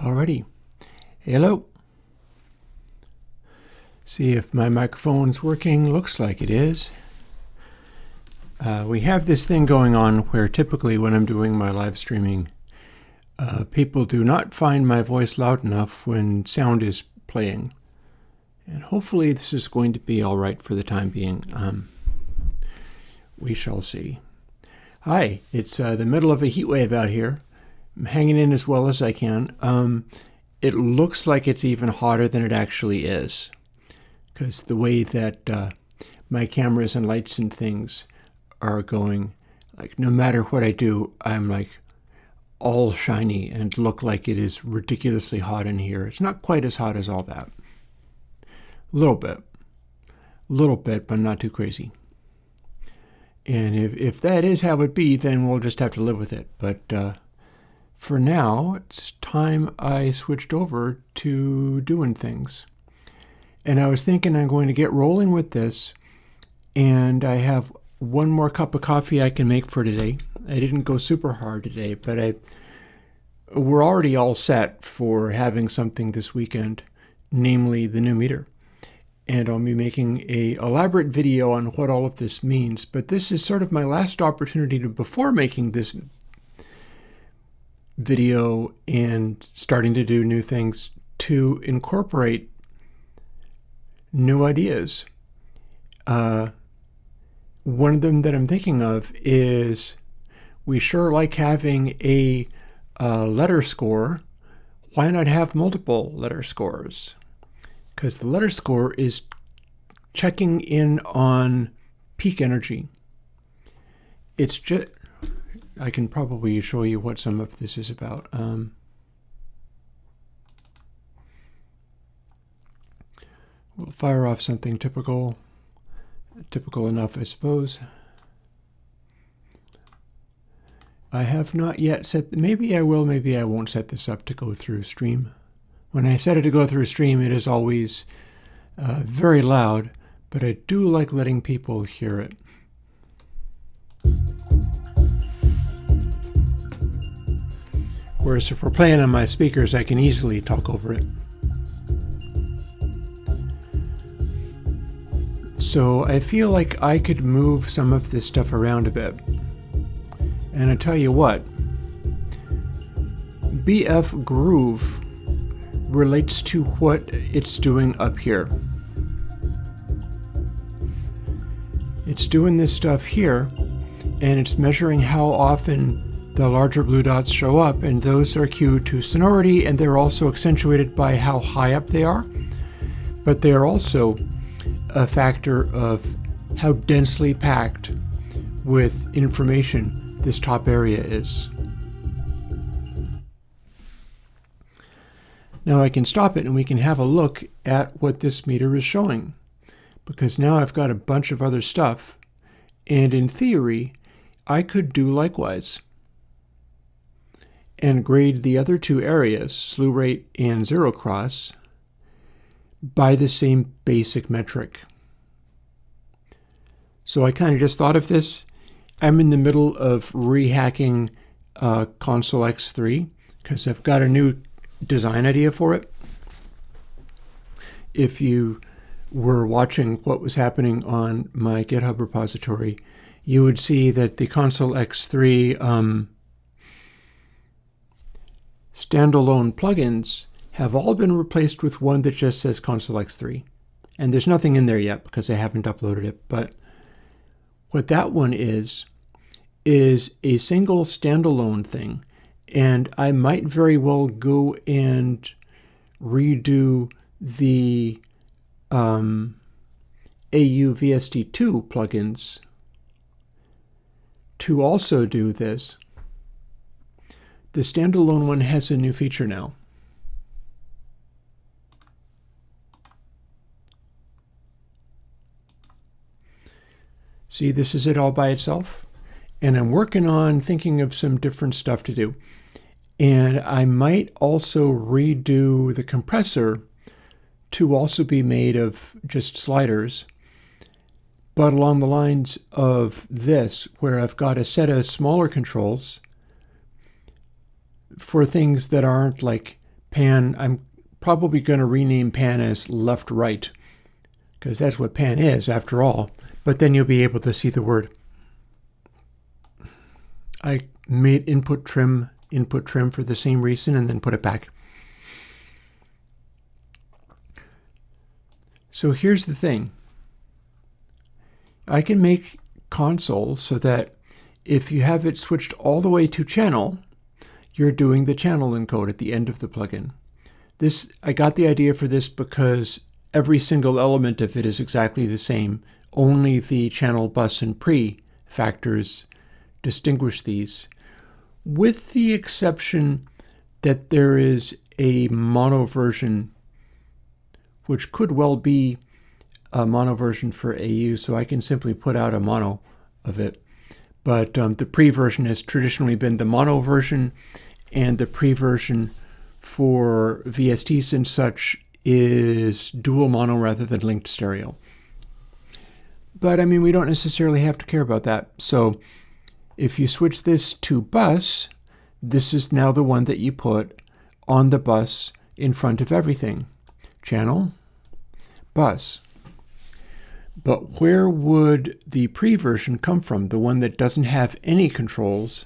Alrighty. Hello. See if my microphone's working. Looks like it is. We have this thing going on where typically when I'm doing my live streaming, people do not find my voice loud enough when sound is playing. And hopefully this is going to be all right for the time being. We shall see. Hi, it's the middle of a heat wave out here. I'm hanging in as well as I can. It looks like it's even hotter than it actually is, because the way that my cameras and lights and things are going, like no matter what I do, I'm like all shiny and look like it is ridiculously hot in here. It's not quite as hot as all that. A little bit, but not too crazy. And if that is how it be, then we'll just have to live with it. But for now, it's time I switched over to doing things. And I was thinking I'm going to get rolling with this, and I have one more cup of coffee I can make for today. I didn't go super hard today, but we're already all set for having something this weekend, namely the new meter. And I'll be making an elaborate video on what all of this means. But this is sort of my last opportunity to, before making this video and starting to do new things, to incorporate new ideas. One of them that I'm thinking of is we sure like having a letter score. Why not have multiple letter scores? Because the letter score is checking in on peak energy. It's just, I can probably show you what some of this is about. We'll fire off something typical enough, I suppose. I have not yet set, maybe I will, maybe I won't set this up to go through stream. When I set it to go through stream, it is always very loud, but I do like letting people hear it. Whereas if we're playing on my speakers, I can easily talk over it. So I feel like I could move some of this stuff around a bit. And I tell you what, BF Groove relates to what it's doing up here. It's doing this stuff here, and it's measuring how often the larger blue dots show up, and those are cued to sonority, and they're also accentuated by how high up they are, but they are also a factor of how densely packed with information this top area is. Now I can stop it and we can have a look at what this meter is showing, because now I've got a bunch of other stuff, and in theory I could do likewise and grade the other two areas, slew rate and zero cross, by the same basic metric. So I kind of just thought of this. I'm in the middle of rehacking Console X3 because I've got a new design idea for it. If you were watching what was happening on my GitHub repository, you would see that the Console X3 standalone plugins have all been replaced with one that just says Console X3. And there's nothing in there yet because I haven't uploaded it. But what that one is a single standalone thing. And I might very well go and redo the AU-VST2 plugins to also do this. The standalone one has a new feature now. See, this is it all by itself. And I'm working on thinking of some different stuff to do. And I might also redo the compressor to also be made of just sliders, but along the lines of this, where I've got a set of smaller controls for things that aren't like pan, I'm probably going to rename pan as left-right, because that's what pan is after all. But then you'll be able to see the word. I made input trim for the same reason and then put it back. So here's the thing. I can make console so that if you have it switched all the way to channel, you're doing the channel encode at the end of the plugin. I got the idea for this because every single element of it is exactly the same. Only the channel bus and pre factors distinguish these, with the exception that there is a mono version, which could well be a mono version for AU, so I can simply put out a mono of it. But the pre version has traditionally been the mono version, and the pre version for VSTs and such is dual mono rather than linked stereo. But I mean, we don't necessarily have to care about that. So if you switch this to bus, this is now the one that you put on the bus in front of everything. Channel, bus. But where would the pre-version come from? The one that doesn't have any controls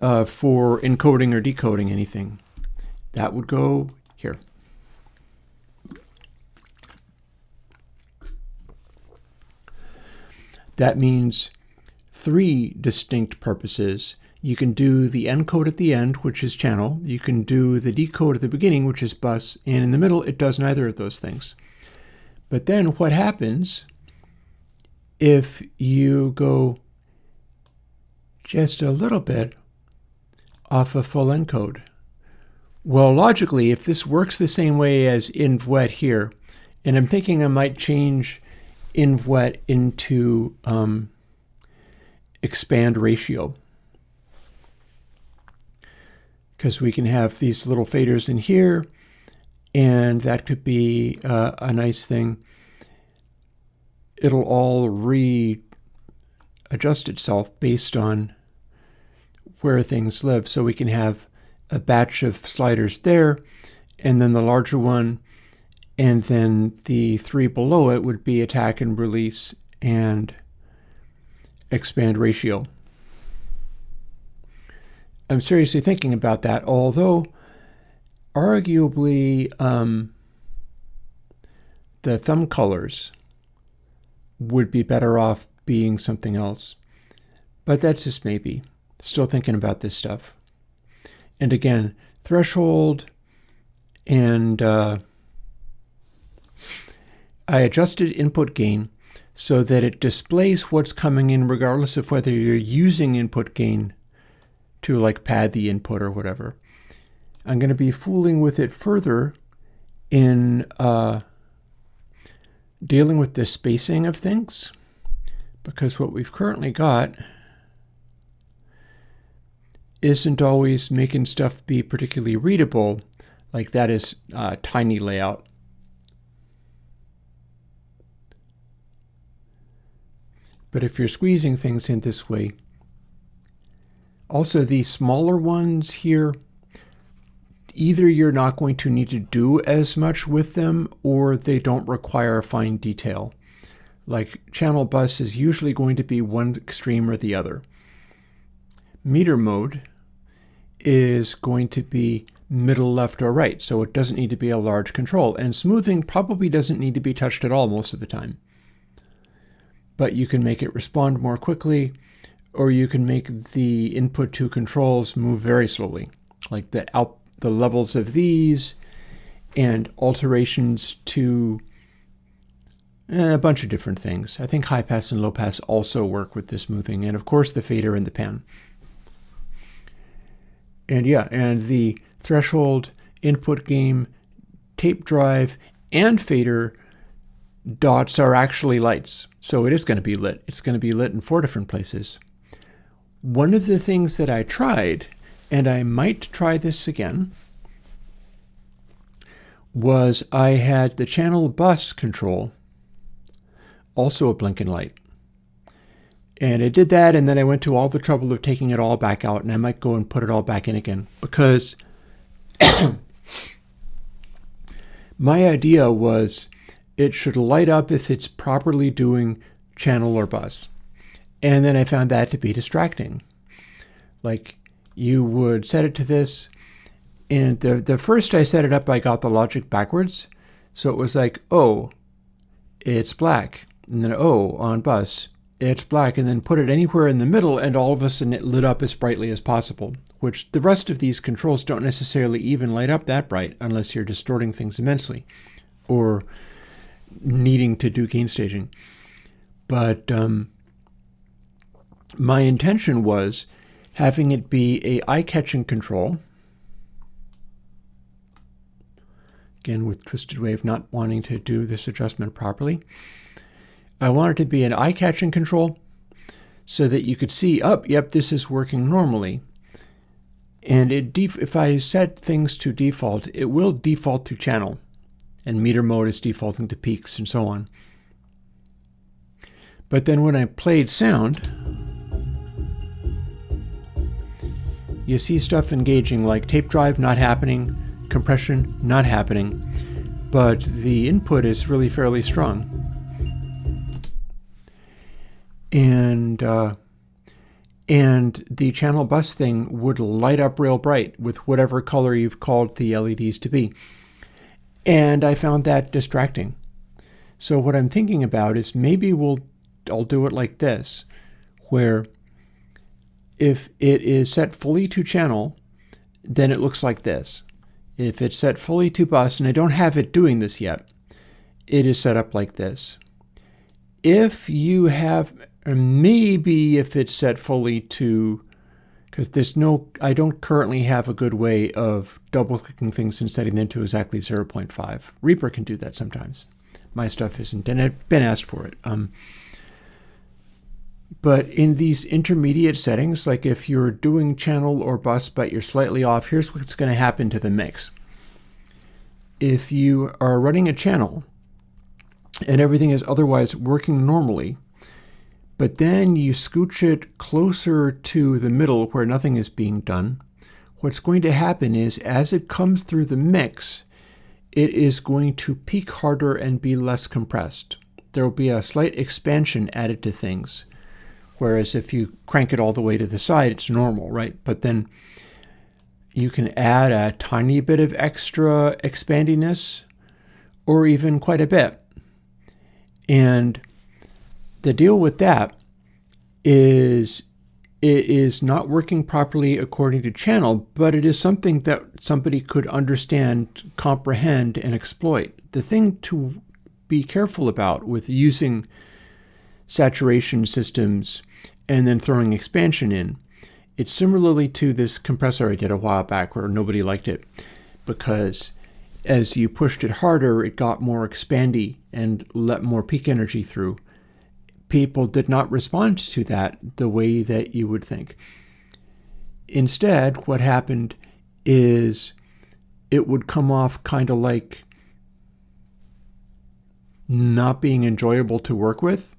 for encoding or decoding anything. That would go here. That means 3 distinct purposes. You can do the encode at the end, which is channel. You can do the decode at the beginning, which is bus. And in the middle, it does neither of those things. But then what happens if you go just a little bit off a full encode? Well, logically, if this works the same way as inv-wet here, and I'm thinking I might change inv-wet into expand ratio, because we can have these little faders in here, and that could be a nice thing. It'll all readjust itself based on where things live. So we can have a batch of sliders there, and then the larger one, and then the 3 below it would be attack and release and expand ratio. I'm seriously thinking about that, although arguably the thumb colors would be better off being something else. But that's just maybe. Still thinking about this stuff. And again, threshold, and I adjusted input gain so that it displays what's coming in regardless of whether you're using input gain to like pad the input or whatever. I'm going to be fooling with it further in dealing with the spacing of things, because what we've currently got isn't always making stuff be particularly readable. Like that is tiny layout. But if you're squeezing things in this way, also the smaller ones here, either you're not going to need to do as much with them, or they don't require fine detail. Like channel bus is usually going to be one extreme or the other. Meter mode is going to be middle, left, or right, so it doesn't need to be a large control. And smoothing probably doesn't need to be touched at all most of the time. But you can make it respond more quickly, or you can make the input to controls move very slowly, like the levels of these and alterations to a bunch of different things. I think high pass and low pass also work with this smoothing, and of course the fader and the pan. And yeah, and the threshold, input gain, tape drive, and fader dots are actually lights. So it is going to be lit. It's going to be lit in 4 different places. One of the things that I tried, and I might try this again, was I had the channel bus control, also a blinking light. And I did that, and then I went to all the trouble of taking it all back out, and I might go and put it all back in again, because My idea was it should light up if it's properly doing channel or bus. And then I found that to be distracting. Like, you would set it to this, and the first I set it up, I got the logic backwards. So it was like, oh, it's black. And then, oh, on bus, it's black. And then put it anywhere in the middle, and all of a sudden it lit up as brightly as possible, which the rest of these controls don't necessarily even light up that bright unless you're distorting things immensely or needing to do gain staging. But my intention was having it be a eye-catching control. Again, with Twisted Wave not wanting to do this adjustment properly. I want it to be an eye-catching control so that you could see, oh, yep, this is working normally. And if I set things to default, it will default to channel. And meter mode is defaulting to peaks and so on. But then when I played sound, you see stuff engaging like tape drive not happening, compression not happening, but the input is really fairly strong. And the channel bus thing would light up real bright with whatever color you've called the LEDs to be. And I found that distracting. So what I'm thinking about is maybe I'll do it like this, where if it is set fully to channel, then it looks like this. If it's set fully to bus, and I don't have it doing this yet, it is set up like this. If you have, or maybe if it's set fully to, because I don't currently have a good way of double-clicking things and setting them to exactly 0.5. Reaper can do that sometimes. My stuff isn't, and I've been asked for it. But in these intermediate settings, like if you're doing channel or bus but you're slightly off, here's what's going to happen to the mix. If you are running a channel and everything is otherwise working normally, but then you scooch it closer to the middle where nothing is being done, what's going to happen is as it comes through the mix, it is going to peak harder and be less compressed. There will be a slight expansion added to things. Whereas if you crank it all the way to the side, it's normal, right? But then you can add a tiny bit of extra expandiness or even quite a bit. And the deal with that is it is not working properly according to channel, but it is something that somebody could understand, comprehend, and exploit. The thing to be careful about with using saturation systems and then throwing expansion in, it's similarly to this compressor I did a while back where nobody liked it because as you pushed it harder, it got more expandy and let more peak energy through. People did not respond to that the way that you would think. Instead, what happened is it would come off kind of like not being enjoyable to work with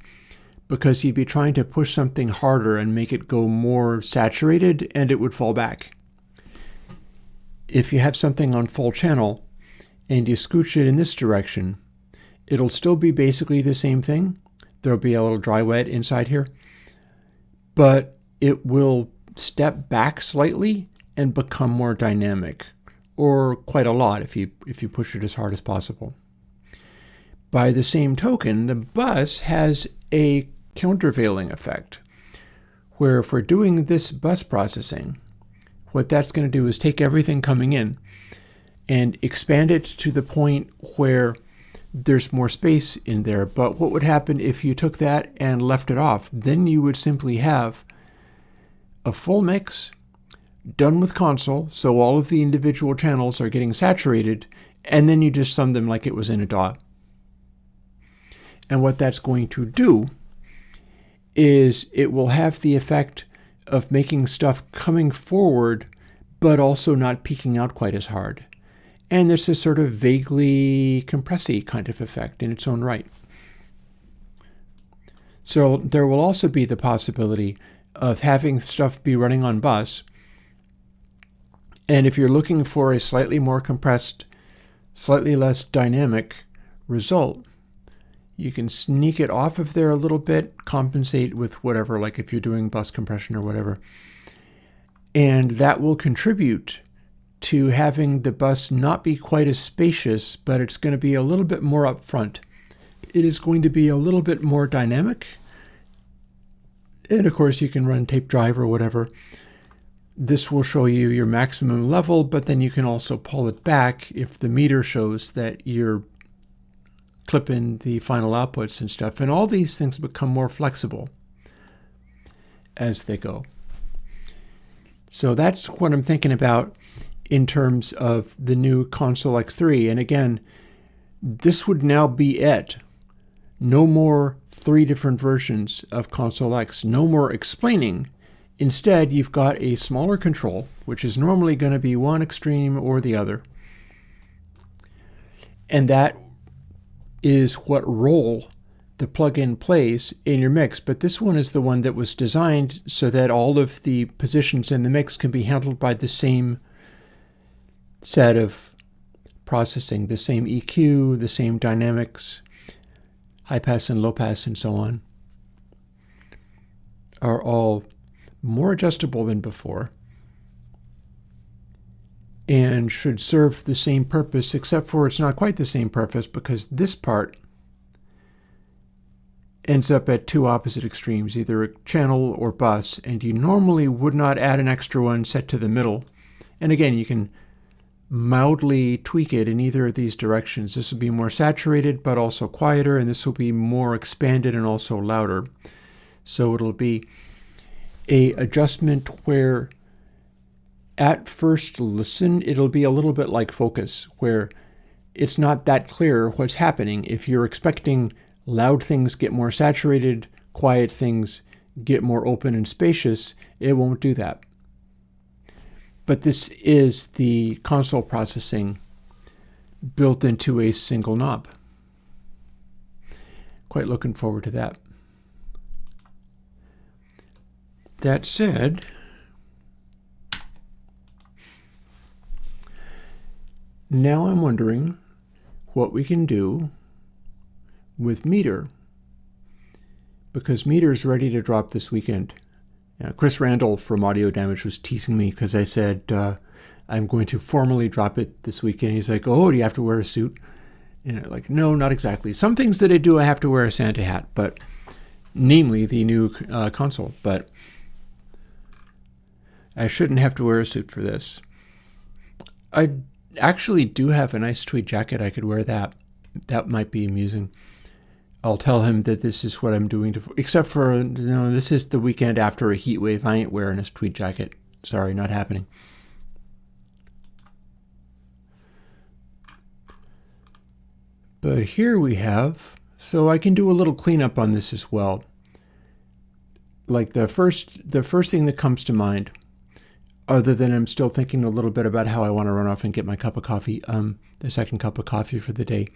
because you'd be trying to push something harder and make it go more saturated and it would fall back. If you have something on full channel and you scooch it in this direction, it'll still be basically the same thing. There'll be a little dry wet inside here, but it will step back slightly and become more dynamic, or quite a lot if you push it as hard as possible. By the same token, the bus has a countervailing effect, where if we're doing this bus processing, what that's going to do is take everything coming in and expand it to the point where there's more space in there. But what would happen if you took that and left it off? Then you would simply have a full mix done with console, so all of the individual channels are getting saturated, and then you just sum them like it was in a DAW. And what that's going to do is it will have the effect of making stuff coming forward, but also not peaking out quite as hard. And there's this sort of vaguely compressy kind of effect in its own right. So there will also be the possibility of having stuff be running on bus And if you're looking for a slightly more compressed, slightly less dynamic result, you can sneak it off of there a little bit, compensate with whatever, like if you're doing bus compression or whatever. And that will contribute to having the bus not be quite as spacious, but it's going to be a little bit more upfront. It is going to be a little bit more dynamic. And of course, you can run tape drive or whatever. This will show you your maximum level, but then you can also pull it back if the meter shows that you're clipping the final outputs and stuff. And all these things become more flexible as they go. So that's what I'm thinking about in terms of the new Console X3. And again, this would now be it. No more 3 different versions of Console X. No more explaining. Instead, you've got a smaller control, which is normally going to be one extreme or the other. And that is what role the plugin plays in your mix. But this one is the one that was designed so that all of the positions in the mix can be handled by the same set of processing, the same EQ, the same dynamics, high pass and low pass and so on, are all more adjustable than before and should serve the same purpose, except for it's not quite the same purpose because this part ends up at 2 opposite extremes, either a channel or bus, and you normally would not add an extra one set to the middle. And again, you can mildly tweak it in either of these directions. This will be more saturated but also quieter, and this will be more expanded and also louder. So it'll be a adjustment where at first listen, it'll be a little bit like focus, where it's not that clear what's happening. If you're expecting loud things get more saturated, quiet things get more open and spacious, it won't do that. But this is the console processing built into a single knob. Quite looking forward to that. That said, now I'm wondering what we can do with Meter, because Meter is ready to drop this weekend. Chris Randall from Audio Damage was teasing me because I said I'm going to formally drop it this weekend. He's like, "Oh, do you have to wear a suit?" And I'm like, no, not exactly. Some things that I do, I have to wear a Santa hat, but namely the new console. But I shouldn't have to wear a suit for this. I actually do have a nice tweed jacket. I could wear that. That might be amusing. I'll tell him that this is what I'm doing, except for, this is the weekend after a heat wave. I ain't wearing a tweed jacket. Sorry, not happening. But here we have, so I can do a little cleanup on this as well. Like the first thing that comes to mind, other than I'm still thinking a little bit about how I want to run off and get my cup of coffee, the second cup of coffee for the day,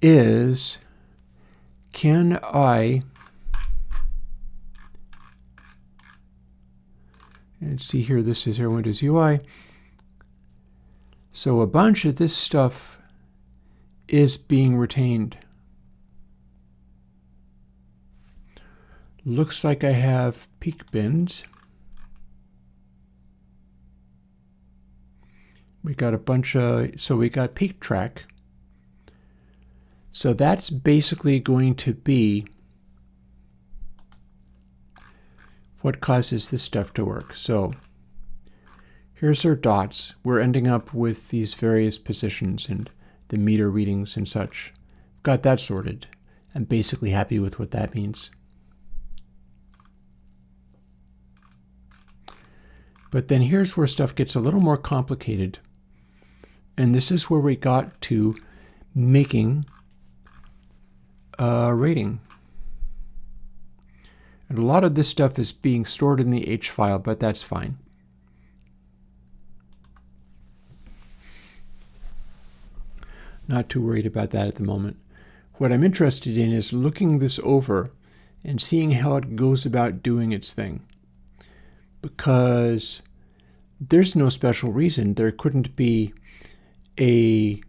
is, can I, and see here, this is Airwindows UI. So a bunch of this stuff is being retained. Looks like I have peak bins. We got a bunch of, so we got peak track. So that's basically going to be what causes this stuff to work. So here's our dots. We're ending up with these various positions and the meter readings and such. Got that sorted. I'm basically happy with what that means. But then here's where stuff gets a little more complicated. And this is where we got to making a rating. And a lot of this stuff is being stored in the H file, but that's fine. Not too worried about that at the moment. What I'm interested in is looking this over and seeing how it goes about doing its thing. Because there's no special reason there couldn't be a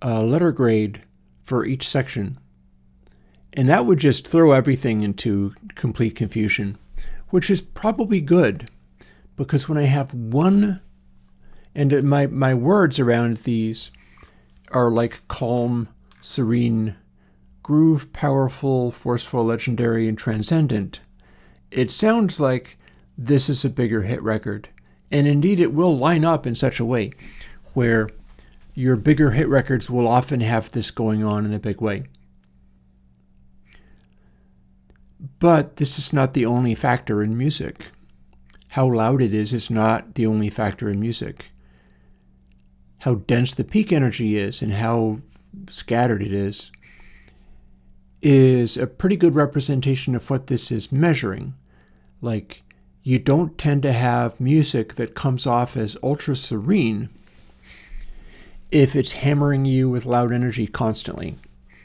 letter grade for each section. And that would just throw everything into complete confusion, which is probably good, because when I have one, and my words around these are like calm, serene, groove, powerful, forceful, legendary, and transcendent, it sounds like this is a bigger hit record. And indeed, it will line up in such a way where your bigger hit records will often have this going on in a big way. But this is not the only factor in music. How loud it is not the only factor in music. How dense the peak energy is and how scattered it is a pretty good representation of what this is measuring. Like, you don't tend to have music that comes off as ultra serene if it's hammering you with loud energy constantly,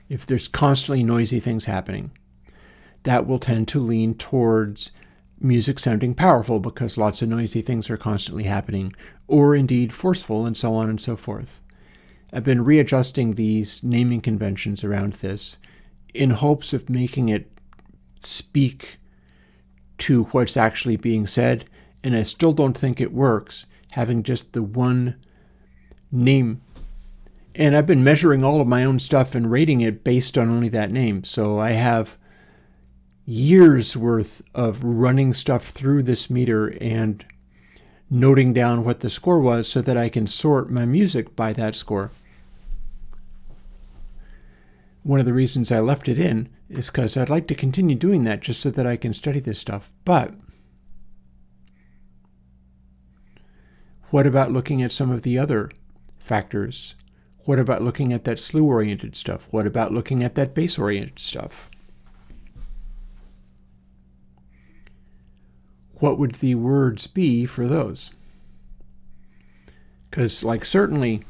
if there's constantly noisy things happening. That will tend to lean towards music sounding powerful because lots of noisy things are constantly happening, or indeed forceful, and so on and so forth. I've been readjusting these naming conventions around this in hopes of making it speak to what's actually being said, and I still don't think it works having just the one name. And I've been measuring all of my own stuff and rating it based on only that name. So I have years worth of running stuff through this meter and noting down what the score was so that I can sort my music by that score. One of the reasons I left it in is because I'd like to continue doing that just so that I can study this stuff. But what about looking at some of the other factors? What about looking at that slew-oriented stuff? What about looking at that bass-oriented stuff? What would the words be for those? Because, like, certainly,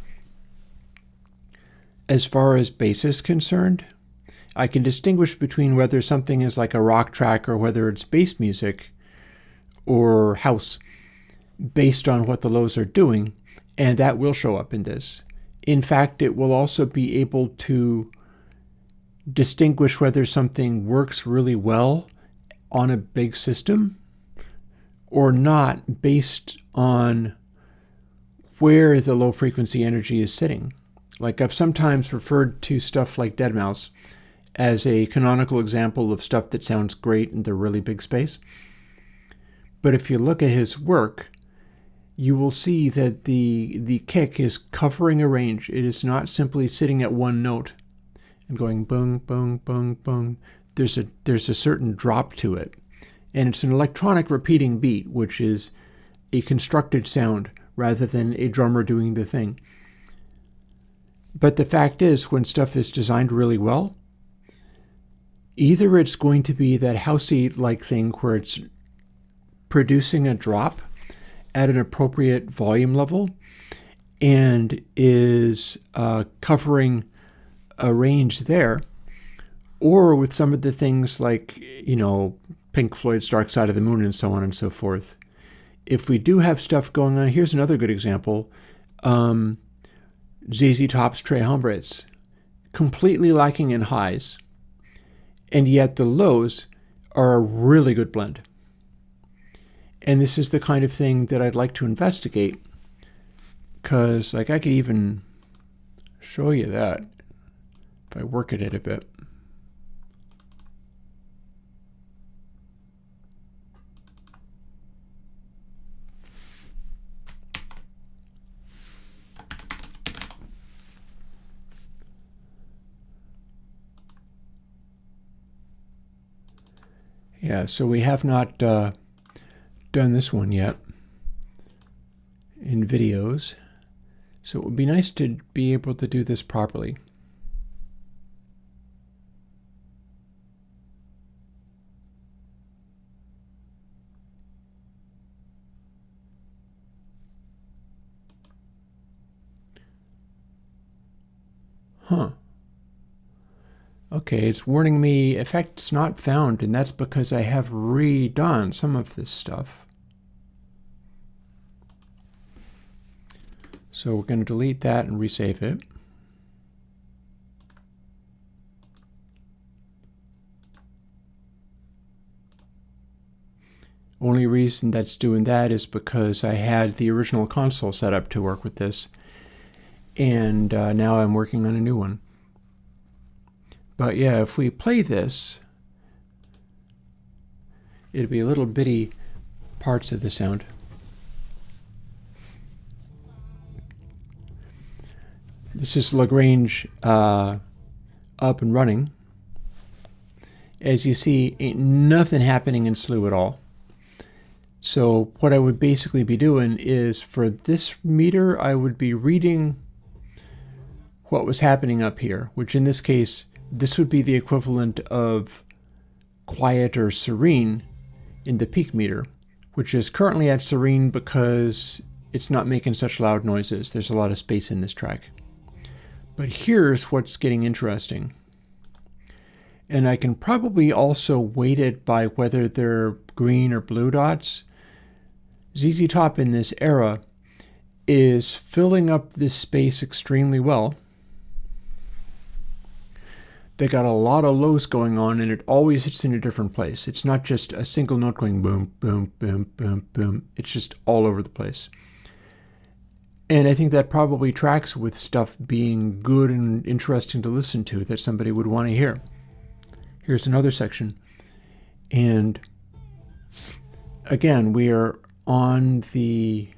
as far as bass is concerned, I can distinguish between whether something is like a rock track or whether it's bass music or house based on what the lows are doing, and that will show up in this. In fact, it will also be able to distinguish whether something works really well on a big system or not based on where the low frequency energy is sitting. Like, I've sometimes referred to stuff like deadmau5 as a canonical example of stuff that sounds great in the really big space. But if you look at his work, you will see that the kick is covering a range. It is not simply sitting at one note and going boom, boom, boom, boom. There's a certain drop to it. And it's an electronic repeating beat, which is a constructed sound rather than a drummer doing the thing. But the fact is, when stuff is designed really well, either it's going to be that housey-like thing where it's producing a drop at an appropriate volume level and is covering a range there, or with some of the things like, Pink Floyd's Dark Side of the Moon and so on and so forth. If we do have stuff going on, here's another good example. ZZ Top's Tres Hombres, completely lacking in highs, and yet the lows are a really good blend. And this is the kind of thing that I'd like to investigate, because I could even show you that if I work at it a bit. Yeah, so we have not done this one yet in videos. So it would be nice to be able to do this properly. Okay, it's warning me effects not found, and that's because I have redone some of this stuff. So we're going to delete that and resave it. Only reason that's doing that is because I had the original console set up to work with this, and now I'm working on a new one. But yeah, if we play this, it'd be little bitty parts of the sound. This is Lagrange up and running. As you see, ain't nothing happening in slew at all. So what I would basically be doing is, for this meter, I would be reading what was happening up here, which in this case, this would be the equivalent of quiet or serene in the peak meter, which is currently at serene because it's not making such loud noises. There's a lot of space in this track. But here's what's getting interesting. And I can probably also weight it by whether they're green or blue dots. ZZ Top in this era is filling up this space extremely well. They got a lot of lows going on, and it always hits in a different place. It's not just a single note going boom, boom, boom, boom, boom. It's just all over the place. And I think that probably tracks with stuff being good and interesting to listen to that somebody would want to hear. Here's another section. And again, we are on the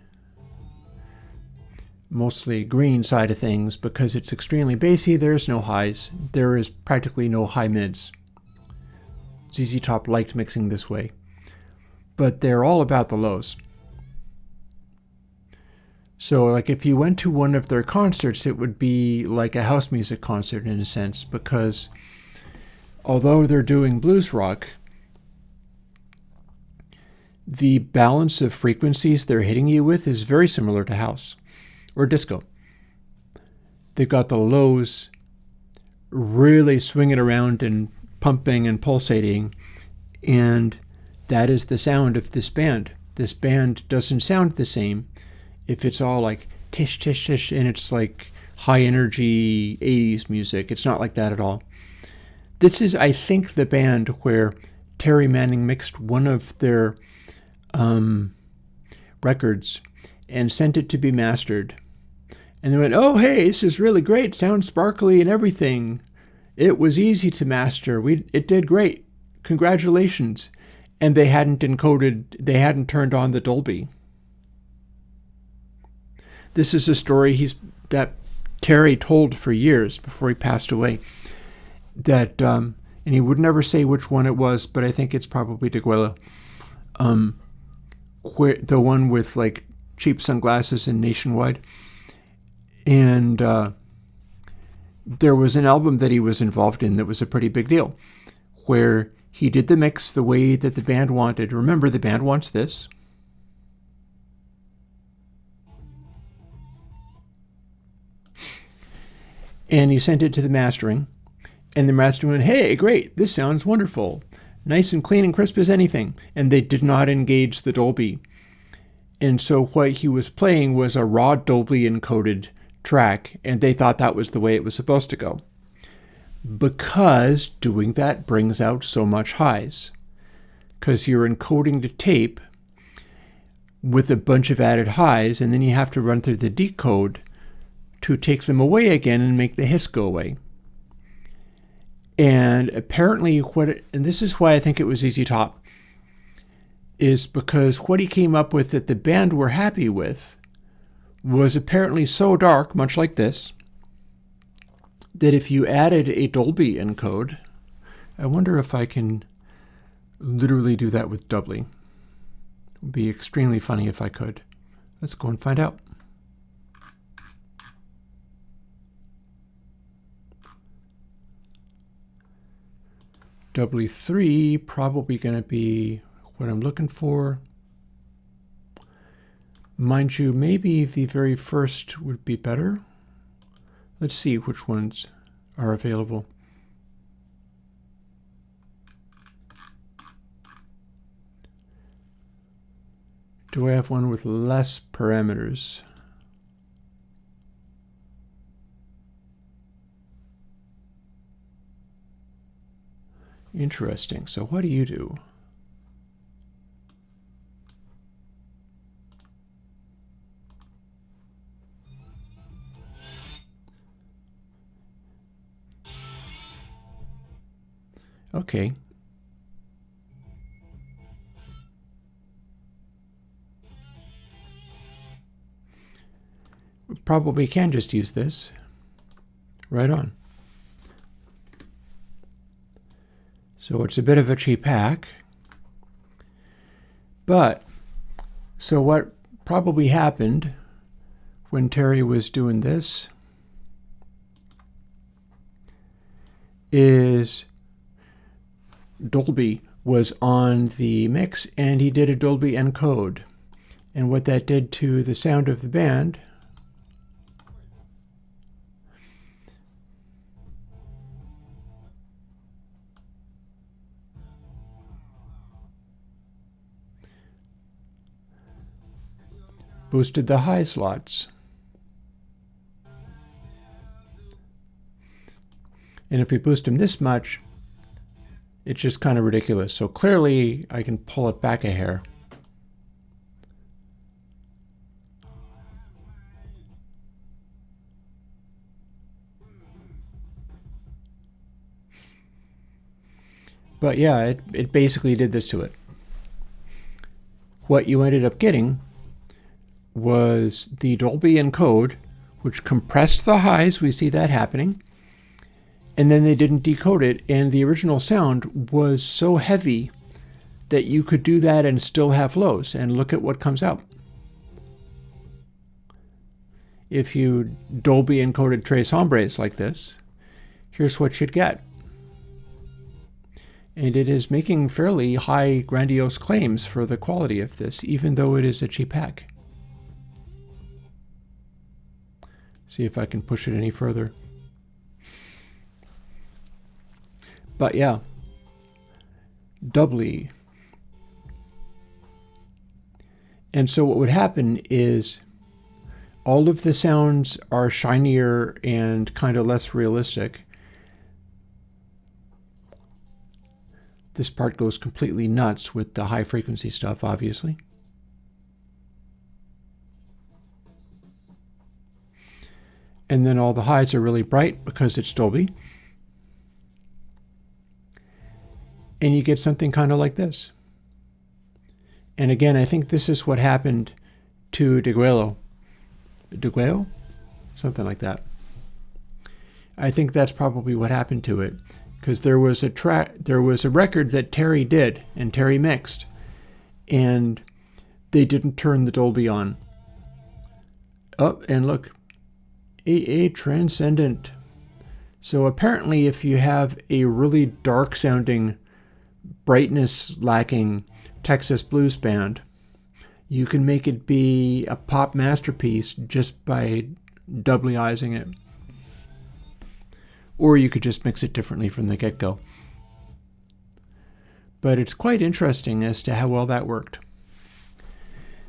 mostly green side of things because it's extremely bassy. There's no highs. There is practically no high mids. ZZ Top liked mixing this way. But they're all about the lows. So like if you went to one of their concerts, it would be like a house music concert in a sense, because although they're doing blues rock, the balance of frequencies they're hitting you with is very similar to house or disco. They've got the lows really swinging around and pumping and pulsating, and that is the sound of this band. This band doesn't sound the same if it's all like tish, tish, tish, and it's like high energy 80s music. It's not like that at all. This is, I think, the band where Terry Manning mixed one of their records and sent it to be mastered. And they went, oh, hey, this is really great. Sounds sparkly and everything. It was easy to master. It did great. Congratulations. And they hadn't turned on the Dolby. This is a story that Terry told for years before he passed away. That and he would never say which one it was, but I think it's probably Deguelo. The one with like cheap sunglasses and Nationwide. And there was an album that he was involved in that was a pretty big deal, where he did the mix the way that the band wanted. Remember, the band wants this. And he sent it to the mastering. And the mastering went, hey, great, this sounds wonderful. Nice and clean and crisp as anything. And they did not engage the Dolby. And so what he was playing was a raw Dolby encoded track, and they thought that was the way it was supposed to go. Because doing that brings out so much highs. Because you're encoding the tape with a bunch of added highs, and then you have to run through the decode to take them away again and make the hiss go away. And apparently and this is why I think it was ZZ Top, is because what he came up with that the band were happy with was apparently so dark, much like this, that if you added a Dolby encode, I wonder if I can literally do that with doubly. It would be extremely funny if I could. Let's go and find out. Doubly 3, probably going to be what I'm looking for. Mind you, maybe the very first would be better. Let's see which ones are available. Do I have one with less parameters? Interesting. So what do you do? Okay. Probably can just use this. Right on. So it's a bit of a cheap hack. But, so what probably happened when Terry was doing this is Dolby was on the mix and he did a Dolby encode. And what that did to the sound of the band boosted the high slots. And if we boost them this much, it's just kind of ridiculous. So clearly I can pull it back a hair. But yeah, it basically did this to it. What you ended up getting was the Dolby encode, which compressed the highs. We see that happening. And then they didn't decode it, and the original sound was so heavy that you could do that and still have lows, and look at what comes out. If you Dolby encoded Tres Hombres like this, here's what you'd get. And it is making fairly high, grandiose claims for the quality of this, even though it is a cheap hack. See if I can push it any further. But yeah, doubly. And so what would happen is all of the sounds are shinier and kind of less realistic. This part goes completely nuts with the high frequency stuff, obviously. And then all the highs are really bright because it's Dolby. And you get something kind of like this. And again, I think this is what happened to Deguelo. Deguelo? Something like that. I think that's probably what happened to it. Because there was a record that Terry did and Terry mixed, and they didn't turn the Dolby on. Oh, and look, AA Transcendent. So apparently if you have a really dark sounding, brightness lacking Texas blues band, you can make it be a pop masterpiece just by doubly-izing it. Or you could just mix it differently from the get-go. But it's quite interesting as to how well that worked.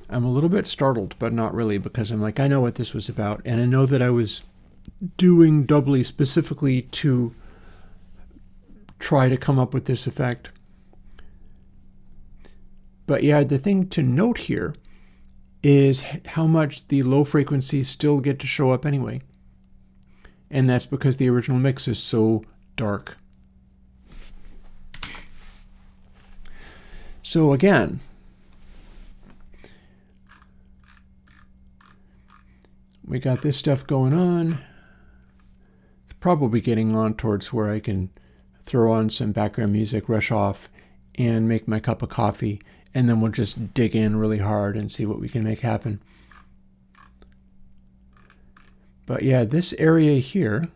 I'm a little bit startled, but not really, because I'm like, I know what this was about, and I know that I was doing doubly specifically to try to come up with this effect. But yeah, the thing to note here is how much the low frequencies still get to show up anyway. And that's because the original mix is so dark. So again, we got this stuff going on. It's probably getting on towards where I can throw on some background music, rush off, and make my cup of coffee, and then we'll just dig in really hard and see what we can make happen. But yeah, this area here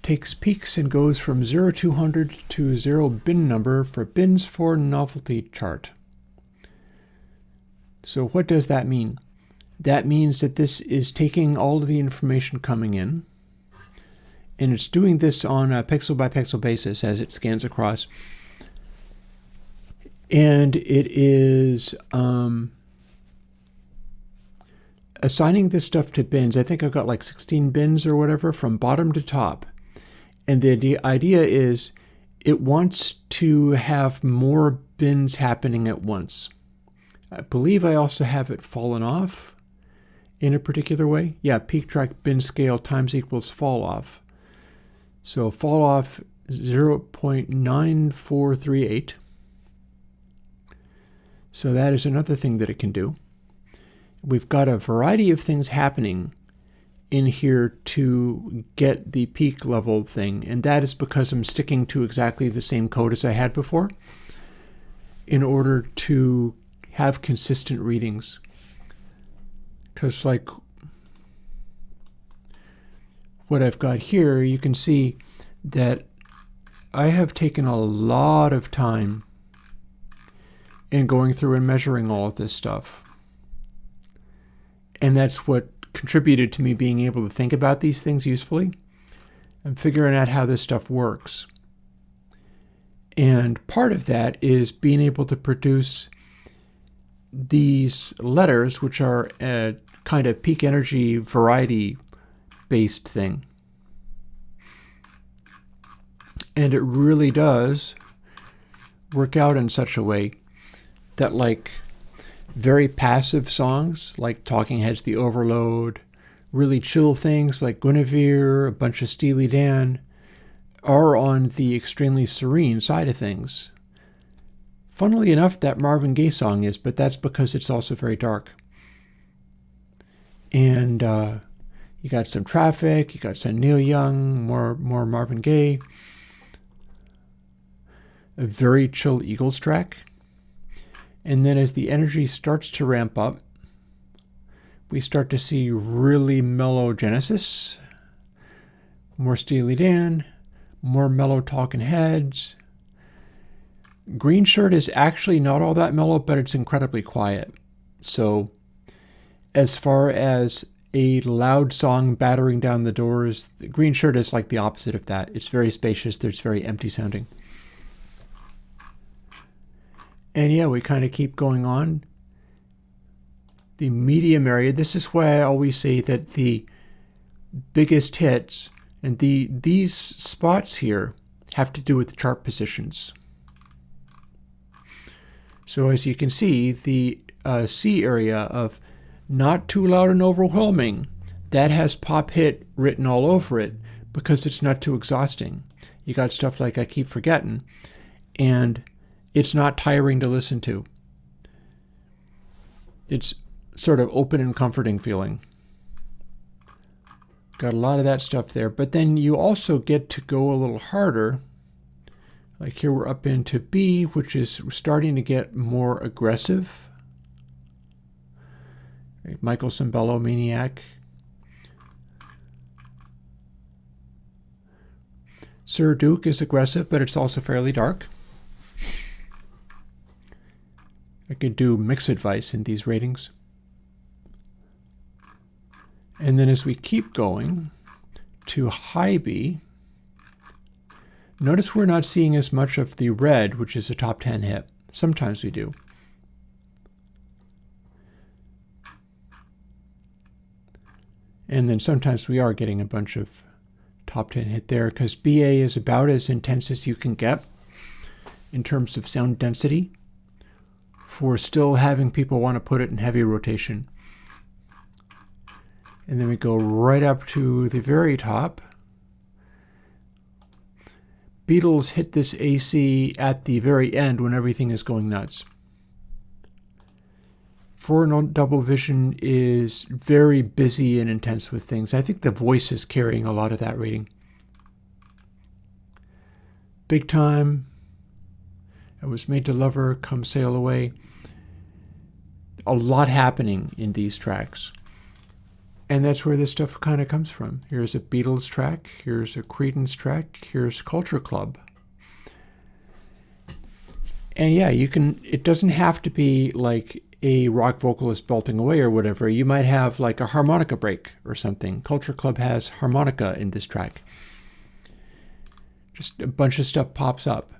takes peaks and goes from 0200 to 0 bin number for bins for novelty chart. So what does that mean? That means that this is taking all of the information coming in And it's doing this on a pixel by pixel basis as it scans across. And it is assigning this stuff to bins. I think I've got like 16 bins or whatever from bottom to top. And the idea is it wants to have more bins happening at once. I believe I also have it fallen off in a particular way. Yeah, peak track bin scale times equals fall off. So fall off 0.9438. So that is another thing that it can do. We've got a variety of things happening in here to get the peak level thing, and that is because I'm sticking to exactly the same code as I had before in order to have consistent readings. Because like what I've got here, you can see that I have taken a lot of time in going through and measuring all of this stuff. And that's what contributed to me being able to think about these things usefully and figuring out how this stuff works. And part of that is being able to produce these letters, which are a kind of peak energy variety based thing. And it really does work out in such a way that like very passive songs like Talking Heads, The Overload, really chill things like Guinevere, a bunch of Steely Dan, are on the extremely serene side of things. Funnily enough, that Marvin Gaye song is, but that's because it's also very dark. And you got some Traffic, you got some Neil Young, more Marvin Gaye. A very chill Eagles track. And then as the energy starts to ramp up, we start to see really mellow Genesis, more Steely Dan, more mellow Talking Heads. Green Shirt is actually not all that mellow, but it's incredibly quiet. So as far as a loud song battering down the doors, Green Shirt is like the opposite of that. It's very spacious, it's very empty sounding. And yeah, we kind of keep going on. The medium area, this is why I always say that the biggest hits and these spots here have to do with chart positions. So as you can see, the C area of not too loud and overwhelming, that has pop hit written all over it because it's not too exhausting. You got stuff like I Keep Forgetting, and it's not tiring to listen to. It's sort of open and comforting feeling. Got a lot of that stuff there. But then you also get to go a little harder. Like here we're up into B, which is starting to get more aggressive. Right, Michael Cimbello, Maniac. Sir Duke is aggressive, but it's also fairly dark. I could do mixed advice in these ratings. And then as we keep going to high B, notice we're not seeing as much of the red, which is a top 10 hit. Sometimes we do. And then sometimes we are getting a bunch of top 10 hit there because BA is about as intense as you can get in terms of sound density for still having people want to put it in heavy rotation. And then we go right up to the very top. Beatles hit this AC at the very end when everything is going nuts. 4-note double vision is very busy and intense with things. I think the voice is carrying a lot of that rating. Big Time, I Was Made to Love Her, Come Sail Away. A lot happening in these tracks. And that's where this stuff kind of comes from. Here's a Beatles track, here's a Creedence track, here's Culture Club. And yeah, you can, it doesn't have to be like a rock vocalist belting away or whatever. You might have like a harmonica break or something. Culture Club has harmonica in this track. Just a bunch of stuff pops up,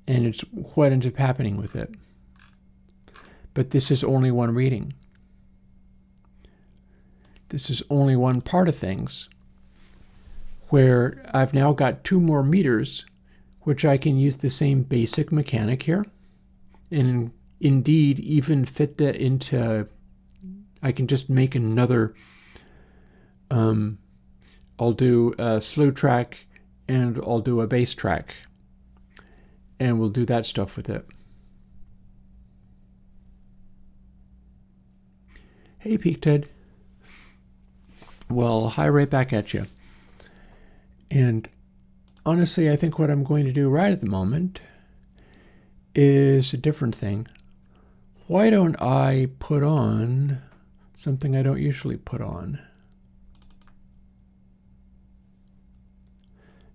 and it's what ends up happening with it. But this is only one reading. This is only one part of things, where I've now got 2 more meters, which I can use the same basic mechanic here, and indeed even fit that into, I can just make another, I'll do a slow track and I'll do a bass track, and we'll do that stuff with it. Hey, Peak Ted. Well, hi right back at you. And honestly, I think what I'm going to do right at the moment is a different thing. Why don't I put on something I don't usually put on?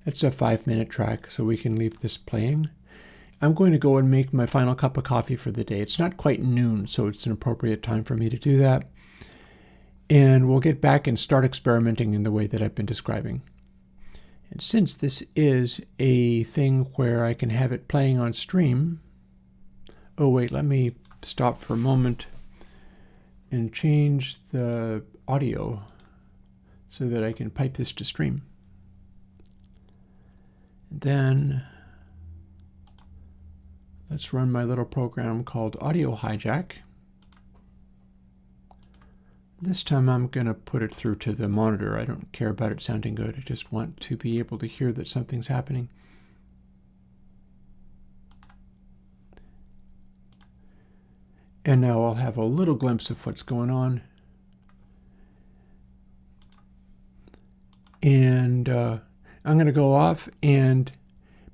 It's a 5-minute track, so we can leave this playing. I'm going to go and make my final cup of coffee for the day. It's not quite noon, so it's an appropriate time for me to do that. And we'll get back and start experimenting in the way that I've been describing. And since this is a thing where I can have it playing on stream, oh wait, let me stop for a moment and change the audio so that I can pipe this to stream. And then let's run my little program called Audio Hijack. This time I'm going to put it through to the monitor. I don't care about it sounding good. I just want to be able to hear that something's happening. And now I'll have a little glimpse of what's going on. And I'm going to go off and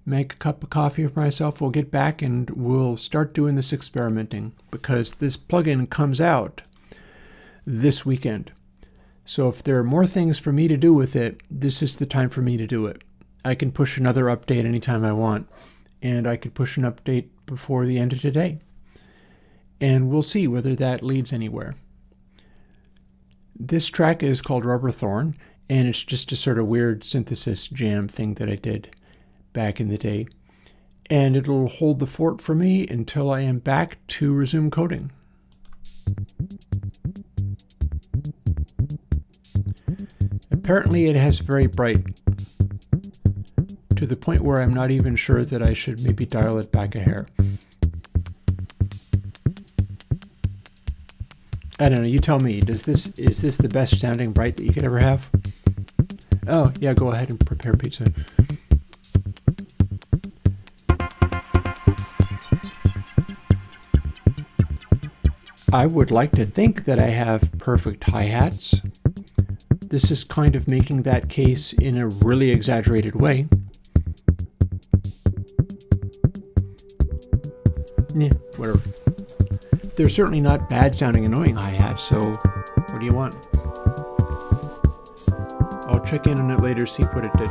make a cup of coffee for myself. We'll get back and we'll start doing this experimenting, because this plugin comes out this weekend. So if there are more things for me to do with it, this is the time for me to do it. I can push another update anytime I want, and I could push an update before the end of today. And we'll see whether that leads anywhere. This track is called Rubber Thorn, and it's just a sort of weird synthesis jam thing that I did back in the day. And it'll hold the fort for me until I am back to resume coding. Apparently it has very bright, to the point where I'm not even sure that I should maybe dial it back a hair. I don't know, you tell me, is this the best sounding bright that you could ever have? Oh, yeah, go ahead and prepare pizza. I would like to think that I have perfect hi-hats. This is kind of making that case in a really exaggerated way. Yeah, whatever. They're certainly not bad sounding annoying hi-hats, so what do you want? I'll check in on it later, see what it did.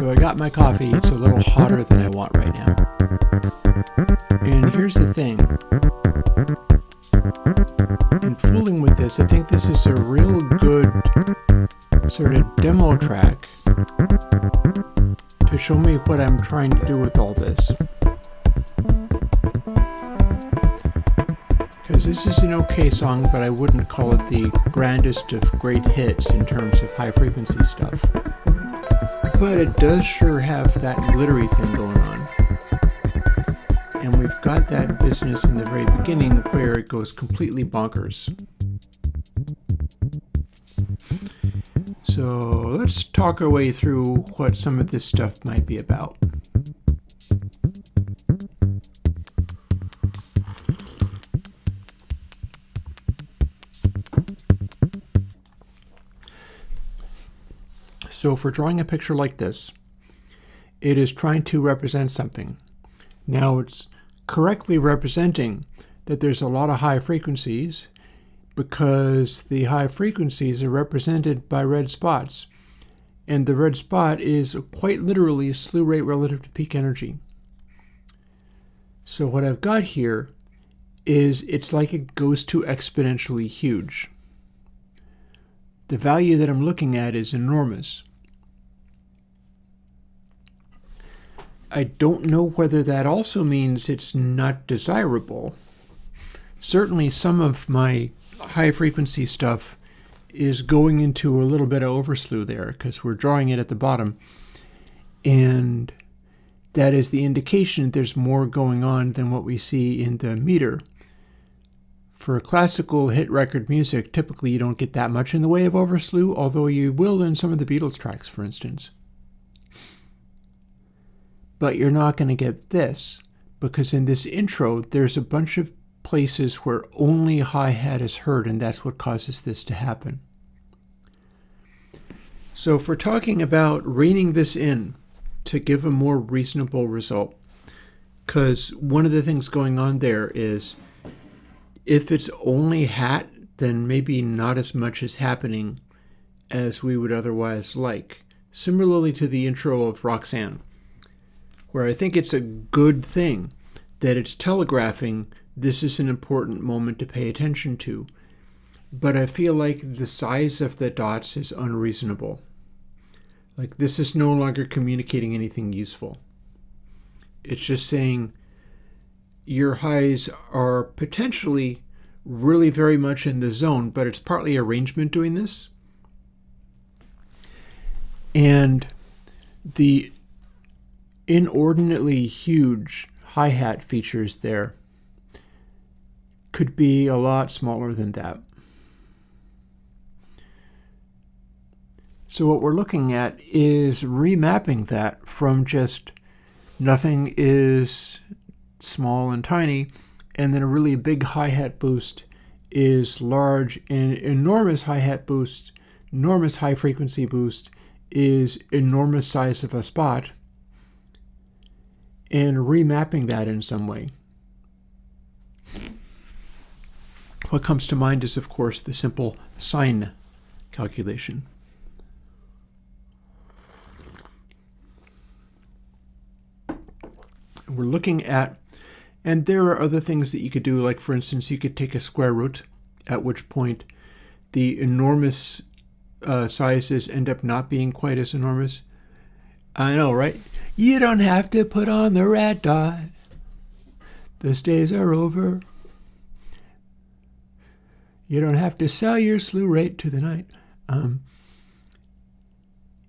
So I got my coffee. It's a little hotter than I want right now. And here's the thing. In fooling with this, I think this is a real good sort of demo track to show me what I'm trying to do with all this. Because this is an okay song, but I wouldn't call it the grandest of great hits in terms of high frequency stuff. But it does sure have that glittery thing going on. And we've got that business in the very beginning where it goes completely bonkers. So let's talk our way through what some of this stuff might be about. So if we're drawing a picture like this, it is trying to represent something. Now it's correctly representing that there's a lot of high frequencies because the high frequencies are represented by red spots. And the red spot is quite literally a slew rate relative to peak energy. So what I've got here is it's like it goes to exponentially huge. The value that I'm looking at is enormous. I don't know whether that also means it's not desirable. Certainly some of my high frequency stuff is going into a little bit of overslew there because we're drawing it at the bottom. And that is the indication there's more going on than what we see in the meter. For classical hit record music, typically you don't get that much in the way of overslew, although you will in some of the Beatles tracks, for instance. But you're not going to get this, because in this intro, there's a bunch of places where only hi-hat is heard, and that's what causes this to happen. So if we're talking about reining this in to give a more reasonable result, because one of the things going on there is if it's only hat, then maybe not as much is happening as we would otherwise like. Similarly to the intro of Roxanne, where I think it's a good thing that it's telegraphing this is an important moment to pay attention to. But I feel like the size of the dots is unreasonable. Like this is no longer communicating anything useful. It's just saying your highs are potentially really very much in the zone, but it's partly arrangement doing this. And the inordinately huge hi-hat features there could be a lot smaller than that. So what we're looking at is remapping that from just nothing is small and tiny, and then a really big hi-hat boost is large, and enormous hi-hat boost, enormous high frequency boost is enormous size of a spot, and remapping that in some way. What comes to mind is, of course, the simple sine calculation. We're looking at, and there are other things that you could do, like for instance, you could take a square root, at which point the enormous sizes end up not being quite as enormous. I know, right? You don't have to put on the red dot. Those days are over. You don't have to sell your slew rate to the night.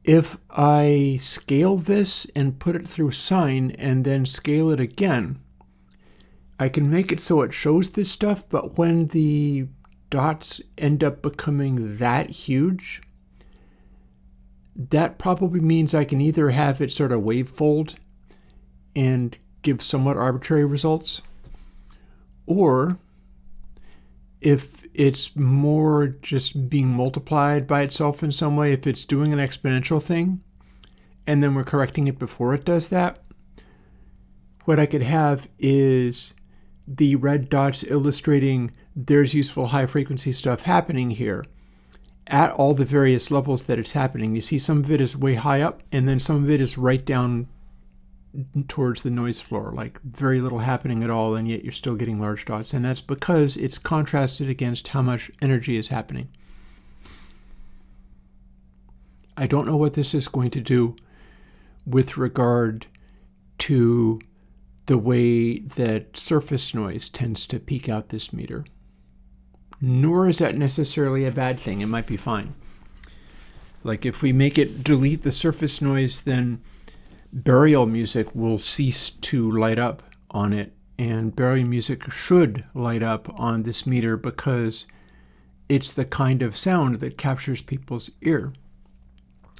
If I scale this and put it through sine and then scale it again, I can make it so it shows this stuff, but when the dots end up becoming that huge, that probably means I can either have it sort of wavefold and give somewhat arbitrary results, or if it's more just being multiplied by itself in some way, if it's doing an exponential thing, and then we're correcting it before it does that, what I could have is the red dots illustrating there's useful high frequency stuff happening here. at all the various levels that it's happening. You see some of it is way high up, and then some of it is right down towards the noise floor, like very little happening at all, and yet you're still getting large dots. And that's because it's contrasted against how much energy is happening. I don't know what this is going to do with regard to the way that surface noise tends to peak out this meter. Nor is that necessarily a bad thing. It might be fine. Like if we make it delete the surface noise, then burial music will cease to light up on it. And burial music should light up on this meter because it's the kind of sound that captures people's ear.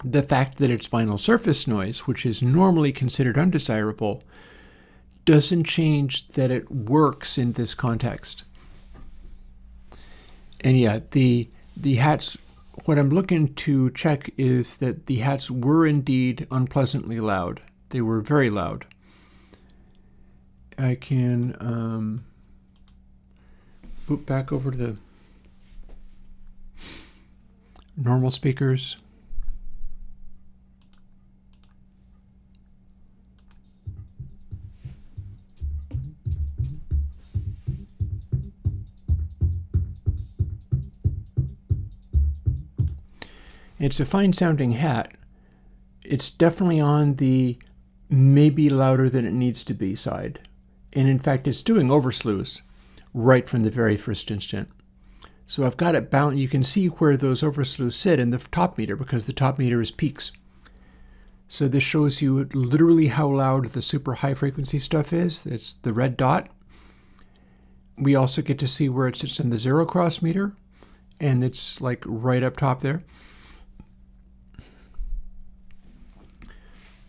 The fact that it's vinyl surface noise, which is normally considered undesirable, doesn't change that it works in this context. And yeah, the hats, what I'm looking to check is that the hats were indeed unpleasantly loud. They were very loud. I can boot back over to the normal speakers. It's a fine sounding hat. It's definitely on the maybe louder than it needs to be side. And in fact, it's doing overslews right from the very first instant. So I've got it bound. You can see where those overslews sit in the top meter because the top meter is peaks. So this shows you literally how loud the super high frequency stuff is. It's the red dot. We also get to see where it sits in the zero cross meter, and it's like right up top there.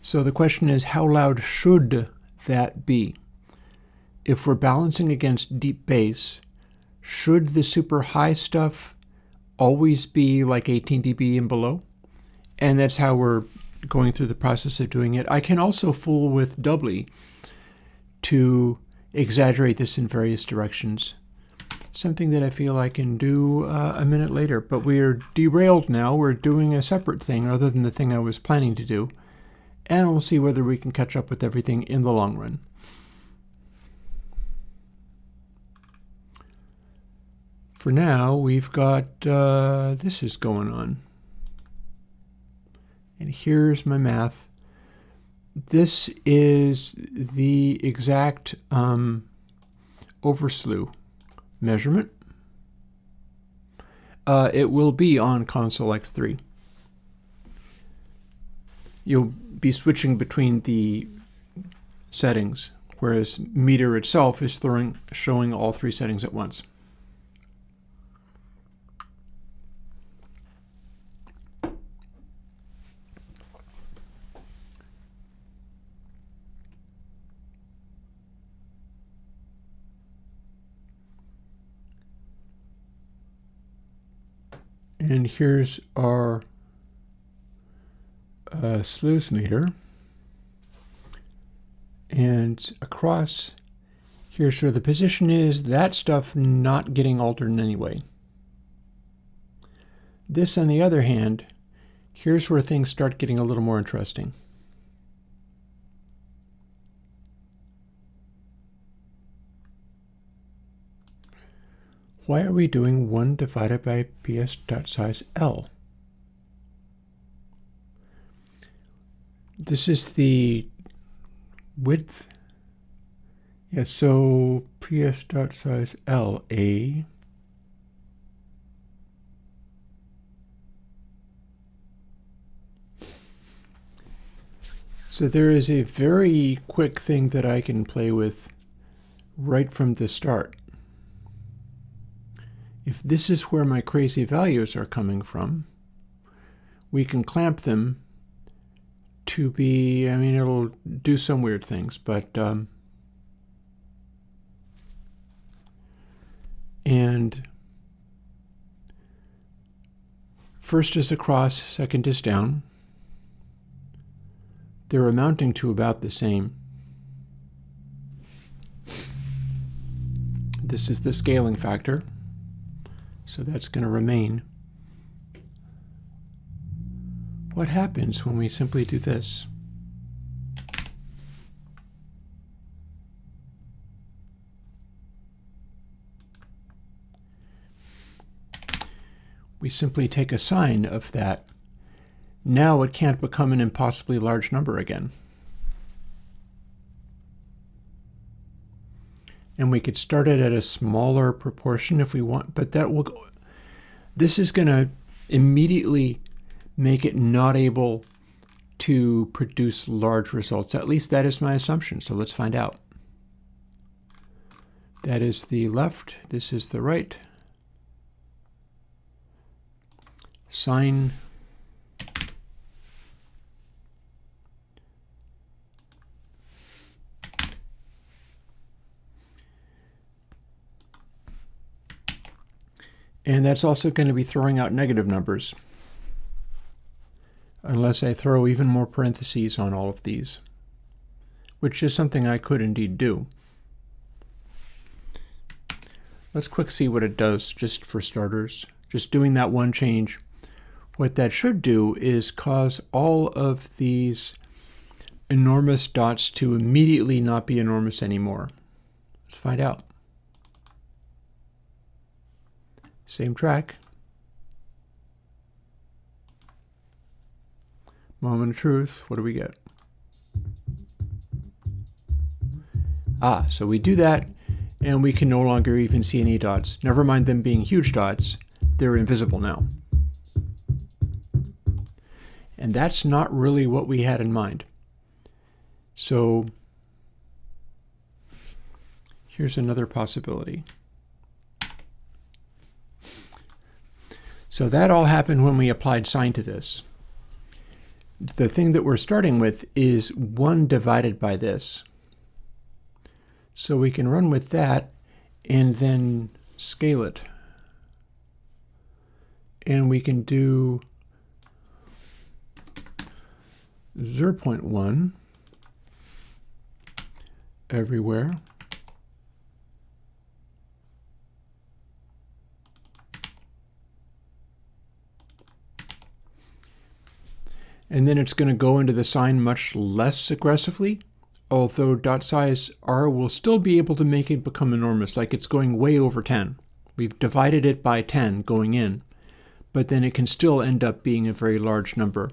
So the question is, how loud should that be? If we're balancing against deep bass, should the super high stuff always be like 18 dB and below? And that's how we're going through the process of doing it. I can also fool with doubly to exaggerate this in various directions. Something that I feel I can do a minute later. But we're derailed now. We're doing a separate thing other than the thing I was planning to do. And we'll see whether we can catch up with everything in the long run. For now, we've got this is going on. And here's my math. This is the exact overslew measurement. It will be on console X3. You'll be switching between the settings, whereas meter itself is showing all three settings at once. And here's our slews meter, and across here's where the position is. That stuff not getting altered in any way. This, on the other hand, here's where things start getting a little more interesting. Why are we doing 1 divided by ps.size L? This is the width. Yeah, so ps.size L, A. So there is a very quick thing that I can play with right from the start. If this is where my crazy values are coming from, we can clamp them to be, I mean, it'll do some weird things, but, and first is across, second is down. They're amounting to about the same. This is the scaling factor, so that's going to remain. what happens when we simply do this? We simply take a sign of that. Now it can't become an impossibly large number again. And we could start it at a smaller proportion if we want, but that will go. This is going to immediately make it not able to produce large results. At least that is my assumption. So let's find out. That is the left. This is the right. Sine. And that's also going to be throwing out negative numbers, unless I throw even more parentheses on all of these, which is something I could indeed do. Let's quick see what it does just for starters. Just doing that one change. What that should do is cause all of these enormous dots to immediately not be enormous anymore. Let's find out. Same track. Moment of truth. What do we get? So we do that, and we can no longer even see any dots. Never mind them being huge dots. They're invisible now. And that's not really what we had in mind. So here's another possibility. So that all happened when we applied sine to this. The thing that we're starting with is 1 divided by this. So we can run with that and then scale it. And we can do 0.1 everywhere. And then it's going to go into the sine much less aggressively, although dot size r will still be able to make it become enormous, like it's going way over 10. We've divided it by 10 going in, but then it can still end up being a very large number,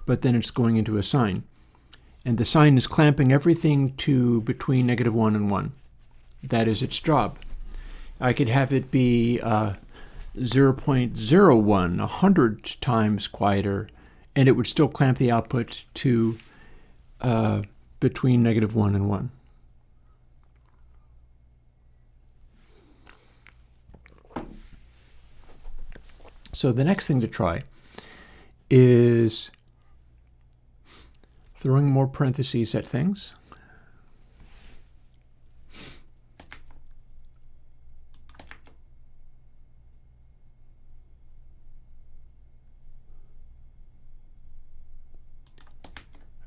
but then it's going into a sine. And the sine is clamping everything to between -1 and 1. That is its job. I could have it be 0.01, 100 times quieter, and it would still clamp the output to between -1 and 1. So the next thing to try is throwing more parentheses at things.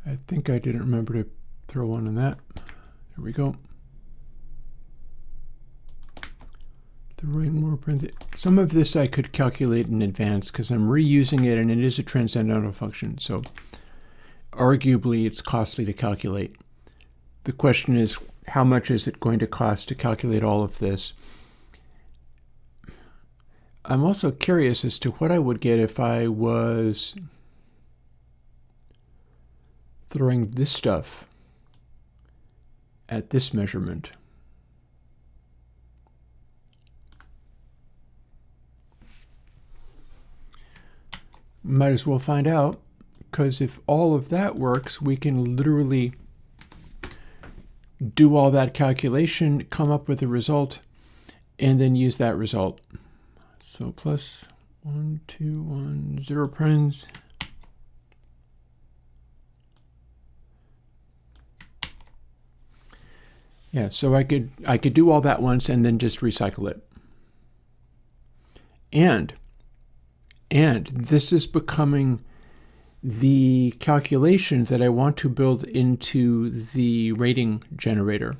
I think I didn't remember to throw one on that. There we go. Throwing more parentheses. Some of this I could calculate in advance because I'm reusing it and it is a transcendental function. So arguably it's costly to calculate. The question is, how much is it going to cost to calculate all of this? I'm also curious as to what I would get if I was throwing this stuff at this measurement. Might as well find out, because if all of that works, we can literally do all that calculation, come up with a result, and then use that result. So plus 1, 2, 1, 0 parens. Yeah, so I could do all that once and then just recycle it. And this is becoming the calculation that I want to build into the rating generator.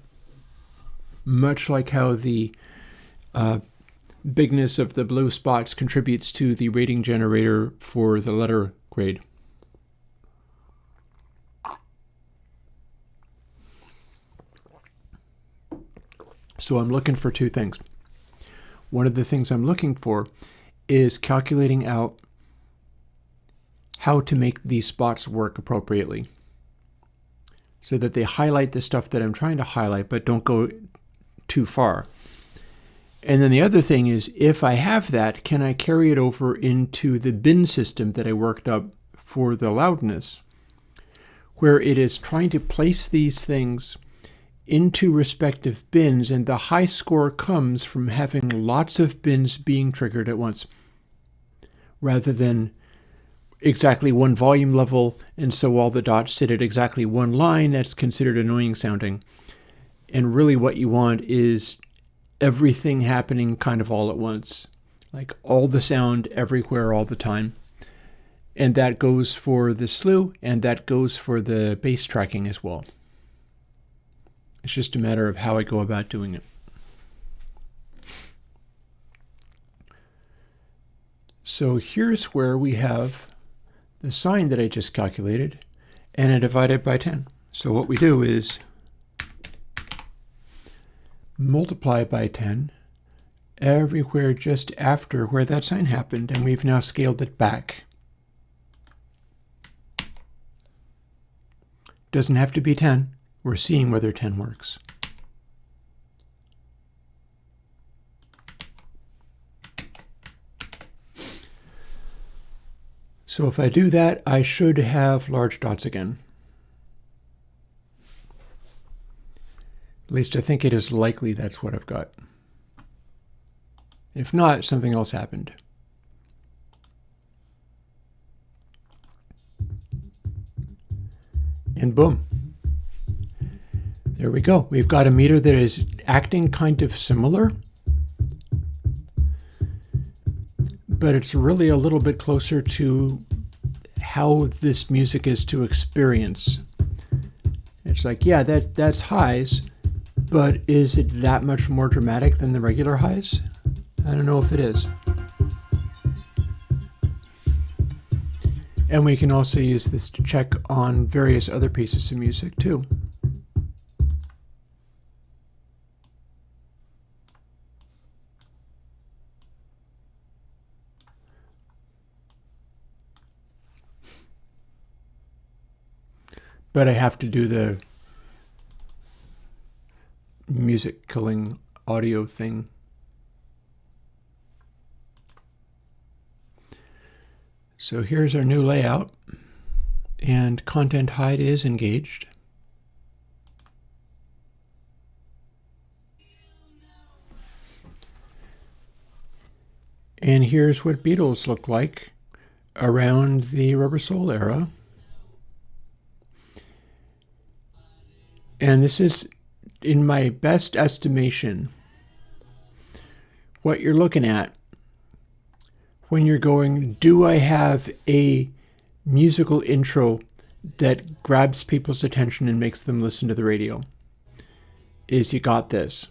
Much like how the bigness of the blue spots contributes to the rating generator for the letter grade. So I'm looking for two things. One of the things I'm looking for is calculating out how to make these spots work appropriately so that they highlight the stuff that I'm trying to highlight but don't go too far. And then the other thing is, if I have that, can I carry it over into the bin system that I worked up for the loudness, where it is trying to place these things into respective bins, and the high score comes from having lots of bins being triggered at once, rather than exactly one volume level, and so all the dots sit at exactly one line. That's considered annoying sounding. And really what you want is everything happening kind of all at once, like all the sound everywhere all the time. And that goes for the slew, and that goes for the bass tracking as well. It's just a matter of how I go about doing it. So here's where we have the sine that I just calculated, and I divide it by 10. So what we do is multiply by 10 everywhere just after where that sine happened, and we've now scaled it back. Doesn't have to be 10. We're seeing whether 10 works. So if I do that, I should have large dots again. At least I think it is likely that's what I've got. If not, something else happened. And boom. There we go. We've got a meter that is acting kind of similar, but it's really a little bit closer to how this music is to experience. It's like, yeah, that's highs, but is it that much more dramatic than the regular highs? I don't know if it is. And we can also use this to check on various other pieces of music too. But I have to do the music killing audio thing. So here's our new layout, and content hide is engaged. And here's what Beatles look like around the Rubber Soul era. And this is, in my best estimation, what you're looking at when you're going, do I have a musical intro that grabs people's attention and makes them listen to the radio? Is you got this.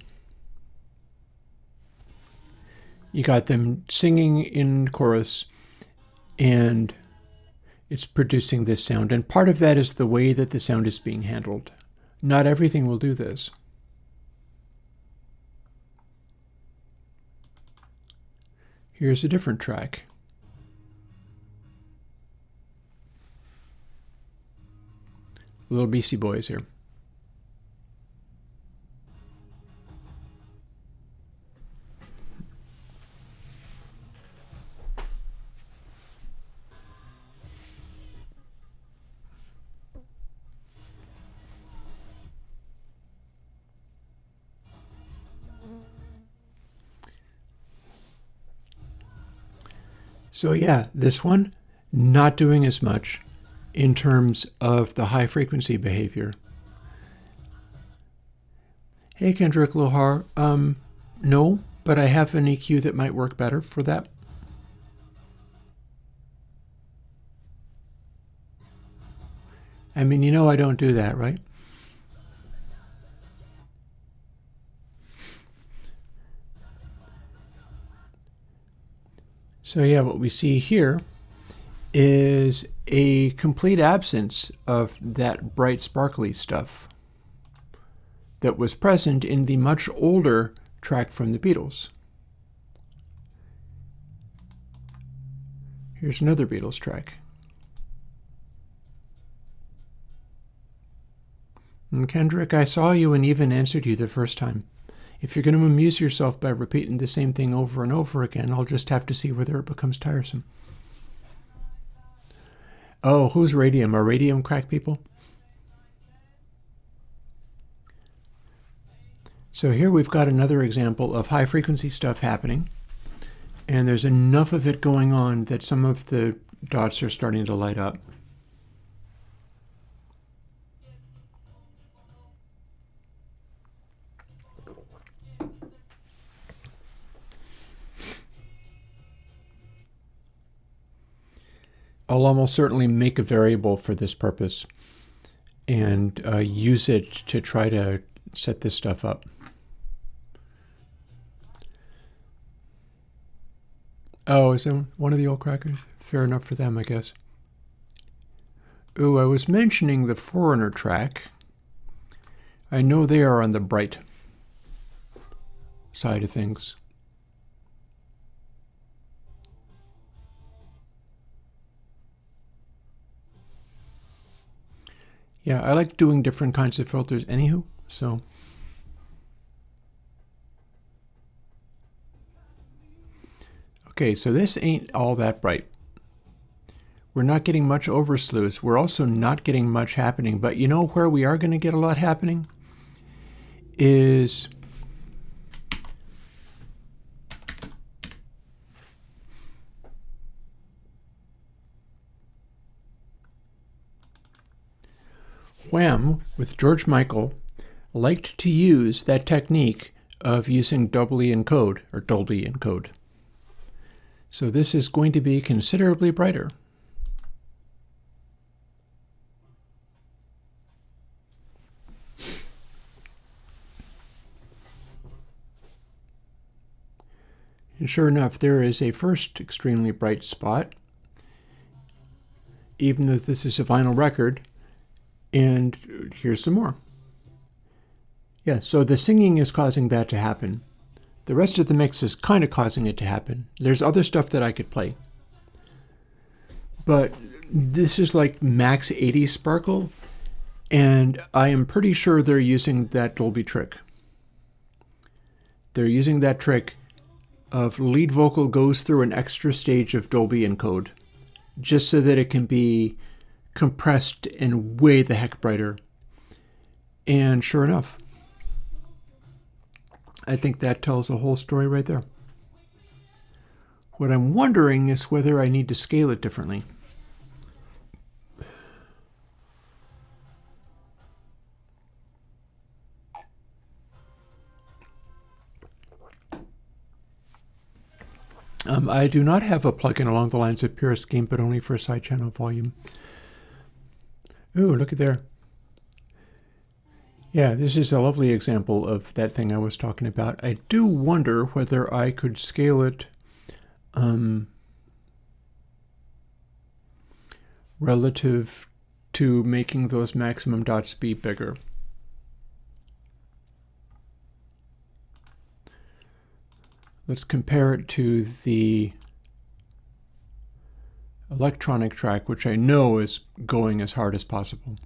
You got them singing in chorus, and it's producing this sound. And part of that is the way that the sound is being handled. Not everything will do this. Here's a different track. Little Beastie Boys here. So yeah, this one, not doing as much in terms of the high frequency behavior. Hey Kendrick Lohar, no, but I have an EQ that might work better for that. I mean, you know I don't do that, right? So yeah, what we see here is a complete absence of that bright sparkly stuff that was present in the much older track from the Beatles. Here's another Beatles track. And Kendrick, I saw you and even answered you the first time. If you're going to amuse yourself by repeating the same thing over and over again, I'll just have to see whether it becomes tiresome. Oh, who's Radium? Are Radium crack people? So here we've got another example of high-frequency stuff happening, and there's enough of it going on that some of the dots are starting to light up. I'll almost certainly make a variable for this purpose and use it to try to set this stuff up. Oh, is that one of the old crackers? Fair enough for them, I guess. Ooh, I was mentioning the Foreigner track. I know they are on the bright side of things. Yeah, I like doing different kinds of filters anywho, so. Okay, so this ain't all that bright. We're not getting much oversluice. We're also not getting much happening, but you know where we are going to get a lot happening? Is Wham, with George Michael, liked to use that technique of using Dolby encode, or Dolby encode. So this is going to be considerably brighter. And sure enough, there is a first extremely bright spot, even though this is a vinyl record. And here's some more. Yeah, so the singing is causing that to happen. The rest of the mix is kind of causing it to happen. There's other stuff that I could play. But this is like max 80 sparkle, and I am pretty sure they're using that Dolby trick. They're using that trick of lead vocal goes through an extra stage of Dolby encode, just so that it can be compressed and way the heck brighter. And sure enough, I think that tells the whole story right there. What I'm wondering is whether I need to scale it differently. I do not have a plugin along the lines of Purist Game, but only for side channel volume. Ooh, look at there. Yeah, this is a lovely example of that thing I was talking about. I do wonder whether I could scale it relative to making those maximum dots be bigger. Let's compare it to the electronic track, which I know is going as hard as possible.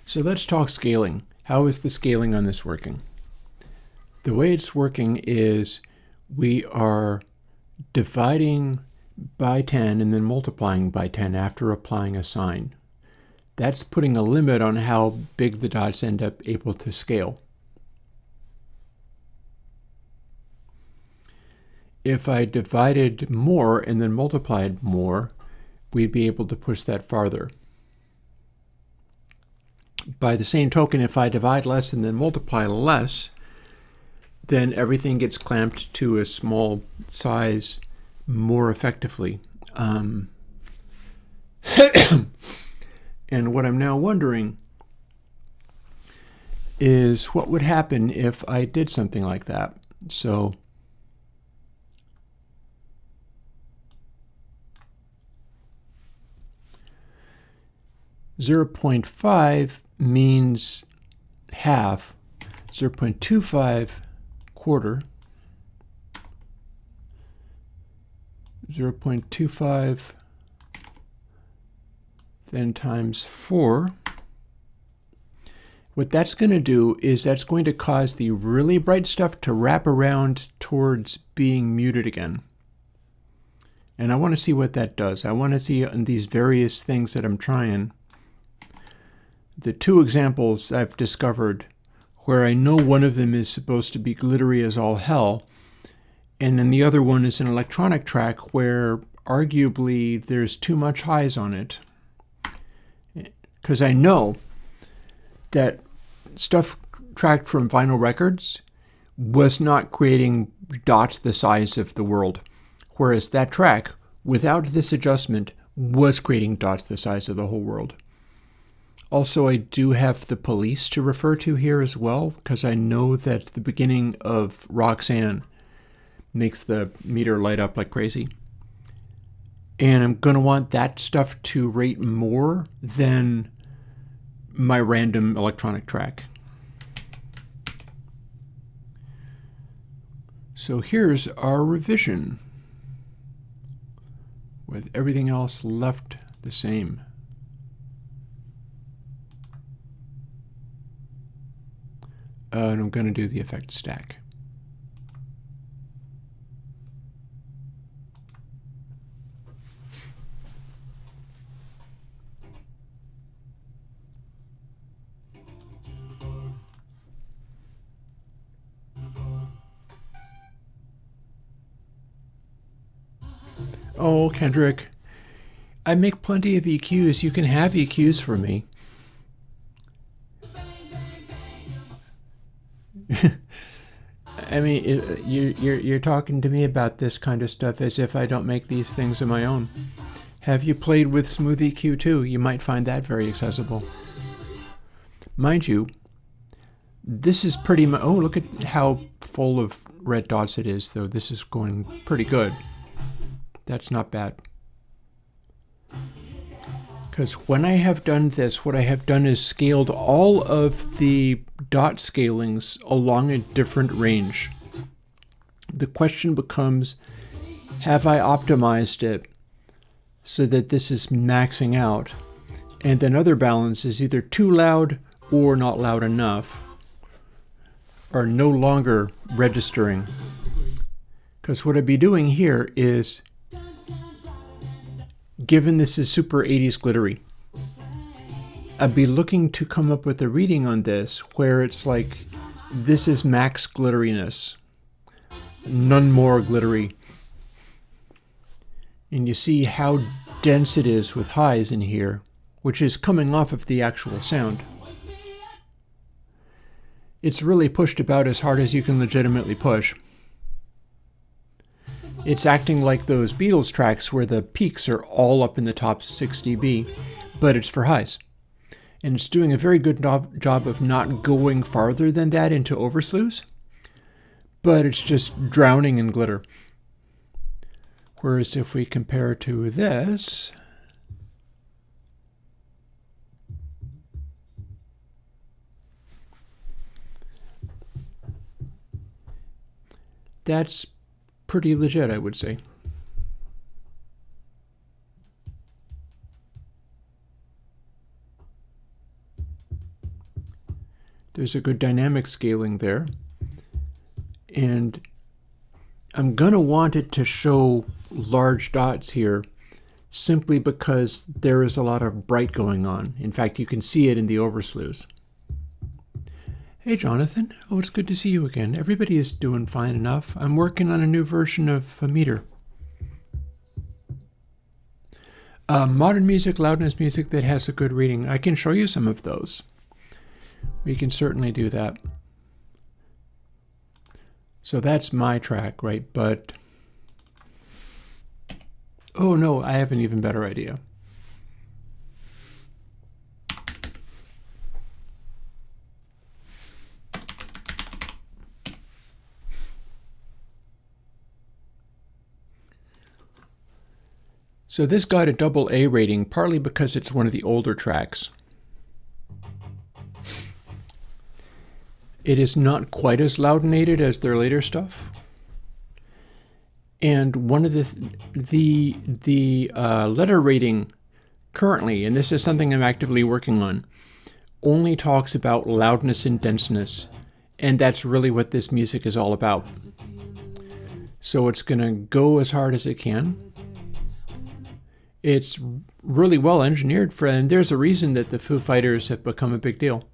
So let's talk scaling. How is the scaling on this working? The way it's working is we are dividing by 10 and then multiplying by 10 after applying a sign. That's putting a limit on how big the dots end up able to scale. If I divided more and then multiplied more, we'd be able to push that farther. By the same token, if I divide less and then multiply less, then everything gets clamped to a small size more effectively. And what I'm now wondering is what would happen if I did something like that. So (0.5) means half, 0.25 quarter, 0.25 then times 4. What that's going to do is that's going to cause the really bright stuff to wrap around towards being muted again. And I want to see what that does. I want to see in these various things that I'm trying, the two examples I've discovered where I know one of them is supposed to be glittery as all hell, and then the other one is an electronic track where arguably there's too much highs on it. Because I know that stuff tracked from vinyl records was not creating dots the size of the world, whereas that track, without this adjustment, was creating dots the size of the whole world. Also, I do have the Police to refer to here as well, because I know that the beginning of Roxanne makes the meter light up like crazy. And I'm going to want that stuff to rate more than my random electronic track. So here's our revision, with everything else left the same. And I'm going to do the effect stack. Oh, Kendrick, I make plenty of EQs. You can have EQs for me. I mean, you're talking to me about this kind of stuff as if I don't make these things of my own. Have you played with Smooth EQ too? You might find that very accessible. Mind you, this is pretty much... Oh, look at how full of red dots it is, though. This is going pretty good. That's not bad. Because when I have done this, what I have done is scaled all of the dot scalings along a different range. The question becomes, have I optimized it so that this is maxing out? And then other balance is either too loud or not loud enough, or no longer registering. Because what I'd be doing here is, given this is super 80s glittery, I'd be looking to come up with a reading on this where it's like, this is max glitteriness, none more glittery. And you see how dense it is with highs in here, which is coming off of the actual sound. It's really pushed about as hard as you can legitimately push. It's acting like those Beatles tracks where the peaks are all up in the top 6 dB, but it's for highs. And it's doing a very good job of not going farther than that into overslews, but it's just drowning in glitter. Whereas if we compare to this, that's pretty legit, I would say. There's a good dynamic scaling there. And I'm going to want it to show large dots here simply because there is a lot of bright going on. In fact, you can see it in the overslews. Hey, Jonathan. Oh, it's good to see you again. Everybody is doing fine enough. I'm working on a new version of a meter. Modern music, loudness music that has a good reading. I can show you some of those. We can certainly do that. So that's my track, right? But, oh no, I have an even better idea. So this got a double A rating, partly because it's one of the older tracks. It is not quite as loudinated as their later stuff. And one of the letter rating currently, and this is something I'm actively working on, only talks about loudness and denseness. And that's really what this music is all about. So it's going to go as hard as it can. It's really well engineered for, and there's a reason that the Foo Fighters have become a big deal.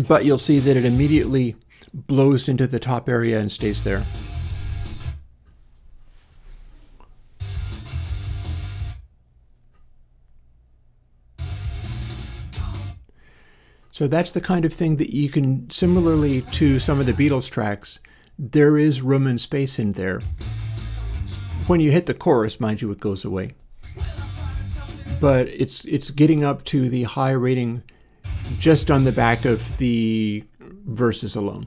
But you'll see that it immediately blows into the top area and stays there. So that's the kind of thing that you can, similarly to some of the Beatles tracks, there is room and space in there. When you hit the chorus, mind you, it goes away. But it's getting up to the high rating just on the back of the verses alone.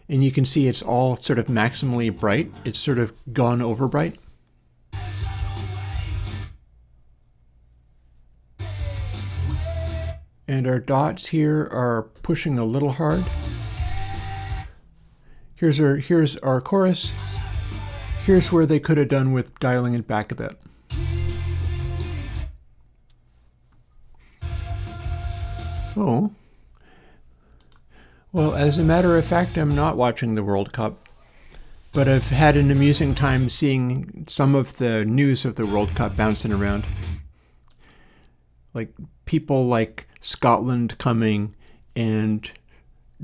And you can see it's all sort of maximally bright. It's sort of gone over bright. And our dots here are pushing a little hard. Here's our chorus. Here's where they could have done with dialing it back a bit. Oh. Well, as a matter of fact, I'm not watching the World Cup, but I've had an amusing time seeing some of the news of the World Cup bouncing around. Like people like Scotland coming and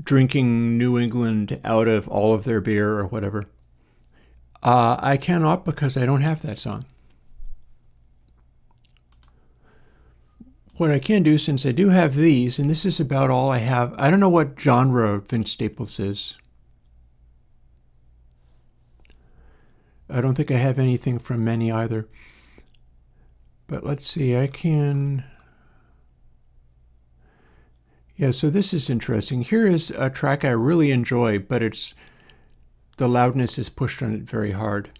drinking New England out of all of their beer or whatever. I cannot because I don't have that song. What I can do, since I do have these, and this is about all I have, I don't know what genre Vince Staples is. I don't think I have anything from many either. But let's see, I can... Yeah, so this is interesting. Here is a track I really enjoy, but the loudness is pushed on it very hard.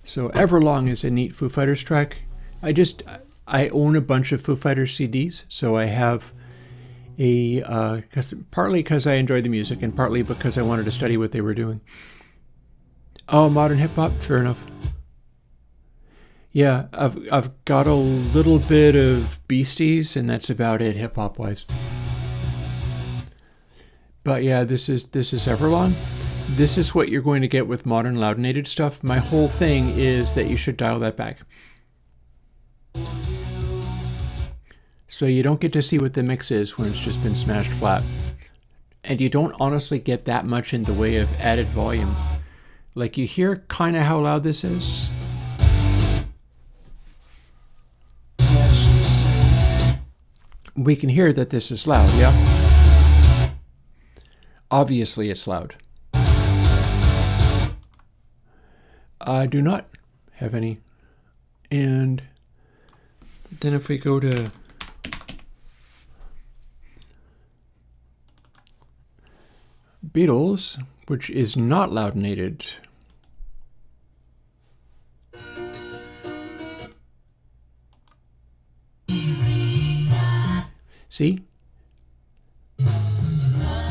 So Everlong is a neat Foo Fighters track. I own a bunch of Foo Fighters CDs, so I have partly because I enjoy the music and partly because I wanted to study what they were doing. Oh, modern hip hop, fair enough. Yeah, I've got a little bit of Beasties, and that's about it, hip hop wise. But yeah, this is Everlong. This is what you're going to get with modern loudinated stuff. My whole thing is that you should dial that back. So you don't get to see what the mix is when it's just been smashed flat. And you don't honestly get that much in the way of added volume. Like you hear kind of how loud this is. We can hear that this is loud, yeah? Obviously it's loud. I do not have any. And then if we go to Beatles, which is not loudinated. See?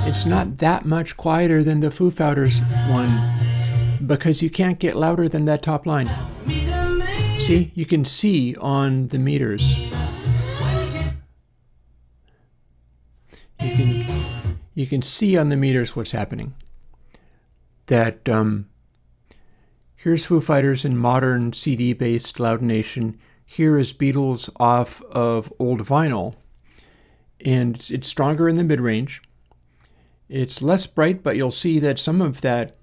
It's not that much quieter than the Foo Fighters one because you can't get louder than that top line. See? You can see on the meters. You can see on the meters what's happening. That here's Foo Fighters in modern CD-based loudination. Here is Beatles off of old vinyl. And it's stronger in the mid-range. It's less bright, but you'll see that some of that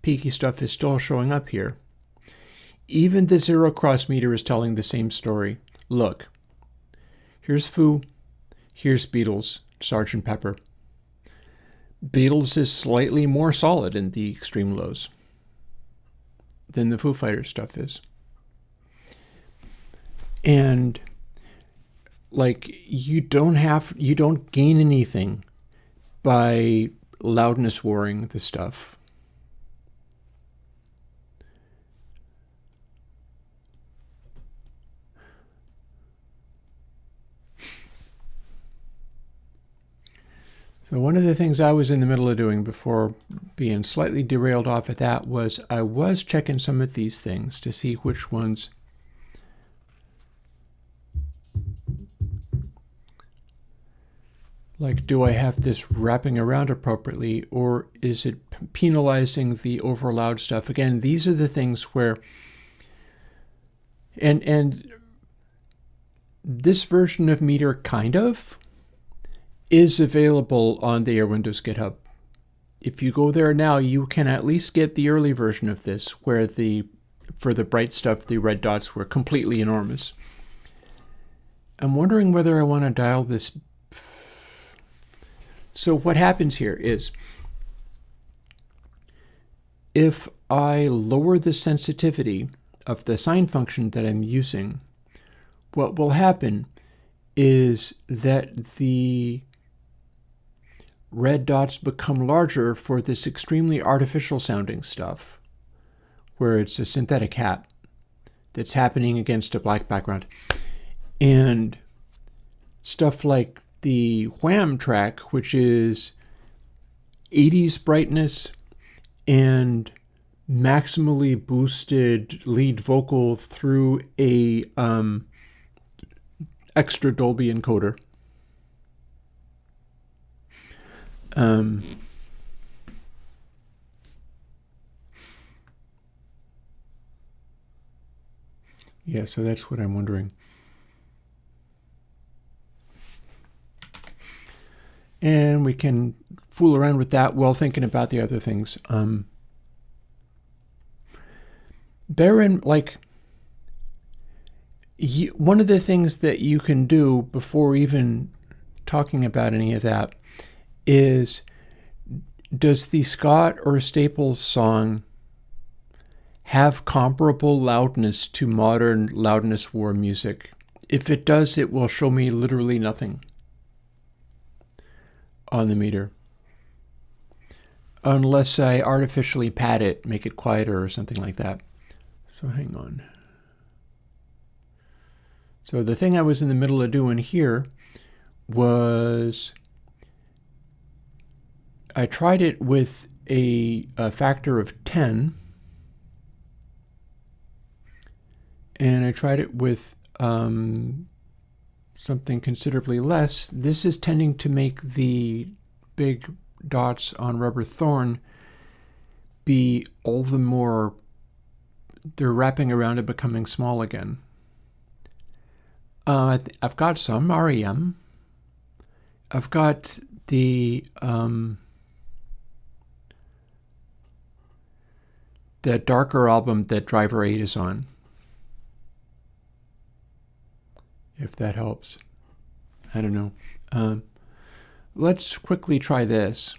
peaky stuff is still showing up here. Even the zero cross meter is telling the same story. Look, here's Foo, here's Beatles. Sgt. Pepper. Beatles is slightly more solid in the extreme lows than the Foo Fighters stuff is. And like you don't gain anything by loudness warring the stuff. So one of the things I was in the middle of doing before being slightly derailed off at that was I was checking some of these things to see which ones like, do I have this wrapping around appropriately, or is it penalizing the over loud stuff? Again, these are the things where, and this version of Meter kind of is available on the Airwindows GitHub. If you go there now, you can at least get the early version of this, where for the bright stuff, the red dots were completely enormous. I'm wondering whether I want to dial this. So what happens here is, if I lower the sensitivity of the sine function that I'm using, what will happen is that the red dots become larger for this extremely artificial sounding stuff, where it's a synthetic hat that's happening against a black background. And stuff like the Wham track, which is 80s brightness and maximally boosted lead vocal through a extra Dolby encoder. Yeah, so that's what I'm wondering. And we can fool around with that while thinking about the other things. Bear in, like, one of the things that you can do before even talking about any of that is, does the Scott or Staples song have comparable loudness to modern loudness war music? If it does, it will show me literally nothing on the meter, unless I artificially pad it, make it quieter or something like that. So hang on. So the thing I was in the middle of doing here was I tried it with a factor of 10, and I tried it with something considerably less. This is tending to make the big dots on Rubber Thorn be all the more, they're wrapping around and becoming small again. I've got some REM. I've got the darker album that Driver 8 is on, if that helps. I don't know. Let's quickly try this.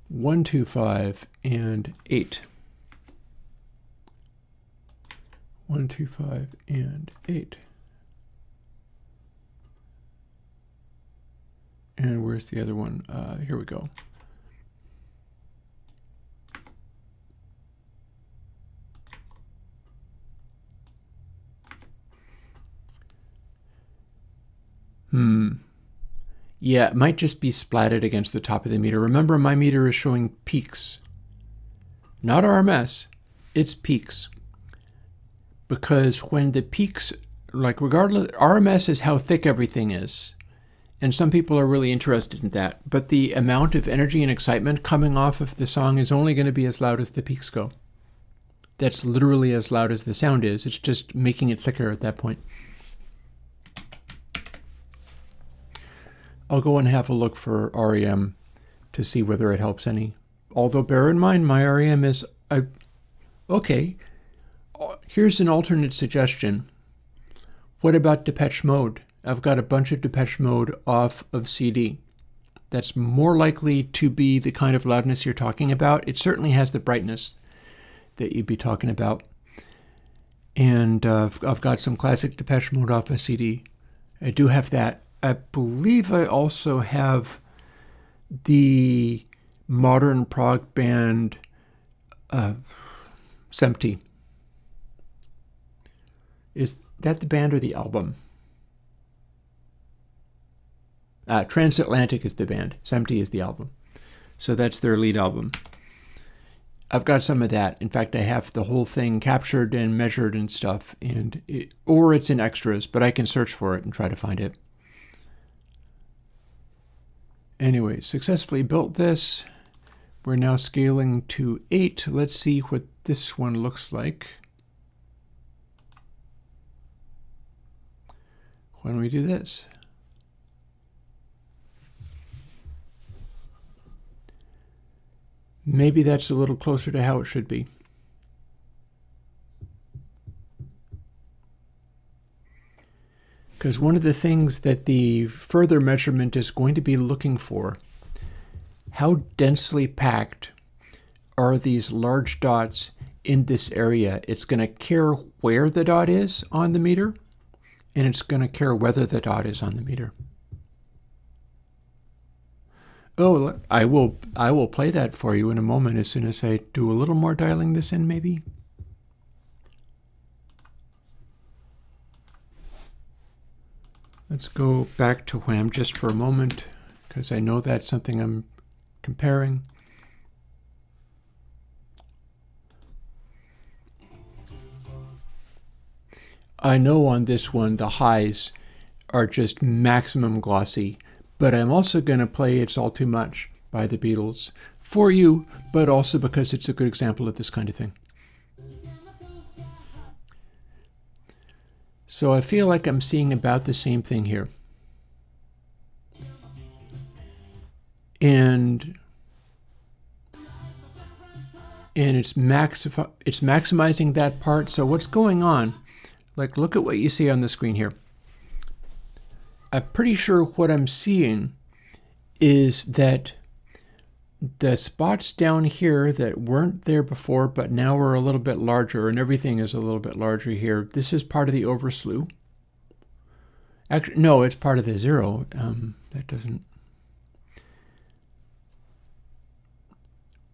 1, 2, 5, and 8. 1, 2, 5, and 8. And where's the other one? Here we go. Yeah, it might just be splatted against the top of the meter. Remember, my meter is showing peaks. Not RMS, it's peaks. Because when the peaks, like regardless, RMS is how thick everything is. And some people are really interested in that. But the amount of energy and excitement coming off of the song is only going to be as loud as the peaks go. That's literally as loud as the sound is. It's just making it thicker at that point. I'll go and have a look for REM to see whether it helps any. Although bear in mind, my REM is... okay, here's an alternate suggestion. What about Depeche Mode I've got a bunch of Depeche Mode off of CD. That's more likely to be the kind of loudness you're talking about. It certainly has the brightness that you'd be talking about. And I've got some classic Depeche Mode off a CD. I do have that. I believe I also have the modern prog band Semty. Is that the band or the album? Transatlantic is the band. Semty is the album. So that's their lead album. I've got some of that. In fact, I have the whole thing captured and measured and stuff, or it's in extras, but I can search for it and try to find it. Anyway, successfully built this. We're now scaling to 8. Let's see what this one looks like when we do this. Maybe that's a little closer to how it should be. Because one of the things that the further measurement is going to be looking for, how densely packed are these large dots in this area? It's going to care where the dot is on the meter, and it's going to care whether the dot is on the meter. Oh, I will play that for you in a moment as soon as I do a little more dialing this in, maybe. Let's go back to Wham just for a moment, because I know that's something I'm comparing. I know on this one the highs are just maximum glossy, but I'm also going to play It's All Too Much by the Beatles for you, but also because it's a good example of this kind of thing. So I feel like I'm seeing about the same thing here. And it's maximizing that part. So what's going on? Like, look at what you see on the screen here. I'm pretty sure what I'm seeing is that the spots down here that weren't there before, but now are a little bit larger, and everything is a little bit larger here. This is part of the overslew. Actually, no, it's part of the zero. That doesn't.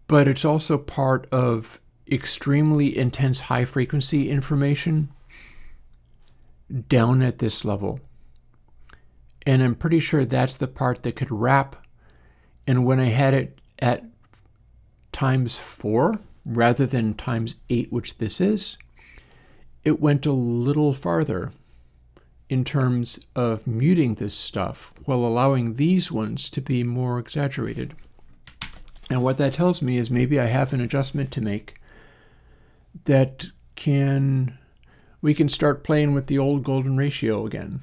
But it's also part of extremely intense high frequency information down at this level. And I'm pretty sure that's the part that could wrap. And when I had it at ×4 rather than ×8, which this is, it went a little farther in terms of muting this stuff while allowing these ones to be more exaggerated. And what that tells me is maybe I have an adjustment to make that we can start playing with the old golden ratio again.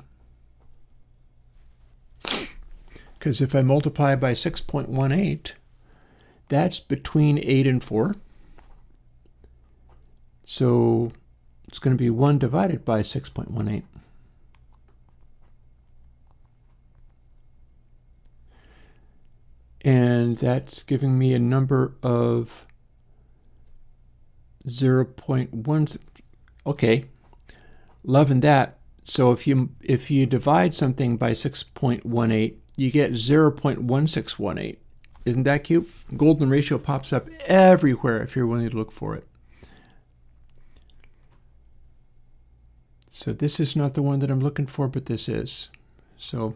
Because if I multiply by 6.18, that's between 8 and 4. So it's going to be 1 divided by 6.18. And that's giving me a number of 0.1. Okay, loving that. So if you divide something by 6.18, you get 0.1618. Isn't that cute? Golden ratio pops up everywhere if you're willing to look for it. So this is not the one that I'm looking for, but this is. So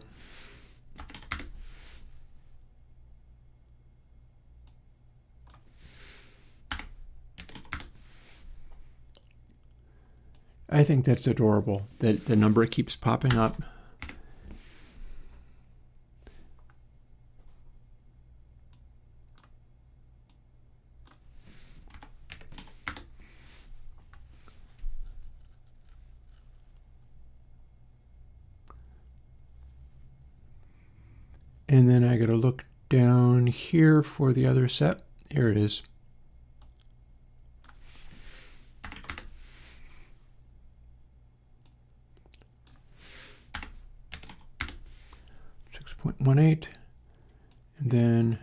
I think that's adorable that the number keeps popping up. And then I got to look down here for the other set. Here it is. 6.18, and then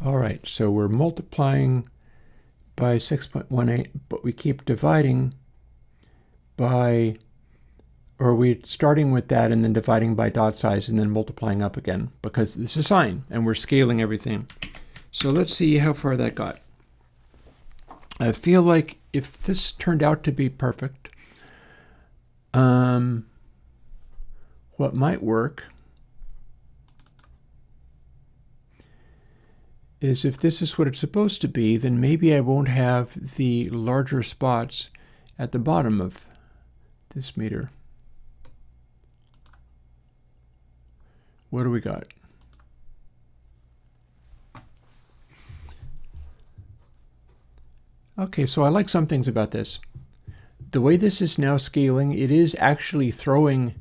all right, so we're multiplying by 6.18, but we keep dividing by, or we're starting with that and then dividing by dot size and then multiplying up again because this is sine and we're scaling everything. So let's see how far that got. I feel like if this turned out to be perfect, what might work is if this is what it's supposed to be, then maybe I won't have the larger spots at the bottom of this meter. What do we got? Okay, so I like some things about this. The way this is now scaling, it is actually throwing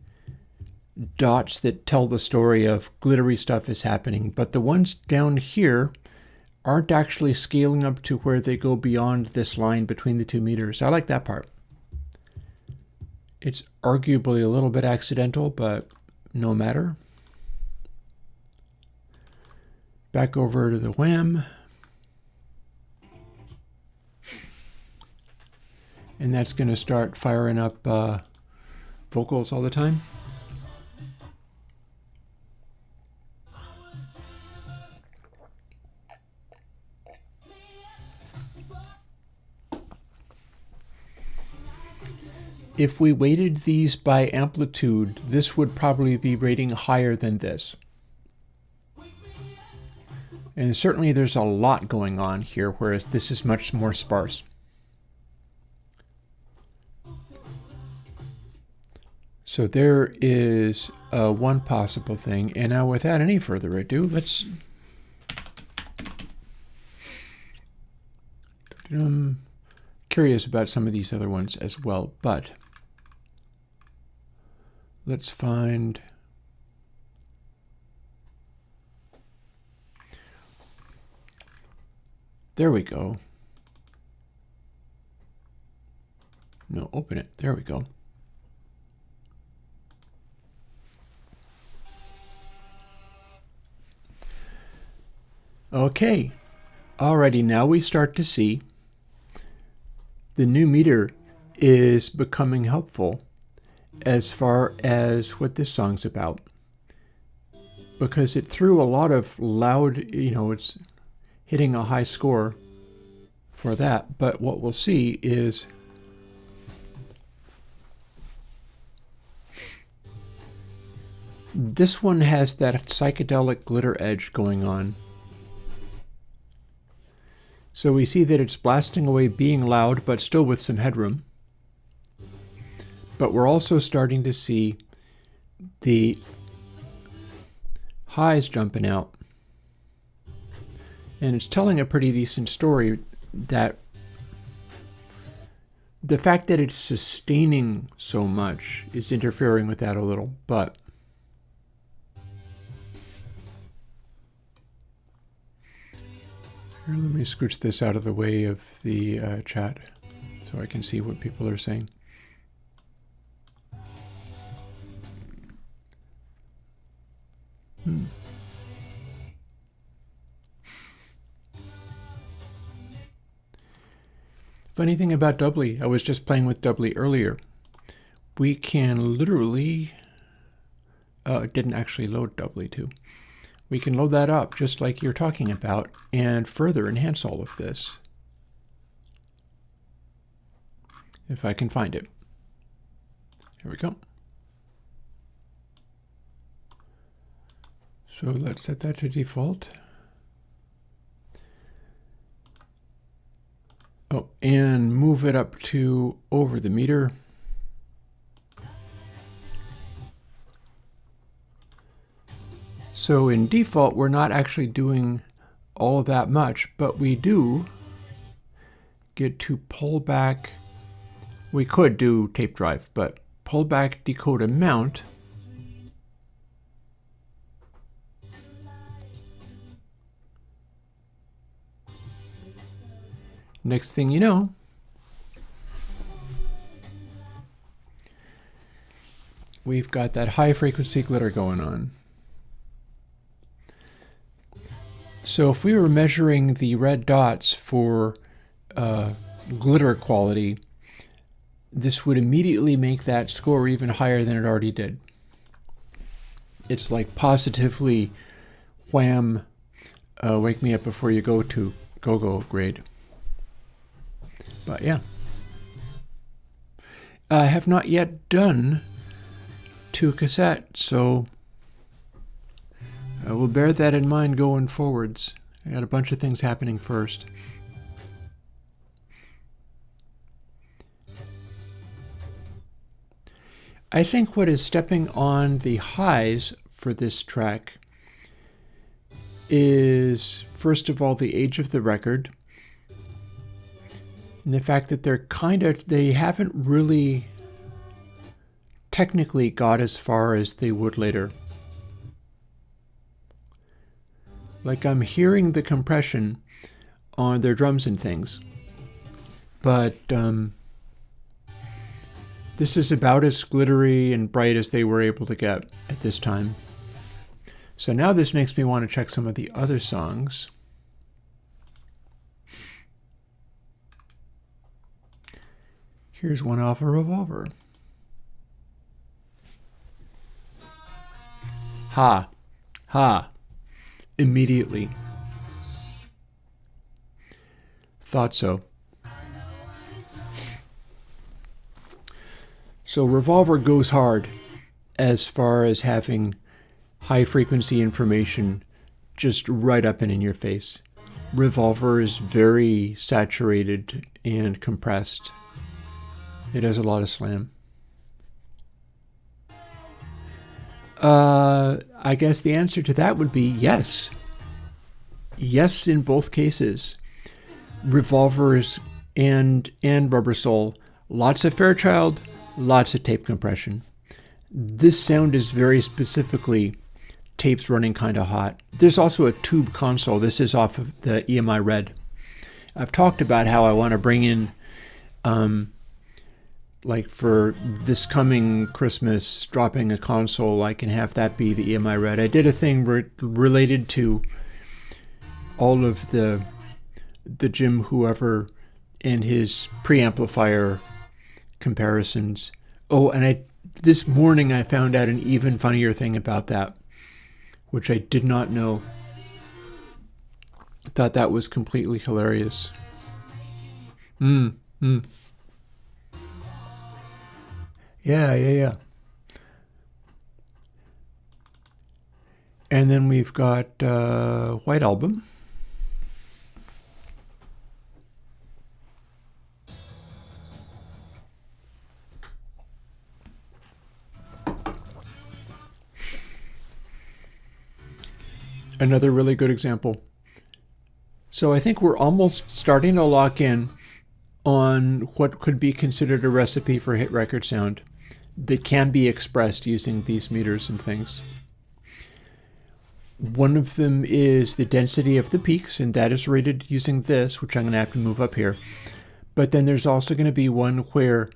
dots that tell the story of glittery stuff is happening, but the ones down here aren't actually scaling up to where they go beyond this line between the 2 meters. I like that part. It's arguably a little bit accidental, but no matter. Back over to the WHAM. And that's going to start firing up vocals all the time. If we weighted these by amplitude, this would probably be rating higher than this. And certainly there's a lot going on here, whereas this is much more sparse. So there is one possible thing. And now without any further ado, let's... I'm curious about some of these other ones as well, but let's find... There we go. No, open it. There we go. Okay. Alrighty, now we start to see the new meter is becoming helpful as far as what this song's about. Because it threw a lot of loud, it's hitting a high score for that. But what we'll see is this one has that psychedelic glitter edge going on. So we see that it's blasting away being loud, but still with some headroom. But we're also starting to see the highs jumping out. And it's telling a pretty decent story that the fact that it's sustaining so much is interfering with that a little, but here, let me scooch this out of the way of the chat so I can see what people are saying. Funny thing about doubly, I was just playing with doubly earlier. We can literally, it didn't actually load doubly too. We can load that up just like you're talking about and further enhance all of this. If I can find it. Here we go. So let's set that to default. Oh, and move it up to over the meter. So in default, we're not actually doing all that much, but we do get to pull back. We could do tape drive, but pull back decode amount. Next thing you know, we've got that high frequency glitter going on. So if we were measuring the red dots for glitter quality, this would immediately make that score even higher than it already did. It's like positively wham, wake me up before you go to go-go grade. But yeah. I have not yet done 2 cassette, so I will bear that in mind going forwards. I got a bunch of things happening first. I think what is stepping on the highs for this track is, first of all, the age of the record, and the fact that they haven't really technically got as far as they would later. Like, I'm hearing the compression on their drums and things, but this is about as glittery and bright as they were able to get at this time. So now this makes me want to check some of the other songs. Here's one off a Revolver. Ha. Ha. Immediately. Thought so. So Revolver goes hard as far as having high frequency information just right up and in your face. Revolver is very saturated and compressed. It has a lot of slam. I guess the answer to that would be yes. Yes in both cases. Revolvers and Rubber Soul. Lots of Fairchild, lots of tape compression. This sound is very specifically tapes running kind of hot. There's also a tube console. This is off of the EMI Red. I've talked about how I want to bring in, like for this coming Christmas, dropping a console, I can have that be the EMI Red. I did a thing related to all of the Jim Whoever and his preamplifier comparisons. Oh, and this morning I found out an even funnier thing about that, which I did not know. I thought that was completely hilarious. Yeah. And then we've got White Album. Another really good example. So I think we're almost starting to lock in on what could be considered a recipe for hit record sound that can be expressed using these meters and things. One of them is the density of the peaks, and that is rated using this, which I'm going to have to move up here. But then there's also going to be one where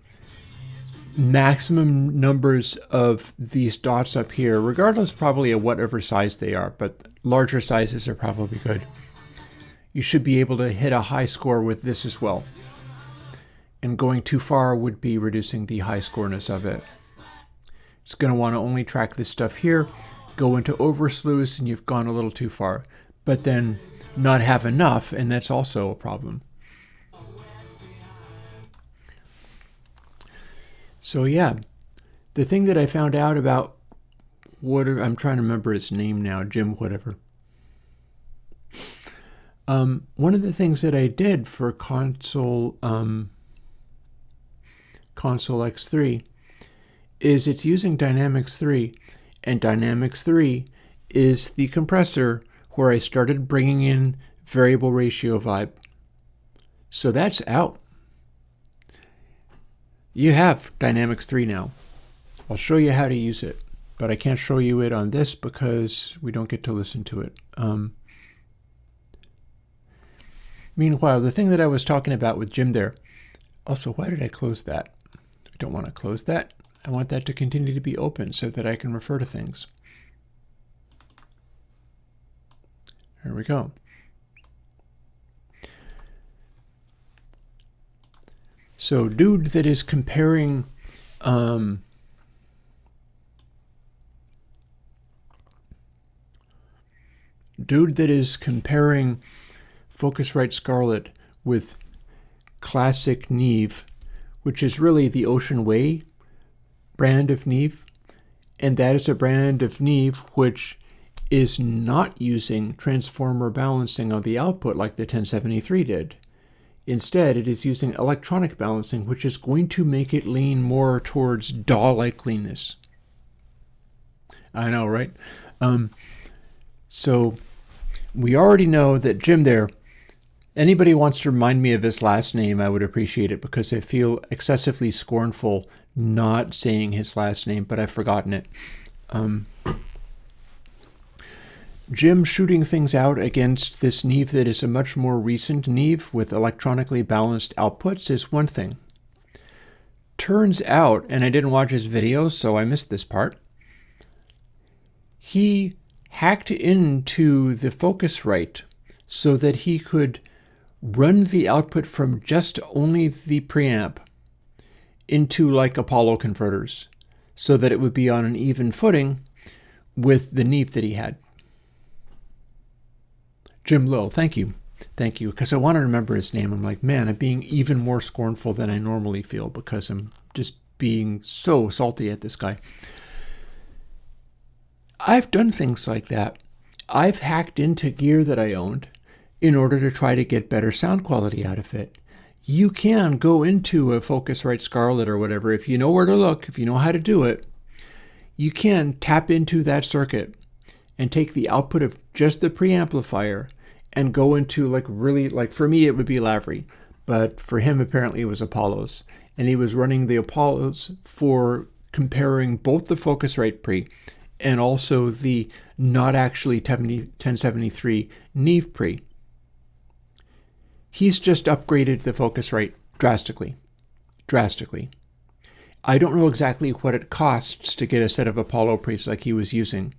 maximum numbers of these dots up here, regardless probably of whatever size they are, but larger sizes are probably good. You should be able to hit a high score with this as well. And going too far would be reducing the high scoreness of it. It's going to want to only track this stuff here, go into oversluice, and you've gone a little too far. But then not have enough, and that's also a problem. So yeah, the thing that I found out about I'm trying to remember his name now, Jim whatever. One of the things that I did for console X3 is it's using Dynamics 3, and Dynamics 3 is the compressor where I started bringing in variable ratio vibe. So that's out. You have Dynamics 3 now. I'll show you how to use it, but I can't show you it on this because we don't get to listen to it. Meanwhile, the thing that I was talking about with Jim there, also, why did I close that? I don't want to close that. I want that to continue to be open so that I can refer to things. There we go. So dude that is comparing Focusrite Scarlett with classic Neve, which is really the Ocean Way brand of Neve, and that is a brand of Neve which is not using transformer balancing on the output like the 1073 did. Instead, it is using electronic balancing, which is going to make it lean more towards DAW-like cleanness. I know, right? So we already know that Jim there, anybody wants to remind me of his last name, I would appreciate it, because I feel excessively scornful not saying his last name, but I've forgotten it. Jim shooting things out against this Neve that is a much more recent Neve with electronically balanced outputs is one thing. Turns out, and I didn't watch his video, so I missed this part, he hacked into the Focusrite so that he could run the output from just only the preamp into like Apollo converters so that it would be on an even footing with the Neve that he had. Jim Lowe, thank you. Thank you, because I want to remember his name. I'm like, man, I'm being even more scornful than I normally feel because I'm just being so salty at this guy. I've done things like that. I've hacked into gear that I owned in order to try to get better sound quality out of it. You can go into a Focusrite Scarlett or whatever. If you know where to look, if you know how to do it, you can tap into that circuit and take the output of just the preamplifier and go into like really, like for me it would be Lavery, but for him apparently it was Apollos. And he was running the Apollos for comparing both the Focusrite pre and also the not actually 1073 Neve pre. He's just upgraded the Focusrite drastically. I don't know exactly what it costs to get a set of Apollo pre's like he was using,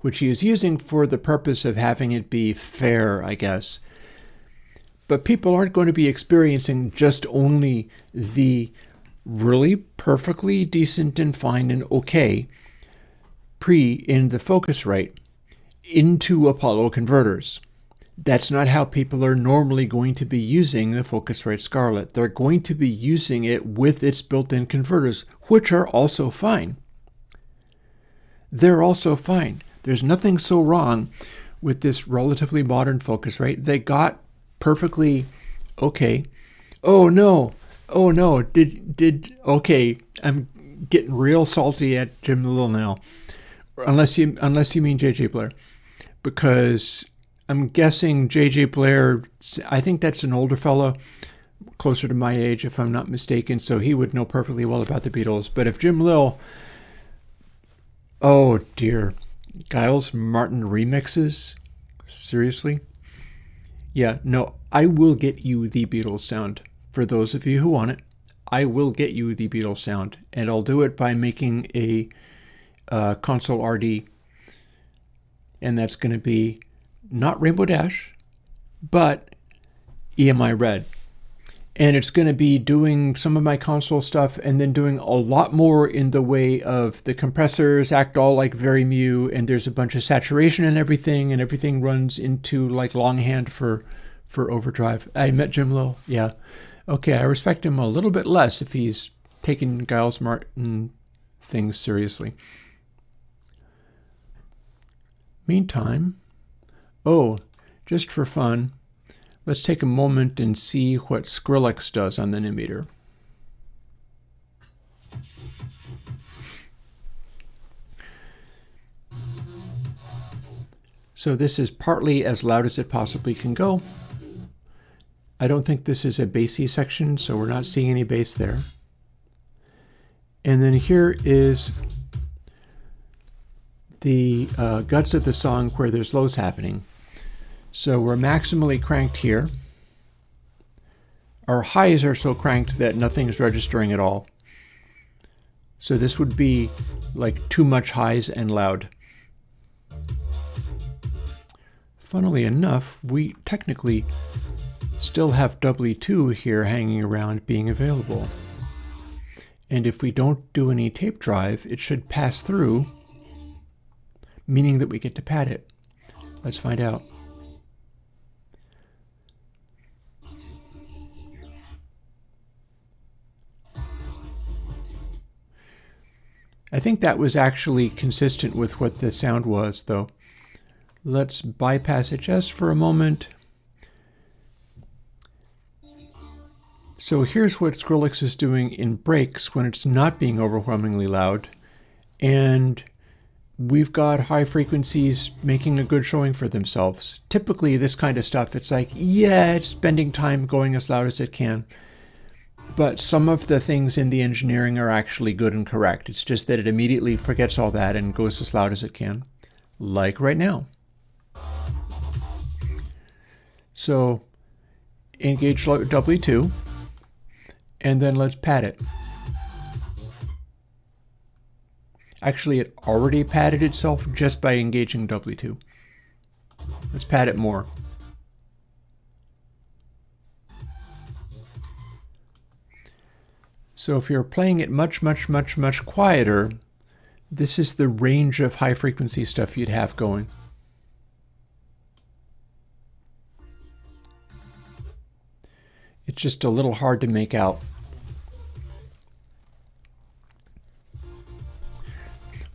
which he is using for the purpose of having it be fair, I guess. But people aren't going to be experiencing just only the really perfectly decent and fine and okay pre in the Focusrite into Apollo converters. That's not how people are normally going to be using the Focusrite Scarlett. They're going to be using it with its built-in converters, which are also fine. They're also fine. There's nothing so wrong with this relatively modern Focusrite. They got perfectly okay. Oh no. Okay. I'm getting real salty at Jim Little now. Unless you mean JJ Blair. Because I'm guessing JJ Blair, I think that's an older fellow, closer to my age if I'm not mistaken, so he would know perfectly well about the Beatles. But if Jim Lill, oh dear, Giles Martin remixes? Seriously? Yeah, no, I will get you the Beatles sound. For those of you who want it, I will get you the Beatles sound. And I'll do it by making a console RD. And that's going to be not Rainbow Dash, but EMI Red. And it's going to be doing some of my console stuff and then doing a lot more in the way of the compressors act all like very mu, and there's a bunch of saturation and everything runs into like longhand for overdrive. I met Jim Lowe. Yeah. Okay, I respect him a little bit less if he's taking Giles Martin things seriously. Meantime, just for fun, let's take a moment and see what Skrillex does on the Nimeter. So this is partly as loud as it possibly can go. I don't think this is a bassy section, so we're not seeing any bass there. And then here is the guts of the song where there's lows happening. So we're maximally cranked here. Our highs are so cranked that nothing's registering at all. So this would be like too much highs and loud. Funnily enough, we technically still have W2 here hanging around being available. And if we don't do any tape drive, it should pass through, meaning that we get to pad it. Let's find out. I think that was actually consistent with what the sound was, though. Let's bypass it just for a moment. So here's what Skrillex is doing in breaks when it's not being overwhelmingly loud. And we've got high frequencies making a good showing for themselves. Typically, this kind of stuff, it's like, yeah, it's spending time going as loud as it can. But some of the things in the engineering are actually good and correct. It's just that it immediately forgets all that and goes as loud as it can. Like right now. So engage W2. And then let's pad it. Actually, it already padded itself just by engaging W2. Let's pad it more. So if you're playing it much quieter, this is the range of high frequency stuff you'd have going. It's just a little hard to make out.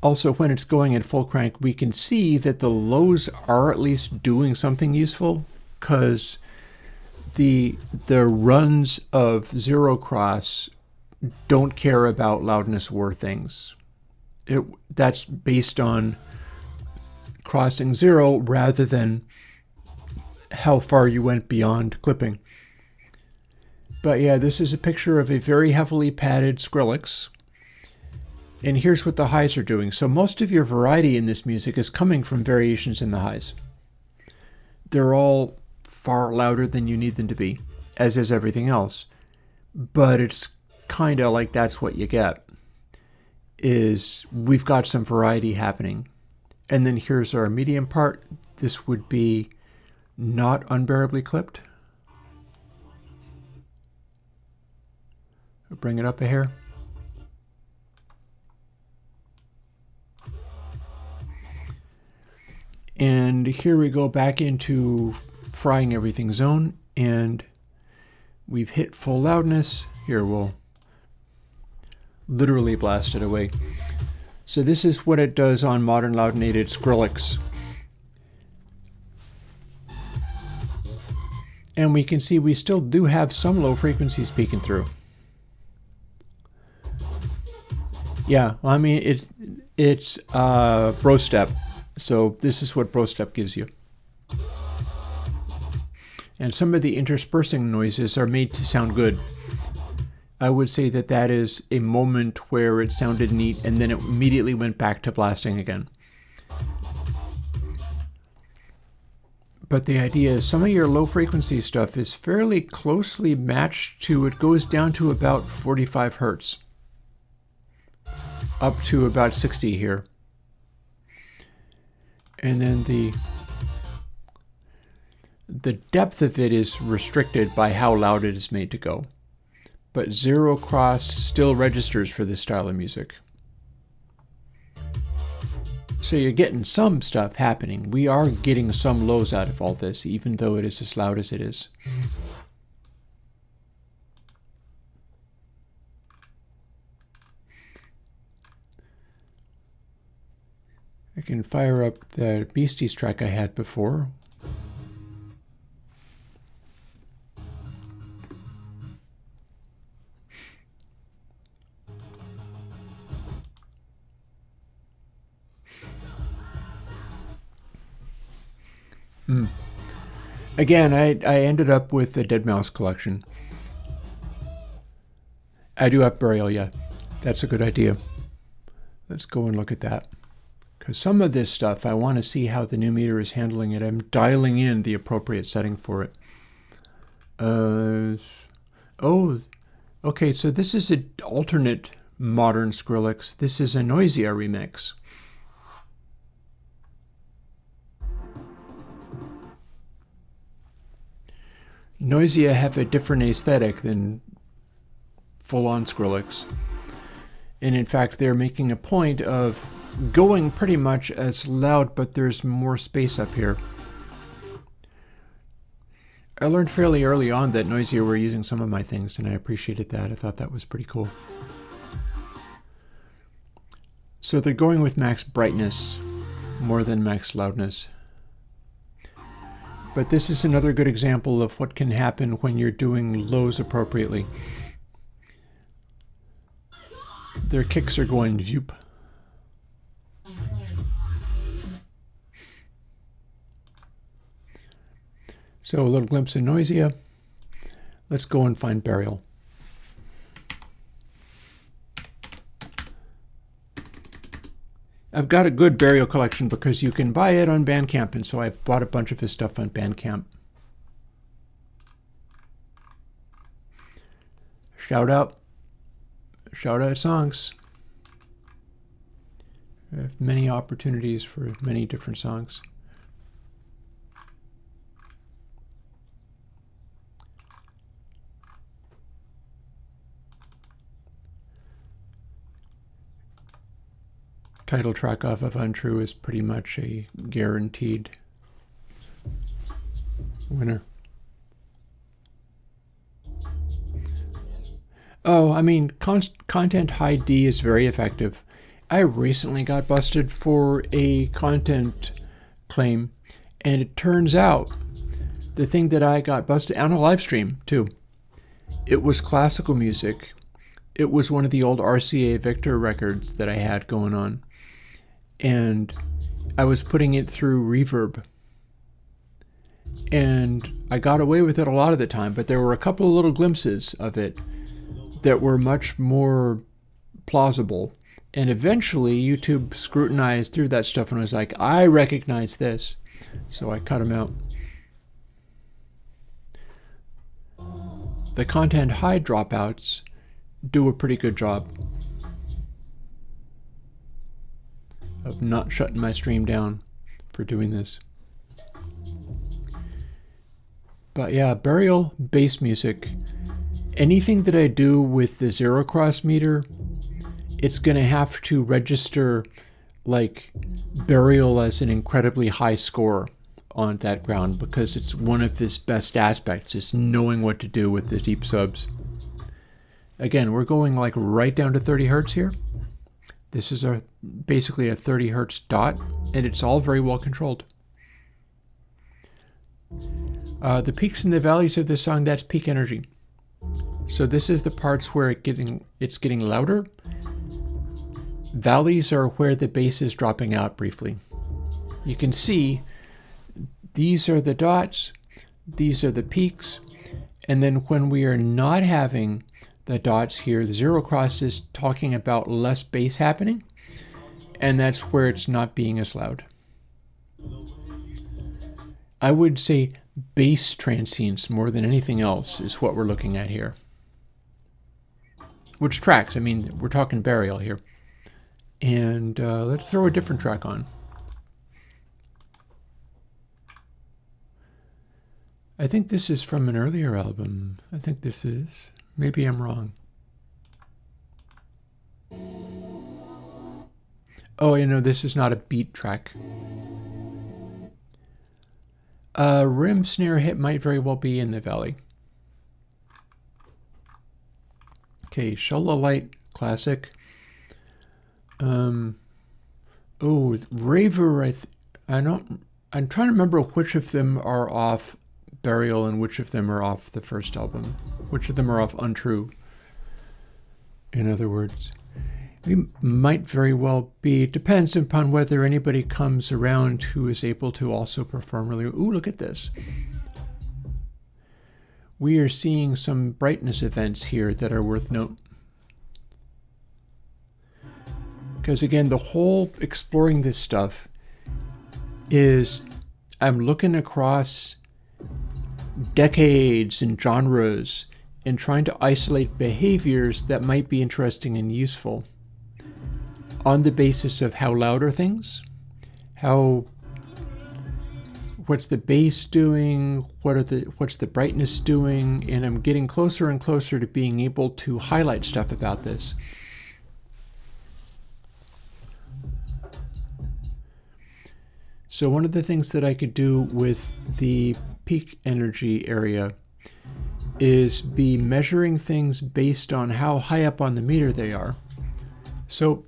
Also, when it's going at full crank, we can see that the lows are at least doing something useful, because the runs of zero cross don't care about loudness war things. That's based on crossing zero rather than how far you went beyond clipping. But yeah, this is a picture of a very heavily padded Skrillex. And here's what the highs are doing. So most of your variety in this music is coming from variations in the highs. They're all far louder than you need them to be, as is everything else. But it's kind of like that's what you get, is we've got some variety happening. And then here's our medium part. This would be not unbearably clipped. Bring it up a hair. And here we go back into frying everything zone, and we've hit full loudness. Here, we'll literally blast it away. So this is what it does on modern loudinated Skrillex. And we can see we still do have some low frequencies peeking through. Yeah, I mean, it's bro step. So this is what bro step gives you. And some of the interspersing noises are made to sound good. I would say that that is a moment where it sounded neat and then it immediately went back to blasting again. But the idea is some of your low frequency stuff is fairly closely matched to, it goes down to about 45 hertz. Up to about 60 here. And then the depth of it is restricted by how loud it is made to go. But zero cross still registers for this style of music. So you're getting some stuff happening. We are getting some lows out of all this, even though it is as loud as it is. I can fire up the Beasties track I had before. Again, I ended up with the Dead Mouse collection. I do have Burial, yeah. That's a good idea. Let's go and look at that. Because some of this stuff, I want to see how the new meter is handling it. I'm dialing in the appropriate setting for it. Oh, okay, so this is an alternate modern Skrillex. This is a Noisia remix. Noisia have a different aesthetic than full-on Skrillex. And in fact, they're making a point of going pretty much as loud, but there's more space up here. I learned fairly early on that Noisia were using some of my things, and I appreciated that. I thought that was pretty cool. So they're going with max brightness more than max loudness. But this is another good example of what can happen when you're doing lows appropriately. Their kicks are going zoop. So a little glimpse of Noisia. Let's go and find Burial. I've got a good Burial collection because you can buy it on Bandcamp, and so I've bought a bunch of his stuff on Bandcamp. Shout out songs. I have many opportunities for many different songs. Title track off of Untrue is pretty much a guaranteed winner. Oh, I mean, content hide D is very effective. I recently got busted for a content claim, and it turns out the thing that I got busted on a live stream too, it was classical music. It was one of the old RCA Victor records that I had going on. And I was putting it through reverb. And I got away with it a lot of the time, but there were a couple of little glimpses of it that were much more plausible. And eventually YouTube scrutinized through that stuff and was like, I recognize this. So I cut them out. The content hide dropouts do a pretty good job of not shutting my stream down for doing this. But yeah, Burial bass music. Anything that I do with the zero cross meter, it's going to have to register like Burial as an incredibly high score on that ground, because it's one of his best aspects is knowing what to do with the deep subs. Again, we're going like right down to 30 hertz here. This is basically a 30 hertz dot, and it's all very well controlled. The peaks and the valleys of this song, that's peak energy. So this is the parts where it's getting louder. Valleys are where the bass is dropping out briefly. You can see these are the dots, these are the peaks, and then when we are not having the dots here, the zero cross is talking about less bass happening, and that's where it's not being as loud. I would say bass transients more than anything else is what we're looking at here. Which tracks? I mean, we're talking Burial here. And let's throw a different track on. I think this is from an earlier album. I think this is. Maybe I'm wrong. Oh, you know, this is not a beat track. Rim snare hit might very well be in the valley. Okay, Shola Light Classic. Oh, Raver, I'm trying to remember which of them are off Burial and which of them are off the first album. Which of them are off Untrue, in other words. We might very well be. It depends upon whether anybody comes around who is able to also perform really. Ooh, look at this. We are seeing some brightness events here that are worth note. Because again, the whole exploring this stuff is I'm looking across decades and genres and trying to isolate behaviors that might be interesting and useful on the basis of how loud are things, what's the bass doing, what's the brightness doing, and I'm getting closer and closer to being able to highlight stuff about this. So one of the things that I could do with the peak energy area is be measuring things based on how high up on the meter they are. So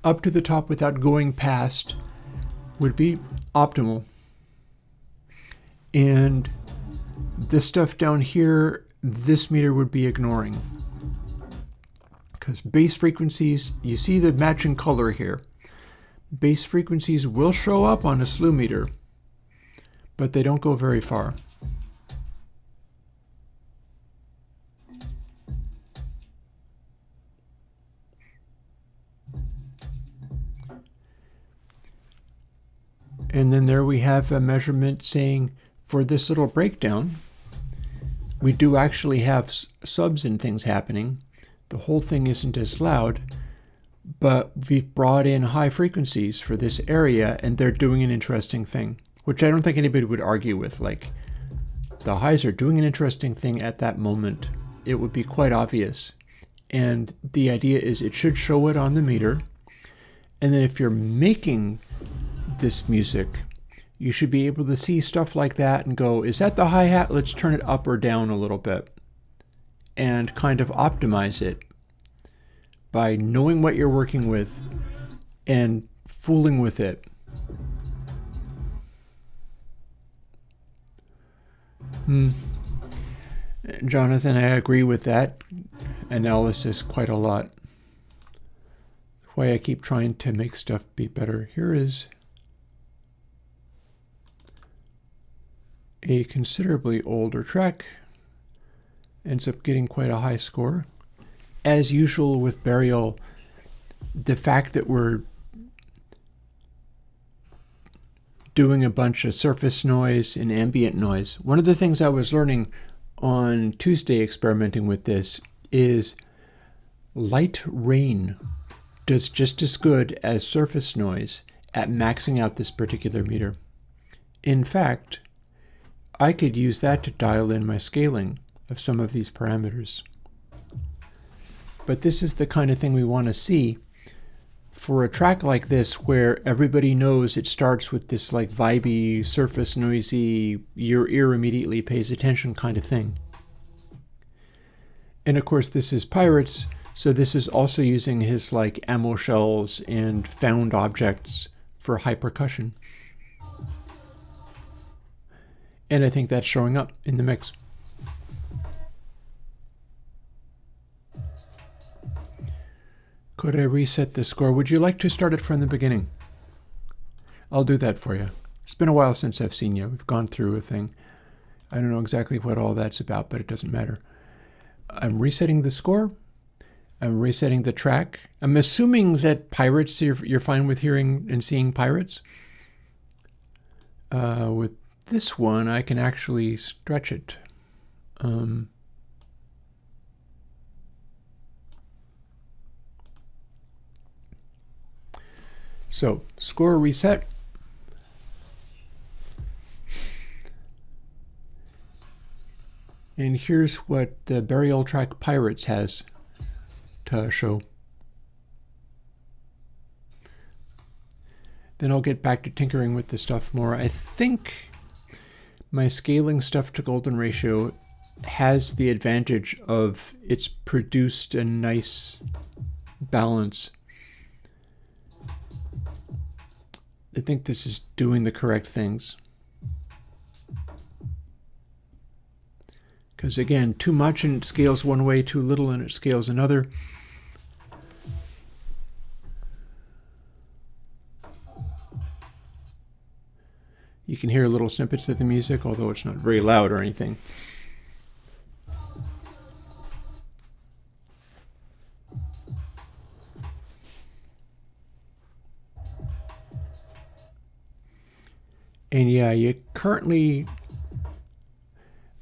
up to the top without going past would be optimal. And this stuff down here, this meter would be ignoring. Because bass frequencies, you see the matching color here. Bass frequencies will show up on a slew meter, but they don't go very far. And then there we have a measurement saying for this little breakdown, we do actually have subs and things happening. The whole thing isn't as loud, but we've brought in high frequencies for this area and they're doing an interesting thing, which I don't think anybody would argue with. Like, the highs are doing an interesting thing at that moment. It would be quite obvious. And the idea is it should show it on the meter. And then if you're making this music, you should be able to see stuff like that and go, is that the hi-hat? Let's turn it up or down a little bit and kind of optimize it by knowing what you're working with and fooling with it. Jonathan, I agree with that analysis quite a lot. Why I keep trying to make stuff be better. Here is a considerably older track. Ends up getting quite a high score. As usual with Burial, the fact that we're doing a bunch of surface noise and ambient noise. One of the things I was learning on Tuesday experimenting with this is light rain does just as good as surface noise at maxing out this particular meter. In fact, I could use that to dial in my scaling of some of these parameters. But this is the kind of thing we want to see for a track like this where everybody knows it starts with this like vibey, surface noisy, your ear immediately pays attention kind of thing. And of course this is Pirates, so this is also using his like ammo shells and found objects for high percussion. And I think that's showing up in the mix. Could I reset the score? Would you like to start it from the beginning? I'll do that for you. It's been a while since I've seen you. We've gone through a thing. I don't know exactly what all that's about, but it doesn't matter. I'm resetting the score. I'm resetting the track. I'm assuming that Pirates, you're fine with hearing and seeing Pirates. With this one, I can actually stretch it. So, score reset. And here's what the Burial track Pirates has to show. Then I'll get back to tinkering with the stuff more. I think my scaling stuff to golden ratio has the advantage of it's produced a nice balance. I think this is doing the correct things. Because again, too much and it scales one way, too little and it scales another. You can hear little snippets of the music, although it's not very loud or anything. And yeah, you currently,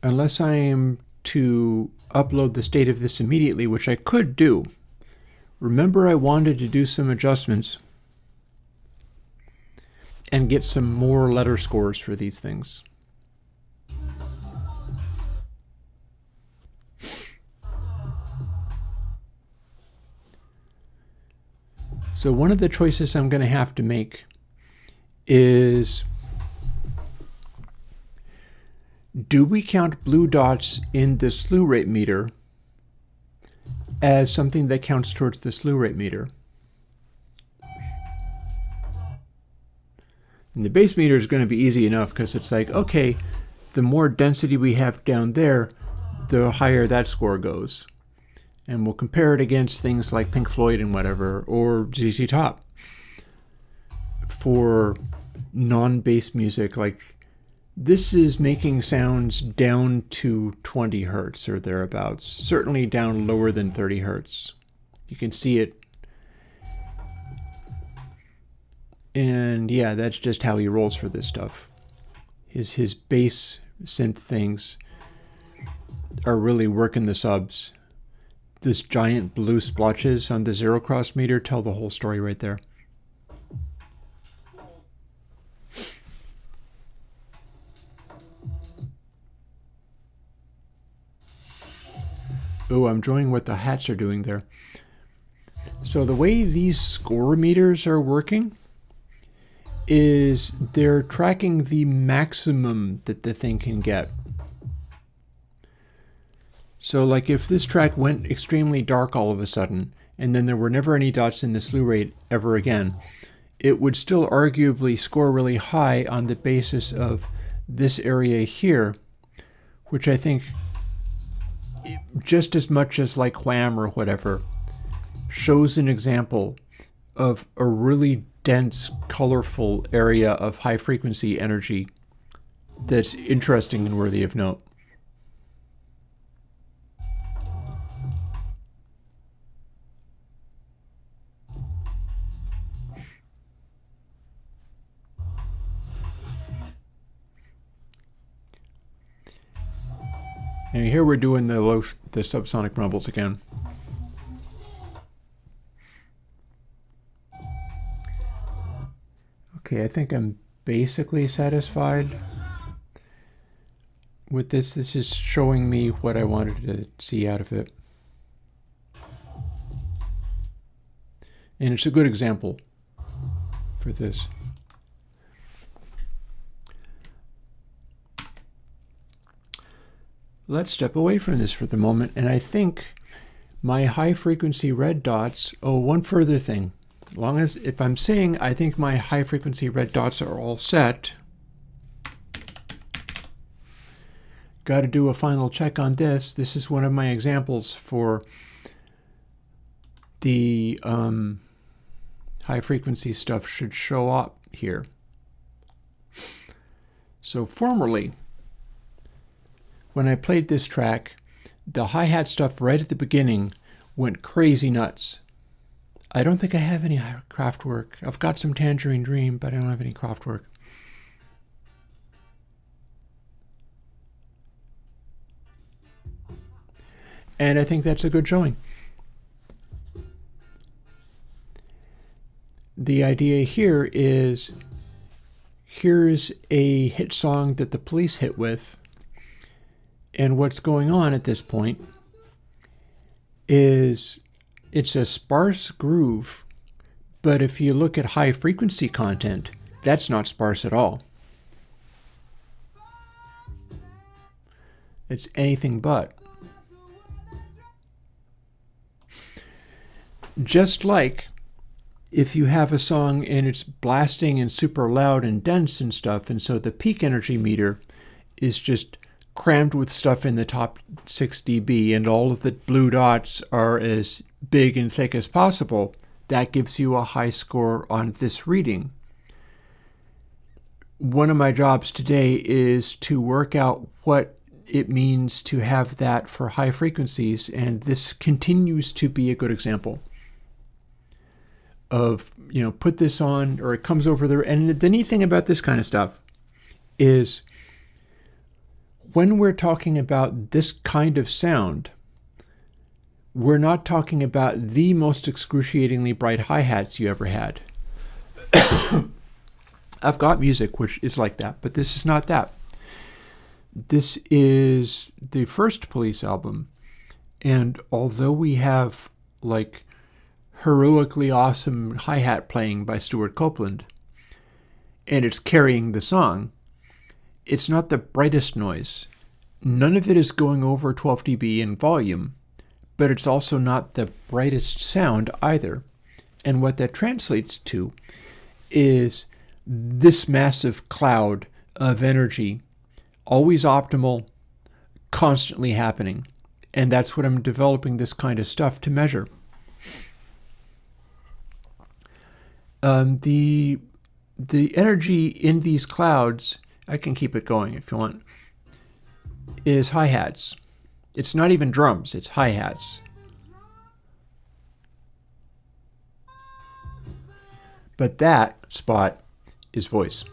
unless I am to upload the state of this immediately, which I could do. Remember, I wanted to do some adjustments and get some more letter scores for these things. So one of the choices I'm going to have to make is, do we count blue dots in the slew rate meter as something that counts towards the slew rate meter? And the base meter is going to be easy enough because it's like, okay, the more density we have down there, the higher that score goes. And we'll compare it against things like Pink Floyd and whatever, or ZZ Top. For non-bass music, like this is making sounds down to 20 hertz or thereabouts, certainly down lower than 30 hertz. You can see it. And yeah, that's just how he rolls for this stuff. His bass synth things are really working the subs. This giant blue splotches on the zero cross meter tell the whole story right there. Oh, I'm enjoying what the hats are doing there. So the way these score meters are working is they're tracking the maximum that the thing can get. So like if this track went extremely dark all of a sudden, and then there were never any dots in the slew rate ever again, it would still arguably score really high on the basis of this area here, which I think just as much as like Wham or whatever, shows an example of a really dense, colorful area of high frequency energy that's interesting and worthy of note. And here we're doing the subsonic rumbles again. Okay, I think I'm basically satisfied with this. This is showing me what I wanted to see out of it. And it's a good example for this. Let's step away from this for the moment, and I think my high frequency red dots, one further thing. As long as, if I'm saying I think my high frequency red dots are all set, got to do a final check on this. This is one of my examples for the high frequency stuff should show up here. So formerly, when I played this track, the hi-hat stuff right at the beginning went crazy nuts. I don't think I have any Kraftwerk. I've got some Tangerine Dream, but I don't have any Kraftwerk. And I think that's a good showing. The idea here is, here's a hit song that the Police hit with. And what's going on at this point is it's a sparse groove, but if you look at high frequency content, that's not sparse at all. It's anything but. Just like if you have a song and it's blasting and super loud and dense and stuff, and so the peak energy meter is just crammed with stuff in the top 6 dB, and all of the blue dots are as big and thick as possible, that gives you a high score on this reading. One of my jobs today is to work out what it means to have that for high frequencies, and this continues to be a good example of, put this on, or it comes over there. And the neat thing about this kind of stuff is when we're talking about this kind of sound, we're not talking about the most excruciatingly bright hi-hats you ever had. I've got music which is like that, but this is not that. This is the first Police album, and although we have like heroically awesome hi-hat playing by Stuart Copeland, and it's carrying the song, it's not the brightest noise. None of it is going over 12 dB in volume, but it's also not the brightest sound either. And what that translates to is this massive cloud of energy, always optimal, constantly happening. And that's what I'm developing this kind of stuff to measure. The energy in these clouds, I can keep it going if you want, is hi-hats. It's not even drums, it's hi-hats. But that spot is voice.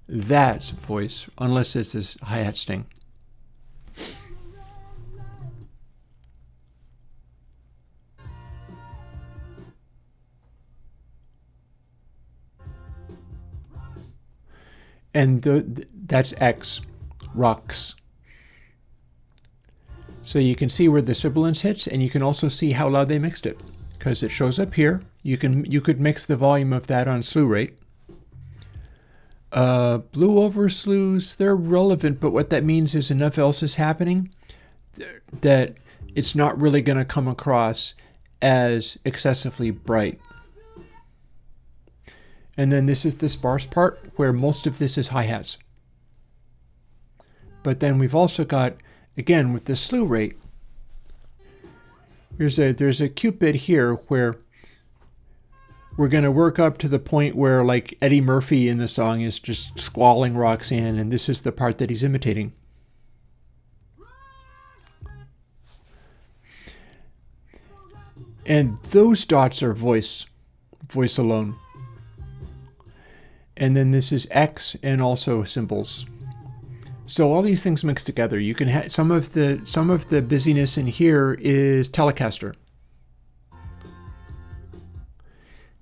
That's voice, unless it's this hi-hat sting. And that's X, rocks. So you can see where the sibilance hits, and you can also see how loud they mixed it, because it shows up here. You could mix the volume of that on slew rate. Blue over slews, they're relevant, but what that means is enough else is happening that it's not really going to come across as excessively bright. And then this is the sparse part where most of this is hi-hats. But then we've also got, again, with the slew rate, there's a cute bit here where we're going to work up to the point where like Eddie Murphy in the song is just squalling Roxanne, and this is the part that he's imitating. And those dots are voice alone. And then this is X and also symbols. So all these things mixed together. You can have some of the busyness in here is Telecaster,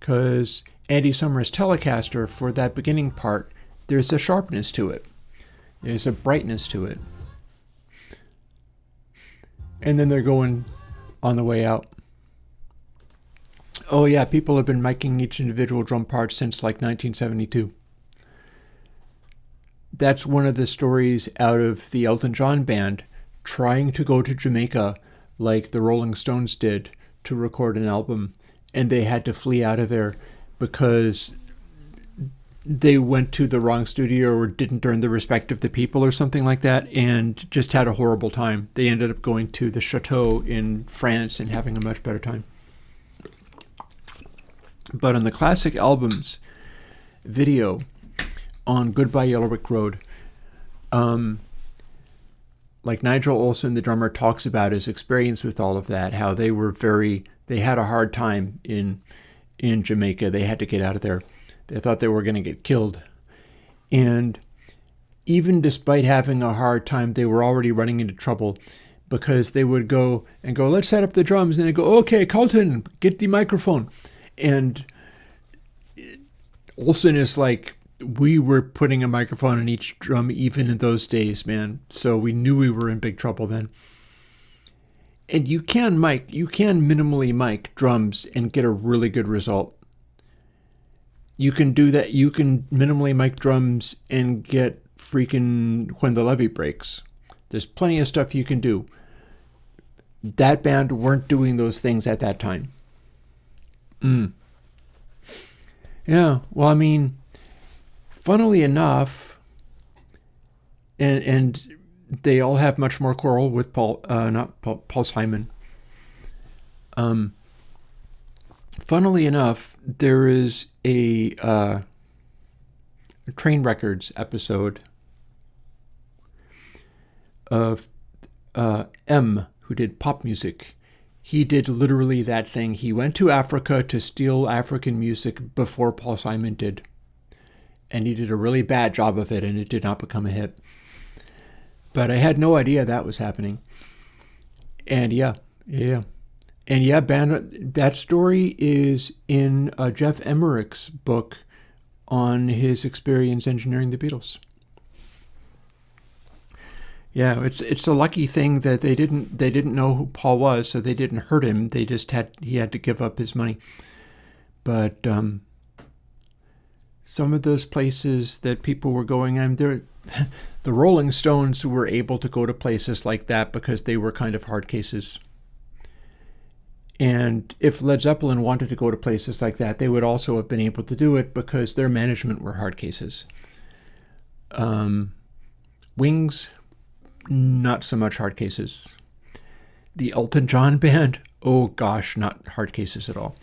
because Andy Summers' Telecaster, for that beginning part, there's a sharpness to it. There's a brightness to it. And then they're going on the way out. Oh yeah, people have been miking each individual drum part since like 1972. That's one of the stories out of the Elton John band trying to go to Jamaica like the Rolling Stones did to record an album, and they had to flee out of there because they went to the wrong studio or didn't earn the respect of the people or something like that, and just had a horrible time. They ended up going to the Chateau in France and having a much better time. But on the classic album's video on Goodbye Yellow Brick Road, like Nigel Olsson, the drummer, talks about his experience with all of that, how they had a hard time in Jamaica. They had to get out of there. They thought they were going to get killed. And even despite having a hard time, they were already running into trouble, because they would go, let's set up the drums. And they'd go, okay, Carlton, get the microphone. And Olsen is like, we were putting a microphone on each drum even in those days, man. So we knew we were in big trouble then. And you can minimally mic drums and get a really good result. You can do that. You can minimally mic drums and get freaking When the Levee Breaks. There's plenty of stuff you can do. That band weren't doing those things at that time. Yeah, well, I mean, funnily enough, and they all have much more choral with Paul Simon. Funnily enough, there is a Train Records episode of M, who did pop music. He did literally that thing. He went to Africa to steal African music before Paul Simon did. and he did a really bad job of it, and it did not become a hit. But I had no idea that was happening. And yeah. And yeah, that story is in Jeff Emmerich's book on his experience engineering the Beatles. Yeah, it's a lucky thing that they didn't know who Paul was, so they didn't hurt him. He had to give up his money. But some of those places that people were going, the Rolling Stones were able to go to places like that because they were kind of hard cases. And if Led Zeppelin wanted to go to places like that, they would also have been able to do it because their management were hard cases. Wings, not so much hard cases. The Elton John band, oh gosh, not hard cases at all.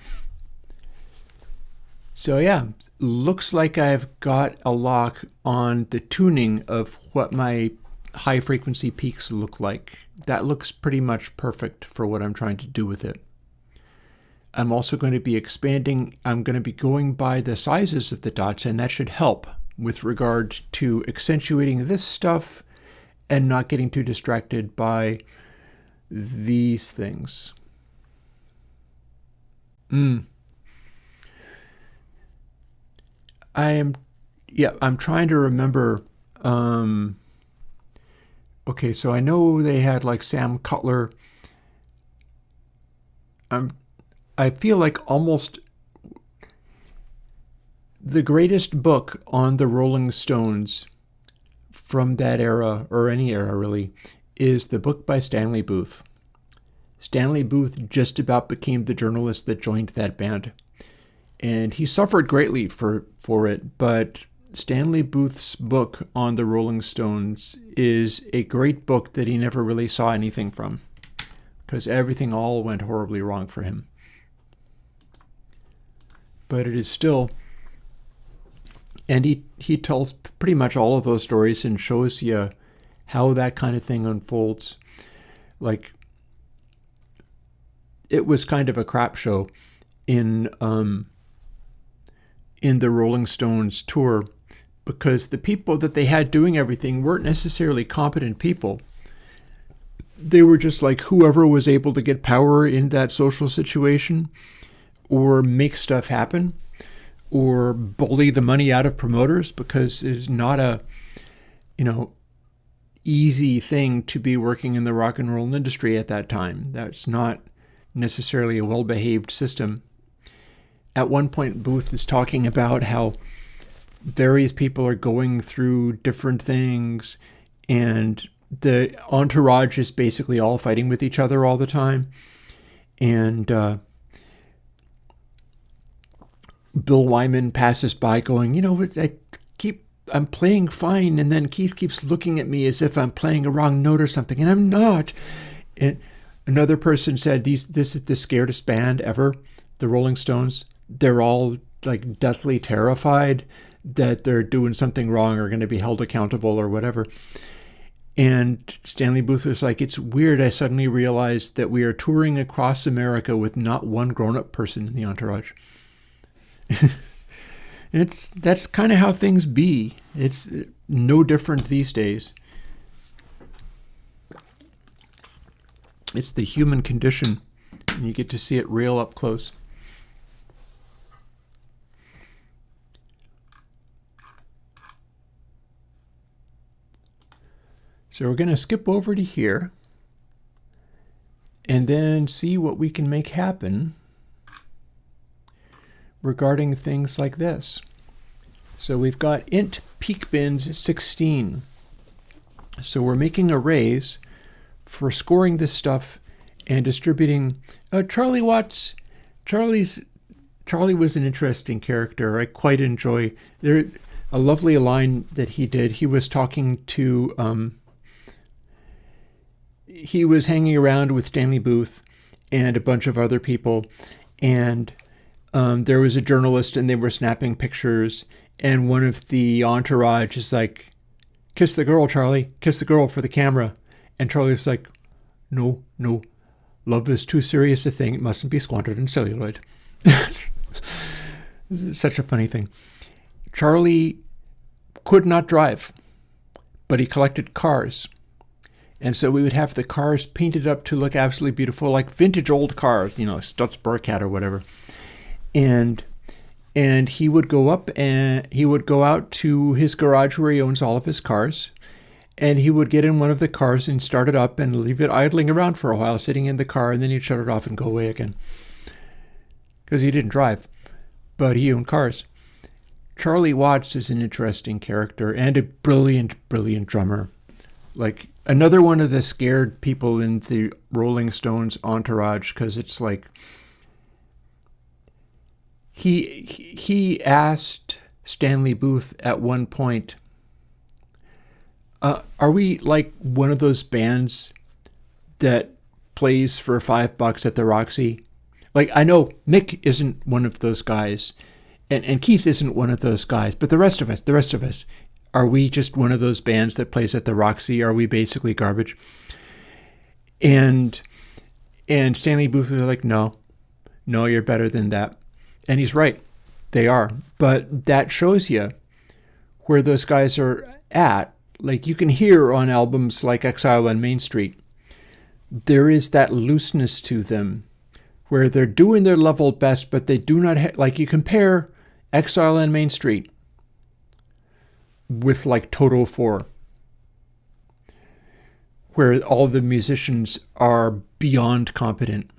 So yeah, looks like I've got a lock on the tuning of what my high frequency peaks look like. That looks pretty much perfect for what I'm trying to do with it. I'm also going to be expanding. I'm going to be going by the sizes of the dots, and that should help with regard to accentuating this stuff and not getting too distracted by these things. I'm trying to remember. Okay, so I know they had like Sam Cutler. I feel like almost the greatest book on the Rolling Stones from that era, or any era really, is the book by Stanley Booth. Stanley Booth just about became the journalist that joined that band. And he suffered greatly for it, but Stanley Booth's book on the Rolling Stones is a great book that he never really saw anything from, because everything all went horribly wrong for him. But it is still, and he tells pretty much all of those stories and shows you how that kind of thing unfolds. Like, it was kind of a crap show in the Rolling Stones tour, because the people that they had doing everything weren't necessarily competent people. They were just like whoever was able to get power in that social situation, or make stuff happen, or bully the money out of promoters, because it's not a, easy thing to be working in the rock and roll industry at that time. That's not necessarily a well-behaved system. At one point, Booth is talking about how various people are going through different things, and the entourage is basically all fighting with each other all the time. And Bill Wyman passes by going, I'm playing fine, and then Keith keeps looking at me as if I'm playing a wrong note or something, and I'm not. And another person said, this is the scariest band ever, the Rolling Stones. They're all like deathly terrified that they're doing something wrong or going to be held accountable or whatever. And Stanley Booth was like, it's weird, I suddenly realized that we are touring across America with not one grown-up person in the entourage. That's kind of how things be. It's no different these days. It's the human condition, and you get to see it real up close. So we're going to skip over to here and then see what we can make happen regarding things like this. So we've got int peak bins 16. So we're making arrays for scoring this stuff and distributing. Charlie Watts. Charlie was an interesting character. I quite enjoy a lovely line that he did. He was talking to he was hanging around with Stanley Booth and a bunch of other people, and there was a journalist, and they were snapping pictures, and one of the entourage is like, "Kiss the girl, Charlie. Kiss the girl for the camera." And Charlie's like, No, love is too serious a thing. It mustn't be squandered in celluloid. Such a funny thing. Charlie could not drive, but he collected cars. And so we would have the cars painted up to look absolutely beautiful, like vintage old cars, Stutz Burkhardt or whatever. And he would go up and he would go out to his garage where he owns all of his cars. And he would get in one of the cars and start it up and leave it idling around for a while, sitting in the car, and then he'd shut it off and go away again. Because he didn't drive, but he owned cars. Charlie Watts is an interesting character and a brilliant, brilliant drummer. Like another one of the scared people in the Rolling Stones entourage, because it's like he asked Stanley Booth at one point, are we like one of those bands that plays for $5 at the Roxy? Like, I know Mick isn't one of those guys, and Keith isn't one of those guys, but the rest of us, are we just one of those bands that plays at the Roxy? Are we basically garbage? And Stanley Booth was like, no, you're better than that. And he's right, they are. But that shows you where those guys are at. Like you can hear on albums like Exile on Main Street, there is that looseness to them where they're doing their level best, but they do not like you compare Exile on Main Street with like Toto 4, where all the musicians are beyond competent.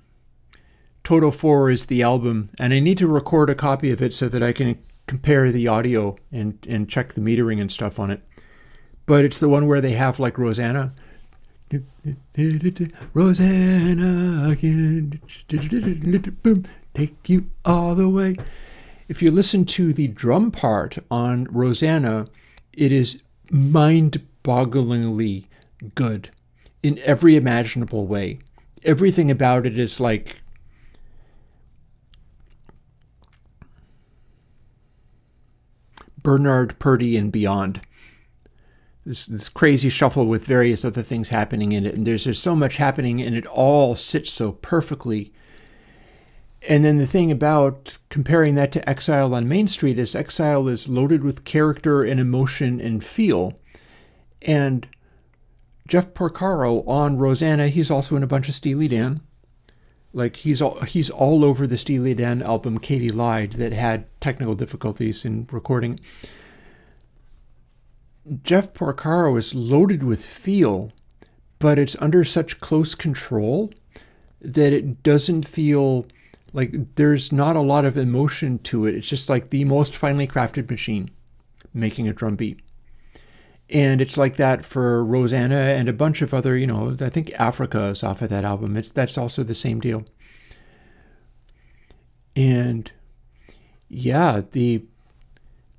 Toto 4 is the album, and I need to record a copy of it so that I can compare the audio and check the metering and stuff on it. But it's the one where they have like Rosanna. Rosanna, I can take you all the way. If you listen to the drum part on Rosanna, it is mind-bogglingly good in every imaginable way. Everything about it is like Bernard Purdie and beyond. This crazy shuffle with various other things happening in it. And there's just so much happening and it all sits so perfectly. And then the thing about comparing that to Exile on Main Street is Exile is loaded with character and emotion and feel. And Jeff Porcaro on Rosanna, he's also in a bunch of Steely Dan. Like he's all over the Steely Dan album Katie Lied that had technical difficulties in recording. Jeff Porcaro is loaded with feel, but it's under such close control that it doesn't feel like there's not a lot of emotion to it. It's just like the most finely crafted machine making a drum beat. And it's like that for Rosanna and a bunch of other, I think Africa is off of that album. That's also the same deal. And yeah,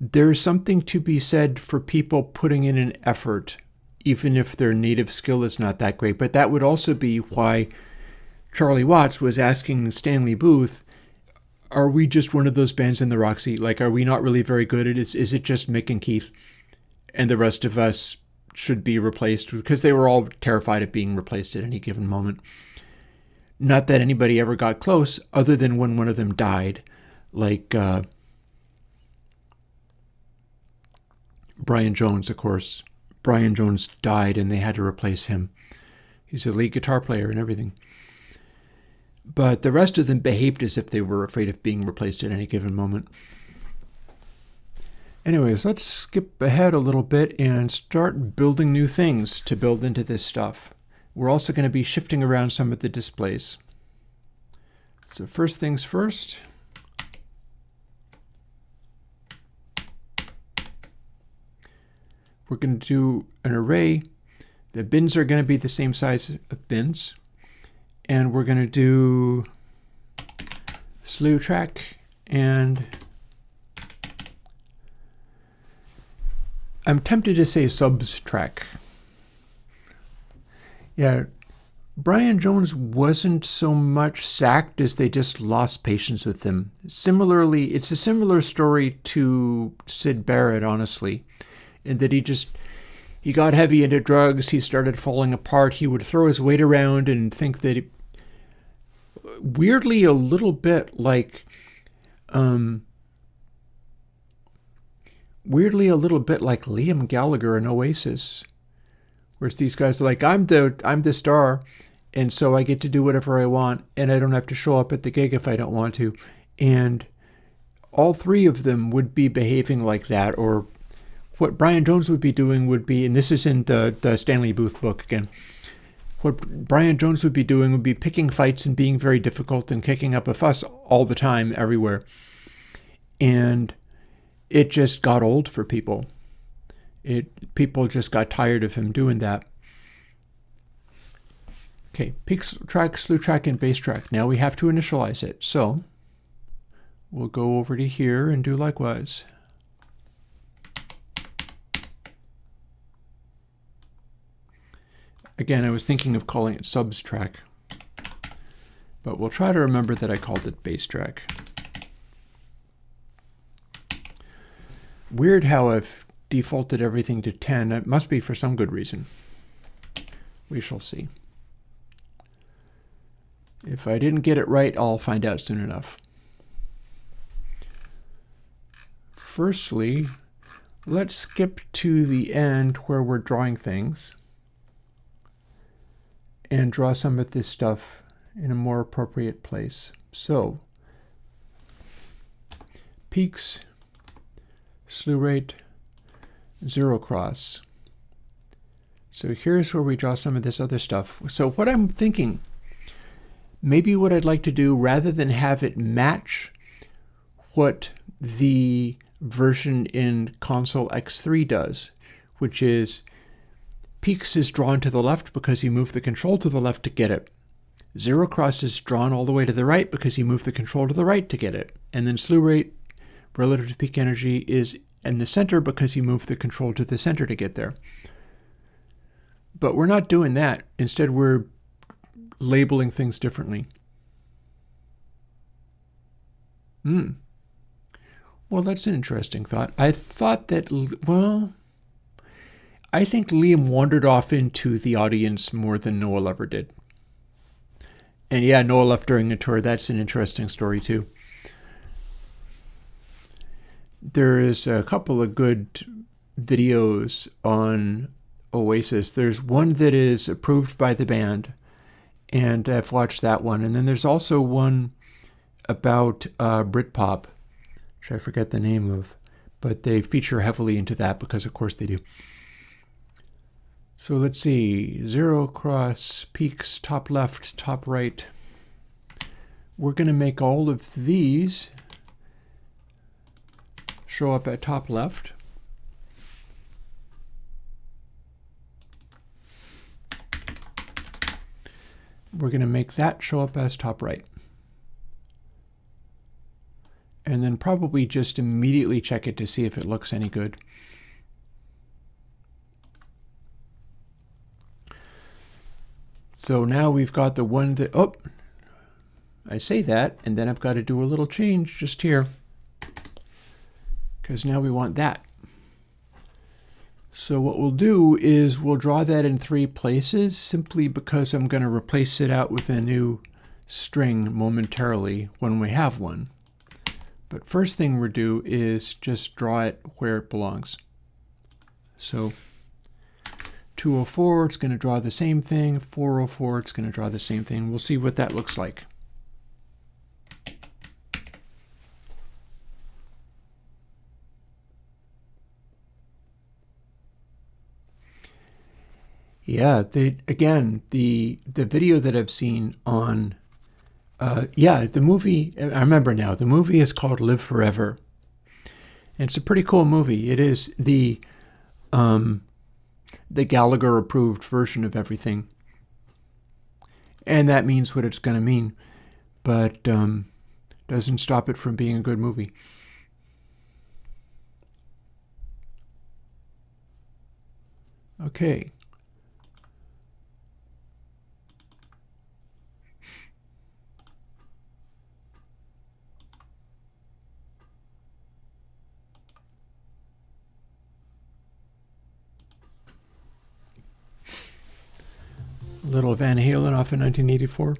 there's something to be said for people putting in an effort, even if their native skill is not that great. But that would also be why Charlie Watts was asking Stanley Booth, are we just one of those bands in the Roxy? Like, are we not really very good at it? Is it just Mick and Keith? And the rest of us should be replaced? Because they were all terrified of being replaced at any given moment. Not that anybody ever got close, other than when one of them died. Like Brian Jones, of course. Brian Jones died and they had to replace him. He's a lead guitar player and everything. But the rest of them behaved as if they were afraid of being replaced at any given moment. Anyways, let's skip ahead a little bit and start building new things to build into this stuff. We're also going to be shifting around some of the displays. So first things first. We're going to do an array. The bins are going to be the same size of bins. And we're going to do slew track, and I'm tempted to say subs track. Yeah, Brian Jones wasn't so much sacked as they just lost patience with him. Similarly, it's a similar story to Syd Barrett, honestly, in that he got heavy into drugs, he started falling apart, he would throw his weight around and think that weirdly a little bit like weirdly a little bit like Liam Gallagher in Oasis, whereas these guys are like, I'm the star, and so I get to do whatever I want, and I don't have to show up at the gig if I don't want to. And all three of them would be behaving like that, or what Brian Jones would be doing would be, and this is in the Stanley Booth book again, what Brian Jones would be doing would be picking fights and being very difficult and kicking up a fuss all the time, everywhere. And it just got old for people. People just got tired of him doing that. Okay, peak track, slew track, and bass track. Now we have to initialize it. So we'll go over to here and do likewise. Again, I was thinking of calling it subs track, but we'll try to remember that I called it bass track. Weird how I've defaulted everything to 10. It must be for some good reason. We shall see. If I didn't get it right, I'll find out soon enough. Firstly, let's skip to the end where we're drawing things and draw some of this stuff in a more appropriate place. So, peaks, slew rate, zero cross. So here's where we draw some of this other stuff. So what I'm thinking, maybe what I'd like to do, rather than have it match what the version in console X3 does, which is peaks is drawn to the left because you move the control to the left to get it. Zero cross is drawn all the way to the right because you move the control to the right to get it. And then slew rate relative to peak energy is in the center because you move the control to the center to get there. But we're not doing that. Instead, we're labeling things differently. Well, that's an interesting thought. I thought that, well, I think Liam wandered off into the audience more than Noel ever did. And yeah, Noel left during a tour. That's an interesting story too. There is a couple of good videos on Oasis. There's one that is approved by the band, and I've watched that one. And then there's also one about Britpop, which I forget the name of, but they feature heavily into that because, of course, they do. So let's see, zero cross, peaks, top left, top right. We're going to make all of these show up at top left. We're going to make that show up as top right. And then probably just immediately check it to see if it looks any good. So now we've got the one that, oh, I say that, and then I've got to do a little change just here, because now we want that. So what we'll do is we'll draw that in 3 places, simply because I'm going to replace it out with a new string momentarily when we have one. But first thing we'll do is just draw it where it belongs. So 204, it's going to draw the same thing. 404, it's going to draw the same thing. We'll see what that looks like. Yeah, again, the video that I've seen on, the movie, I remember now, the movie is called Live Forever. And it's a pretty cool movie. It is the Gallagher-approved version of everything. And that means what it's going to mean, but doesn't stop it from being a good movie. Okay. Little Van Halen off in 1984.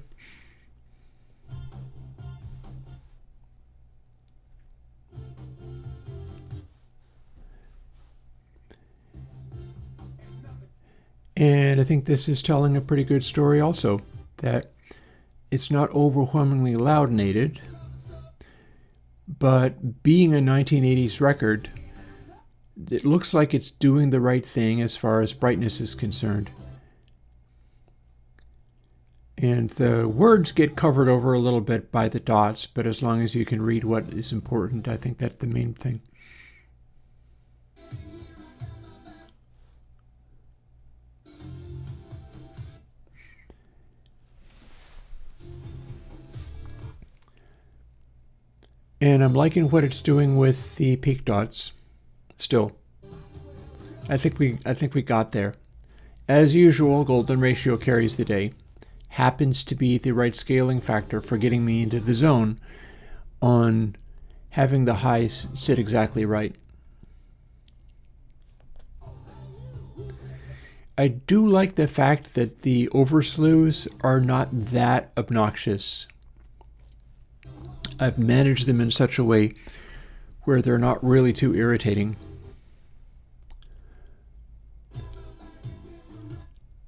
And I think this is telling a pretty good story also, that it's not overwhelmingly loudinated, but being a 1980s record, it looks like it's doing the right thing as far as brightness is concerned. And the words get covered over a little bit by the dots, but as long as you can read what is important, I think that's the main thing. And I'm liking what it's doing with the peak dots still. I think we got there. As usual, golden ratio carries the day. Happens to be the right scaling factor for getting me into the zone on having the highs sit exactly right. I do like the fact that the overslews are not that obnoxious. I've managed them in such a way where they're not really too irritating.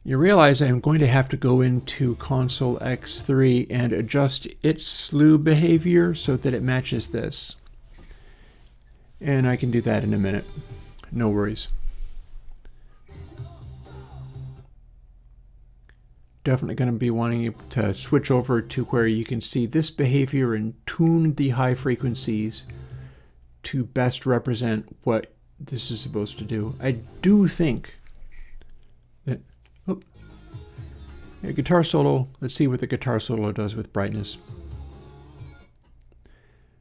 You realize I'm going to have to go into console X3 and adjust its slew behavior so that it matches this. And I can do that in a minute. No worries. Definitely going to be wanting to switch over to where you can see this behavior and tune the high frequencies to best represent what this is supposed to do. I do think that a guitar solo, let's see what the guitar solo does with brightness.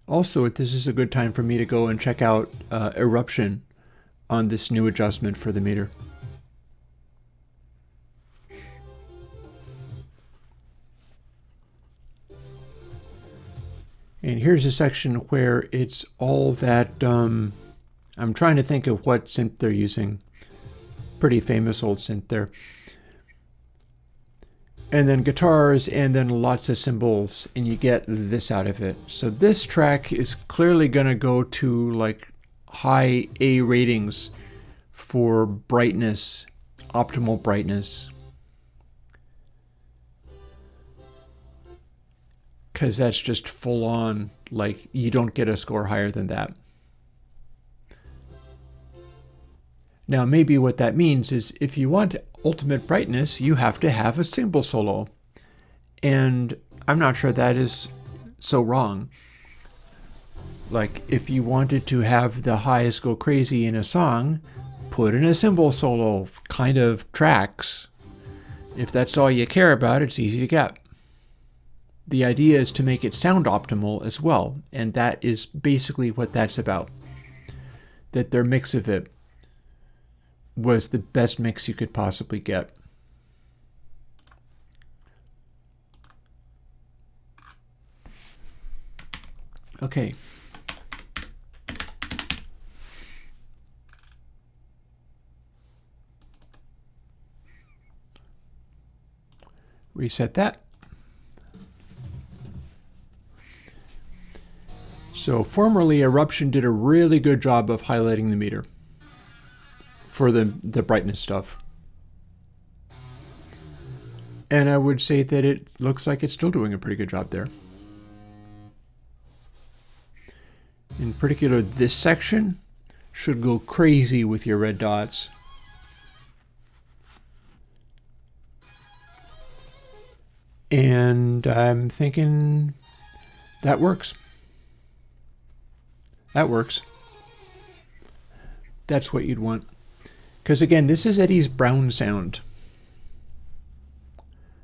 Also, this is a good time for me to go and check out eruption on this new adjustment for the meter. And here's a section where it's all that, I'm trying to think of what synth they're using. Pretty famous old synth there. And then guitars, and then lots of cymbals, and you get this out of it. So this track is clearly going to go to like high A ratings for brightness, optimal brightness. Because that's just full on, like you don't get a score higher than that. Now maybe what that means is if you want ultimate brightness, you have to have a cymbal solo. And I'm not sure that is so wrong. Like if you wanted to have the highest go crazy in a song, put in a cymbal solo kind of tracks. If that's all you care about, it's easy to get. The idea is to make it sound optimal as well, and that is basically what that's about. That their mix of it was the best mix you could possibly get. Okay. Reset that. So formerly, Eruption did a really good job of highlighting the meter for the brightness stuff. And I would say that it looks like it's still doing a pretty good job there. In particular, this section should go crazy with your red dots. And I'm thinking that works. That works. That's what you'd want. Because again, this is Eddie's brown sound.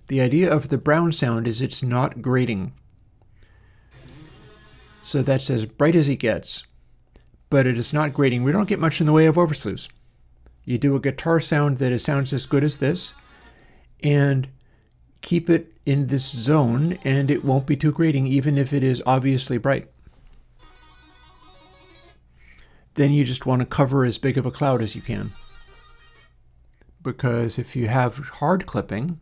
The idea of the brown sound is it's not grating. So that's as bright as he gets. But it is not grating. We don't get much in the way of overslews. You do a guitar sound that sounds as good as this, and keep it in this zone, and it won't be too grating, even if it is obviously bright. Then you just want to cover as big of a cloud as you can. Because if you have hard clipping,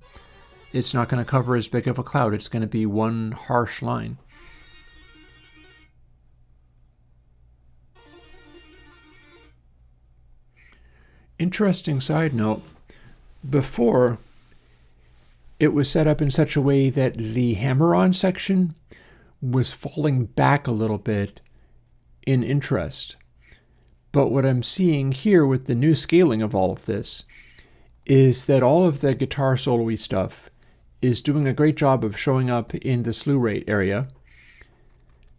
it's not going to cover as big of a cloud. It's going to be one harsh line. Interesting side note, Before, it was set up in such a way that the hammer-on section was falling back a little bit in interest. But what I'm seeing here with the new scaling of all of this is that all of the guitar solo-y stuff is doing a great job of showing up in the slew rate area.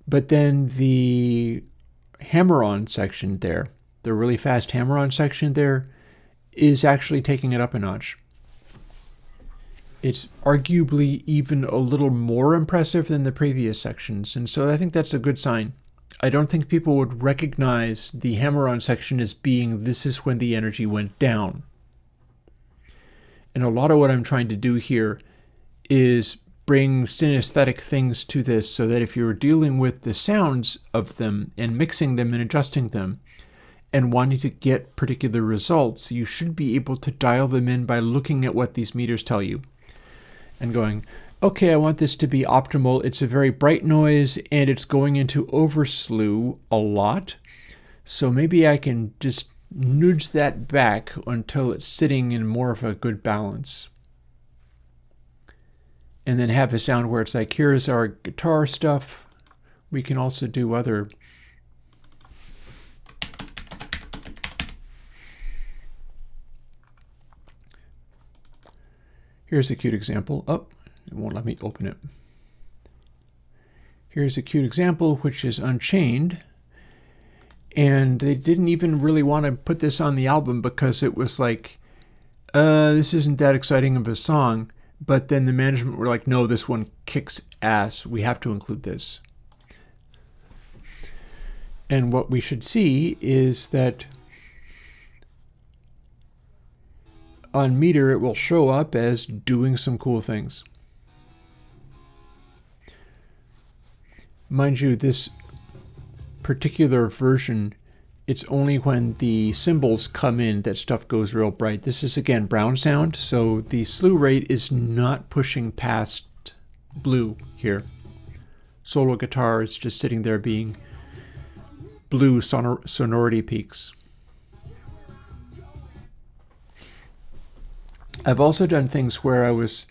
But then the hammer-on section there, the really fast hammer-on section there, is actually taking it up a notch. It's arguably even a little more impressive than the previous sections, and so I think that's a good sign. I don't think people would recognize the hammer-on section as being this is when the energy went down. And a lot of what I'm trying to do here is bring synesthetic things to this so that if you're dealing with the sounds of them and mixing them and adjusting them and wanting to get particular results, you should be able to dial them in by looking at what these meters tell you and going, okay, I want this to be optimal. It's a very bright noise and it's going into overslew a lot. So maybe I can just nudge that back until it's sitting in more of a good balance. And then have a sound where it's like, here's our guitar stuff. We can also do other. Here's a cute example. Oh, it won't let me open it. Here's a cute example, which is Unchained. And they didn't even really want to put this on the album because it was like, this isn't that exciting of a song. But then the management were like, no, this one kicks ass. We have to include this. And what we should see is that on meter, it will show up as doing some cool things. Mind you, this particular version, it's only when the cymbals come in that stuff goes real bright. This is, again, brown sound, so the slew rate is not pushing past blue here. Solo guitar is just sitting there being blue sonority peaks. I've also done things where I was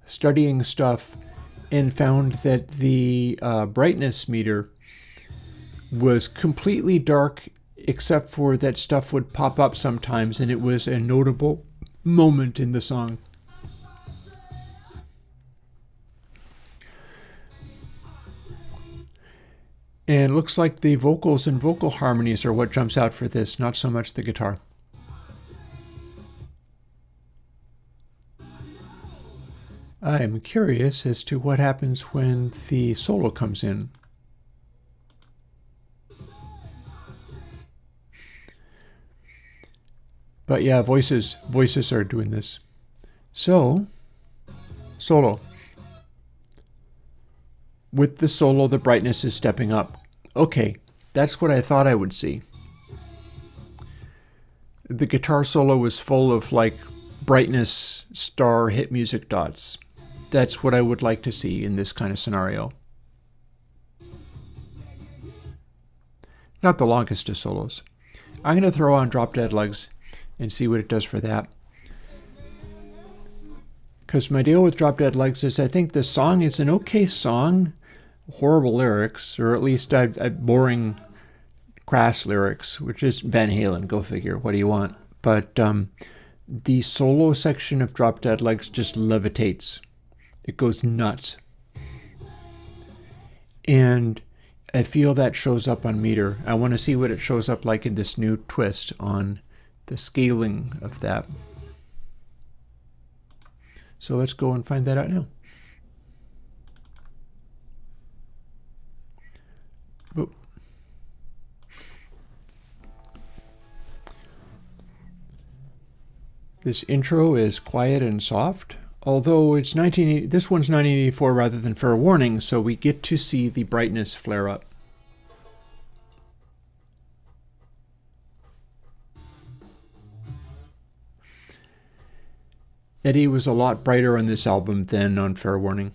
studying stuff and found that the brightness meter was completely dark except for that stuff would pop up sometimes, and it was a notable moment in the song. And it looks like the vocals and vocal harmonies are what jumps out for this, not so much the guitar. I am curious as to what happens when the solo comes in. But yeah, voices are doing this. So, solo. With the solo, the brightness is stepping up. Okay, that's what I thought I would see. The guitar solo was full of like brightness star hit music dots. That's what I would like to see in this kind of scenario. Not the longest of solos. I'm going to throw on Drop Dead Legs and see what it does for that. Because my deal with Drop Dead Legs is I think the song is an okay song, horrible lyrics, or at least boring, crass lyrics, which is Van Halen, go figure, what do you want? But the solo section of Drop Dead Legs just levitates. It goes nuts. And I feel that shows up on meter. I want to see what it shows up like in this new twist on the scaling of that. So let's go and find that out now. Oop. This intro is quiet and soft, although it's this one's 1984 rather than Fair Warning, so we get to see the brightness flare up. Eddie was a lot brighter on this album than on Fair Warning.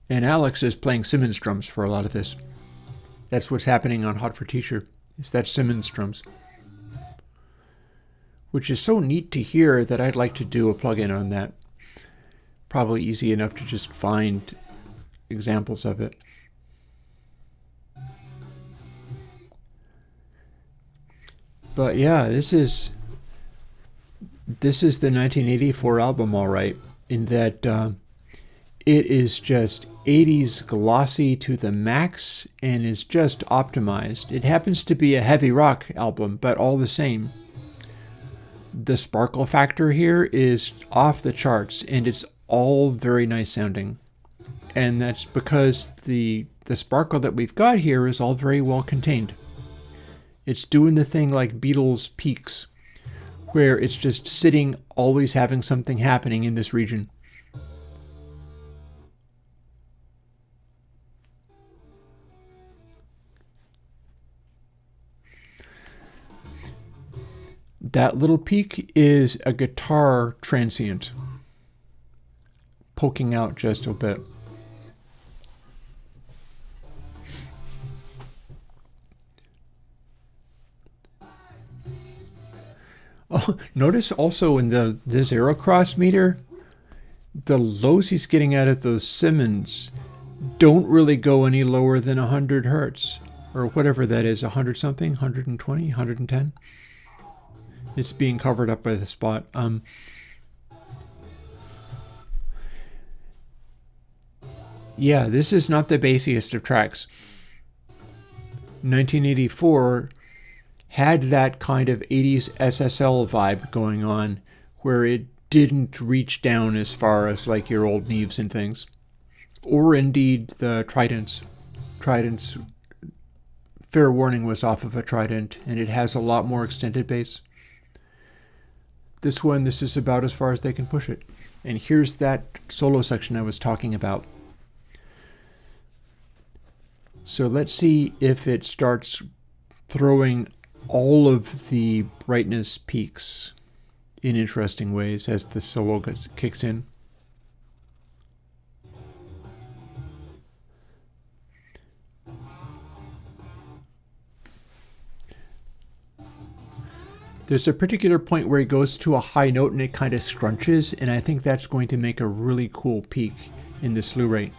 And Alex is playing Simmons drums for a lot of this. That's what's happening on Hot for Teacher, is that Simmons drums. which is so neat to hear that I'd like to do a plugin on that. Probably easy enough to just find examples of it. But yeah, this is the 1984 album, all right, in that it is just 80s glossy to the max and is just optimized. It happens to be a heavy rock album, but all the same. The sparkle factor here is off the charts, and it's all very nice sounding. And that's because the sparkle that we've got here is all very well contained. It's doing the thing like Beatles' peaks, where it's just sitting, always having something happening in this region. That little peak is a guitar transient, poking out just a bit. Oh, notice also in the zero cross meter, the lows he's getting out of those Simmons don't really go any lower than 100 hertz, or whatever that is, 100 something, 120, 110. It's being covered up by the spot. Yeah, this is not the bassiest of tracks. 1984 had that kind of 80s SSL vibe going on, where it didn't reach down as far as like your old Neves and things. Or indeed the Tridents. Tridents, fair warning, was off of a Trident, and it has a lot more extended bass. This one, this is about as far as they can push it. And here's that solo section I was talking about. So let's see if it starts throwing all of the brightness peaks in interesting ways as the solo kicks in. There's a particular point where it goes to a high note and it kind of scrunches, and I think that's going to make a really cool peak in the slew rate.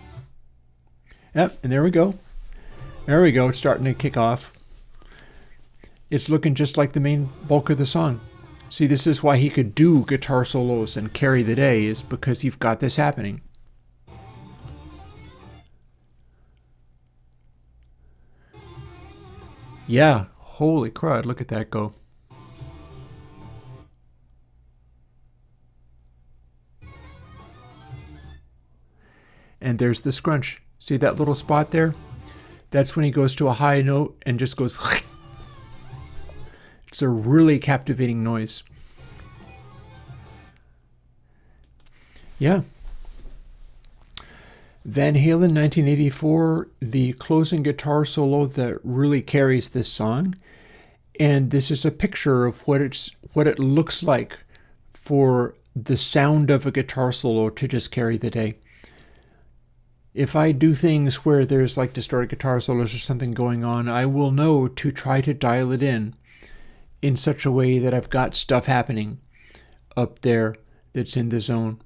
Yep, and there we go. There we go, it's starting to kick off. It's looking just like the main bulk of the song. See, this is why he could do guitar solos and carry the day, is because you've got this happening. Yeah, holy crud, look at that go. And there's the scrunch. See that little spot there? That's when he goes to a high note and just goes. It's a really captivating noise. Yeah. Van Halen 1984, the closing guitar solo that really carries this song. And this is a picture of what it looks like for the sound of a guitar solo to just carry the day. If I do things where there's like distorted guitar solos or something going on, I will know to try to dial it in such a way that I've got stuff happening up there that's in the zone.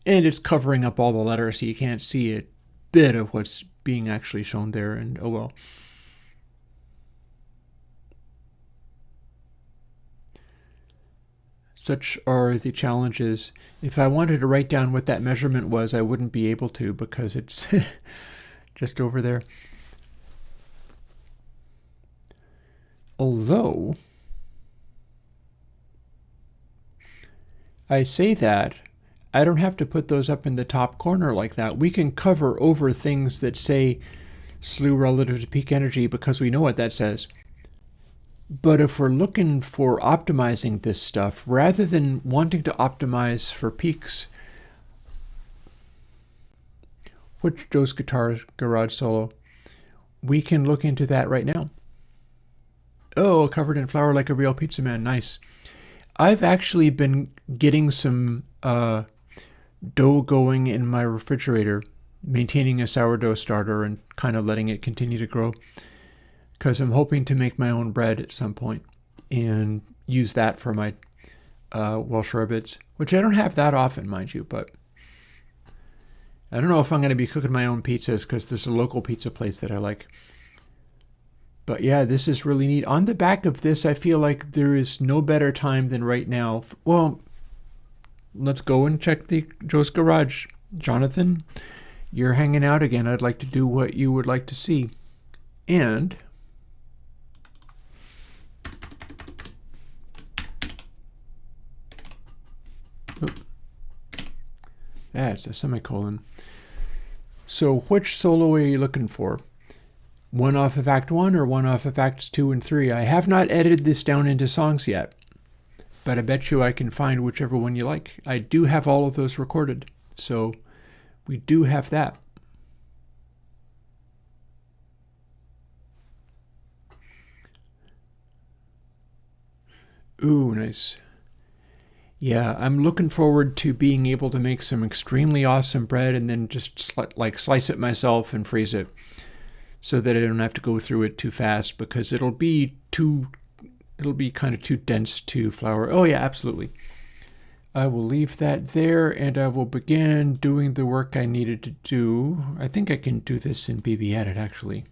And it's covering up all the letters so you can't see a bit of what's being actually shown there, and oh well. Such are the challenges. If I wanted to write down what that measurement was, I wouldn't be able to because it's just over there. Although, I say that, I don't have to put those up in the top corner like that. We can cover over things that say slew relative to peak energy because we know what that says. But if we're looking for optimizing this stuff, rather than wanting to optimize for peaks, which Joe's Guitar Garage solo, we can look into that right now. Oh, covered in flour like a real pizza man. Nice. I've actually been getting some dough going in my refrigerator, maintaining a sourdough starter and kind of letting it continue to grow, because I'm hoping to make my own bread at some point. and use that for my Welsh rarebits, which I don't have that often, mind you, but I don't know if I'm going to be cooking my own pizzas because there's a local pizza place that I like. But yeah, this is really neat. On the back of this, I feel like there is no better time than right now. Well, let's go and check the Joe's Garage. Jonathan, you're hanging out again. I'd like to do what you would like to see. And that's a semicolon. So which solo are you looking for? One off of Act 1 or one off of Acts 2 and 3? I have not edited this down into songs yet, but I bet you I can find whichever one you like. I do have all of those recorded, so we do have that. Ooh, nice. Yeah, I'm looking forward to being able to make some extremely awesome bread and then just slice it myself and freeze it, so that I don't have to go through it too fast, because it'll be kind of too dense to flour. Oh yeah, absolutely. I will leave that there and I will begin doing the work I needed to do. I think I can do this in BB Edit actually.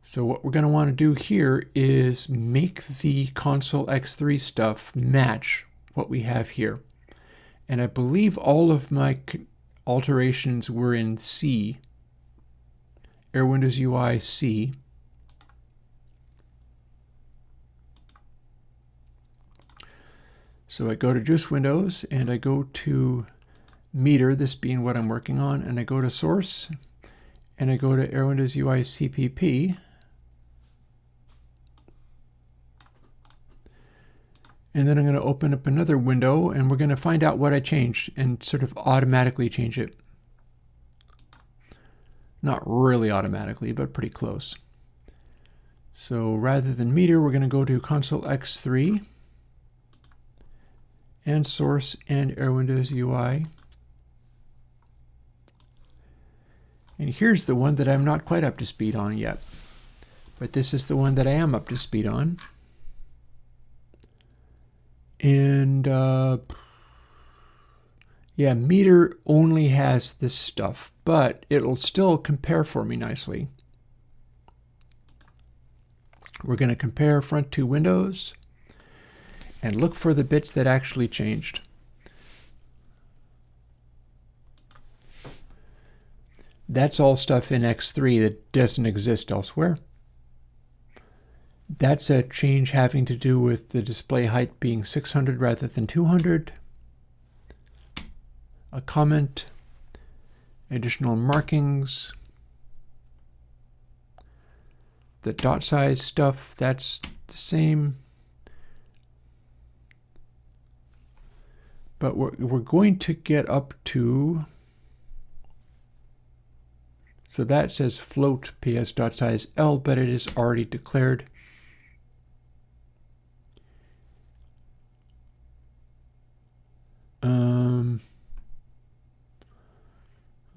So what we're going to want to do here is make the console X3 stuff match what we have here. And I believe all of my alterations were in C. Airwindows UI C. So I go to Juice Windows and I go to Meter, this being what I'm working on, and I go to Source and I go to Airwindows UI CPP. And then I'm going to open up another window and we're going to find out what I changed and sort of automatically change it. Not really automatically, but pretty close. So rather than Meter, we're going to go to Console X3 and Source and Airwindows UI. And here's the one that I'm not quite up to speed on yet. But this is the one that I am up to speed on. And yeah, Meter only has this stuff, but it'll still compare for me nicely. We're going to compare front two windows and look for the bits that actually changed. That's all stuff in X3 that doesn't exist elsewhere. That's a change having to do with the display height being 600 rather than 200. A comment, additional markings, the dot size stuff, that's the same. But we're going to get up to, so that says float PS dot size L, but it is already declared.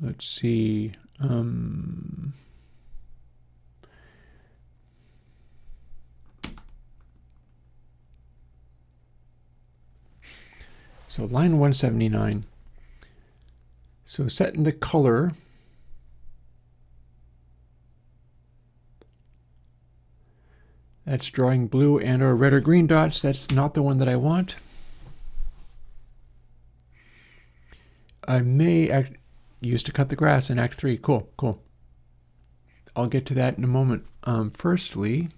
Let's see. So line 179. So setting the color. That's drawing blue and or red or green dots. That's not the one that I want. I may use to cut the grass in Act 3. Cool, cool. I'll get to that in a moment. Firstly,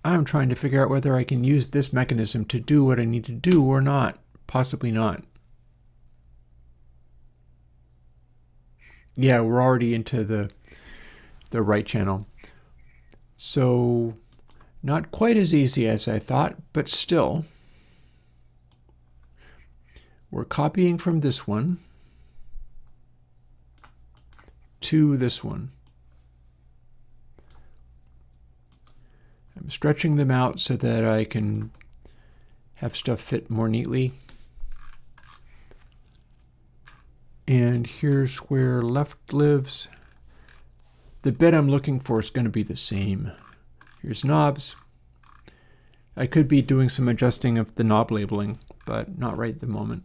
I'm trying to figure out whether I can use this mechanism to do what I need to do or not. Possibly not. Yeah, we're already into the right channel. So, not quite as easy as I thought, but still. We're copying from this one to this one. I'm stretching them out so that I can have stuff fit more neatly. And here's where left lives. The bit I'm looking for is going to be the same. Here's knobs. I could be doing some adjusting of the knob labeling, but not right at the moment.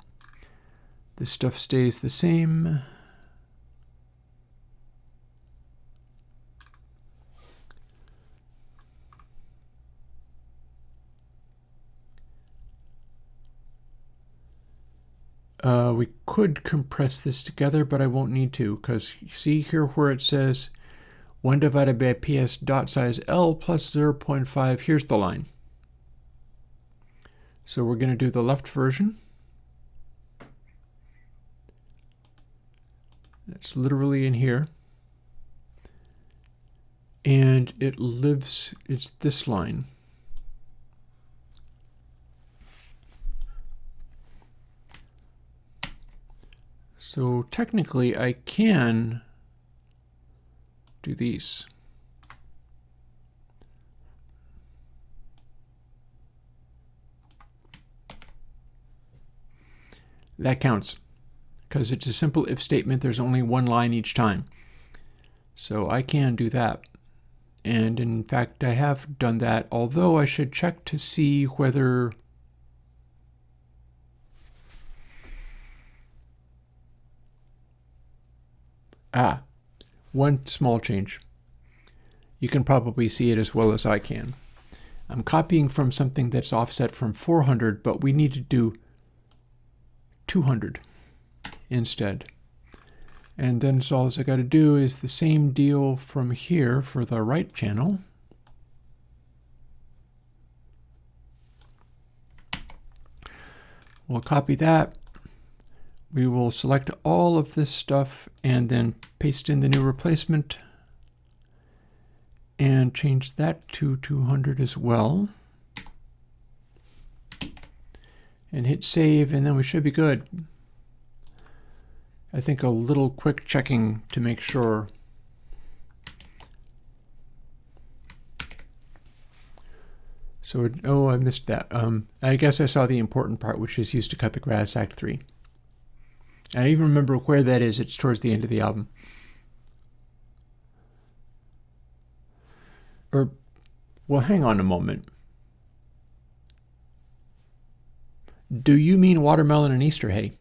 This stuff stays the same. We could compress this together, but I won't need to, because you see here where it says 1 divided by PS dot size L plus 0.5, here's the line. So we're going to do the left version. It's literally in here. And it's this line. So technically I can do these. That counts because it's a simple if statement. There's only one line each time. So I can do that. And in fact, I have done that, although I should check to see whether one small change. You can probably see it as well as I can. I'm copying from something that's offset from 400, but we need to do 200 instead. And then so all I got to do is the same deal from here for the right channel. We'll copy that. We will select all of this stuff and then paste in the new replacement and change that to 200 as well. And hit save, and then we should be good. I think a little quick checking to make sure. So, oh, I missed that. I guess I saw the important part, which is used to cut the grass, Act 3. I even remember where that is. It's towards the end of the album. Well, hang on a moment. Do you mean watermelon and Easter hay?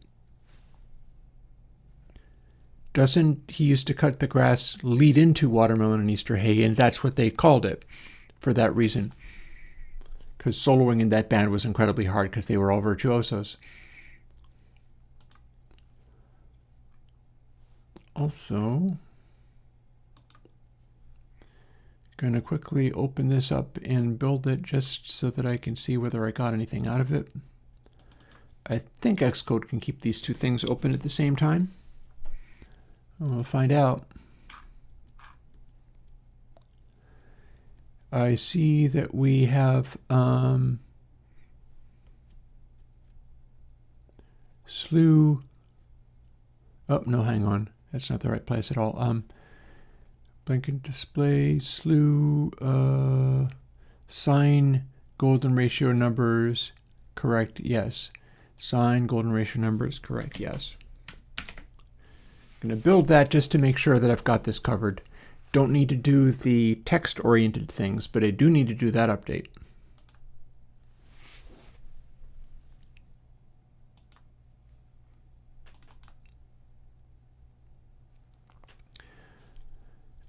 Doesn't he used to cut the grass lead into watermelon and Easter hay, and that's what they called it for that reason. Because soloing in that band was incredibly hard because they were all virtuosos. Also, going to quickly open this up and build it just so that I can see whether I got anything out of it. I think Xcode can keep these two things open at the same time. We'll find out. I see that we have slew. Oh, no, hang on. That's not the right place at all. Blanket display, slew, sign, golden ratio numbers, correct, yes. Sign, golden ratio numbers, correct, yes. I'm going to build that just to make sure that I've got this covered. Don't need to do the text-oriented things, but I do need to do that update.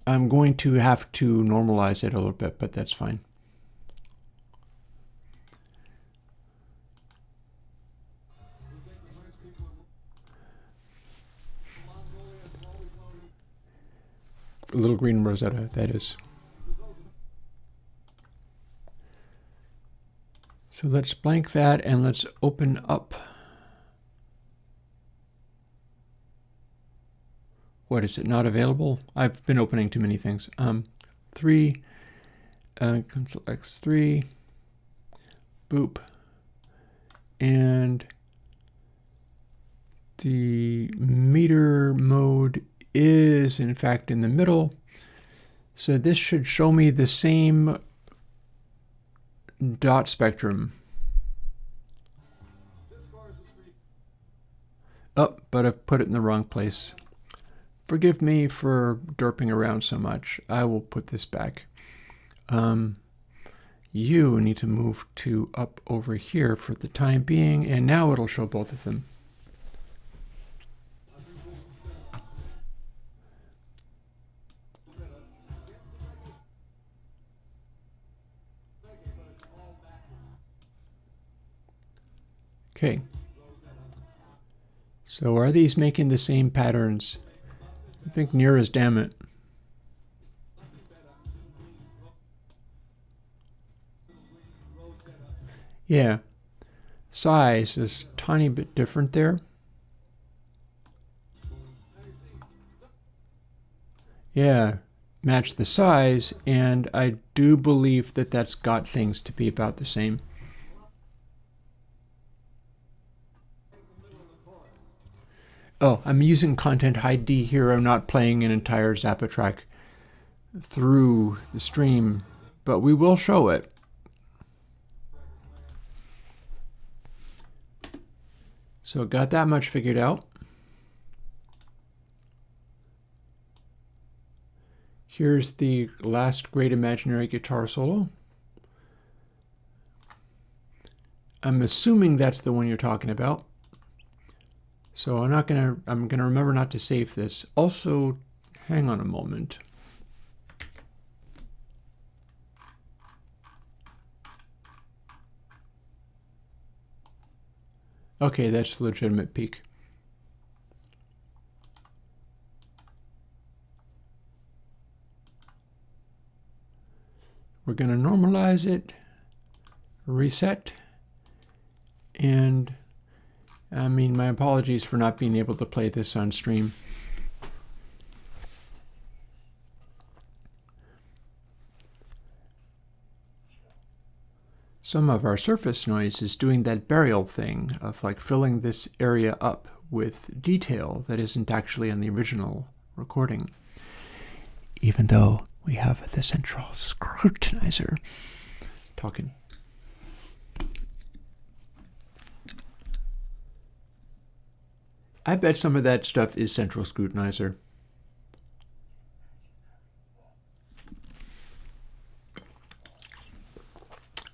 I'm going to have to normalize it a little bit, but that's fine. Little green Rosetta, that is. So let's blank that and let's open up. What is it, not available? I've been opening too many things. 3, console X3, boop, and the meter mode is in fact in the middle. So this should show me the same dot spectrum. Oh, but I've put it in the wrong place. Forgive me for derping around so much. I will put this back. You need to move to up over here for the time being, and now it'll show both of them. Okay. So are these making the same patterns? I think near as damn it. Yeah. Size is a tiny bit different there. Yeah, match the size, and I do believe that that's got things to be about the same. Oh, I'm using content ID here. I'm not playing an entire Zappa track through the stream, but we will show it. So got that much figured out. Here's the last great imaginary guitar solo. I'm assuming that's the one you're talking about. So I'm gonna remember not to save this. Also, hang on a moment. Okay, that's the legitimate peak. We're gonna normalize it, reset, and I mean, my apologies for not being able to play this on stream. Some of our surface noise is doing that burial thing of like filling this area up with detail that isn't actually in the original recording. Even though we have the central scrutinizer talking. I bet some of that stuff is central scrutinizer.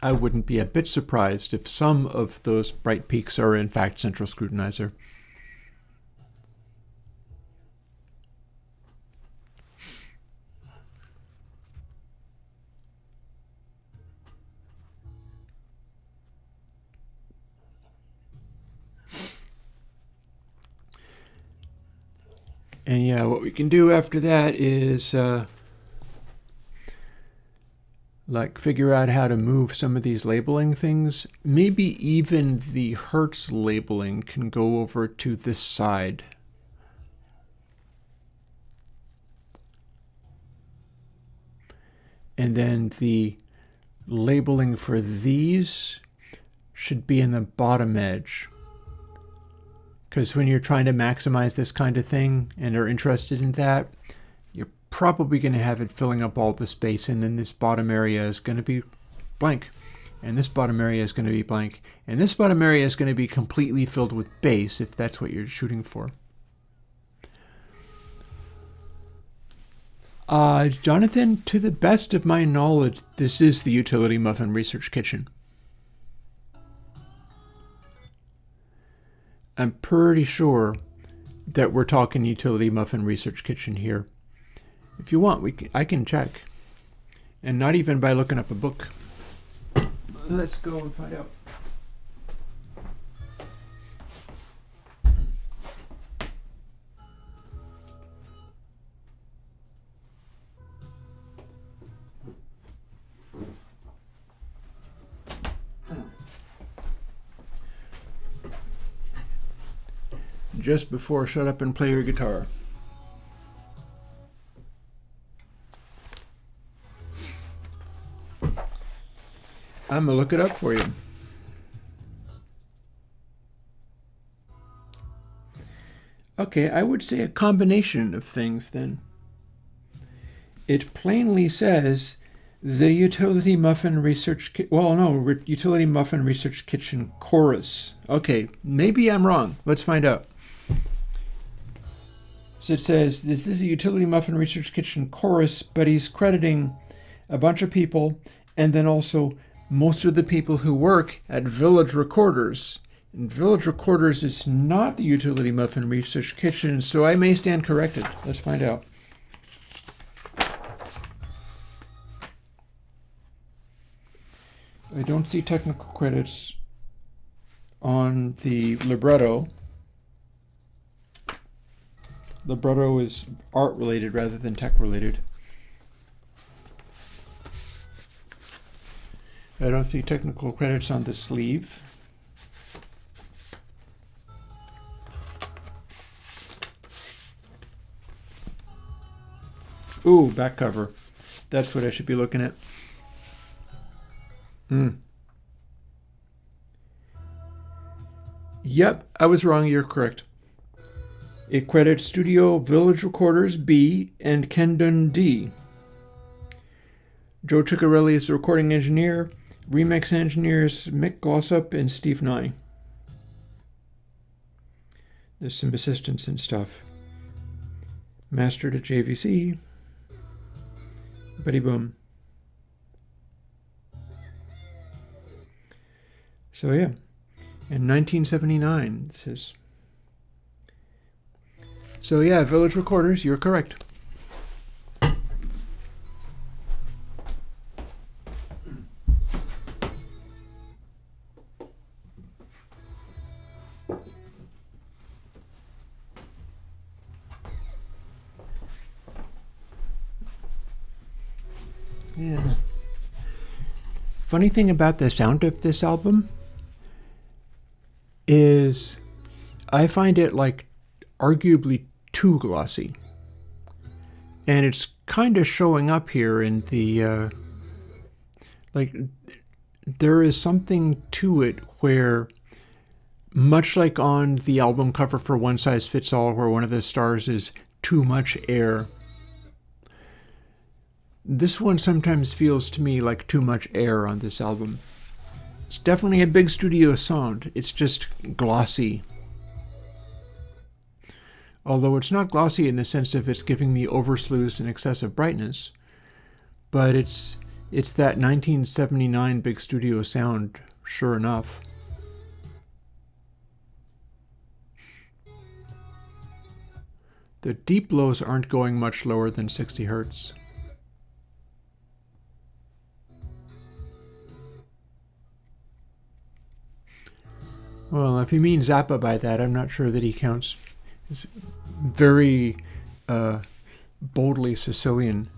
I wouldn't be a bit surprised if some of those bright peaks are in fact central scrutinizer. And yeah, what we can do after that is like figure out how to move some of these labeling things. Maybe even the Hertz labeling can go over to this side. And then the labeling for these should be in the bottom edge. Because when you're trying to maximize this kind of thing and are interested in that, you're probably going to have it filling up all the space, and then this bottom area is going to be blank, and this bottom area is going to be blank, and this bottom area is going to be completely filled with bass if that's what you're shooting for. Jonathan, to the best of my knowledge, this is the Utility Muffin Research Kitchen. I'm pretty sure that we're talking Utility Muffin Research Kitchen here. If you want, I can check. And not even by looking up a book. Let's go and find out. Just before shut up and play your guitar. I'm gonna look it up for you. Okay, I would say a combination of things then. It plainly says the Utility Muffin Research Utility Muffin Research Kitchen Chorus. Okay, maybe I'm wrong. Let's find out. So it says this is a Utility Muffin Research Kitchen Chorus, but he's crediting a bunch of people and then also most of the people who work at Village Recorders. And Village Recorders is not the Utility Muffin Research Kitchen, so I may stand corrected. Let's find out. I don't see technical credits on the libretto. Libretto is art related rather than tech related. I don't see technical credits on the sleeve. Ooh, back cover. That's what I should be looking at. Yep, I was wrong. You're correct. It credits Studio Village Recorders B and Kendon D. Joe Ciccarelli is the recording engineer. Remix engineers Mick Glossop and Steve Nye. There's some assistants and stuff. Mastered at JVC. Buddy boom. So yeah, in 1979, this is. So yeah, Village Recorders, you're correct. Yeah. Funny thing about the sound of this album is I find it like arguably too glossy. And it's kind of showing up here in the, like, there is something to it where, much like on the album cover for One Size Fits All, where one of the stars is too much air, this one sometimes feels to me like too much air on this album. It's definitely a big studio sound. It's just glossy. Although it's not glossy in the sense of it's giving me oversluice and excessive brightness, but it's that 1979 big studio sound, sure enough. The deep lows aren't going much lower than 60 Hertz. Well, if he means Zappa by that, I'm not sure that he counts. It's very boldly Sicilian.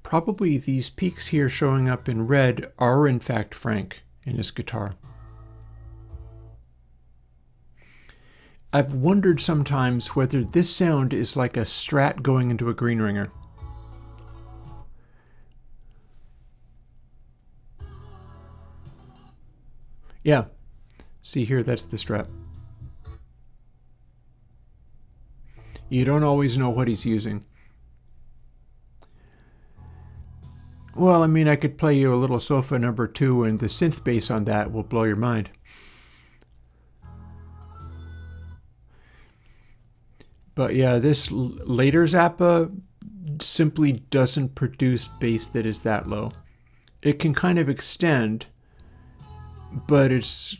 Probably these peaks here showing up in red are in fact Frank in his guitar. I've wondered sometimes whether this sound is like a Strat going into a green ringer. Yeah, see here, that's the Strat. You don't always know what he's using. Well, I mean, I could play you a little Sofa number 2 and the synth bass on that will blow your mind. But yeah, this later Zappa simply doesn't produce bass that is that low. It can kind of extend, but it's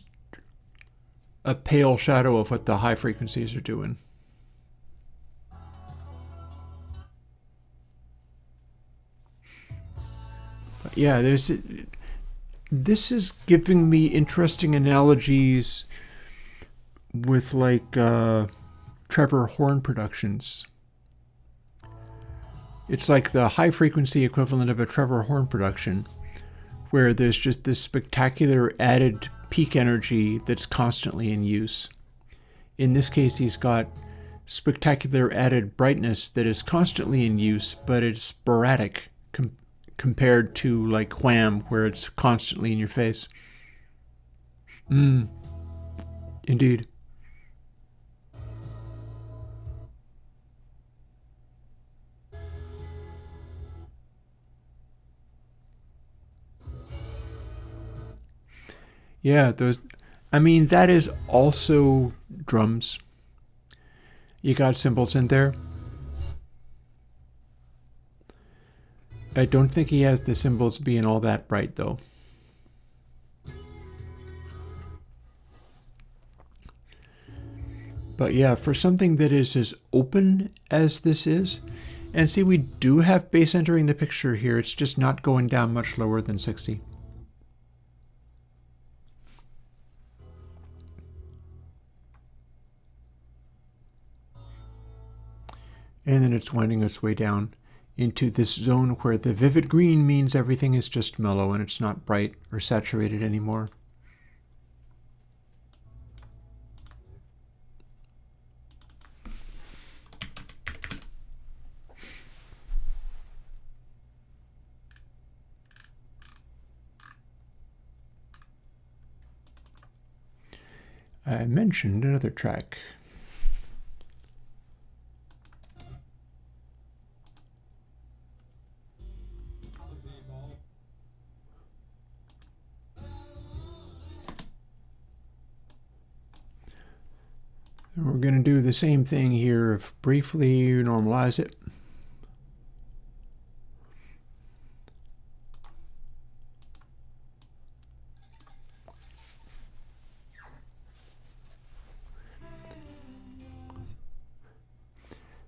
a pale shadow of what the high frequencies are doing. But yeah, this is giving me interesting analogies with like Trevor Horn productions. It's like the high frequency equivalent of a Trevor Horn production, where there's just this spectacular added peak energy that's constantly in use. In this case, he's got spectacular added brightness that is constantly in use, but it's sporadic compared to like Wham, where it's constantly in your face. Indeed. Yeah, I mean, that is also drums. You got cymbals in there. I don't think he has the symbols being all that bright though. But yeah, for something that is as open as this is, and see, we do have base entering the picture here, it's just not going down much lower than 60. And then it's winding its way down into this zone where the vivid green means everything is just mellow and it's not bright or saturated anymore. I mentioned another track. And we're going to do the same thing here of briefly normalize it.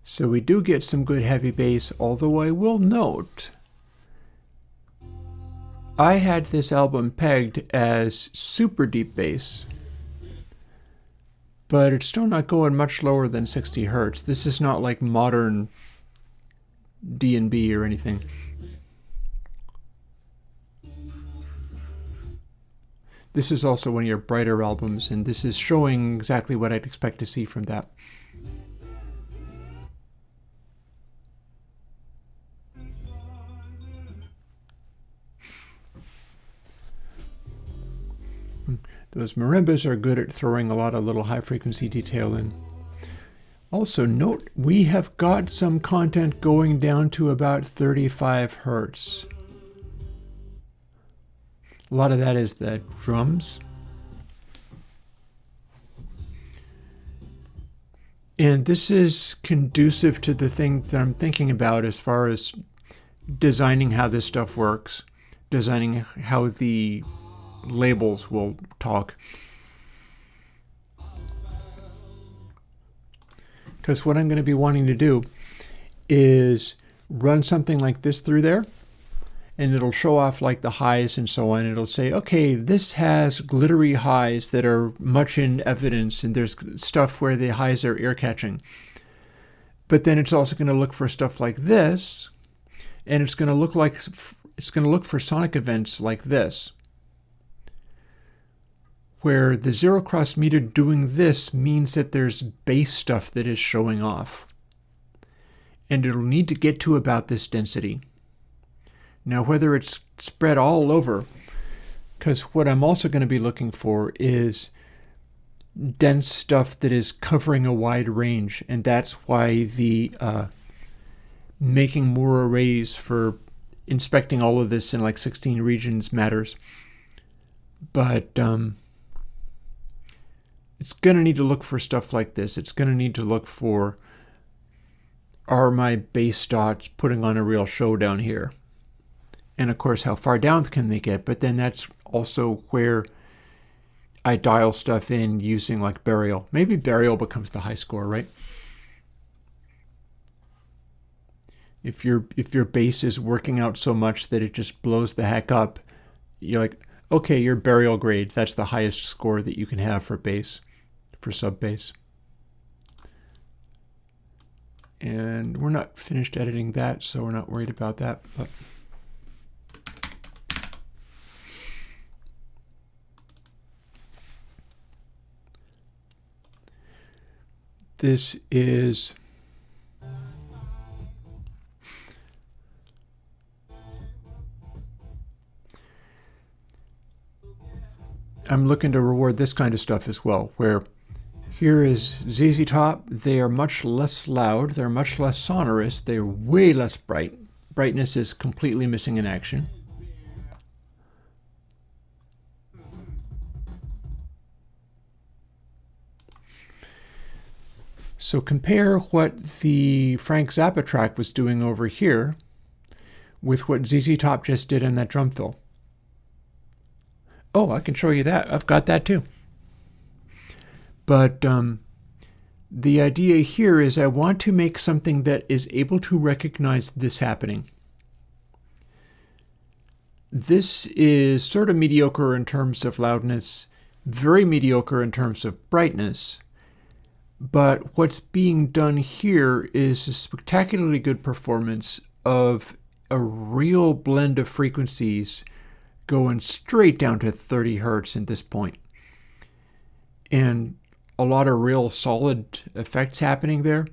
So we do get some good heavy bass, although I will note I had this album pegged as super deep bass, but it's still not going much lower than 60 hertz. This is not like modern D&B or anything. This is also one of your brighter albums, and this is showing exactly what I'd expect to see from that. Those marimbas are good at throwing a lot of little high frequency detail in. Also note, we have got some content going down to about 35 hertz. A lot of that is the drums. And this is conducive to the thing that I'm thinking about as far as designing how this stuff works, designing how the labels will talk. Because what I'm going to be wanting to do is run something like this through there, and it'll show off like the highs and so on. It'll say, okay, this has glittery highs that are much in evidence, and there's stuff where the highs are ear catching. But then it's also going to look for stuff like this, and it's going to look for sonic events like this, where the zero cross meter doing this means that there's bass stuff that is showing off. And it'll need to get to about this density. Now, whether it's spread all over, because what I'm also going to be looking for is dense stuff that is covering a wide range, and that's why the making more arrays for inspecting all of this in like 16 regions matters. But it's going to need to look for stuff like this. It's going to need to look for, are my bass dots putting on a real show down here? And of course, how far down can they get? But then that's also where I dial stuff in using like burial. Maybe burial becomes the high score, right? If your bass is working out so much that it just blows the heck up, you're like, okay, your burial grade, that's the highest score that you can have for bass, for sub bass. And we're not finished editing that, so we're not worried about that. But this is I'm looking to reward this kind of stuff as well, where here is ZZ Top. They are much less loud. They're much less sonorous. They're way less bright. Brightness is completely missing in action. So compare what the Frank Zappa track was doing over here with what ZZ Top just did in that drum fill. Oh, I can show you that. I've got that too. But the idea here is I want to make something that is able to recognize this happening. This is sort of mediocre in terms of loudness, very mediocre in terms of brightness, but what's being done here is a spectacularly good performance of a real blend of frequencies going straight down to 30 hertz at this point. And a lot of real solid effects happening there.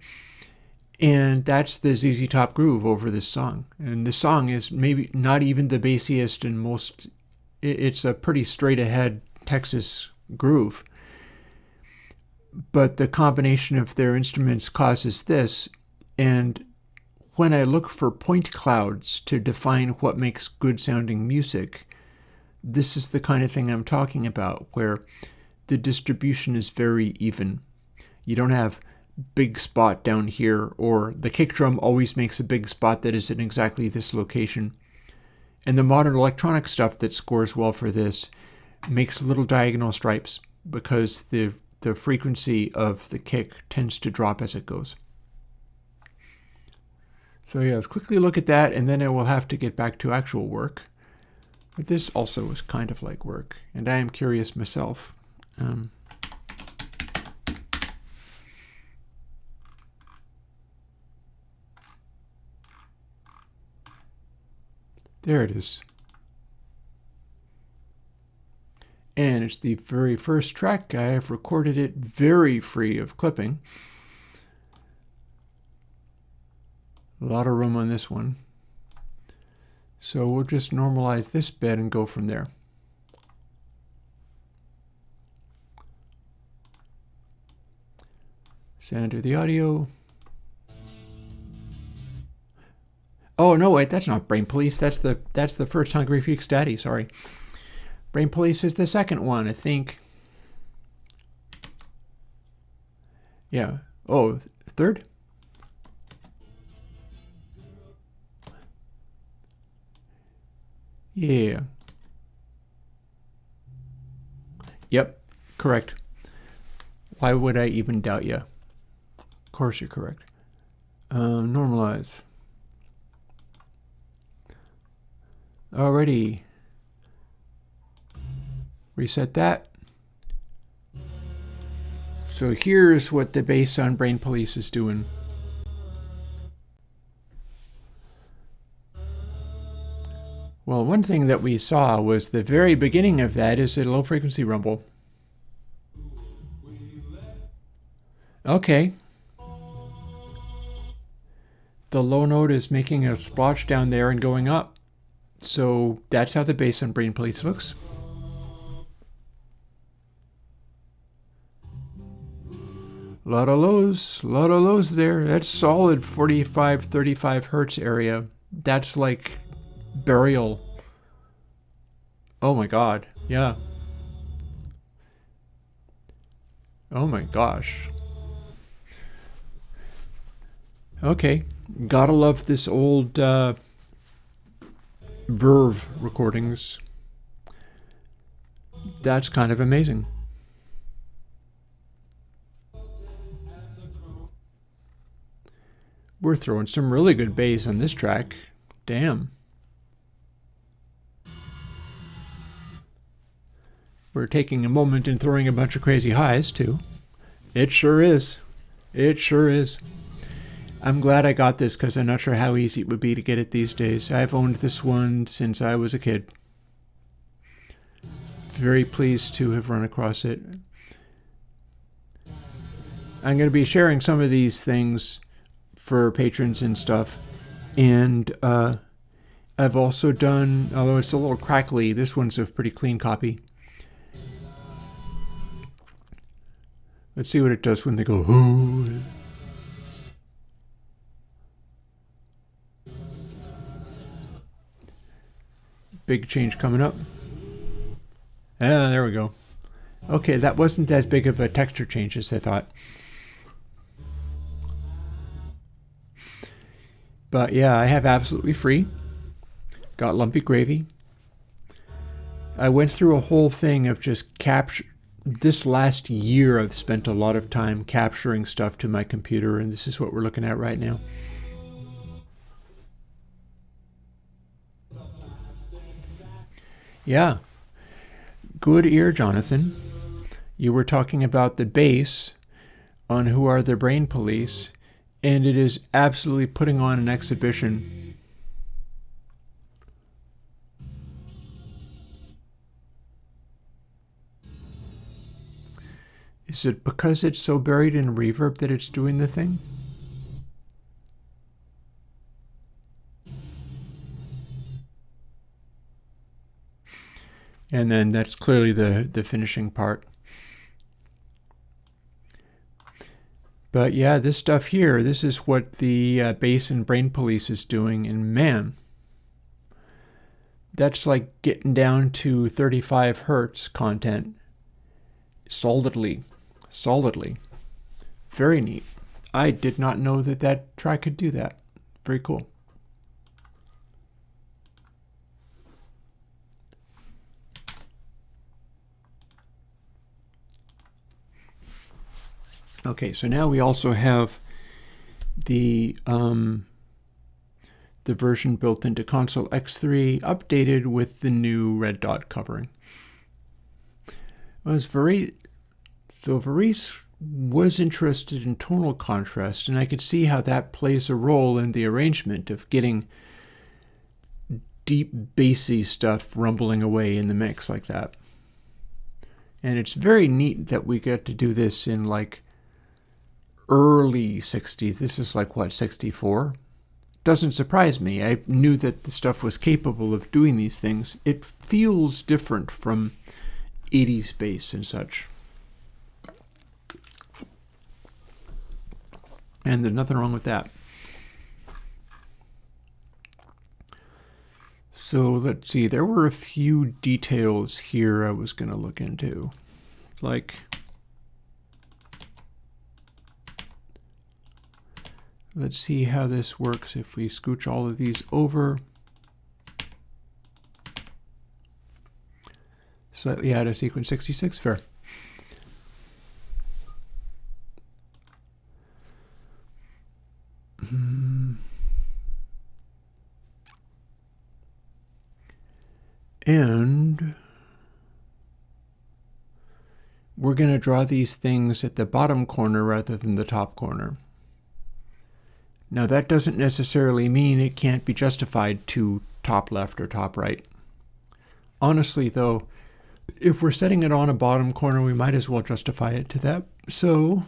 And that's the ZZ Top groove over this song. And the song is maybe not even the bassiest and most, it's a pretty straight ahead Texas groove. But the combination of their instruments causes this. And when I look for point clouds to define what makes good sounding music, this is the kind of thing I'm talking about, where the distribution is very even. You don't have big spot down here, or the kick drum always makes a big spot that is in exactly this location. And the modern electronic stuff that scores well for this makes little diagonal stripes because the frequency of the kick tends to drop as it goes. So yeah, let's quickly look at that, and then I will have to get back to actual work. But this also is kind of like work, and I am curious myself. There it is. And it's the very first track. I have recorded it very free of clipping. A lot of room on this one. So we'll just normalize this bed and go from there. Center the audio. Oh no, wait, that's not Brain Police. That's the first Hungry Freaks Daddy. Sorry, Brain Police is the second one, I think. Yeah. Oh, third. Yeah. Yep. Correct. Why would I even doubt you? Of course you're correct. Normalize. Alrighty. Reset that. So here's what the bass on Brain Police is doing. Well, one thing that we saw was the very beginning of that is a low frequency rumble. Okay. The low note is making a splotch down there and going up. So that's how the bass on Brain Police looks. A lot of lows there. That's solid 45, 35 hertz area. That's like burial. Oh my god. Yeah. Oh my gosh. Okay. Gotta love this old Verve recordings. That's kind of amazing. We're throwing some really good bass on this track. Damn. We're taking a moment and throwing a bunch of crazy highs, too. It sure is. It sure is. I'm glad I got this because I'm not sure how easy it would be to get it these days. I've owned this one since I was a kid. Very pleased to have run across it. I'm going to be sharing some of these things for patrons and stuff. And I've also done, although it's a little crackly, this one's a pretty clean copy. Let's see what it does when they go, ooh. Big change coming up. Ah, there we go. Okay, that wasn't as big of a texture change as I thought. But yeah, I have absolutely free. Got lumpy gravy. I went through a whole thing of just this last year I've spent a lot of time capturing stuff to my computer, and this is what we're looking at right now. Yeah. Good ear, Jonathan. You were talking about the base on Who Are the Brain Police, and it is absolutely putting on an exhibition. Is it because it's so buried in reverb that it's doing the thing? And then that's clearly the finishing part. But yeah, this stuff here, this is what the bass and brain police is doing, and man, that's like getting down to 35 hertz content solidly. Very neat. I did not know that track could do that. Very cool. Okay, so now we also have the version built into Console X3 updated with the new red dot covering. Varice was interested in tonal contrast, and I could see how that plays a role in the arrangement of getting deep bassy stuff rumbling away in the mix like that. And it's very neat that we get to do this in like early 60s. This is like, what, 64? Doesn't surprise me. I knew that the stuff was capable of doing these things. It feels different from 80s bass and such. And there's nothing wrong with that. So let's see, there were a few details here I was going to look into. Like, let's see how this works if we scooch all of these over. Slightly out of sequence 66, fair. And we're going to draw these things at the bottom corner rather than the top corner. Now that doesn't necessarily mean it can't be justified to top left or top right. Honestly though, if we're setting it on a bottom corner, we might as well justify it to that. So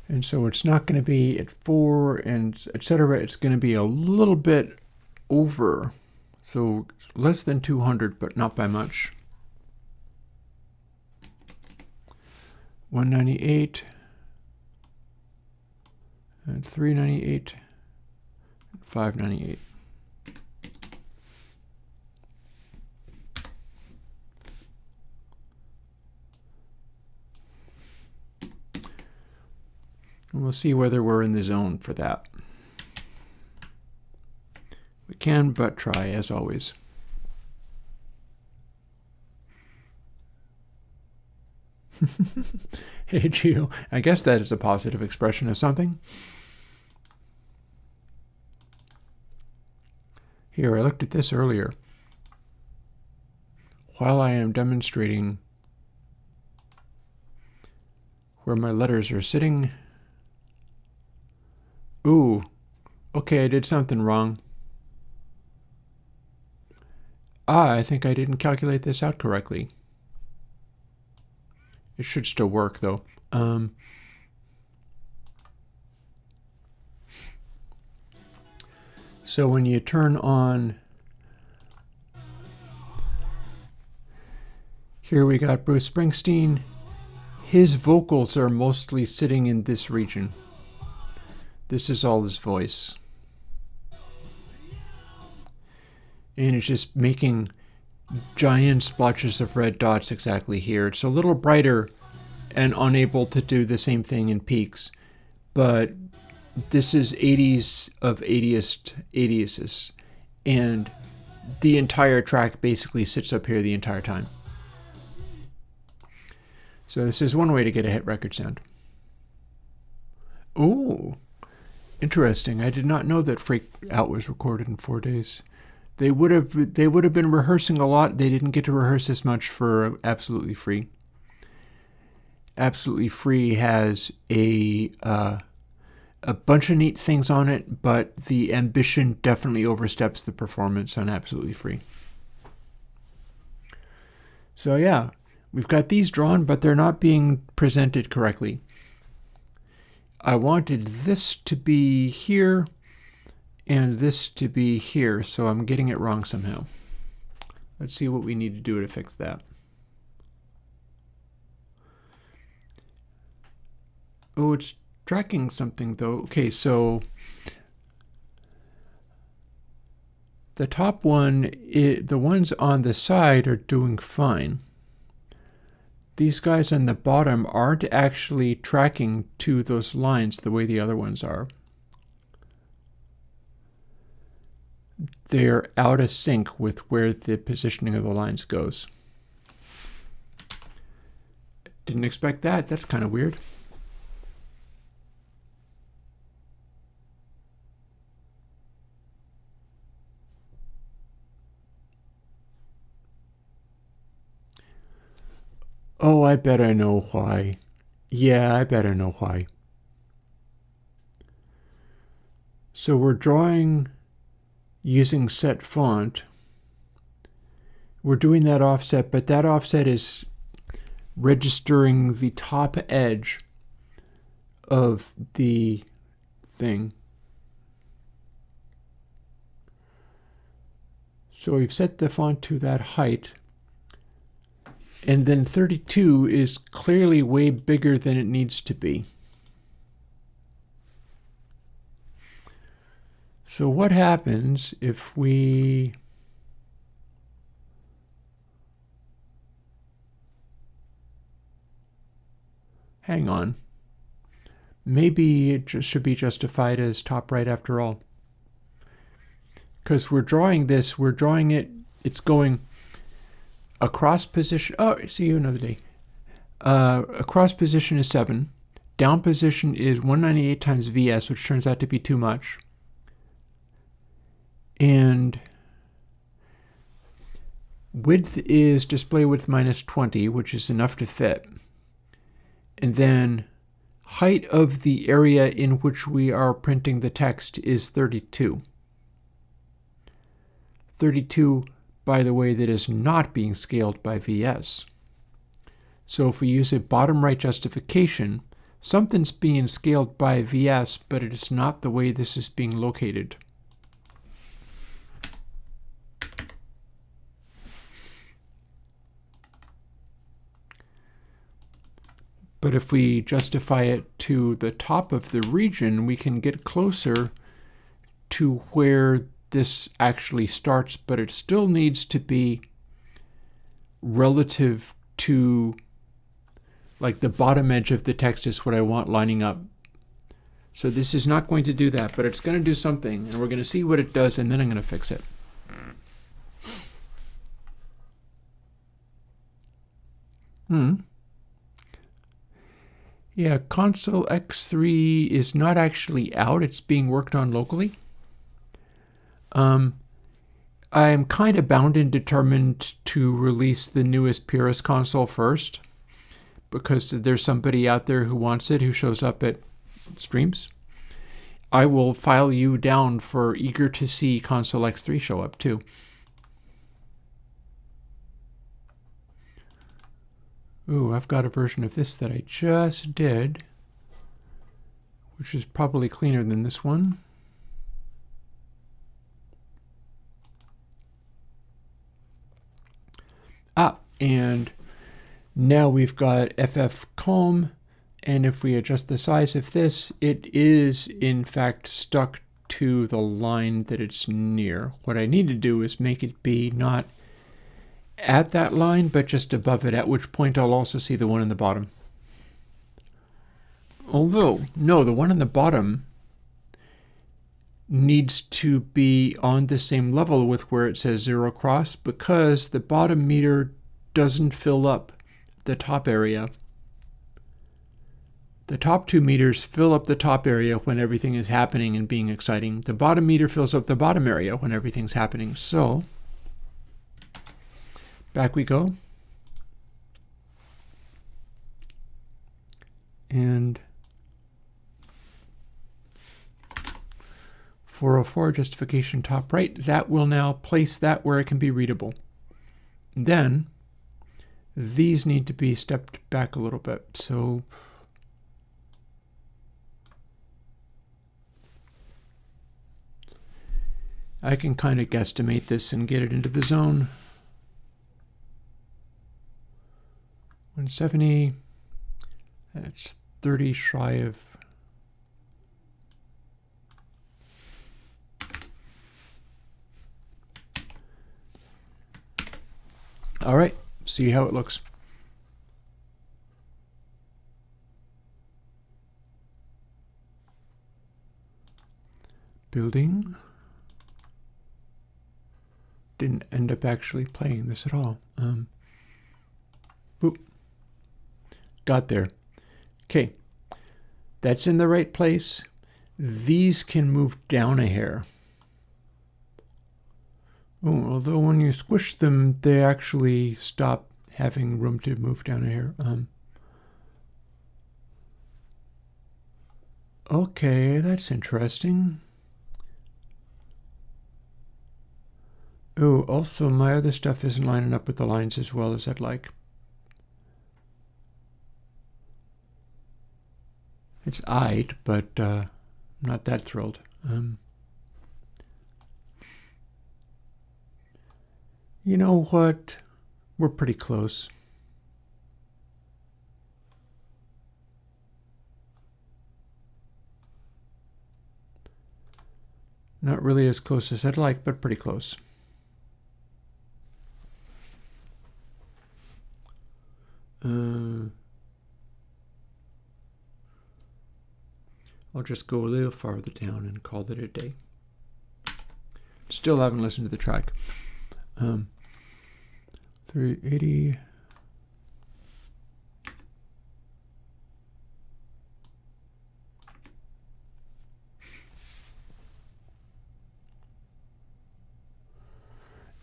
and so it's not going to be at 4 and etc. It's going to be a little bit over. So less than 200, but not by much. 198 and 398 and 598. And we'll see whether we're in the zone for that. We can but try, as always. Hey, Gio, I guess that is a positive expression of something. Here, I looked at this earlier. While I am demonstrating where my letters are sitting. Ooh, okay, I did something wrong. I think I didn't calculate this out correctly. It should still work, though. So when you turn on... Here we got Bruce Springsteen. His vocals are mostly sitting in this region. This is all his voice. and it's just making giant splotches of red dots exactly here. It's a little brighter and unable to do the same thing in peaks, but this is 80s of 80s, and the entire track basically sits up here the entire time. So this is one way to get a hit record sound. Oh, interesting. I did not know that Freak Out was recorded in 4 days. They would have been rehearsing a lot. They didn't get to rehearse as much for Absolutely Free. Absolutely Free has a bunch of neat things on it, but the ambition definitely oversteps the performance on Absolutely Free. So yeah, we've got these drawn, but they're not being presented correctly. I wanted this to be here and this to be here, so I'm getting it wrong somehow. Let's see what we need to do to fix that. Oh, it's tracking something though. Okay, so the top one, the ones on the side are doing fine. These guys on the bottom aren't actually tracking to those lines the way the other ones are. They're out of sync with where the positioning of the lines goes. Didn't expect that. That's kind of weird. Oh, I bet I know why. Yeah, I bet I know why. So we're drawing using set font. We're doing that offset, but that offset is registering the top edge of the thing. So we've set the font to that height. And then 32 is clearly way bigger than it needs to be. So what happens if we hang on? Maybe it just should be justified as top right after all. Because we're drawing this, it's going across position. Oh, see you another day. Across position is 7. Down position is 198 times VS, which turns out to be too much. And width is display width minus 20, which is enough to fit. And then height of the area in which we are printing the text is 32. 32, by the way, that is not being scaled by VS. So if we use a bottom right justification, something's being scaled by VS, but it is not the way this is being located. But if we justify it to the top of the region, we can get closer to where this actually starts, but it still needs to be relative to, like, the bottom edge of the text is what I want lining up. So this is not going to do that, but it's going to do something, and we're going to see what it does, and then I'm going to fix it. Yeah, console X3 is not actually out. It's being worked on locally. I'm kind of bound and determined to release the newest Purist console first, because there's somebody out there who wants it, who shows up at streams. I will file you down for eager to see console X3 show up too. Ooh, I've got a version of this that I just did, which is probably cleaner than this one. And now we've got FF Calm, and if we adjust the size of this, it is in fact stuck to the line that it's near. What I need to do is make it be not at that line, but just above it, at which point I'll also see the one in the bottom. Although, no, the one in the bottom needs to be on the same level with where it says 0 cross, because the bottom meter doesn't fill up the top area. The top 2 meters fill up the top area when everything is happening and being exciting. The bottom meter fills up the bottom area when everything's happening. So, back we go. And 404 justification top right, that will now place that where it can be readable. Then these need to be stepped back a little bit. So I can kind of guesstimate this and get it into the zone. 170, that's 30 shy of. All right, see how it looks. Building. Didn't end up actually playing this at all. Boop. Got there. Okay, that's in the right place. These can move down a hair. Oh, although when you squish them, they actually stop having room to move down a hair. Okay, that's interesting. Oh, also my other stuff isn't lining up with the lines as well as I'd like. It's eyed, but I'm not that thrilled. You know what? We're pretty close. Not really as close as I'd like, but pretty close. I'll just go a little farther down and call it a day. Still haven't listened to the track. 380.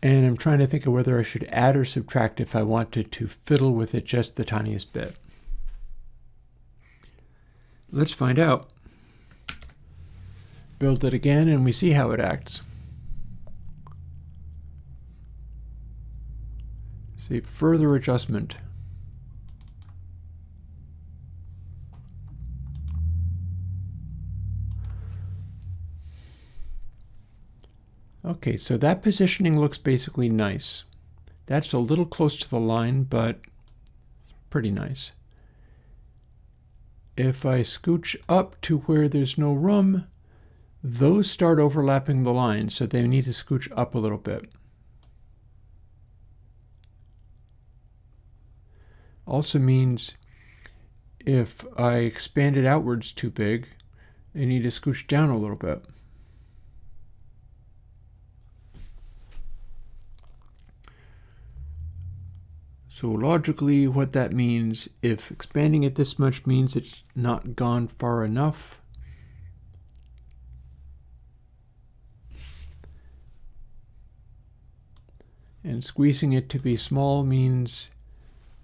And I'm trying to think of whether I should add or subtract if I wanted to fiddle with it just the tiniest bit. Let's find out. Build it again and we see how it acts. See, further adjustment. Okay, so that positioning looks basically nice. That's a little close to the line, but pretty nice. If I scooch up to where there's no room, those start overlapping the line, so they need to scooch up a little bit. Also means if I expand it outwards too big, I need to scooch down a little bit. So logically, what that means, if expanding it this much means it's not gone far enough, and squeezing it to be small means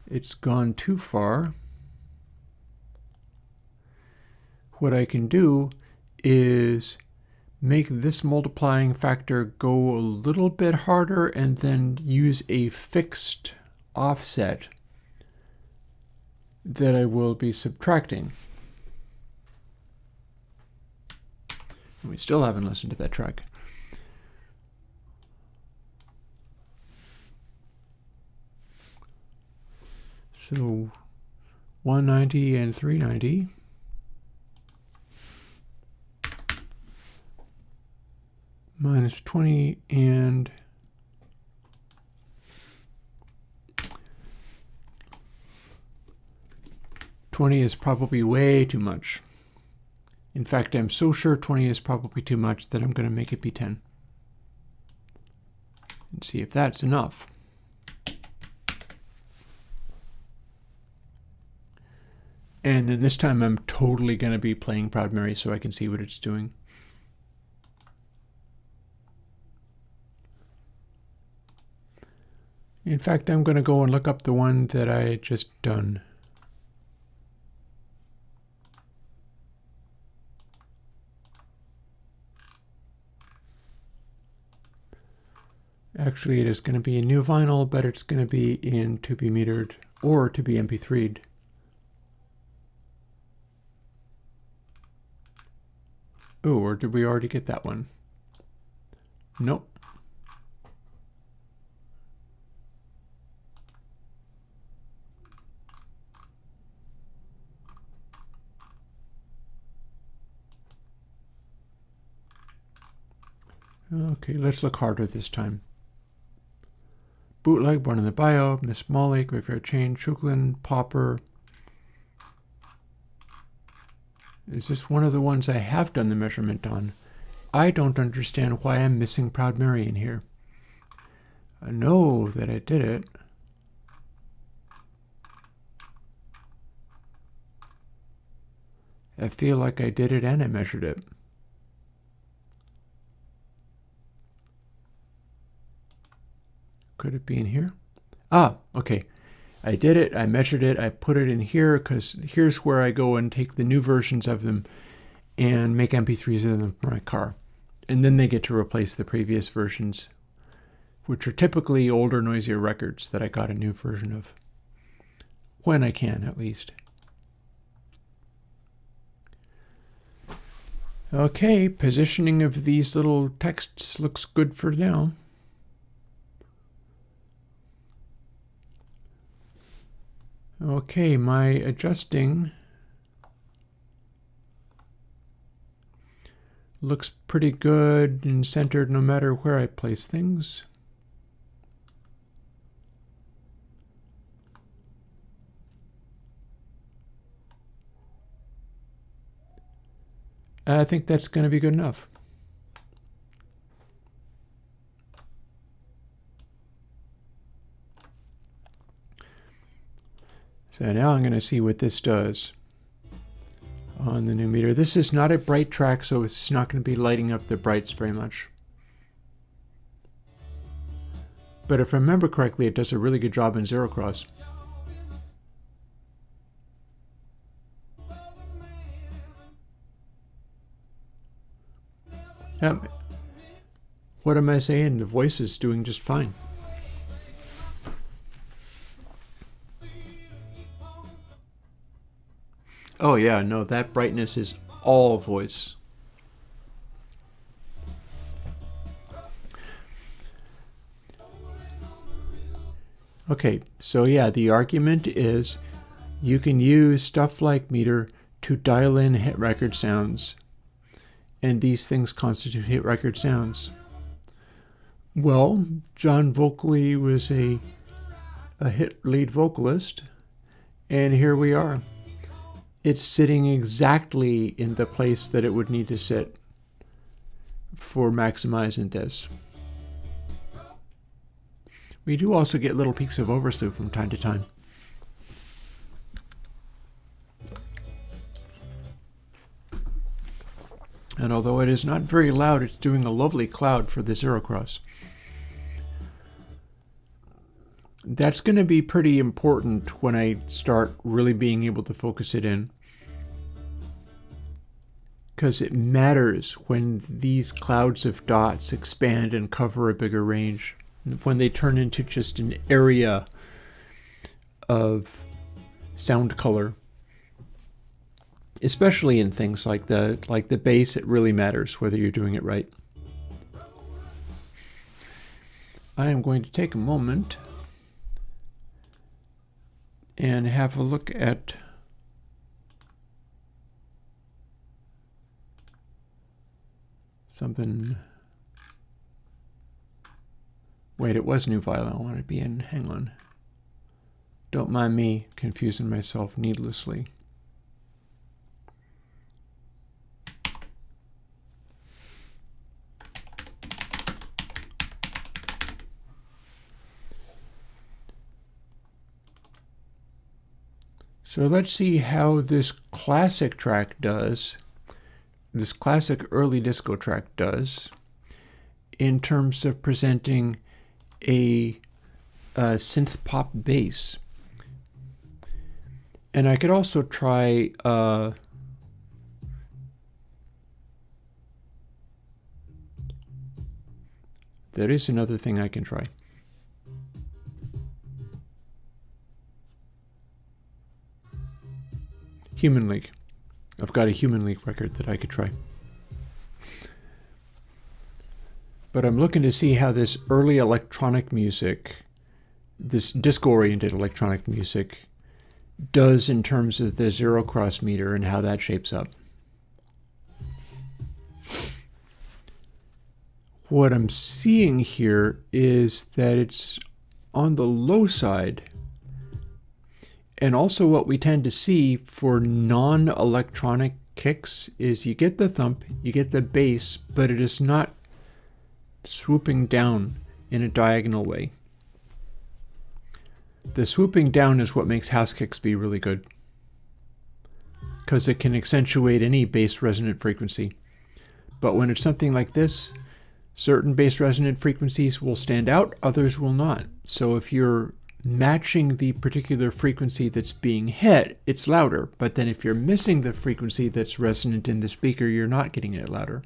it's gone too far, what I can do is make this multiplying factor go a little bit harder and then use a fixed offset that I will be subtracting. And we still haven't listened to that track. So 190 and 390. minus 20 and 20 is probably way too much. In fact, I'm so sure 20 is probably too much that I'm going to make it be 10. And see if that's enough. And then this time I'm totally going to be playing Proud Mary so I can see what it's doing. In fact, I'm going to go and look up the one that I had just done. Actually, it is going to be a new vinyl, but it's going to be in to be metered or to be MP3'd. Oh, or did we already get that one? Nope. Okay, let's look harder this time. Bootleg, Born in the Bio, Miss Molly, Graveyard Chain, Shuglin, Pauper. Is this one of the ones I have done the measurement on? I don't understand why I'm missing Proud Mary in here. I know that I did it. I feel like I did it and I measured it. Could it be in here? Ah, okay. I did it, I measured it, I put it in here because here's where I go and take the new versions of them and make MP3s of them for my car. And then they get to replace the previous versions, which are typically older, noisier records that I got a new version of. When I can, at least. Okay, positioning of these little texts looks good for now. Okay, my adjusting looks pretty good and centered no matter where I place things. I think that's going to be good enough. So now I'm going to see what this does on the new meter. This is not a bright track, so it's not going to be lighting up the brights very much. But if I remember correctly, it does a really good job in zero cross. What am I saying? The voice is doing just fine. Oh yeah, no, that brightness is all voice. Okay, so yeah, the argument is you can use stuff like meter to dial in hit record sounds, and these things constitute hit record sounds. Well, John vocally was a hit lead vocalist, and here we are. It's sitting exactly in the place that it would need to sit for maximizing this. We do also get little peaks of oversleep from time to time. And although it is not very loud, it's doing a lovely cloud for the zero cross. That's going to be pretty important when I start really being able to focus it in. Because it matters when these clouds of dots expand and cover a bigger range. When they turn into just an area of sound color. Especially in things like the bass, it really matters whether you're doing it right. I am going to take a moment and have a look at something. Wait, it was new file I want to be in. Hang on. Don't mind me confusing myself needlessly. So let's see how this classic track does, this classic early disco track does, in terms of presenting a synth pop bass. And I could also try there is another thing I can try. Human League. I've got a Human League record that I could try. But I'm looking to see how this early electronic music, this disco-oriented electronic music, does in terms of the zero cross meter and how that shapes up. What I'm seeing here is that it's on the low side. And also what we tend to see for non-electronic kicks is you get the thump, you get the bass, but it is not swooping down in a diagonal way. The swooping down is what makes house kicks be really good, because it can accentuate any bass resonant frequency. But when it's something like this, certain bass resonant frequencies will stand out, others will not. So if you're matching the particular frequency that's being hit, it's louder. But then if you're missing the frequency that's resonant in the speaker, you're not getting it louder.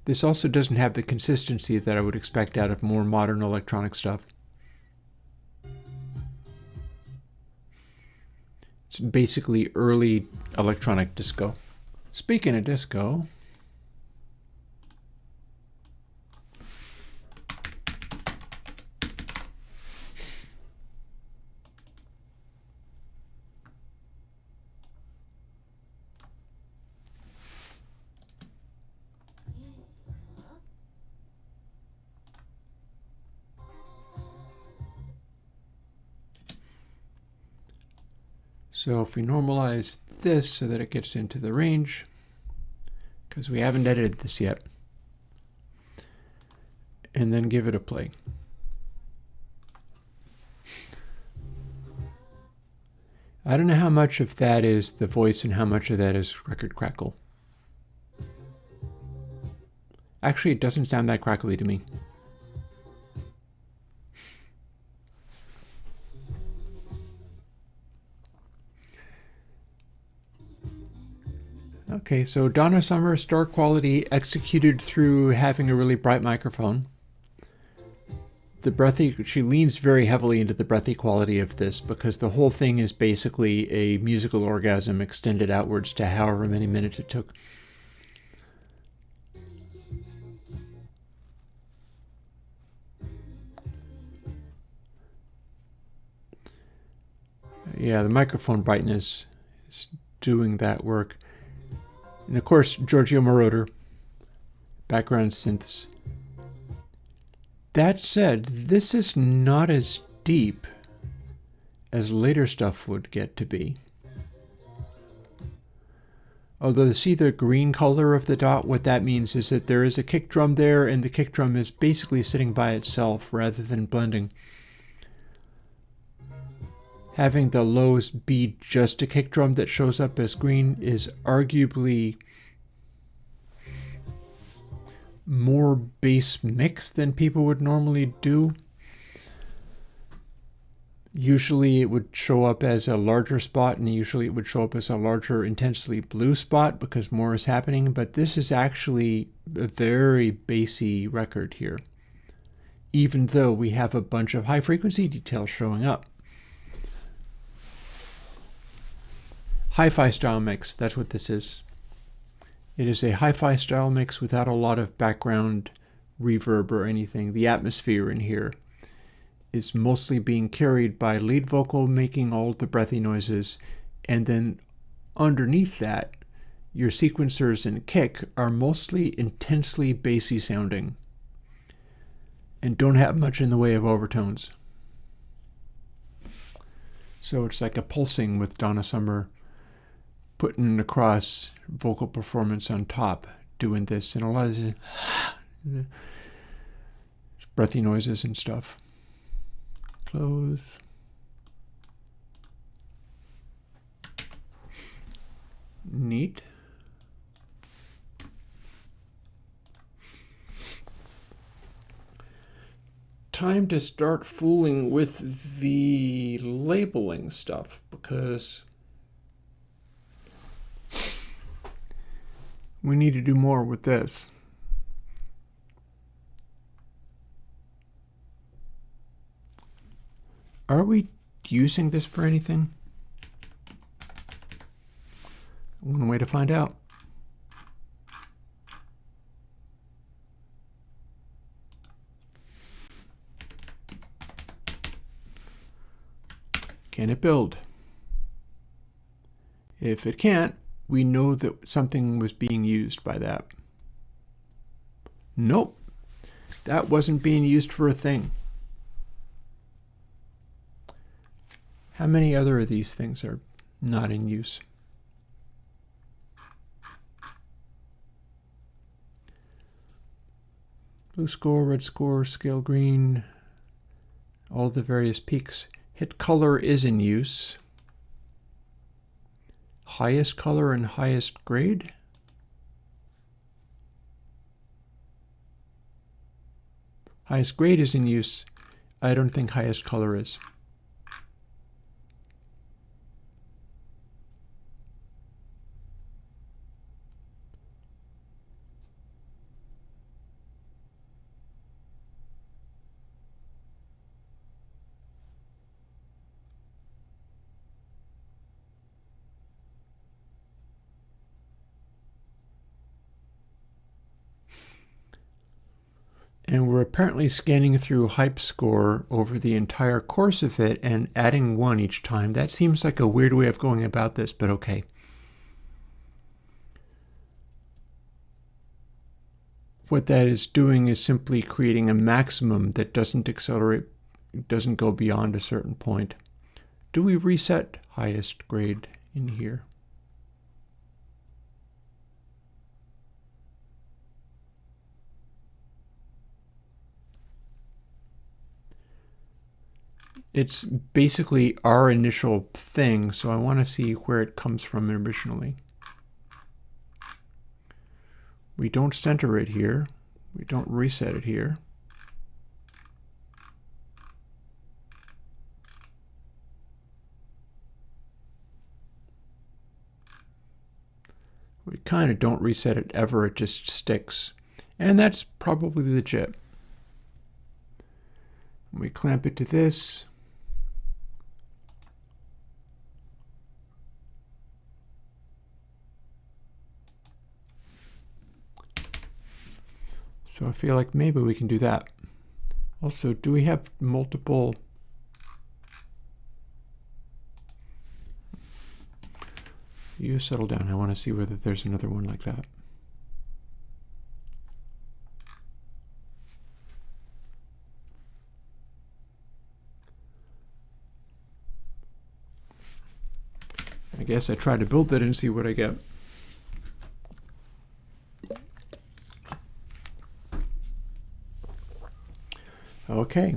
This also doesn't have the consistency that I would expect out of more modern electronic stuff. It's basically early electronic disco. Speaking of disco, so if we normalize this so that it gets into the range, because we haven't edited this yet, and then give it a play. I don't know how much of that is the voice and how much of that is record crackle. Actually, it doesn't sound that crackly to me. Okay, so Donna Summer, star quality executed through having a really bright microphone. The breathy, she leans very heavily into the breathy quality of this because the whole thing is basically a musical orgasm extended outwards to however many minutes it took. Yeah, the microphone brightness is doing that work. And of course, Giorgio Moroder, background synths. That said, this is not as deep as later stuff would get to be. Although, see the green color of the dot? What that means is that there is a kick drum there, and the kick drum is basically sitting by itself rather than blending. Having the lows be just a kick drum that shows up as green is arguably more bass mix than people would normally do. Usually it would show up as a larger spot, and usually it would show up as a larger intensely blue spot because more is happening, but this is actually a very bassy record here, even though we have a bunch of high frequency details showing up. Hi-fi style mix, that's what this is. It is a hi-fi style mix without a lot of background reverb or anything. The atmosphere in here is mostly being carried by lead vocal making all the breathy noises And then underneath that, your sequencers and kick are mostly intensely bassy sounding and don't have much in the way of overtones. So it's like a pulsing with Donna Summer putting across vocal performance on top, doing this, and a lot of breathy noises and stuff. Close. Neat. Time to start fooling with the labeling stuff, because we need to do more with this. Are we using this for anything? One way to find out. Can it build? If it can't, we know that something was being used by that. Nope, that wasn't being used for a thing. How many other of these things are not in use? Blue score, red score, scale green, all the various peaks. Hit color is in use. Highest color and highest grade. Highest grade is in use. I don't think highest color is. And we're apparently scanning through hype score over the entire course of it and adding 1 each time. That seems like a weird way of going about this, but okay. What that is doing is simply creating a maximum that doesn't accelerate, doesn't go beyond a certain point. Do we reset highest grade in here? It's basically our initial thing, so I want to see where it comes from originally. We don't center it here. We don't reset it here. We kind of don't reset it ever, it just sticks. And that's probably legit. We clamp it to this. So I feel like maybe we can do that. Also, do we have multiple? You settle down. I want to see whether there's another one like that. I guess I try to build it and see what I get. Okay.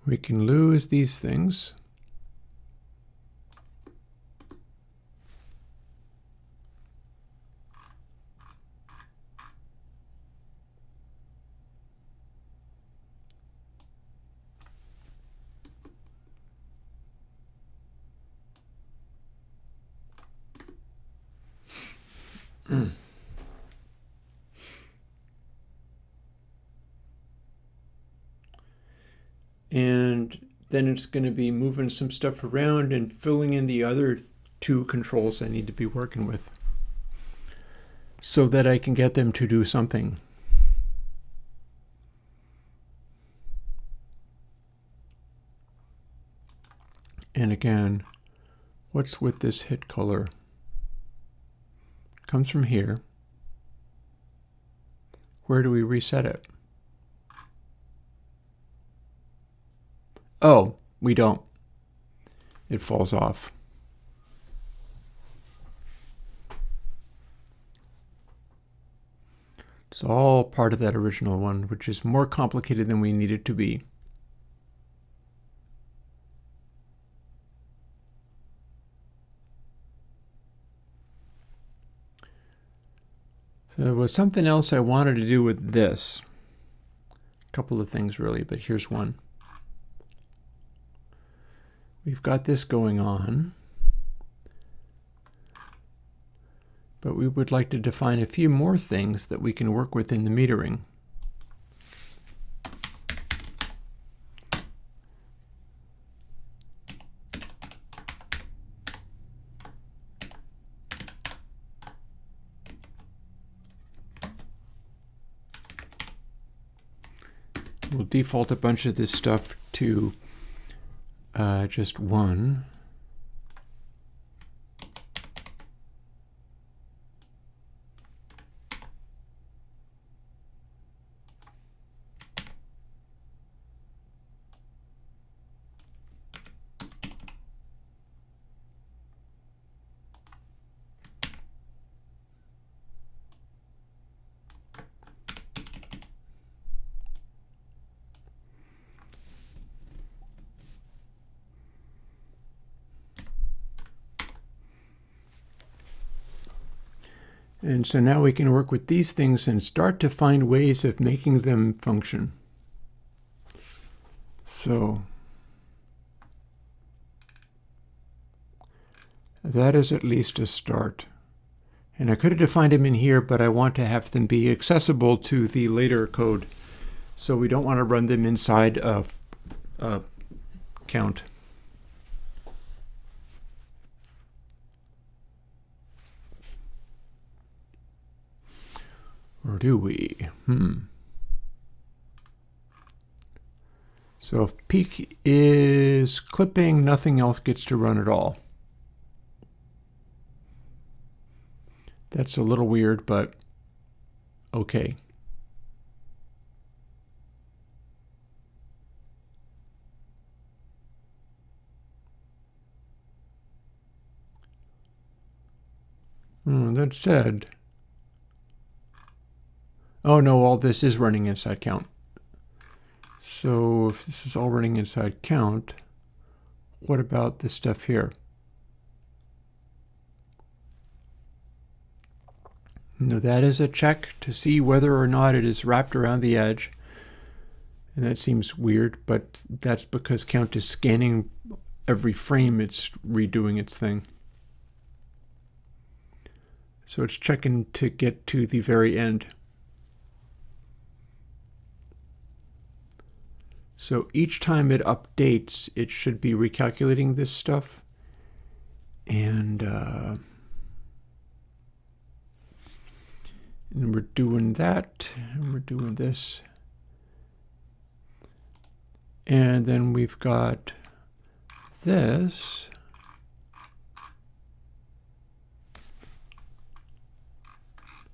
We can lose these things. And then it's going to be moving some stuff around and filling in the other 2 controls I need to be working with so that I can get them to do something. And again, what's with this hit color? It comes from here. Where do we reset it? Oh, we don't. It falls off. It's all part of that original one, which is more complicated than we need it to be. So there was something else I wanted to do with this. A couple of things really, but here's one. We've got this going on, but we would like to define a few more things that we can work with in the metering. We'll default a bunch of this stuff to just 1. And so now we can work with these things and start to find ways of making them function. So that is at least a start. And I could have defined them in here, but I want to have them be accessible to the later code. So we don't want to run them inside of count. Or do we? So if peak is clipping, nothing else gets to run at all. That's a little weird, but okay. That said, oh no, all this is running inside count. So if this is all running inside count, what about this stuff here? Now that is a check to see whether or not it is wrapped around the edge. And that seems weird, but that's because count is scanning every frame it's redoing its thing. So it's checking to get to the very end. So each time it updates, it should be recalculating this stuff. And we're doing that, and we're doing this. And then we've got this.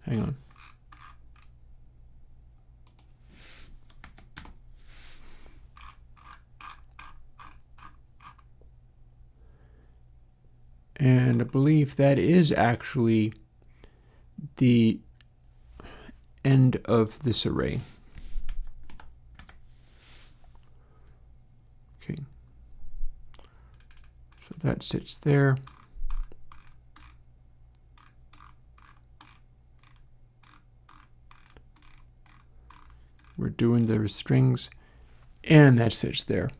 Hang on. And I believe that is actually the end of this array. Okay. So that sits there. We're doing the strings, and that sits there.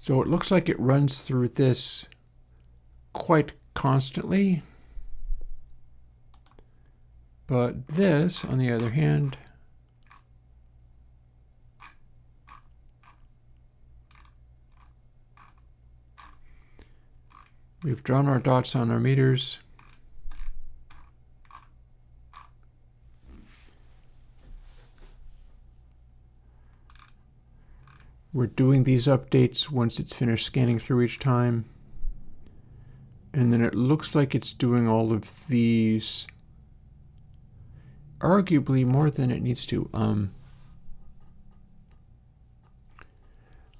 So it looks like it runs through this quite constantly. But this, on the other hand, we've drawn our dots on our meters. We're doing these updates once it's finished scanning through each time. And then it looks like it's doing all of these, arguably more than it needs to.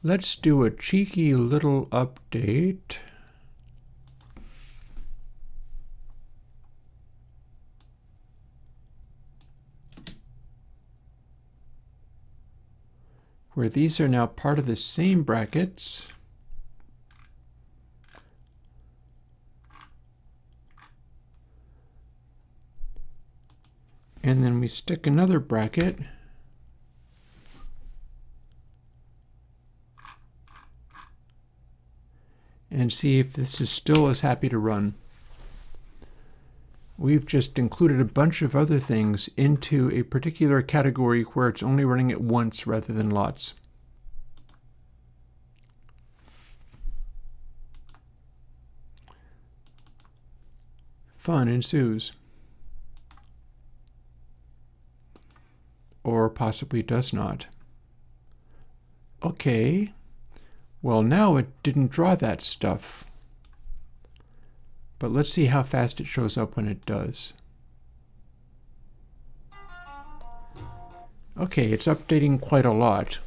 Let's do a cheeky little update. Where these are now part of the same brackets. And then we stick another bracket. And see if this is still as happy to run. We've just included a bunch of other things into a particular category where it's only running it once rather than lots. Fun ensues. Or possibly does not. Okay. Well, now it didn't draw that stuff. But let's see how fast it shows up when it does. Okay, it's updating quite a lot,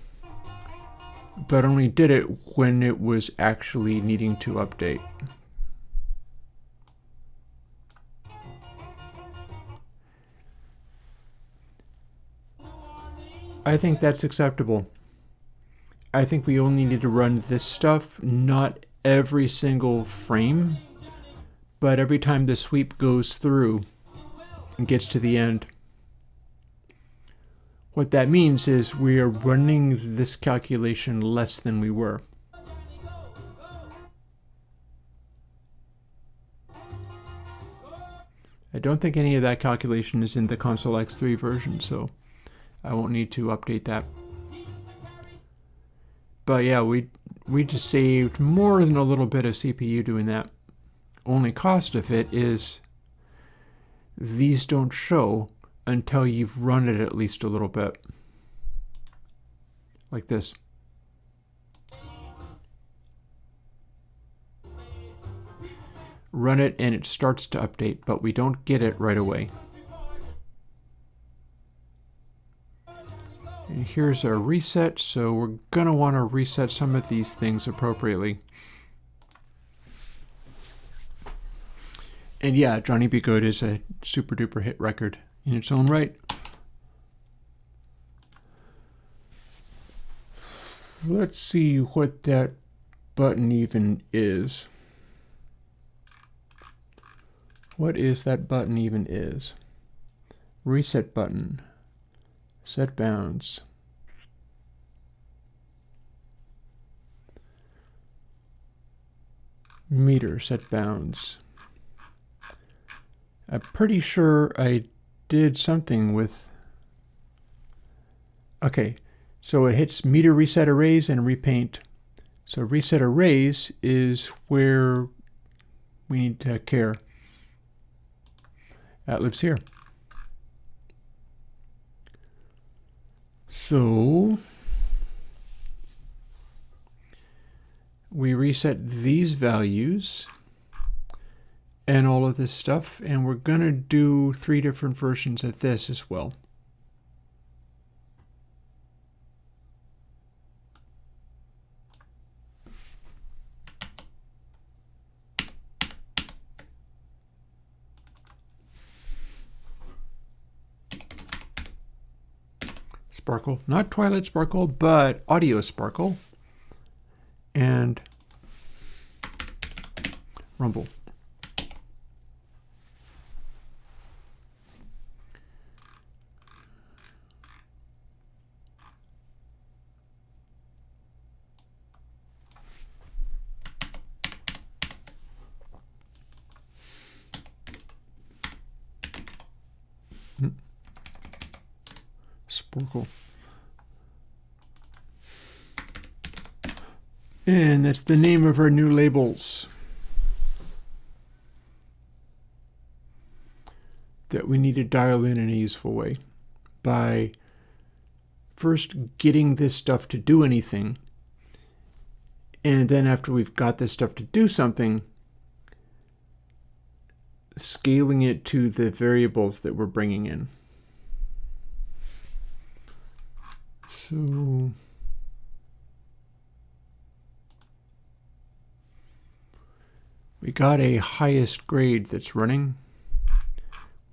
but only did it when it was actually needing to update. I think that's acceptable. I think we only need to run this stuff, not every single frame, but every time the sweep goes through and gets to the end. What that means is we are running this calculation less than we were. I don't think any of that calculation is in the Console X3 version, so I won't need to update that. But yeah, we just saved more than a little bit of CPU doing that. Only cost of it is these don't show until you've run it at least a little bit. Like this. Run it and it starts to update, but we don't get it right away. And here's our reset, so we're going to want to reset some of these things appropriately. And yeah, Johnny Be Good is a super duper hit record in its own right. Let's see what that button even is. What is that button even is? Reset button. Set bounds. Meter set bounds. I'm pretty sure I did something with... Okay, so it hits meter reset arrays and repaint. So reset arrays is where we need to care. That lives here. So we reset these values and all of this stuff, and we're going to do 3 different versions of this as well. Sparkle, not Twilight Sparkle, but Audio Sparkle, and Rumble. Sparkle. And that's the name of our new labels that we need to dial in a useful way by first getting this stuff to do anything And then after we've got this stuff to do something, scaling it to the variables that we're bringing in. So we got a highest grade that's running.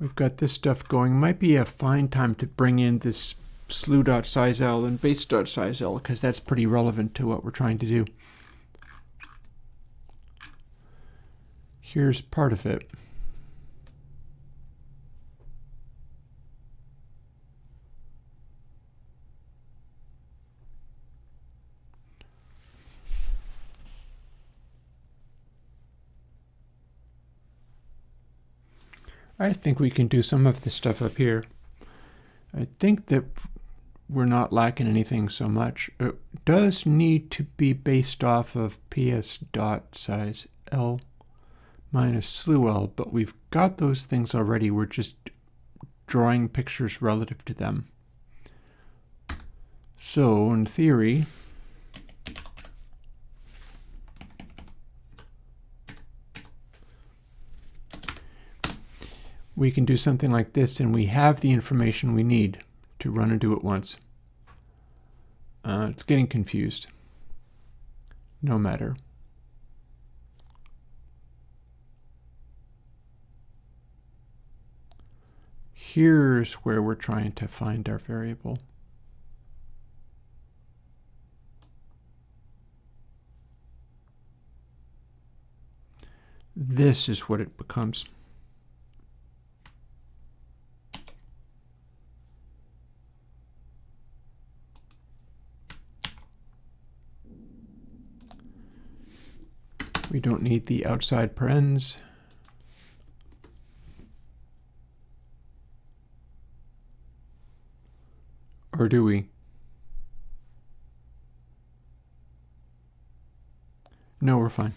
We've got this stuff going. Might be a fine time to bring in this slew.sizeL and base.sizeL because that's pretty relevant to what we're trying to do. Here's part of it. I think we can do some of this stuff up here. I think that we're not lacking anything so much. It does need to be based off of ps.sizeL minus slew.l, but we've got those things already. We're just drawing pictures relative to them. So in theory, we can do something like this, and we have the information we need to run and do it once. It's getting confused. No matter. Here's where we're trying to find our variable. This is what it becomes. We don't need the outside parens. Or do we? No, we're fine.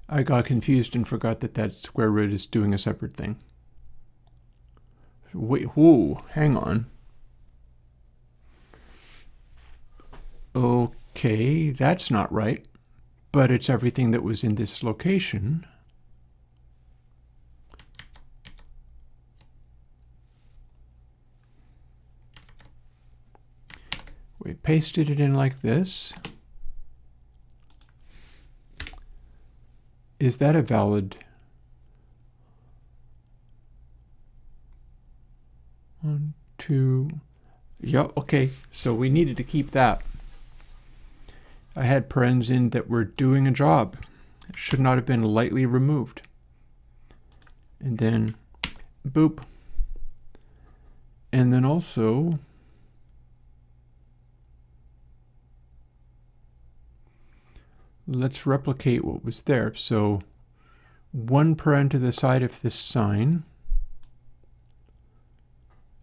I got confused and forgot that that square root is doing a separate thing. Wait, whoa, hang on. Okay, that's not right. But it's everything that was in this location. We pasted it in like this. Is that a valid? 1, 2. Yeah, okay. So we needed to keep that. I had parens in that were doing a job. It should not have been lightly removed. And then, boop. And then also, let's replicate what was there. So, 1 paren to the side of this sign,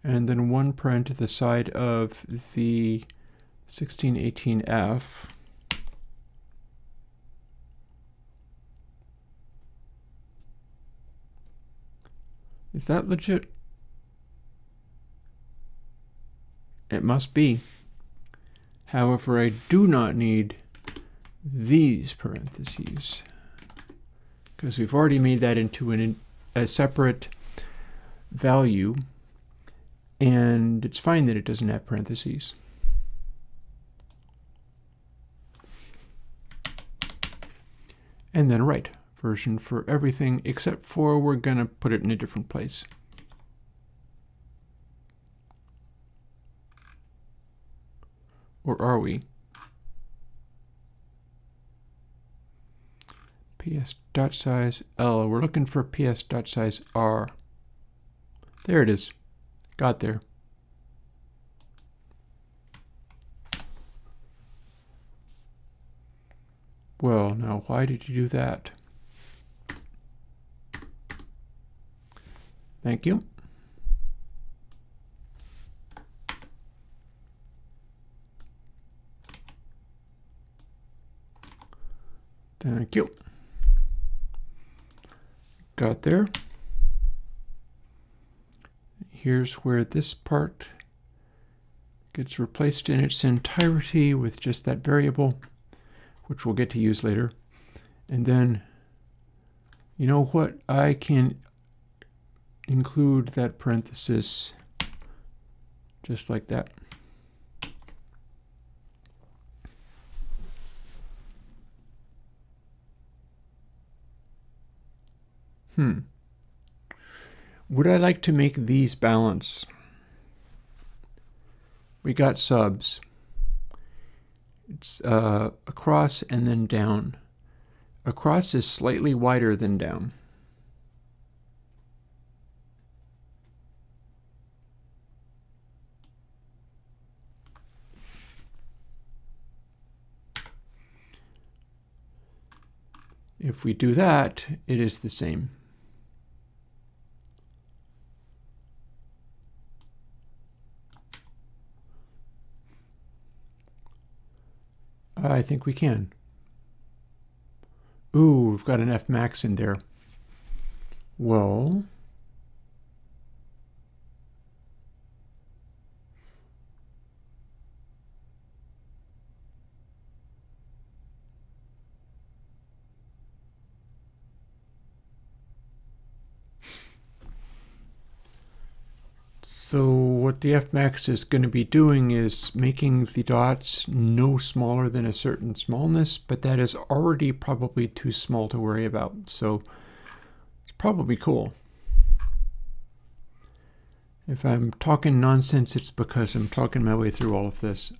and then 1 paren to the side of the 1618F. Is that legit? It must be. However, I do not need these parentheses because we've already made that into a separate value, and it's fine that it doesn't have parentheses. And then right. Version for everything except for we're going to put it in a different place. Or are we? ps.sizeL. We're looking for ps.sizeR. There it is. Got there. Well, now why did you do that? Thank you. Thank you. Got there. Here's where this part gets replaced in its entirety with just that variable, which we'll get to use later. And then, you know what? I can include that parenthesis just like that. Would I like to make these balance? We got subs. It's across and then down. Across is slightly wider than down. If we do that, it is the same. I think we can. Ooh, we've got an F max in there. Well, so what the F max is going to be doing is making the dots no smaller than a certain smallness, but that is already probably too small to worry about. So it's probably cool. If I'm talking nonsense, it's because I'm talking my way through all of this.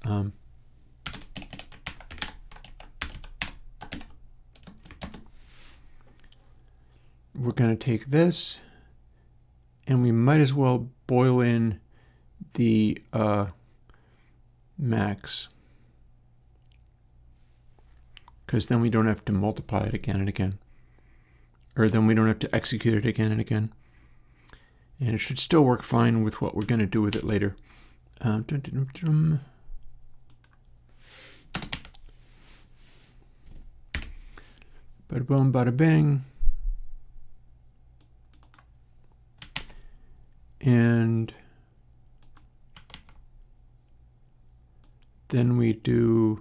We're going to take this, and we might as well boil in the max, because then we don't have to multiply it again and again, or then we don't have to execute it again and again. And it should still work fine with what we're going to do with it later. Bada boom, bada bing. And then we do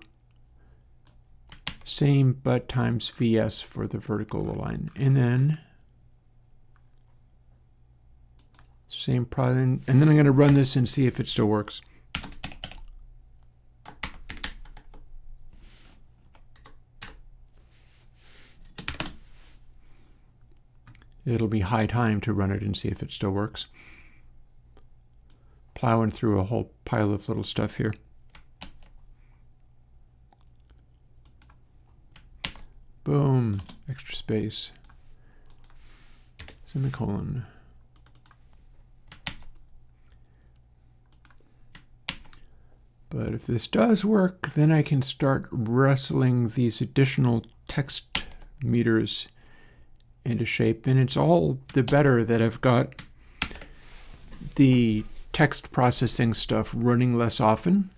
same but times VS for the vertical line. And then same problem. And then I'm going to run this and see if it still works. It'll be high time to run it and see if it still works. Plowing through a whole pile of little stuff here. Boom, extra space, semicolon. But if this does work, then I can start wrestling these additional text meters into shape. And it's all the better that I've got the text processing stuff running less often.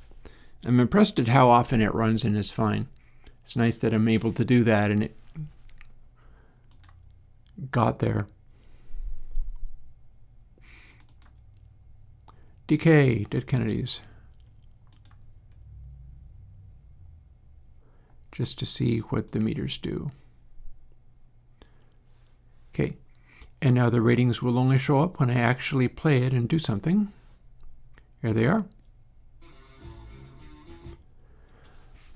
I'm impressed at how often it runs and is fine. It's nice that I'm able to do that and it got there. Decay, Dead Kennedys. Just to see what the meters do. Okay, and now the ratings will only show up when I actually play it and do something. Here they are.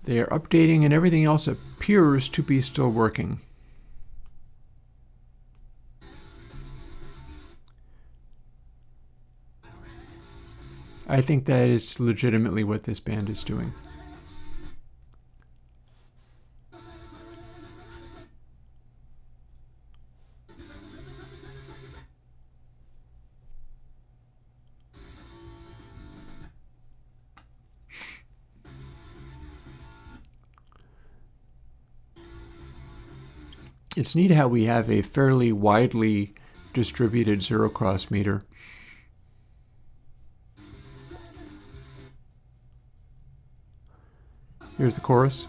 They are updating and everything else appears to be still working. I think that is legitimately what this band is doing. It's neat how we have a fairly widely distributed zero-cross meter. Here's the chorus.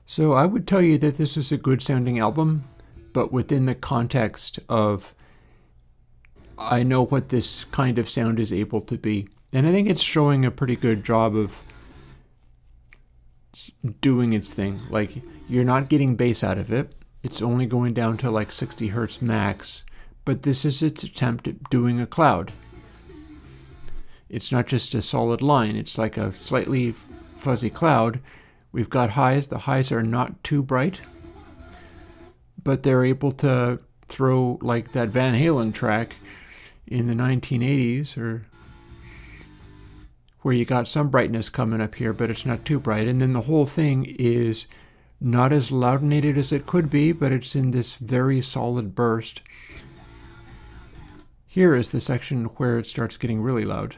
So I would tell you that this is a good sounding album, but within the context of I know what this kind of sound is able to be. And I think it's showing a pretty good job of doing its thing. Like, you're not getting bass out of it. It's only going down to like 60 hertz max. But this is its attempt at doing a cloud. It's not just a solid line. It's like a slightly fuzzy cloud. We've got highs. The highs are not too bright, but they're able to throw like that Van Halen track in the 1980s, or where you got some brightness coming up here, but it's not too bright. And then the whole thing is not as loudinated as it could be, but it's in this very solid burst. Here is the section where it starts getting really loud.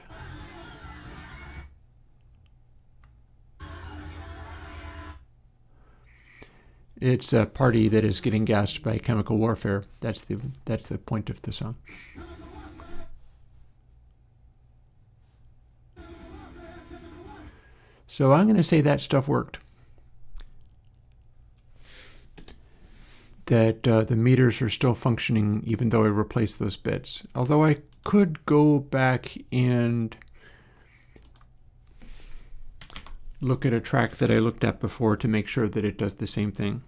It's a party that is getting gassed by chemical warfare. That's the point of the song. So I'm going to say that stuff worked. That the meters are still functioning even though I replaced those bits. Although I could go back and look at a track that I looked at before to make sure that it does the same thing.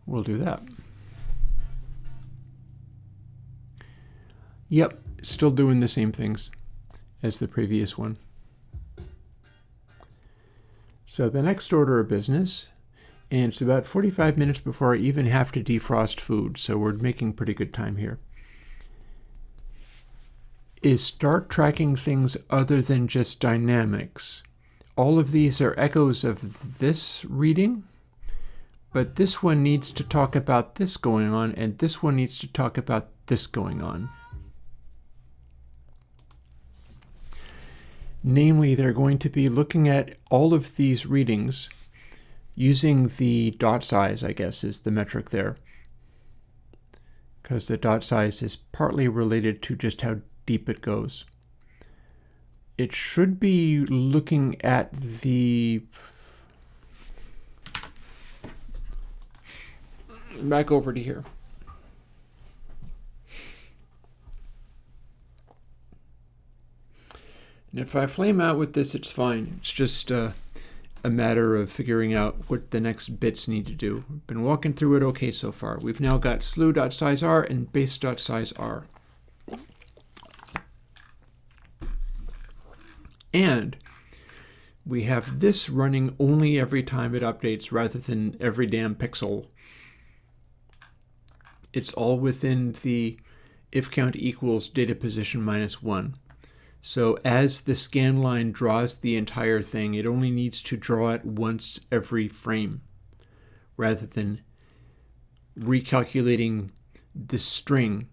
We'll do that. Yep, still doing the same things as the previous one. So the next order of business, and it's about 45 minutes before I even have to defrost food, so we're making pretty good time here, is start tracking things other than just dynamics. All of these are echoes of this reading, but this one needs to talk about this going on, and this one needs to talk about this going on. Namely, they're going to be looking at all of these readings using the dot size, I guess, is the metric there. Because the dot size is partly related to just how deep it goes. It should be looking at the... Back over to here. And if I flame out with this, it's fine. It's just a matter of figuring out what the next bits need to do. I've been walking through it okay so far. We've now got slew.sizeR and base.sizeR. And we have this running only every time it updates rather than every damn pixel. It's all within the if count equals data position -1. So as the scan line draws the entire thing, it only needs to draw it once every frame, rather than recalculating the string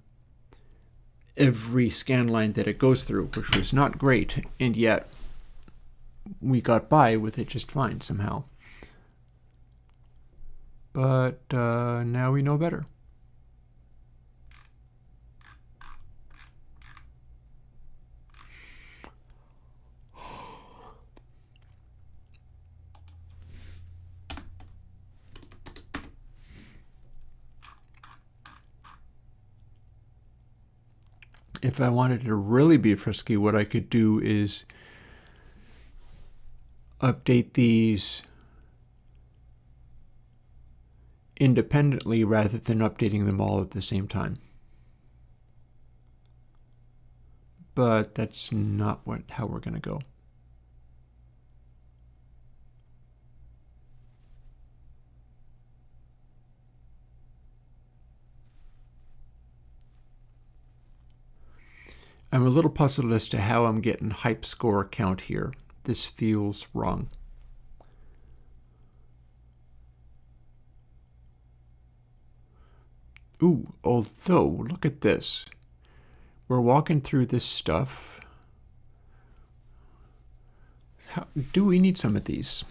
every scan line that it goes through, which was not great, and yet we got by with it just fine somehow. But now we know better. If I wanted to really be frisky, what I could do is update these independently rather than updating them all at the same time. But that's not how we're going to go. I'm a little puzzled as to how I'm getting hype score count here. This feels wrong. Ooh, although, look at this. We're walking through this stuff. Do we need some of these?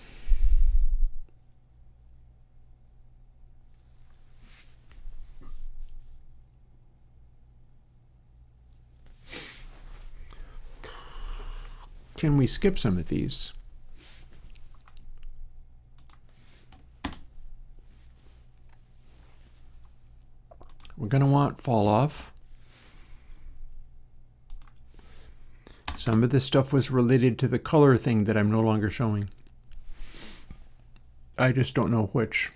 Can we skip some of these? We're going to want fall off. Some of this stuff was related to the color thing that I'm no longer showing. I just don't know which.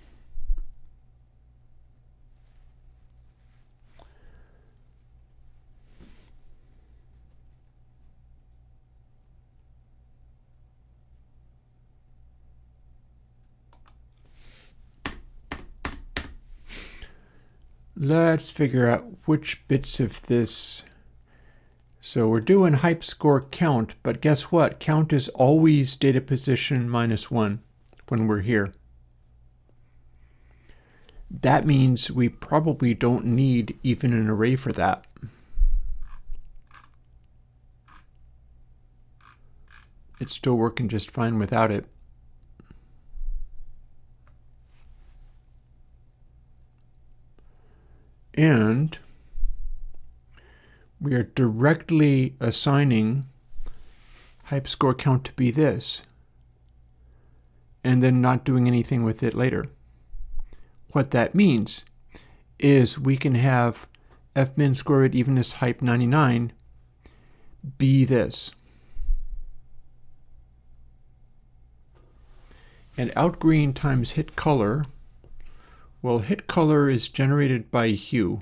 Let's figure out which bits of this. So we're doing hype score count, but guess what? Count is always data position -1 when we're here. That means we probably don't need even an array for that. It's still working just fine without it. And we are directly assigning hype score count to be this, and then not doing anything with it later. What that means is we can have fmin squared evenness hype 99 be this. And out green times hit color. Well, hit color is generated by hue.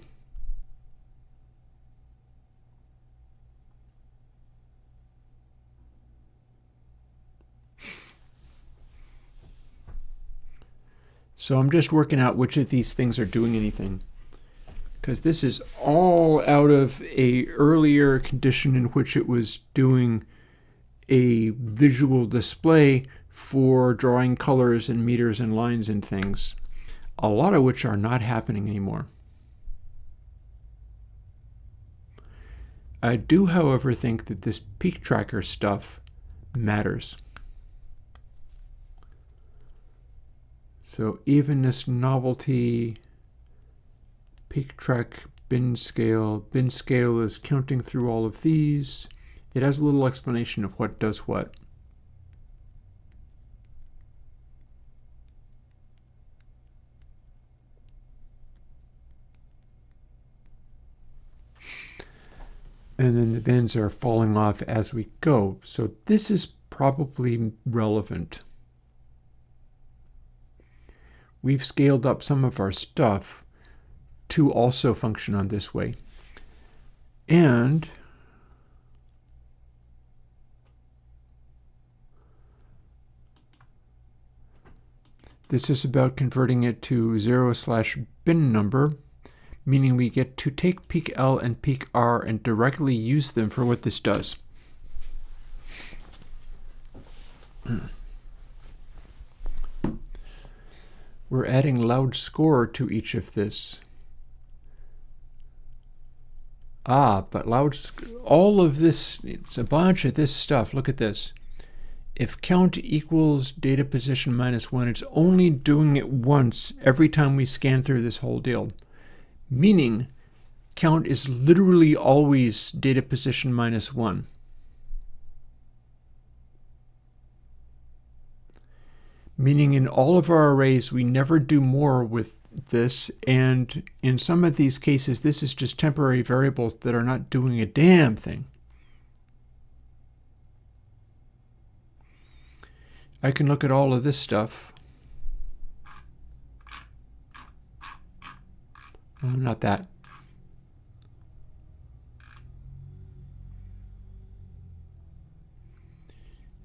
So I'm just working out which of these things are doing anything, because this is all out of a earlier condition in which it was doing a visual display for drawing colors and meters and lines and things, a lot of which are not happening anymore. I do, however, think that this peak tracker stuff matters. So evenness, novelty, peak track, bin scale. Bin scale is counting through all of these. It has a little explanation of what does what. And then the bins are falling off as we go. So this is probably relevant. We've scaled up some of our stuff to also function on this way. And this is about converting it to 0/bin number, meaning we get to take peak L and peak R and directly use them for what this does. We're adding loud score to each of this. But all of this, it's a bunch of this stuff. Look at this. If count equals data position -1, it's only doing it once every time we scan through this whole deal. Meaning, count is literally always data position -1. Meaning in all of our arrays, we never do more with this, and in some of these cases, this is just temporary variables that are not doing a damn thing. I can look at all of this stuff. Oh, not that.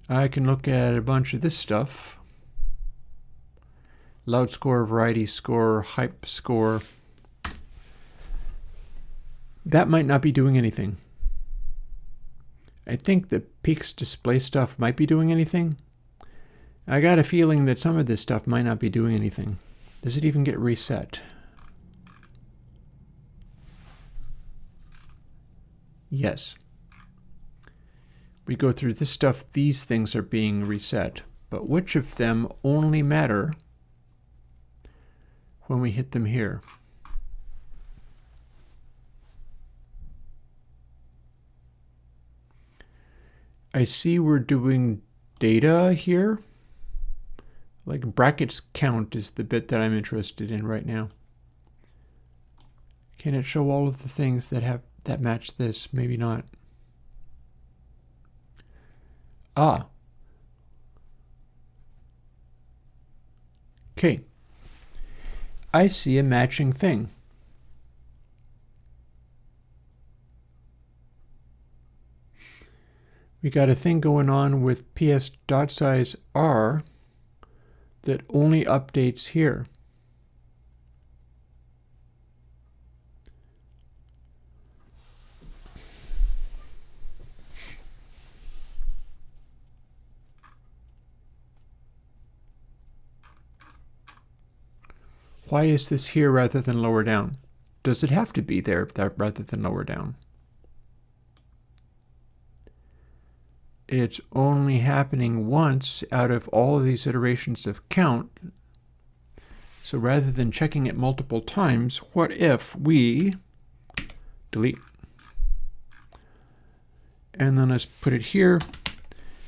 I can look at a bunch of this stuff. Loud score, variety score, hype score. That might not be doing anything. I think the peaks display stuff might be doing anything. I got a feeling that some of this stuff might not be doing anything. Does it even get reset? Yes. We go through this stuff, these things are being reset. But which of them only matter when we hit them here? I see we're doing data here. Like brackets count is the bit that I'm interested in right now. Can it show all of the things that match this? Maybe not. Ah. Okay. I see a matching thing. We got a thing going on with ps.size r that only updates here. Why is this here rather than lower down? Does it have to be there rather than lower down? It's only happening once out of all of these iterations of count. So rather than checking it multiple times, what if we delete? And then let's put it here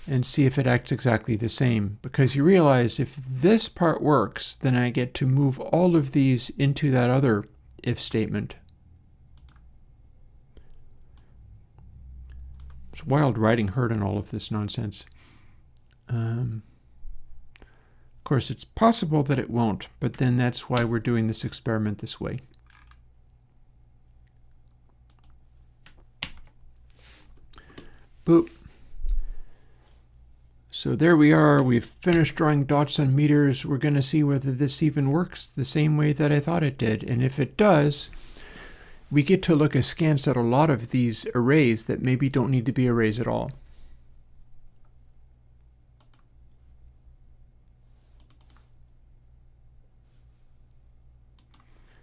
and see if it acts exactly the same. Because you realize if this part works, then I get to move all of these into that other if statement. It's wild riding herd and all of this nonsense. Of course, it's possible that it won't, but then that's why we're doing this experiment this way. Boop. So there we are. We've finished drawing dots on meters. We're going to see whether this even works the same way that I thought it did. And if it does, we get to look askance at a lot of these arrays that maybe don't need to be arrays at all.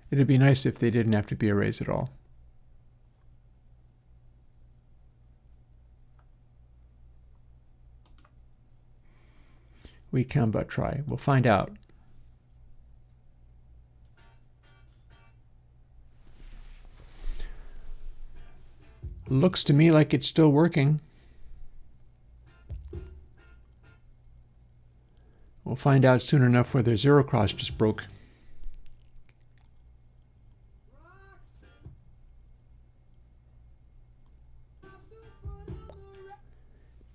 It'd be nice if they didn't have to be arrays at all. We can but try. We'll find out. Looks to me like it's still working. We'll find out soon enough whether zero cross just broke.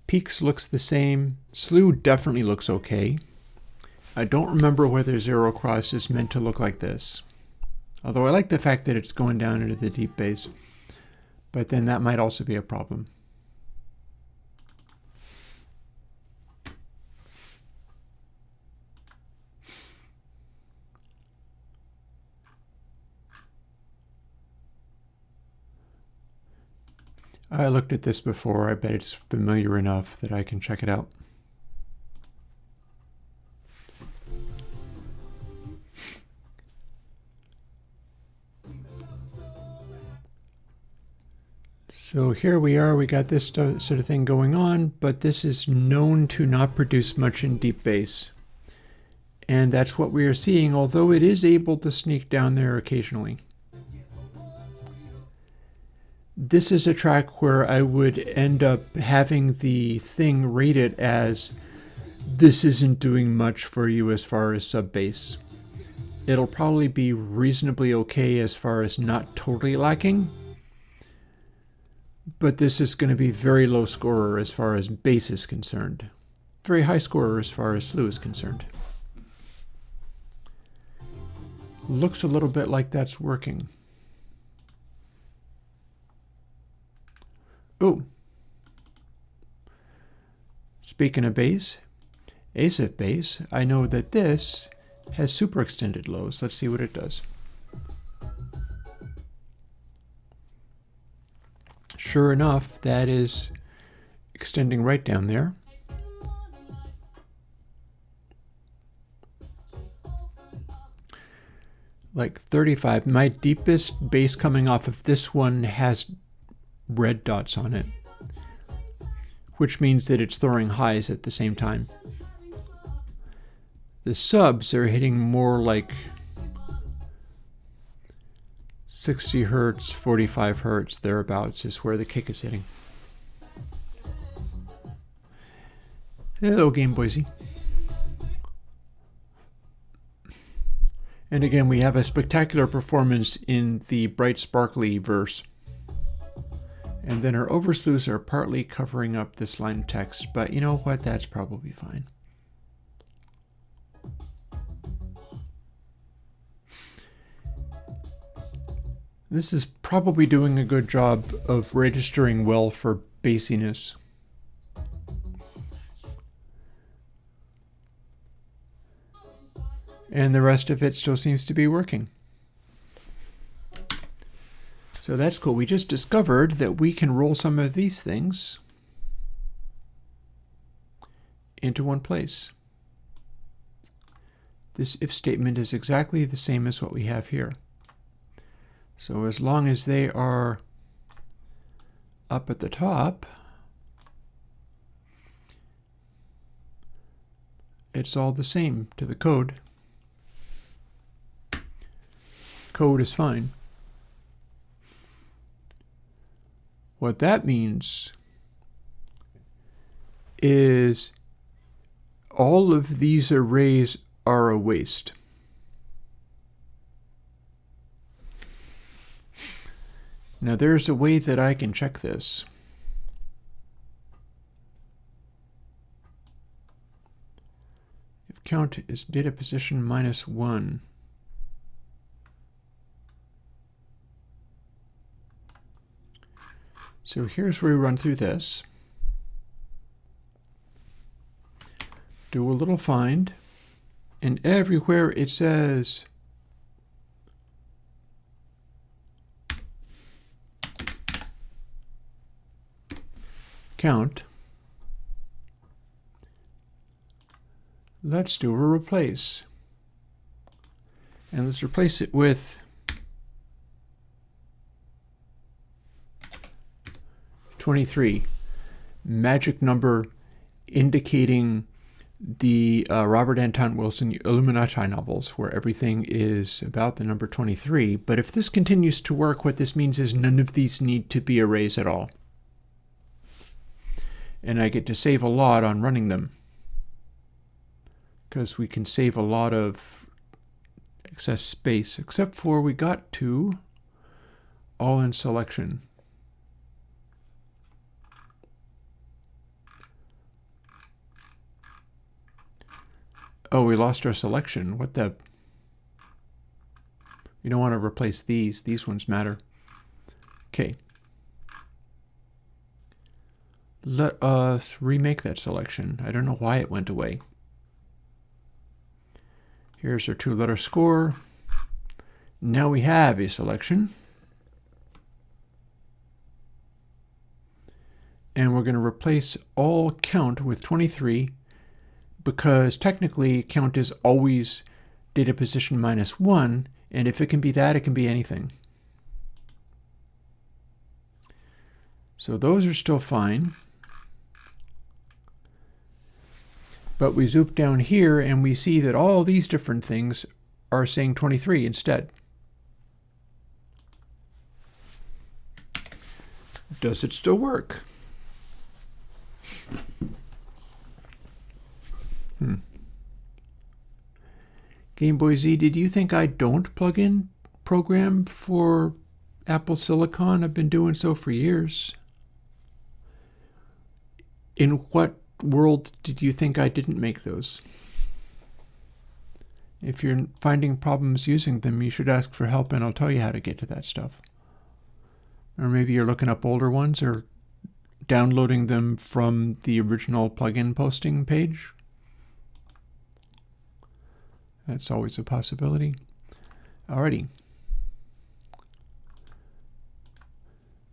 Peaks looks the same. Slew definitely looks okay. I don't remember whether zero cross is meant to look like this. Although I like the fact that it's going down into the deep bass. But then that might also be a problem. I looked at this before. I bet it's familiar enough that I can check it out. So here we are. We got this sort of thing going on, but this is known to not produce much in deep bass. And that's what we are seeing, although it is able to sneak down there occasionally. This is a track where I would end up having the thing rate it as this isn't doing much for you as far as sub bass. It'll probably be reasonably okay as far as not totally lacking, but this is going to be very low scorer as far as bass is concerned. Very high scorer as far as slew is concerned. Looks a little bit like that's working. Oh, speaking of bass, ASIF bass, I know that this has super extended lows. Let's see what it does. Sure enough, that is extending right down there. Like 35. My deepest bass coming off of this one has red dots on it, which means that it's throwing highs at the same time. The subs are hitting more like 60 hertz, 45 hertz, thereabouts is where the kick is hitting. Hello, Game Boise. And again, we have a spectacular performance in the bright sparkly verse. And then our overslews are partly covering up this line of text, but you know what? That's probably fine. This is probably doing a good job of registering well for bassiness. And the rest of it still seems to be working. So that's cool. We just discovered that we can roll some of these things into one place. This if statement is exactly the same as what we have here. So as long as they are up at the top, it's all the same to the code. Code is fine. What that means is all of these arrays are a waste. Now there's a way that I can check this. If count is data position -1. So here's where we run through this. Do a little find, and everywhere it says count. Let's do a replace. And let's replace it with '23, magic number indicating the Robert Anton Wilson Illuminati novels, where everything is about the number 23. But if this continues to work, what this means is none of these need to be arrays at all. And I get to save a lot on running them, because we can save a lot of excess space, except for we got to all in selection. Oh, we lost our selection. What the? We don't want to replace these. These ones matter. Okay. Let us remake that selection. I don't know why it went away. Here's our 2-letter score. Now we have a selection. And we're going to replace all count with 23, because technically count is always data position -1, and if it can be that, it can be anything. So those are still fine. But we zoom down here and we see that all these different things are saying 23 instead. Does it still work? Game Boy Z, did you think I don't plug in program for Apple Silicon? I've been doing so for years. In what world did you think I didn't make those? If you're finding problems using them, you should ask for help and I'll tell you how to get to that stuff. Or maybe you're looking up older ones or downloading them from the original plugin posting page. That's always a possibility. Alrighty.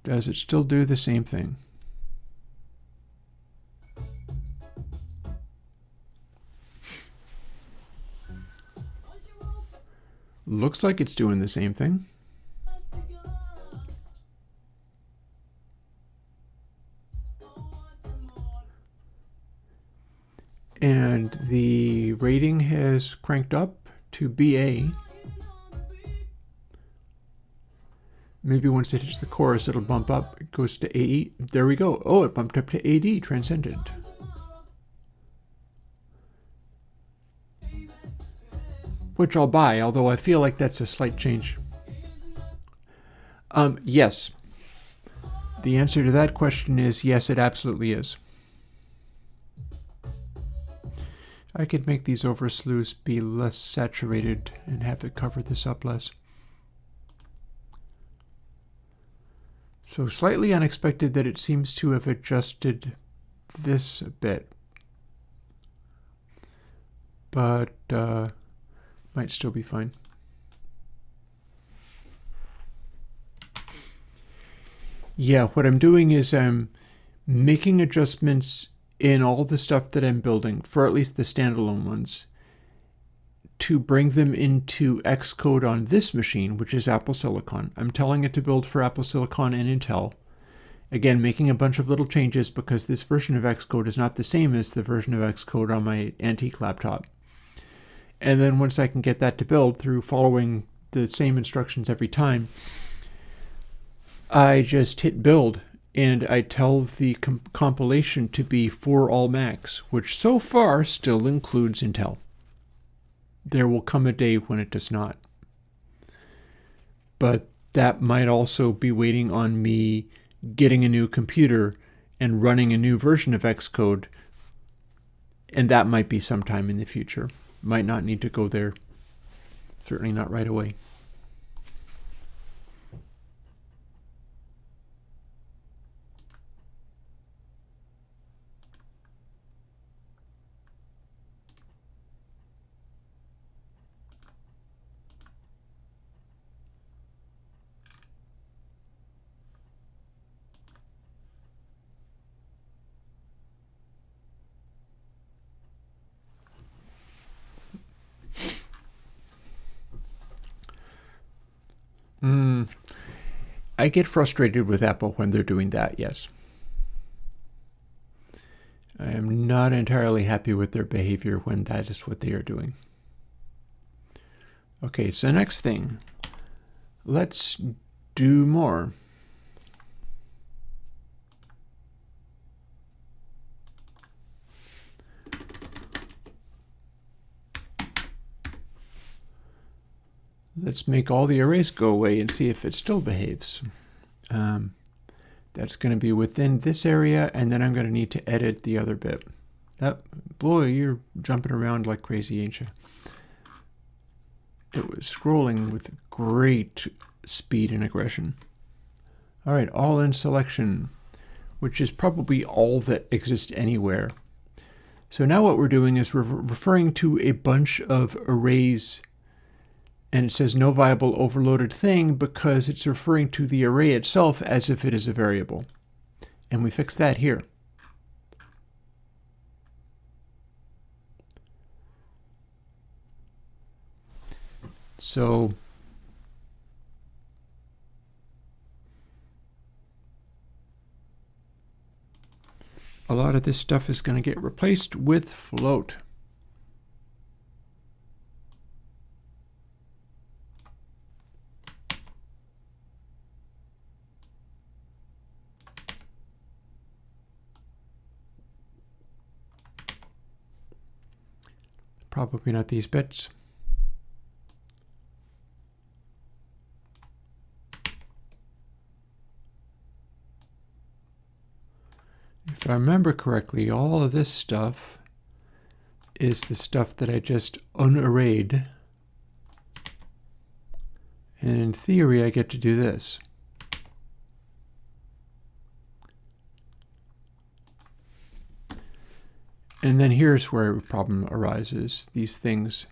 Does it still do the same thing? Looks like it's doing the same thing. And the rating has cranked up to BA. Maybe once it hits the chorus, it'll bump up. It goes to AE. There we go. Oh, it bumped up to AD, Transcendent. which I'll buy, although I feel like that's a slight change. Yes. The answer to that question is yes, it absolutely is. I could make these overslews be less saturated and have it cover this up less. So slightly unexpected that it seems to have adjusted this a bit, but might still be fine. Yeah, what I'm doing is I'm making adjustments in all the stuff that I'm building, for at least the standalone ones, to bring them into Xcode on this machine, which is Apple Silicon. I'm telling it to build for Apple Silicon and Intel. Again, making a bunch of little changes because this version of Xcode is not the same as the version of Xcode on my Antique laptop. And then once I can get that to build through following the same instructions every time, I just hit build and I tell the compilation to be for all Macs, which so far still includes Intel. There will come a day when it does not. But that might also be waiting on me getting a new computer and running a new version of Xcode, and that might be sometime in the future. Might not need to go there. Certainly not right away. I get frustrated with Apple when they're doing that, yes. I am not entirely happy with their behavior when that is what they are doing. Okay, so next thing. Let's do more. Let's make all the arrays go away and see if it still behaves. That's going to be within this area, and then I'm going to need to edit the other bit. Boy, you're jumping around like crazy, ain't you? It was scrolling with great speed and aggression. All right, all in selection, which is probably all that exists anywhere. So now what we're doing is we're referring to a bunch of arrays, and it says no viable overloaded thing because it's referring to the array itself as if it is a variable. And we fix that here. So a lot of this stuff is going to get replaced with float. Probably not these bits. If I remember correctly, all of this stuff is the stuff that I just unarrayed. And in theory, I get to do this. And then here's where a problem arises. These things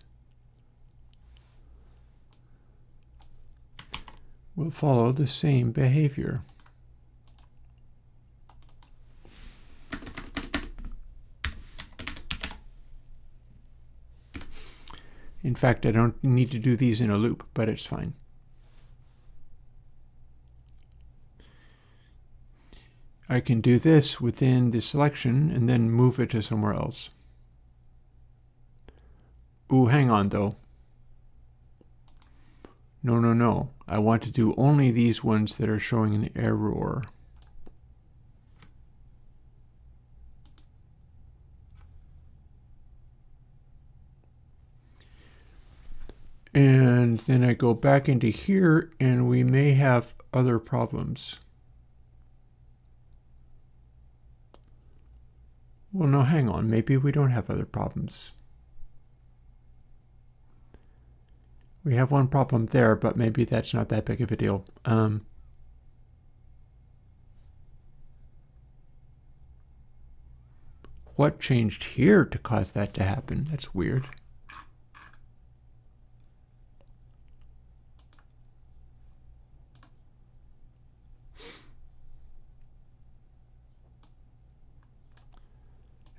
will follow the same behavior. In fact, I don't need to do these in a loop, but it's fine. I can do this within the selection and then move it to somewhere else. Ooh, hang on though. No. I want to do only these ones that are showing an error. And then I go back into here and we may have other problems. Well, no, hang on. Maybe we don't have other problems. We have one problem there, but maybe that's not that big of a deal. What changed here to cause that to happen? That's weird.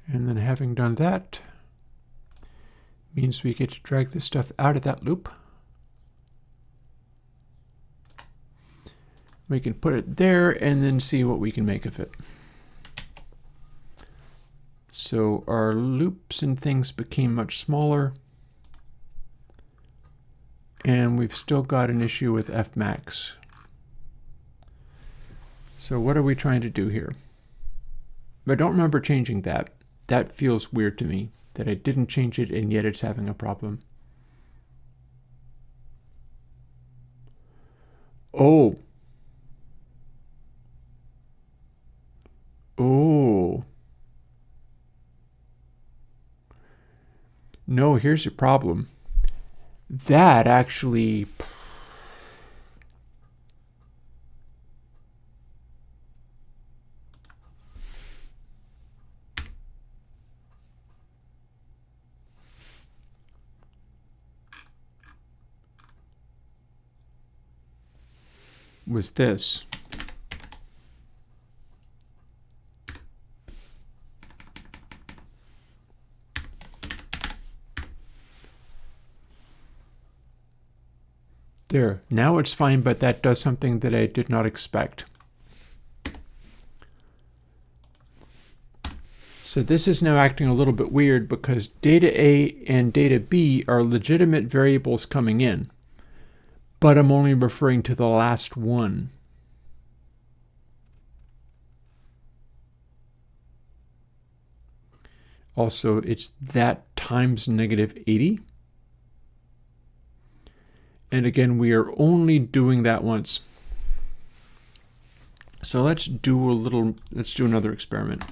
And then having done that means we get to drag this stuff out of that loop. We can put it there and then see what we can make of it. So our loops and things became much smaller. And we've still got an issue with Fmax. So what are we trying to do here? I don't remember changing that. That feels weird to me, that I didn't change it and yet it's having a problem. Oh. Oh. No, here's your problem. That actually... was this. There, now it's fine, but that does something that I did not expect. So this is now acting a little bit weird because data A and data B are legitimate variables coming in, but I'm only referring to the last one. Also, it's that times -80. And again, we are only doing that once. So let's do another experiment.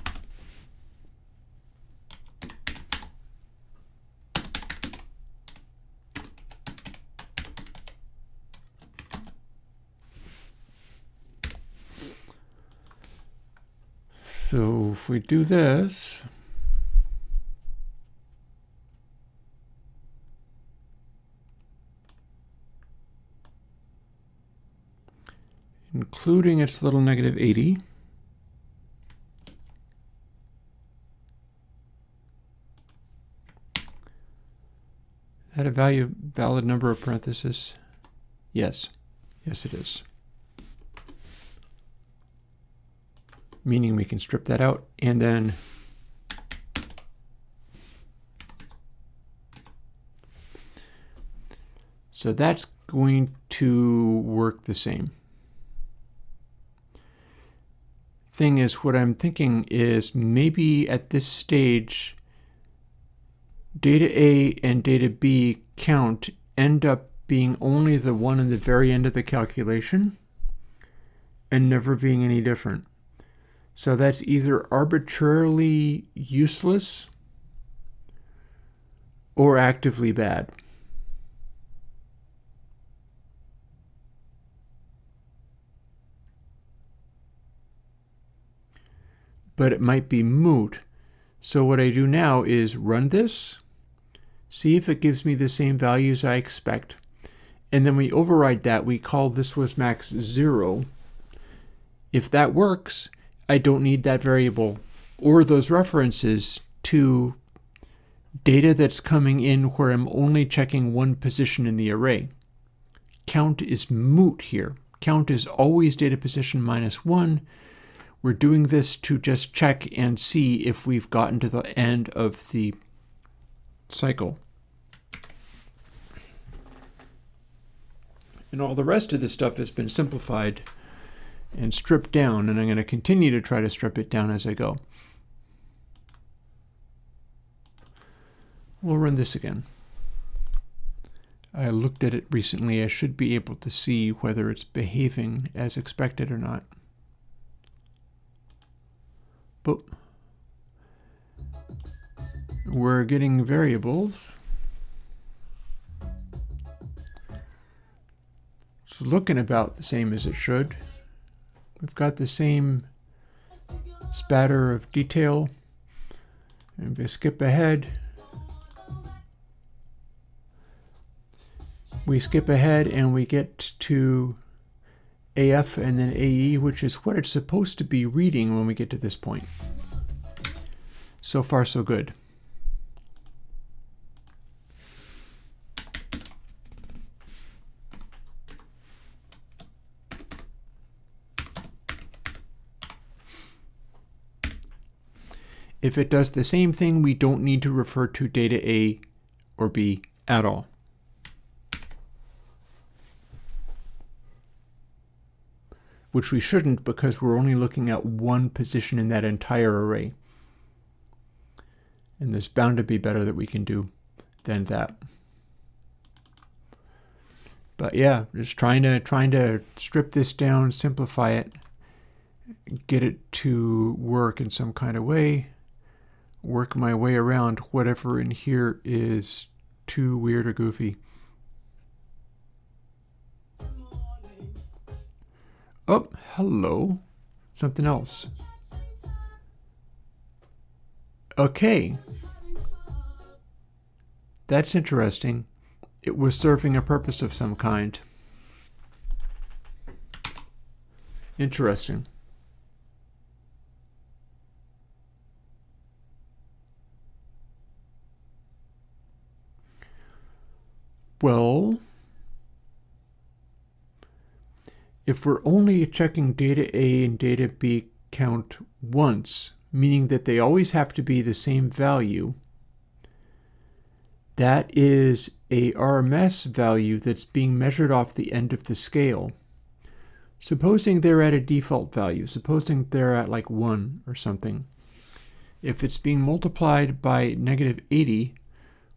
So if we do this, including its little -80, that a valid number of parentheses? Yes. Yes, it is. Meaning we can strip that out and then so that's going to work the same. Thing is, what I'm thinking is maybe at this stage, data A and data B count end up being only the one in the very end of the calculation and never being any different. So that's either arbitrarily useless or actively bad. But it might be moot. So what I do now is run this, see if it gives me the same values I expect, and then we override that. We call this was max 0. If that works, I don't need that variable or those references to data that's coming in where I'm only checking one position in the array. Count is moot here. Count is always data position -1. We're doing this to just check and see if we've gotten to the end of the cycle. And all the rest of this stuff has been simplified and stripped down, and I'm going to continue to try to strip it down as I go. We'll run this again. I looked at it recently. I should be able to see whether it's behaving as expected or not. But we're getting variables. It's looking about the same as it should. We've got the same spatter of detail. And if we skip ahead, and we get to AF and then AE, which is what it's supposed to be reading when we get to this point. So far, so good. If it does the same thing, we don't need to refer to data A or B at all. Which we shouldn't, because we're only looking at one position in that entire array. And there's bound to be better that we can do than that. But yeah, just trying to strip this down, simplify it, get it to work in some kind of way, work my way around whatever in here is too weird or goofy. Oh, hello. Something else. Okay. That's interesting. It was serving a purpose of some kind. Interesting. Well, if we're only checking data A and data B count once, meaning that they always have to be the same value, that is a RMS value that's being measured off the end of the scale. Supposing they're at a default value, supposing they're at like 1 or something. If it's being multiplied by -80,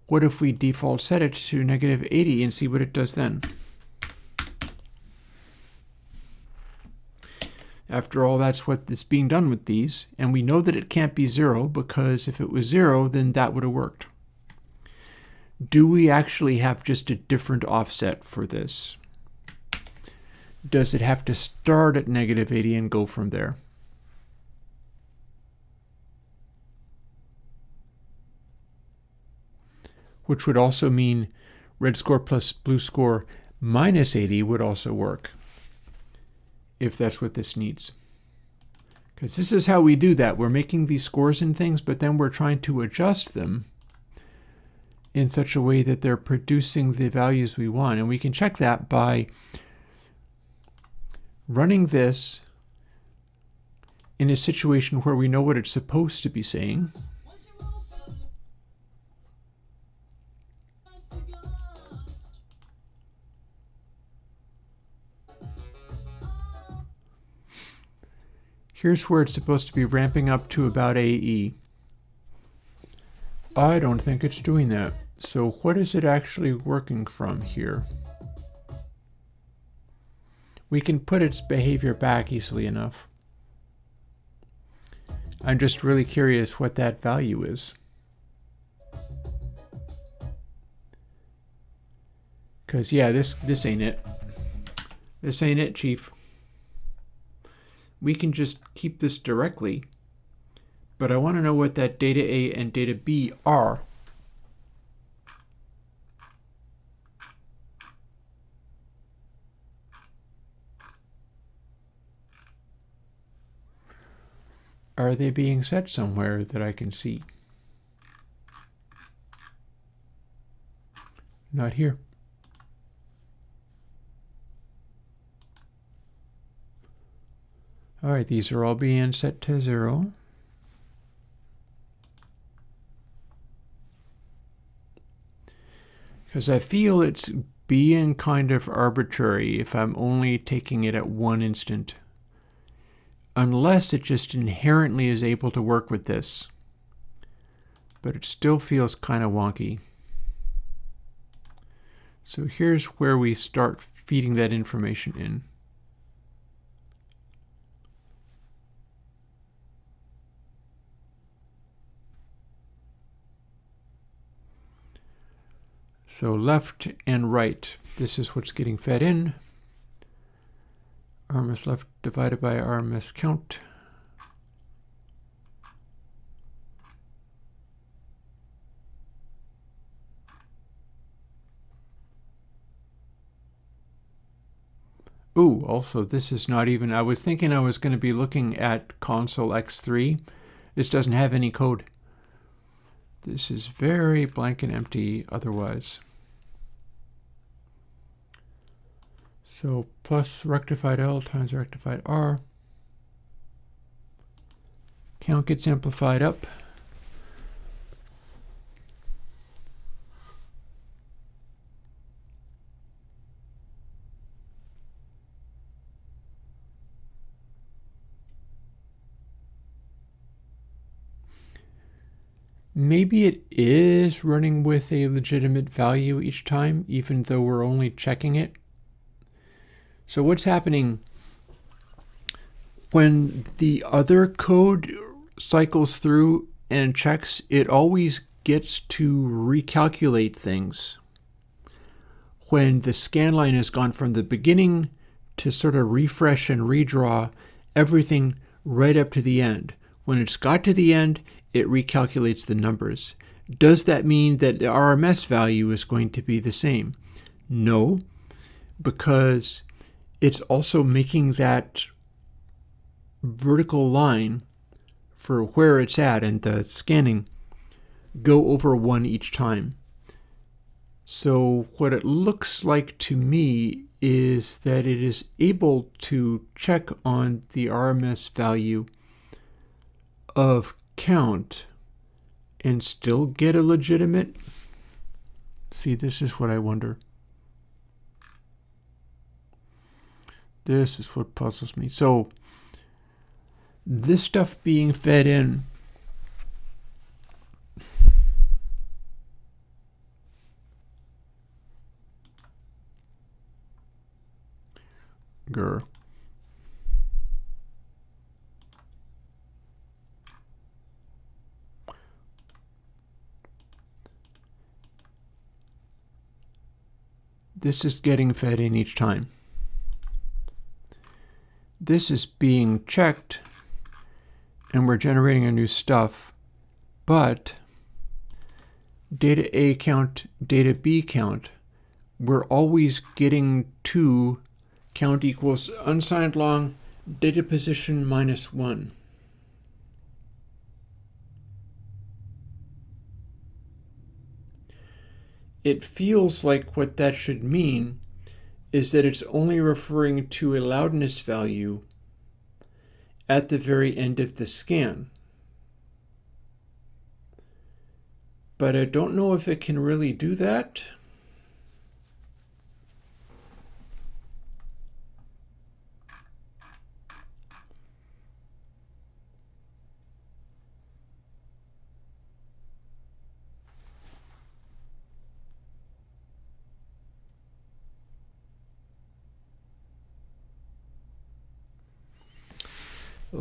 what if we default set it to -80 and see what it does then? After all, that's what is being done with these, and we know that it can't be 0, because if it was 0, then that would have worked. Do we actually have just a different offset for this? Does it have to start at -80 and go from there? Which would also mean red score plus blue score -80 would also work, if that's what this needs. Because this is how we do that. We're making these scores and things, but then we're trying to adjust them in such a way that they're producing the values we want. And we can check that by running this in a situation where we know what it's supposed to be saying. Here's where it's supposed to be ramping up to about AE. I don't think it's doing that. So what is it actually working from here? We can put its behavior back easily enough. I'm just really curious what that value is. Because yeah, this ain't it. This ain't it, Chief. We can just keep this directly, but I want to know what that data A and data B are. Are they being set somewhere that I can see? Not here. All right, these are all being set to 0. Because I feel it's being kind of arbitrary if I'm only taking it at one instant. Unless it just inherently is able to work with this. But it still feels kind of wonky. So here's where we start feeding that information in. So left and right, this is what's getting fed in. RMS left divided by RMS count. Ooh, also this is not even, I was thinking I was going to be looking at console X3. This doesn't have any code. This is very blank and empty otherwise. So plus rectified L times rectified R. Count gets amplified up. Maybe it is running with a legitimate value each time, even though we're only checking it. So what's happening when the other code cycles through and checks, it always gets to recalculate things. When the scan line has gone from the beginning to sort of refresh and redraw everything right up to the end. When it's got to the end, it recalculates the numbers. Does that mean that the RMS value is going to be the same? No, because it's also making that vertical line for where it's at and the scanning go over 1 each time. So what it looks like to me is that it is able to check on the RMS value of count and still get a legitimate. See, this is what I wonder. This is what puzzles me. So this stuff being fed in grr. This is getting fed in each time. This is being checked and we're generating a new stuff, but data A count, data B count, we're always getting to count equals unsigned long data position minus 1. It feels like what that should mean is that it's only referring to a loudness value at the very end of the scan. But I don't know if it can really do that.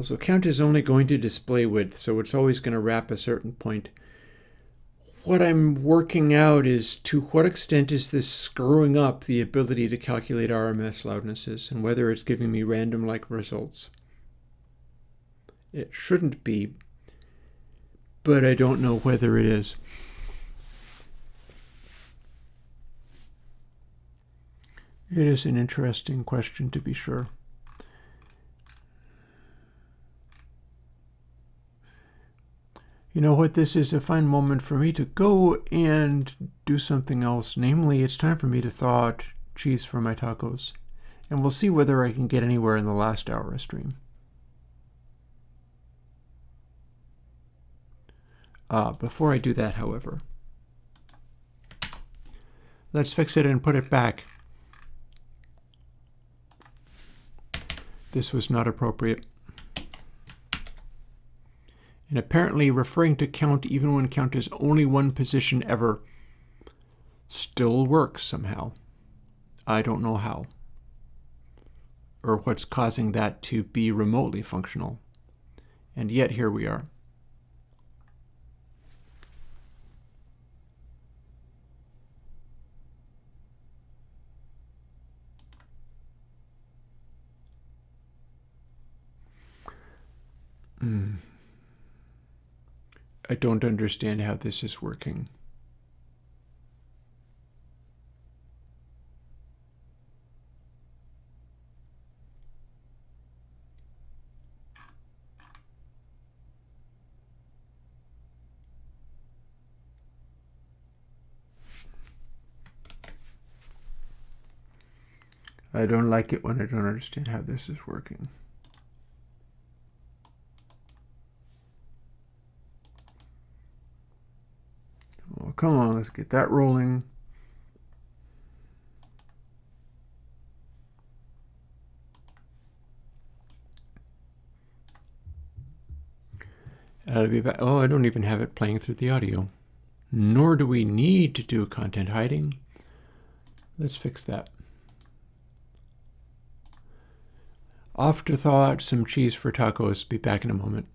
So count is only going to display width, so it's always going to wrap a certain point. What I'm working out is to what extent is this screwing up the ability to calculate RMS loudnesses and whether it's giving me random-like results. It shouldn't be, but I don't know whether it is. It is an interesting question to be sure. You know what, this is a fine moment for me to go and do something else. Namely, it's time for me to thaw out cheese for my tacos. And we'll see whether I can get anywhere in the last hour of stream. Before I do that, however, let's fix it and put it back. This was not appropriate. And apparently referring to count even when count is only one position ever still works somehow. I don't know how, or what's causing that to be remotely functional. And yet here we are. I don't understand how this is working. I don't like it when I don't understand how this is working. Oh, come on, let's get that rolling. I'll be back. Oh, I don't even have it playing through the audio. Nor do we need to do content hiding. Let's fix that. Afterthought, some cheese for tacos. Be back in a moment.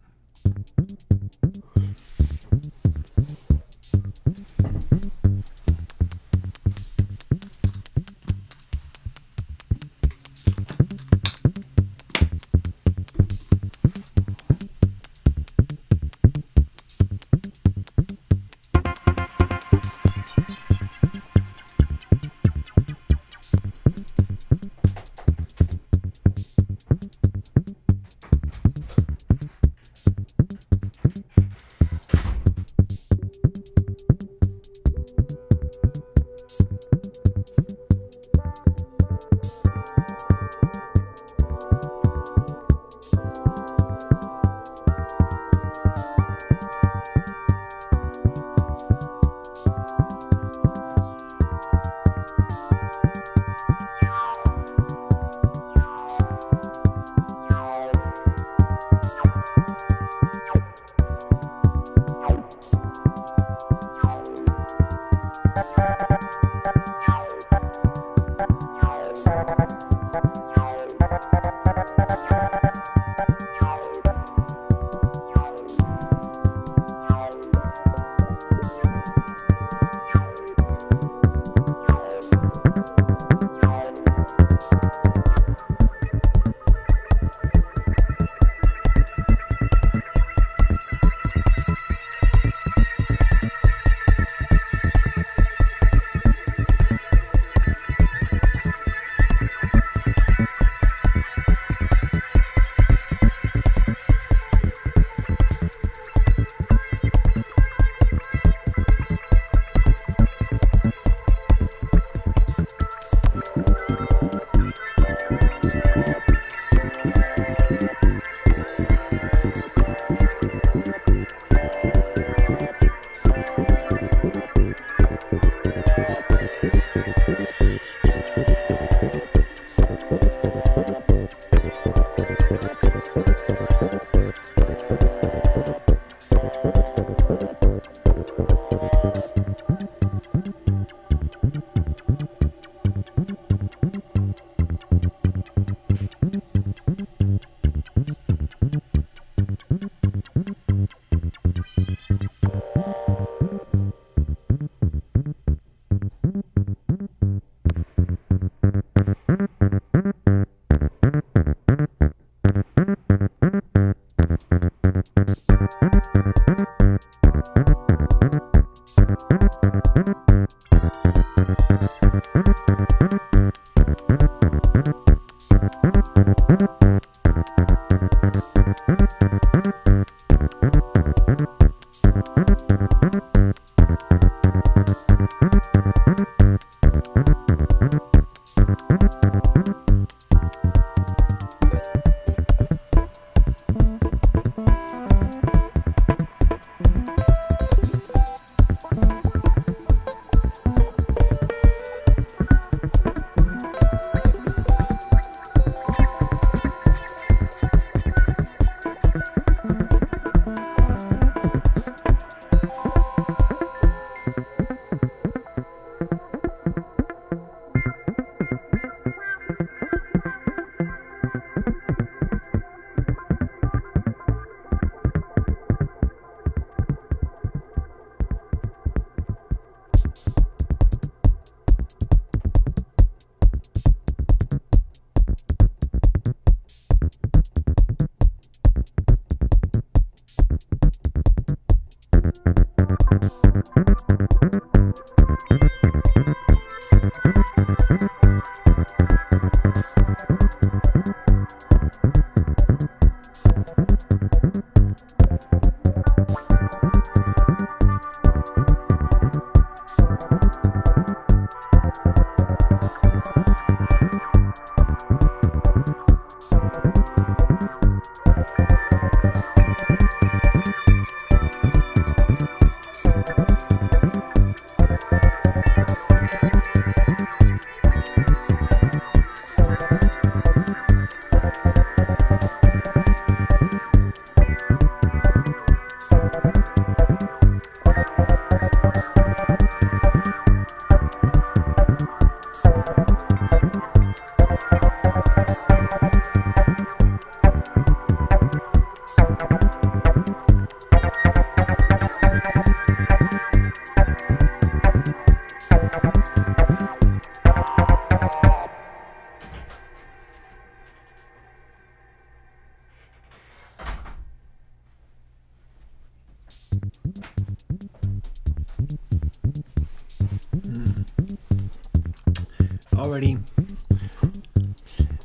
Alrighty,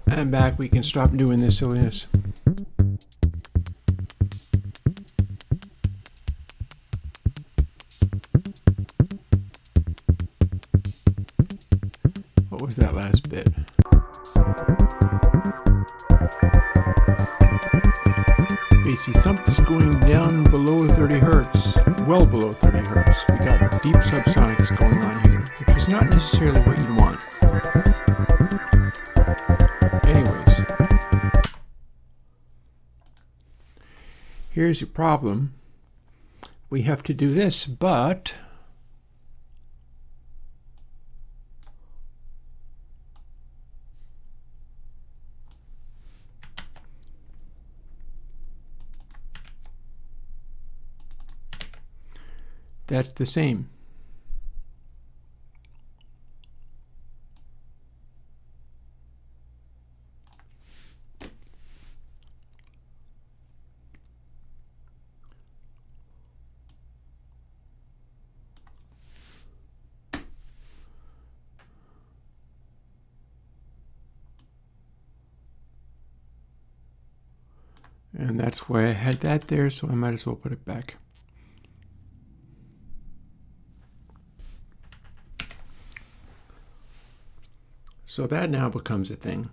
I'm back. We can stop doing this silliness. What was that last bit? Basically, something's going down below 30 hertz, well below 30 hertz. We got deep subsonics going on here, which is not necessarily what you'd want. Anyways, here's your problem. We have to do this, but that's the same. And that's why I had that there, so I might as well put it back. So that now becomes a thing.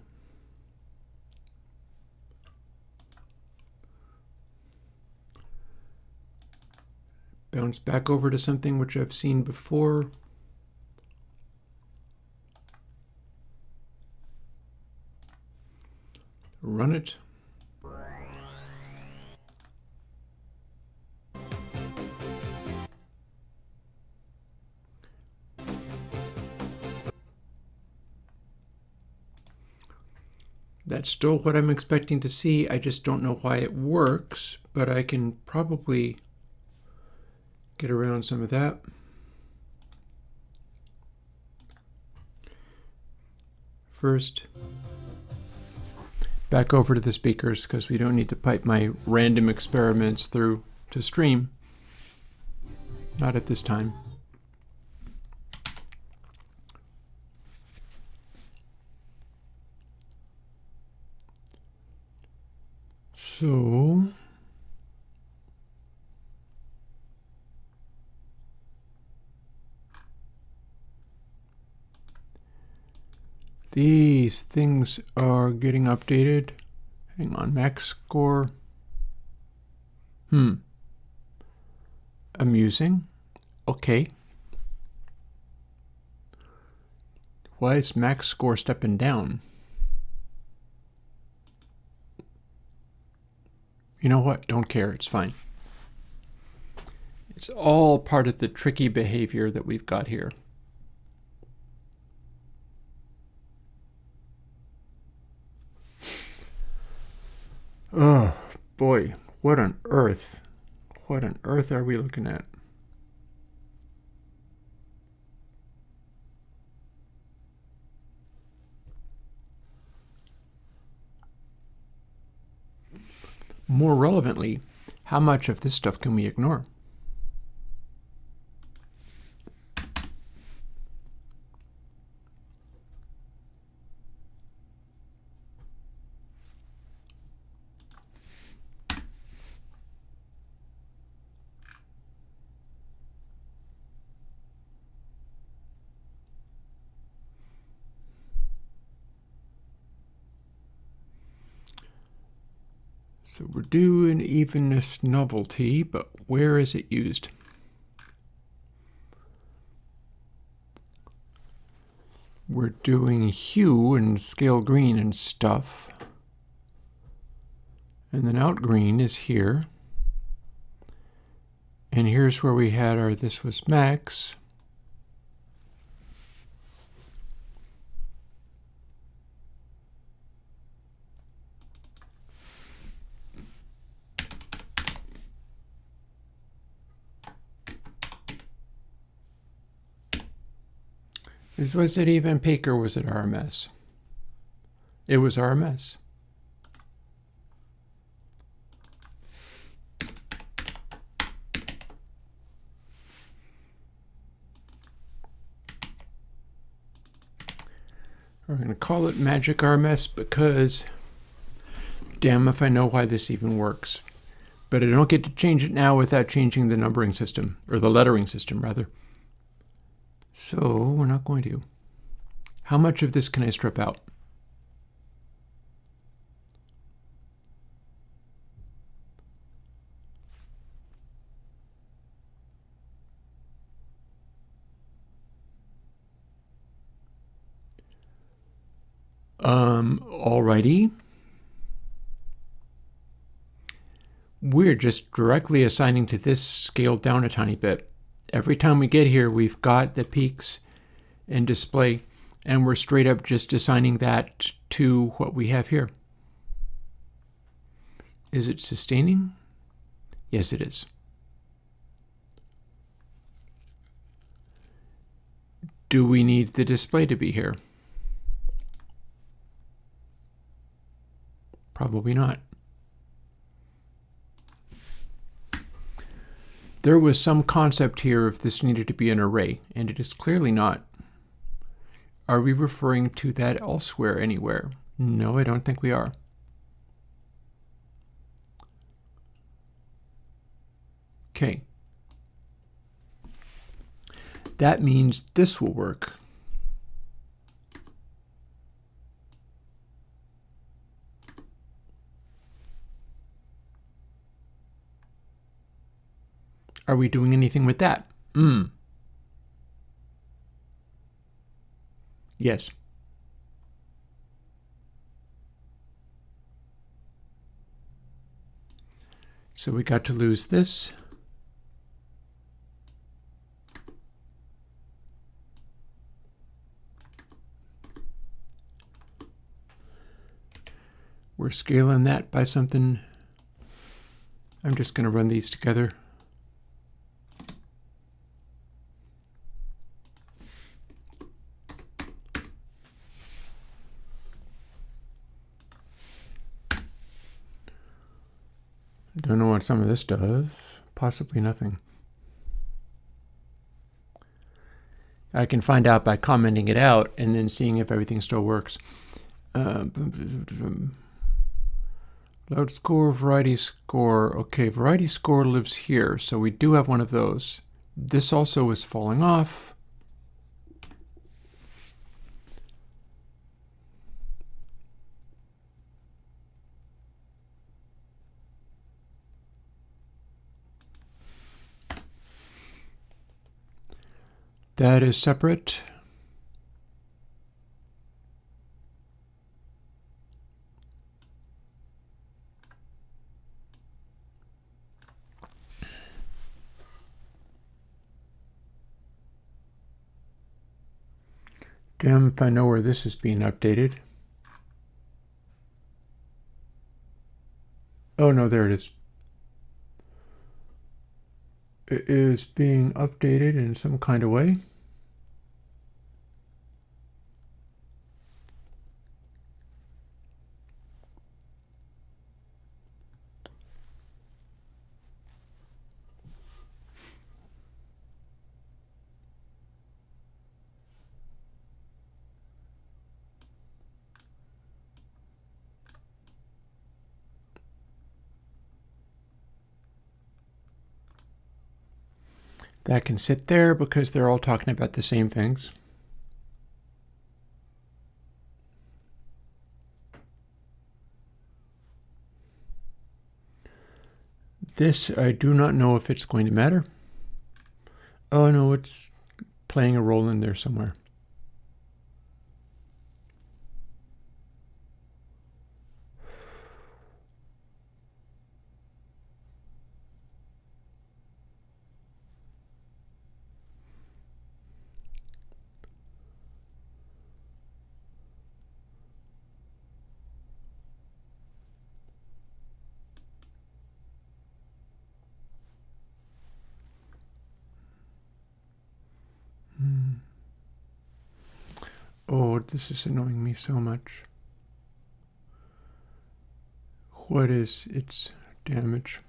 Bounce back over to something which I've seen before. Run it. That's still what I'm expecting to see. I just don't know why it works, but I can probably get around some of that. First, back over to the speakers because we don't need to pipe my random experiments through to stream. Not at this time. So these things are getting updated. Hang on, max score. Amusing. Okay. Why is max score stepping down? You know what? Don't care. It's fine. It's all part of the tricky behavior that we've got here. Oh, boy. What on earth? What on earth are we looking at? More relevantly, how much of this stuff can we ignore? So we're doing evenness novelty, but where is it used? We're doing hue and scale green and stuff. And then out green is here. And here's where we had our, this was max. Was it even peak or was it RMS? It was RMS. We're going to call it Magic RMS because damn if I know why this even works. But I don't get to change it now without changing the numbering system, or the lettering system rather. So we're not going to. How much of this can I strip out? Alrighty. We're just directly assigning to this scaled down a tiny bit. Every time we get here, we've got the peaks and display, and we're straight up just assigning that to what we have here. Is it sustaining? Yes, it is. Do we need the display to be here? Probably not. There was some concept here if this needed to be an array, and it is clearly not. Are we referring to that elsewhere anywhere? No, I don't think we are. Okay. That means this will work. Are we doing anything with that? Yes. So we got to lose this. We're scaling that by something. I'm just going to run these together. Don't know what some of this does. Possibly nothing. I can find out by commenting it out and then seeing if everything still works. Loud score, variety score. Okay, variety score lives here, so we do have one of those. This also is falling off. That is separate. Damn if I know where this is being updated. Oh no, there it is. It is being updated in some kind of way. That can sit there because they're all talking about the same things. This, I do not know if it's going to matter. Oh no, it's playing a role in there somewhere. Oh, this is annoying me so much. What is its damage?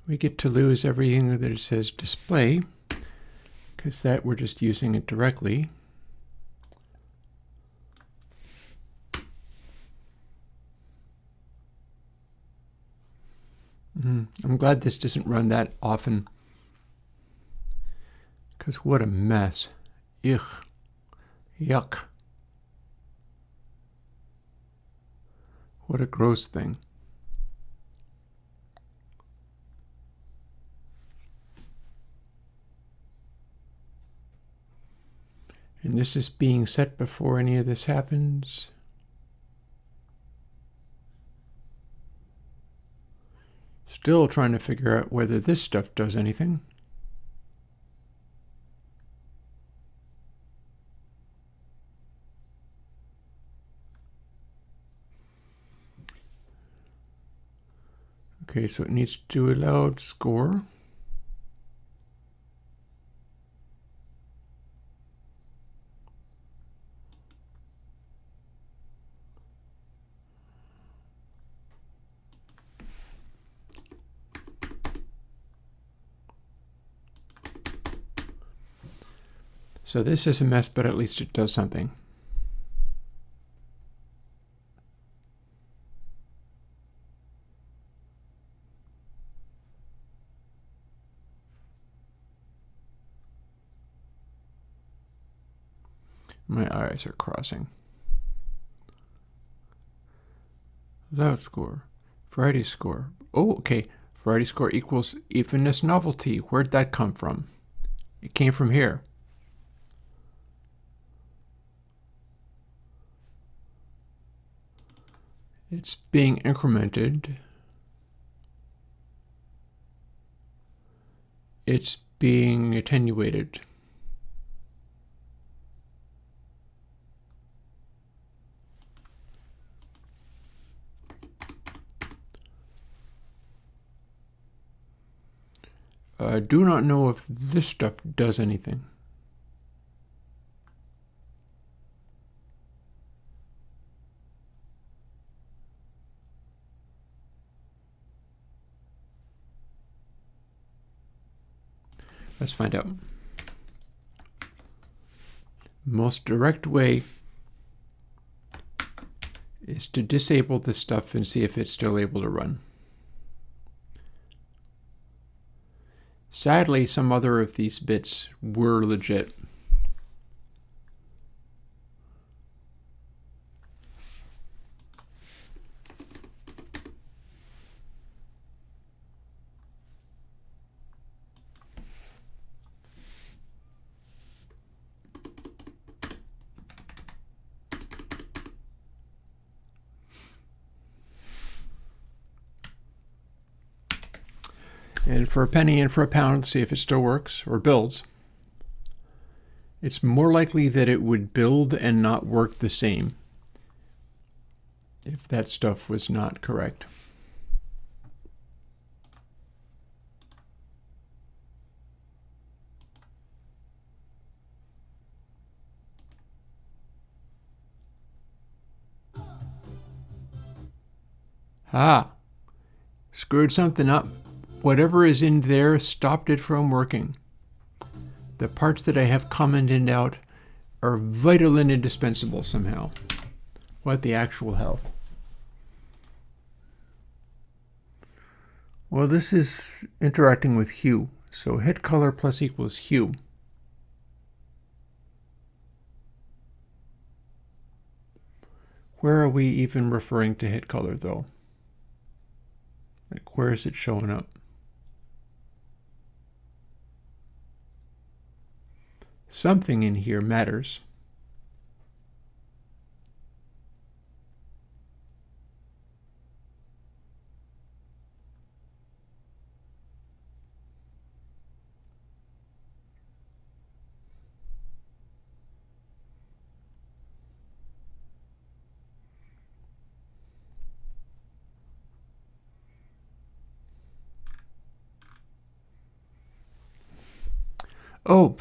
We get to lose everything that it says display, because that we're just using it directly. I'm glad this doesn't run that often, because what a mess. Ugh. Yuck. What a gross thing. And this is being set before any of this happens. Still trying to figure out whether this stuff does anything. Okay, so it needs to do a loud score. So this is a mess, but at least it does something. My eyes are crossing. Loud score. Variety score. Oh, okay. Variety score equals evenness novelty. Where'd that come from? It came from here. It's being incremented. It's being attenuated. I do not know if this stuff does anything. Let's find out. Most direct way is to disable this stuff and see if it's still able to run. Sadly, some other of these bits were legit. And for a penny and for a pound, see if it still works or builds. It's more likely that it would build and not work the same if that stuff was not correct. Ah, screwed something up. Whatever is in there stopped it from working. The parts that I have commented out are vital and indispensable somehow. What the actual hell? Well, this is interacting with hue. So hit color plus equals hue. Where are we even referring to hit color, though? Like, where is it showing up? Something in here matters. Oh,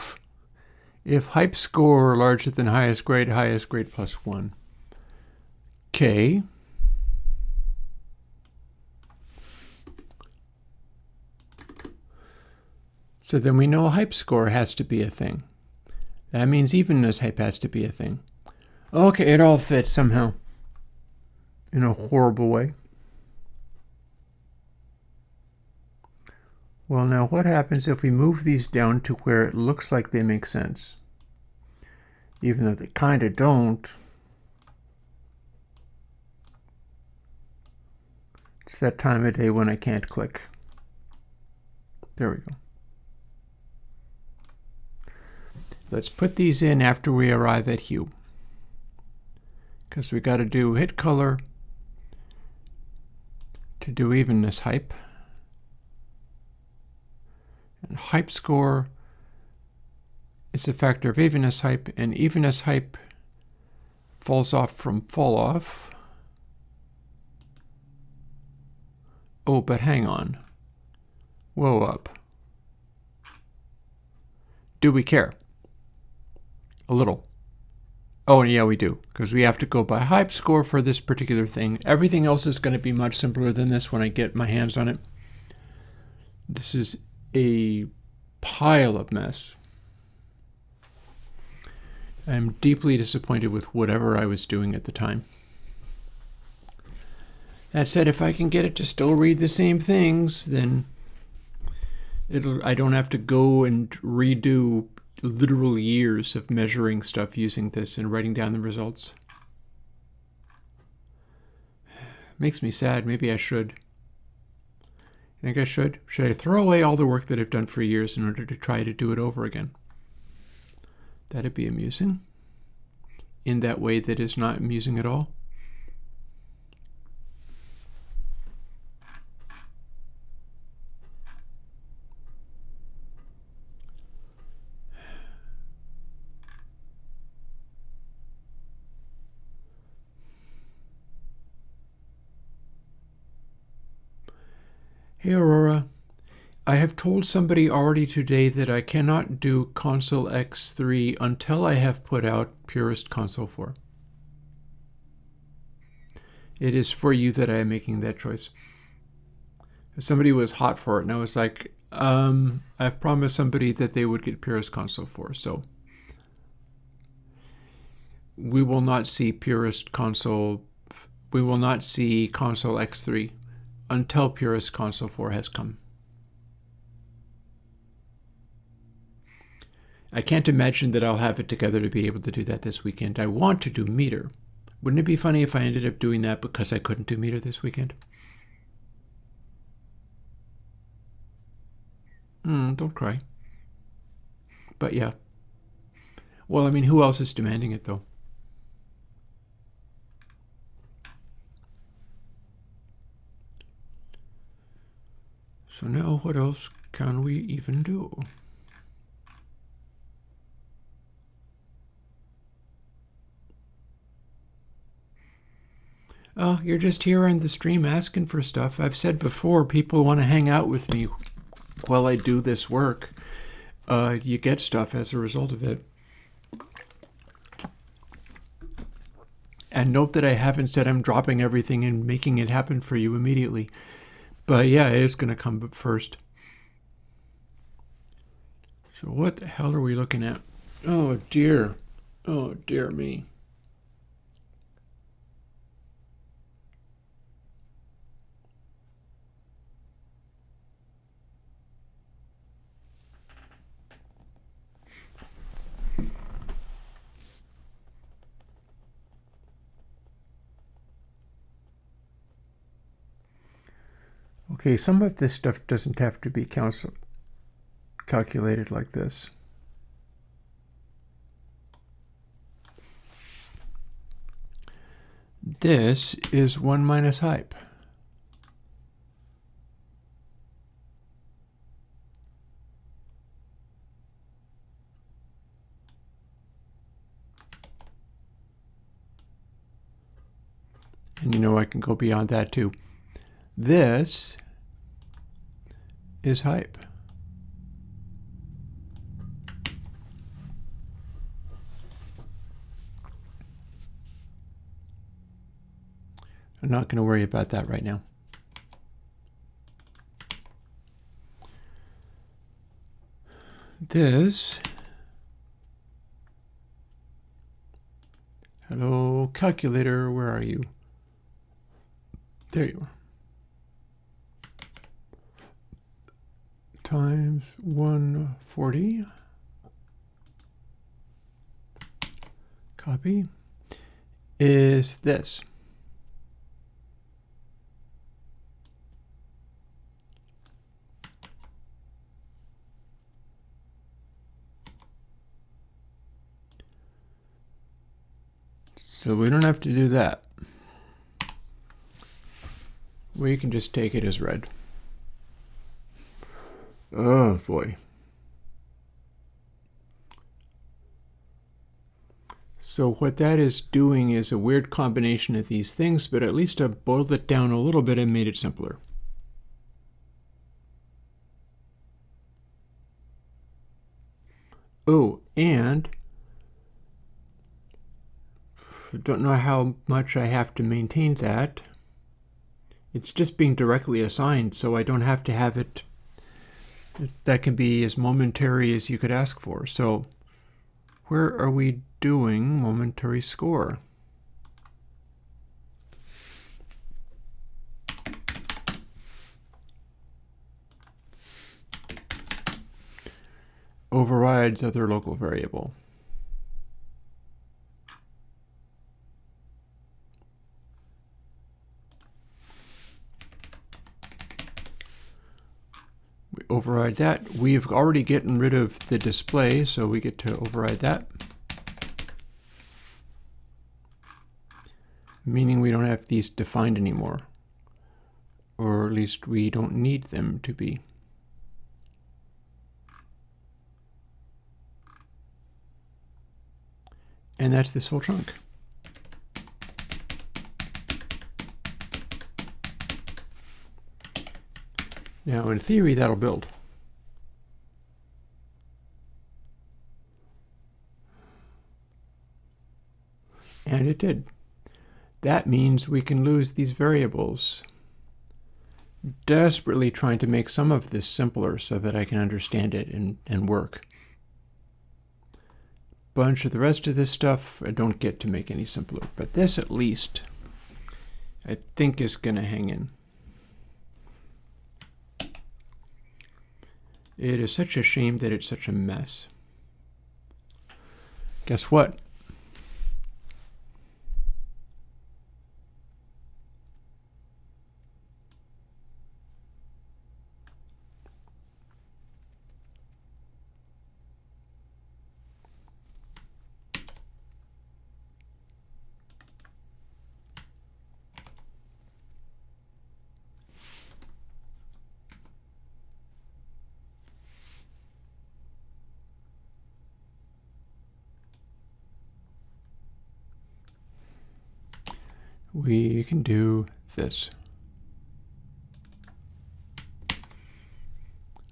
if hype score larger than highest grade plus 1. Okay. So then we know hype score has to be a thing. That means evenness hype has to be a thing. Okay, it all fits somehow. In a horrible way. Well, now what happens if we move these down to where it looks like they make sense? Even though they kind of don't. It's that time of day when I can't click. There we go. Let's put these in after we arrive at hue. Because we got to do hit color to do evenness hype. And hype score is a factor of evenness hype, and evenness hype falls off from fall off. Oh, but hang on. Whoa up. Do we care? A little. Oh, yeah, we do, because we have to go by hype score for this particular thing. Everything else is going to be much simpler than this when I get my hands on it. This is a pile of mess. I'm deeply disappointed with whatever I was doing at the time. That said, if I can get it to still read the same things, then I don't have to go and redo literal years of measuring stuff using this and writing down the results. Makes me sad. Maybe I should. You think I should? Should I throw away all the work that I've done for years in order to try to do it over again? That'd be amusing. In that way that is not amusing at all. Hey Aurora, I have told somebody already today that I cannot do Console X3 until I have put out Purist Console 4. It is for you that I am making that choice. Somebody was hot for it, and I was like, I've promised somebody that they would get Purist Console 4, so we will not see Console X3 until Purist Console 4 has come. I can't imagine that I'll have it together to be able to do that this weekend. I want to do meter. Wouldn't it be funny if I ended up doing that because I couldn't do meter this weekend? Don't cry. But yeah. Well, I mean, who else is demanding it, though? So now what else can we even do? Oh, you're just here on the stream asking for stuff. I've said before, people want to hang out with me while I do this work. You get stuff as a result of it. And note that I haven't said I'm dropping everything and making it happen for you immediately. But yeah, it is going to come first. So what the hell are we looking at? Oh dear. Oh, dear me. Okay, some of this stuff doesn't have to be calculated like this. This is 1 minus hype. And you know I can go beyond that too. This is hype. I'm not going to worry about that right now. This, hello calculator, where are you? There you are. Times 140. Copy. Is this. So we don't have to do that. We can just take it as read. Oh boy. So what that is doing is a weird combination of these things, but at least I boiled it down a little bit and made it simpler. Oh, and I don't know how much I have to maintain that. It's just being directly assigned, so I don't have to have it. That can be as momentary as you could ask for. So where are we doing momentary score? Overrides other local variable. We override that. We've already gotten rid of the display, so we get to override that. Meaning we don't have these defined anymore. Or at least we don't need them to be. And that's this whole chunk. Now, in theory, that'll build. And it did. That means we can lose these variables. Desperately trying to make some of this simpler so that I can understand it and work. Bunch of the rest of this stuff I don't get to make any simpler, but this at least I think is going to hang in. It is such a shame that it's such a mess. Guess what? We can do this.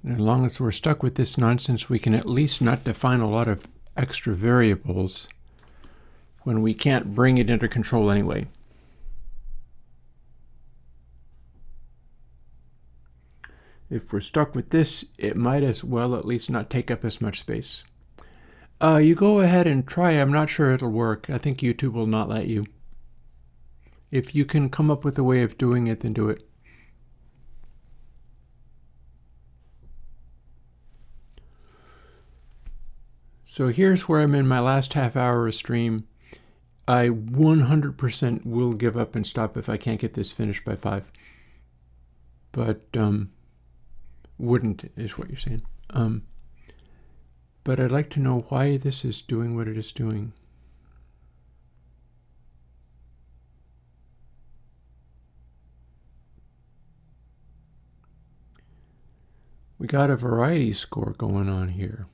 And as long as we're stuck with this nonsense, we can at least not define a lot of extra variables when we can't bring it under control anyway. If we're stuck with this, it might as well at least not take up as much space. You go ahead and try. I'm not sure it'll work. I think YouTube will not let you. If you can come up with a way of doing it, then do it. So here's where I'm in my last half hour of stream. I 100% will give up and stop if I can't get this finished by 5. But, wouldn't is what you're saying. But I'd like to know why this is doing what it is doing. We got a variety score going on here.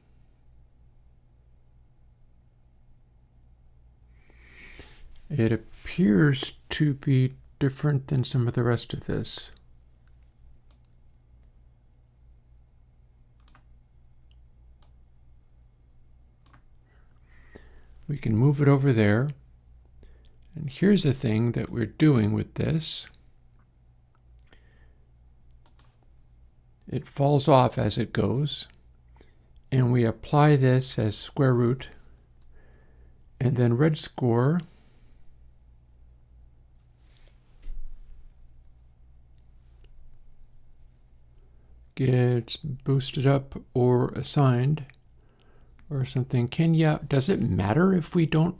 It appears to be different than some of the rest of this. We can move it over there. And here's the thing that we're doing with this. It falls off as it goes. And we apply this as square root. And then red score gets boosted up or assigned or something. Does it matter if we don't?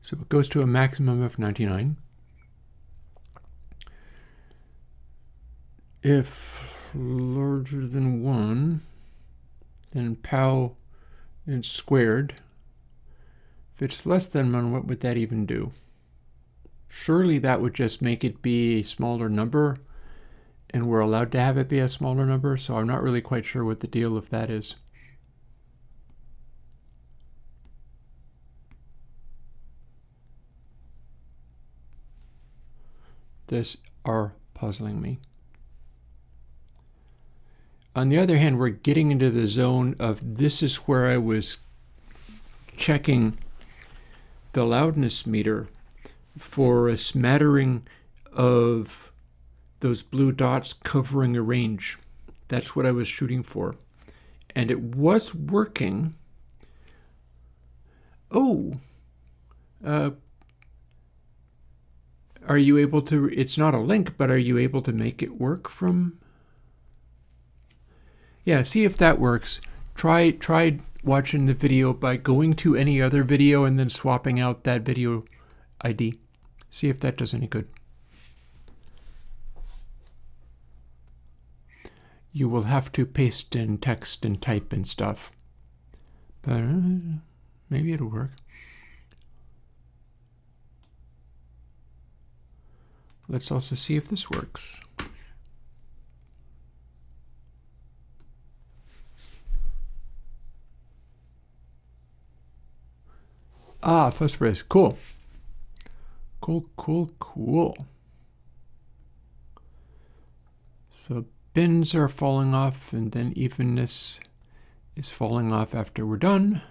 So it goes to a maximum of 99. If larger than 1, then POW is squared. If it's less than 1, what would that even do? Surely that would just make it be a smaller number, and we're allowed to have it be a smaller number, so I'm not really quite sure what the deal of that is. This are puzzling me. On the other hand, we're getting into the zone of this is where I was checking the loudness meter for a smattering of those blue dots covering a range. That's what I was shooting for. And it was working. Oh, are you able to, it's not a link, but are you able to make it work from? Yeah, see if that works. Try watching the video by going to any other video and then swapping out that video ID. See if that does any good. You will have to paste in text and type and stuff. But maybe it'll work. Let's also see if this works. Ah, phosphorus. Cool. Cool. So bins are falling off, and then evenness is falling off after we're done.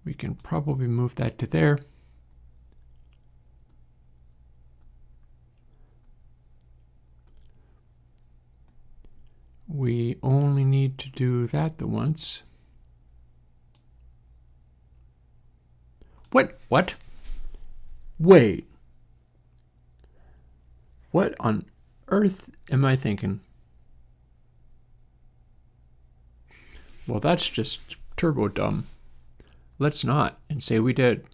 We can probably move that to there. We only need to do that the once. What? Wait. What on earth am I thinking? Well, that's just turbo dumb. Let's not and say we did.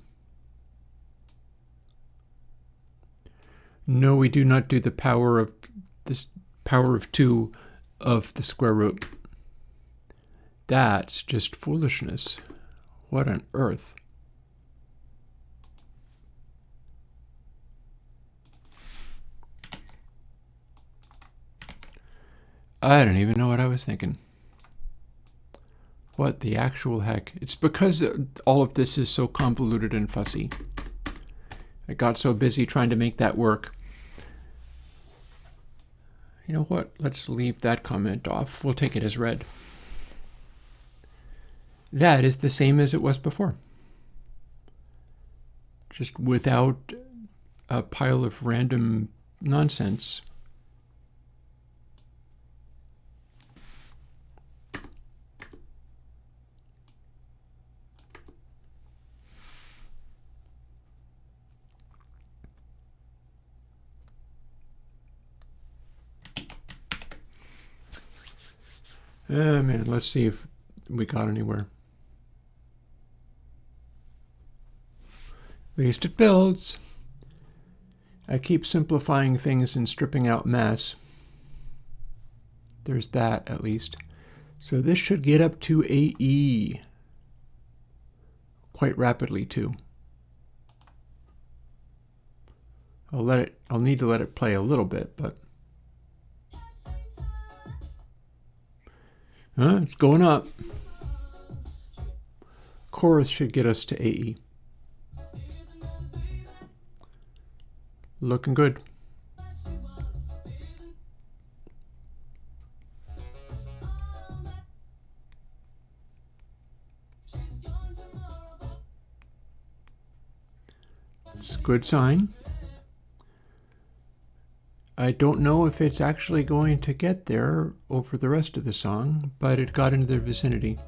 No, we do not do the power of this power of 2 of the square root. That's just foolishness. What on earth? I don't even know what I was thinking. What the actual heck? It's because all of this is so convoluted and fussy. I got so busy trying to make that work. You know what? Let's leave that comment off. We'll take it as read. That is the same as it was before. just without a pile of random nonsense. Man, let's see if we got anywhere. At least it builds. I keep simplifying things and stripping out mess. There's that, at least. So this should get up to AE quite rapidly, too. I'll need to let it play a little bit, but it's going up. Chorus should get us to AE. Looking good. It's a good sign. I don't know if it's actually going to get there over the rest of the song, but it got into their vicinity.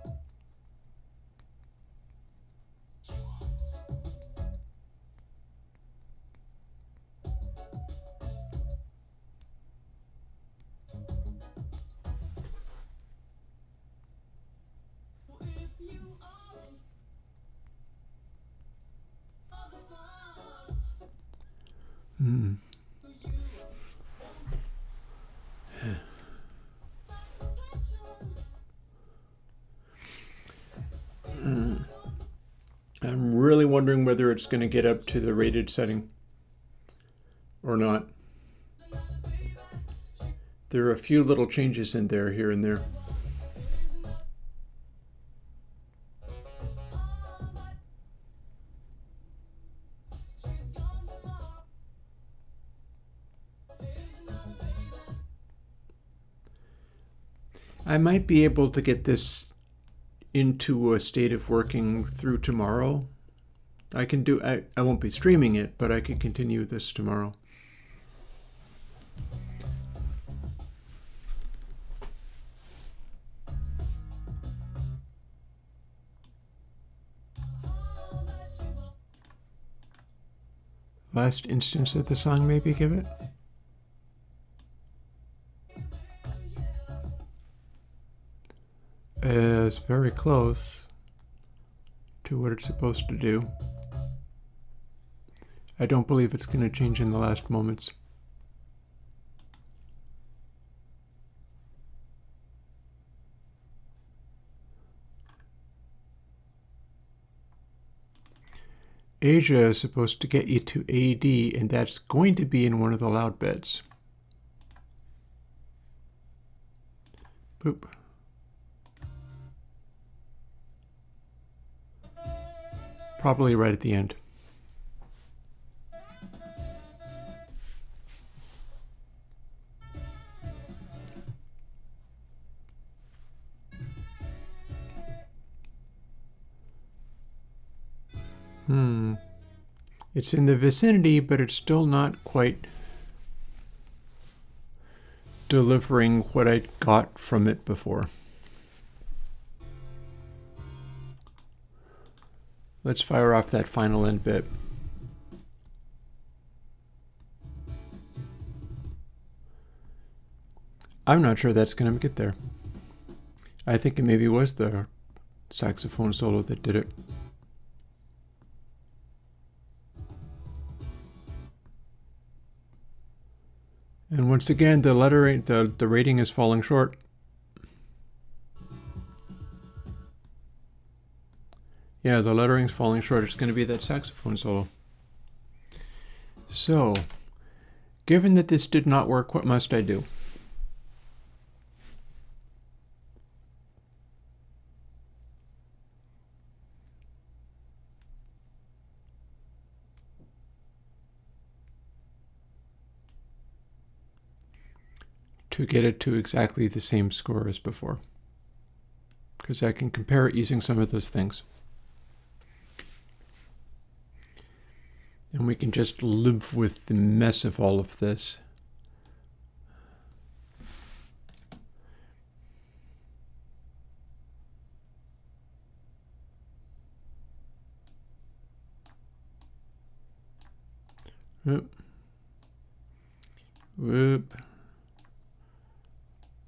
I'm really wondering whether it's going to get up to the rated setting or not. There are a few little changes in there, here and there. I might be able to get this into a state of working through tomorrow. I won't be streaming it, but I can continue this tomorrow. Last instance of the song, maybe give it. It's very close to what it's supposed to do. I don't believe it's going to change in the last moments. Asia is supposed to get you to AD, and that's going to be in one of the loud bits. Boop. Probably right at the end. It's in the vicinity, but it's still not quite delivering what I got from it before. Let's fire off that final end bit. I'm not sure that's going to get there. I think it maybe was the saxophone solo that did it. And once again, the rating is falling short. Yeah, the lettering's falling short. It's going to be that saxophone solo. So, given that this did not work, what must I do? To get it to exactly the same score as before, because I can compare it using some of those things. And we can just live with the mess of all of this. Whoop. Whoop.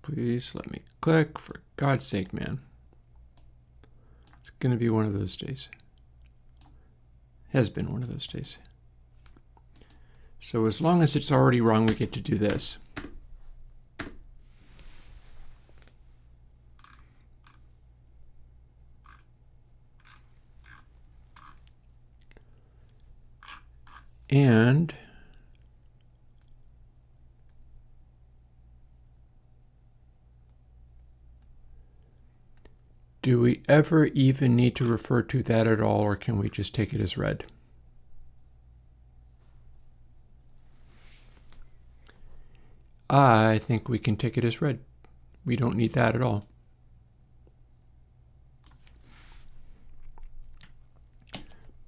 Please let me click, for God's sake, man. It's going to be one of those days. Has been one of those days. So as long as it's already wrong, we get to do this. And do we ever even need to refer to that at all, or can we just take it as read? I think we can take it as read. We don't need that at all.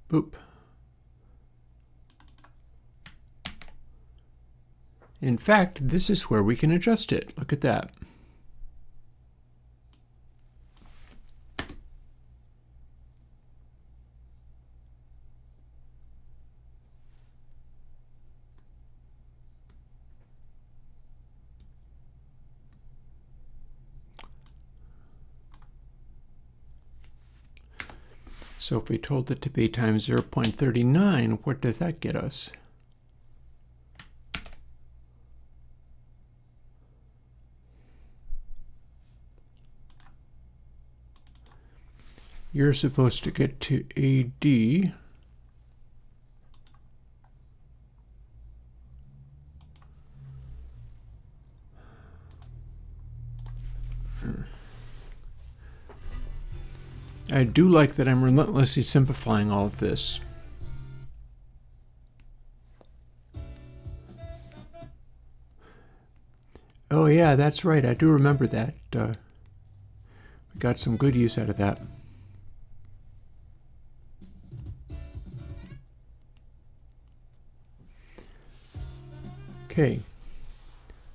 Boop. In fact, this is where we can adjust it. Look at that. So if we told it to be times 0.39, what does that get us? You're supposed to get to AD. I do like that I'm relentlessly simplifying all of this. Oh yeah, that's right. I do remember that. We got some good use out of that. Okay.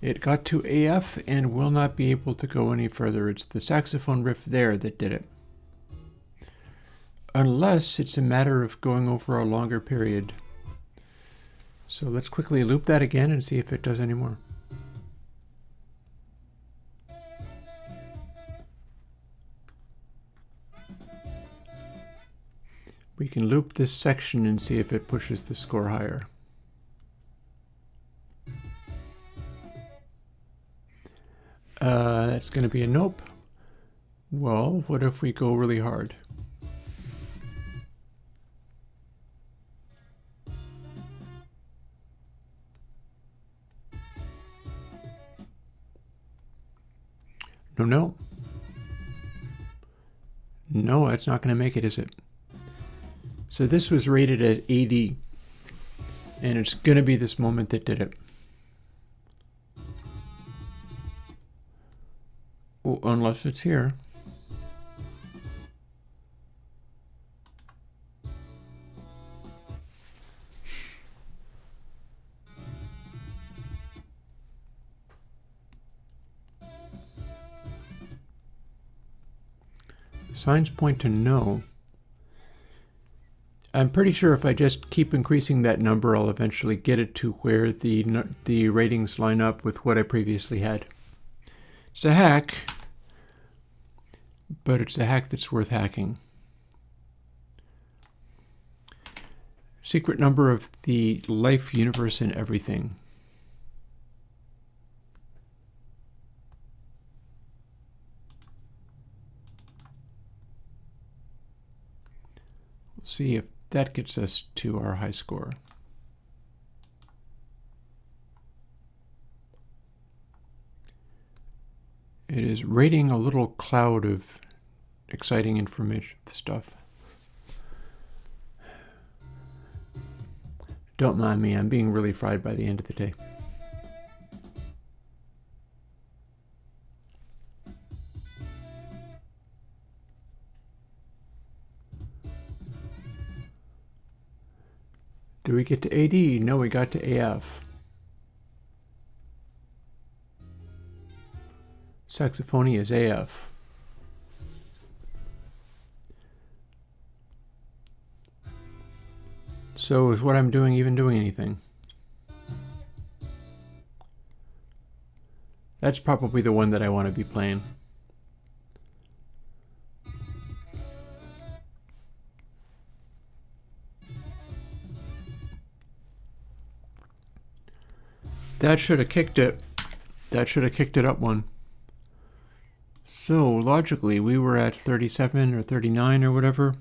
It got to AF and will not be able to go any further. It's the saxophone riff there that did it. Unless it's a matter of going over a longer period. So let's quickly loop that again and see if it does any more. We can loop this section and see if it pushes the score higher. That's going to be a nope. Well, what if we go really hard? No. No, that's not going to make it, is it? So this was rated at AD, and it's going to be this moment that did it. Oh, unless it's here. Signs point to no. I'm pretty sure if I just keep increasing that number, I'll eventually get it to where the ratings line up with what I previously had. It's a hack, but it's a hack that's worth hacking. Secret number of the life, universe, and everything. We'll see if that gets us to our high score. It is rating a little cloud of exciting information stuff. Don't mind me, I'm being really fried by the end of the day. Do we get to AD? No, we got to AF. Saxophony is AF. So is what I'm doing even doing anything? That's probably the one that I want to be playing. That should have kicked it. That should have kicked it up one. So logically, we were at 37 or 39 or whatever.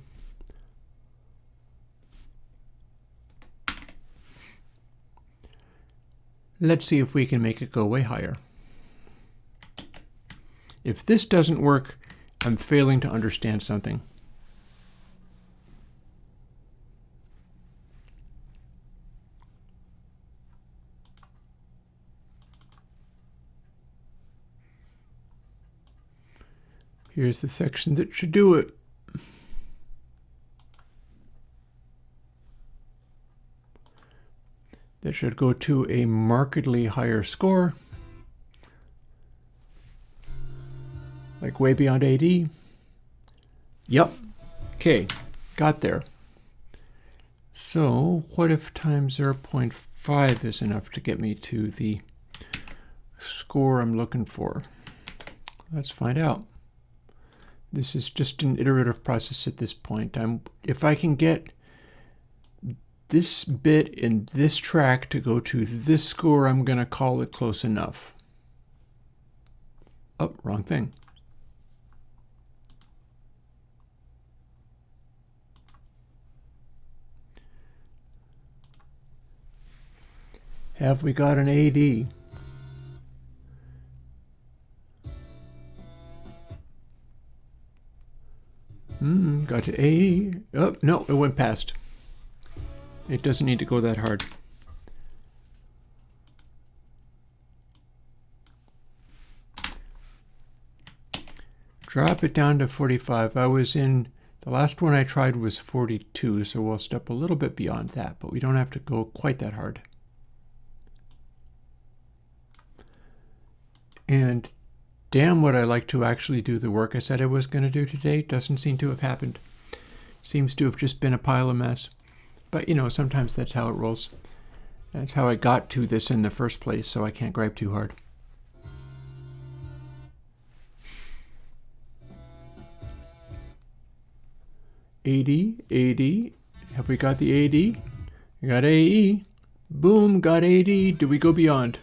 Let's see if we can make it go way higher. If this doesn't work, I'm failing to understand something. Here's the section that should do it. That should go to a markedly higher score. Like way beyond AD. Yep. Okay, got there. So what if times 0.5 is enough to get me to the score I'm looking for? Let's find out. This is just an iterative process at this point. If I can get this bit in this track to go to this score, I'm going to call it close enough. Oh, wrong thing. Have we got an AD? Got to A. Oh, no, it went past. It doesn't need to go that hard. Drop it down to 45. I was in, the last one I tried was 42, so we'll step a little bit beyond that, but we don't have to go quite that hard. And damn, would I like to actually do the work I said I was going to do today. Doesn't seem to have happened. Seems to have just been a pile of mess. But, you know, sometimes that's how it rolls. That's how I got to this in the first place, so I can't gripe too hard. AD, AD. Have we got the AD? We got AE. Boom, got AD. Do we go beyond?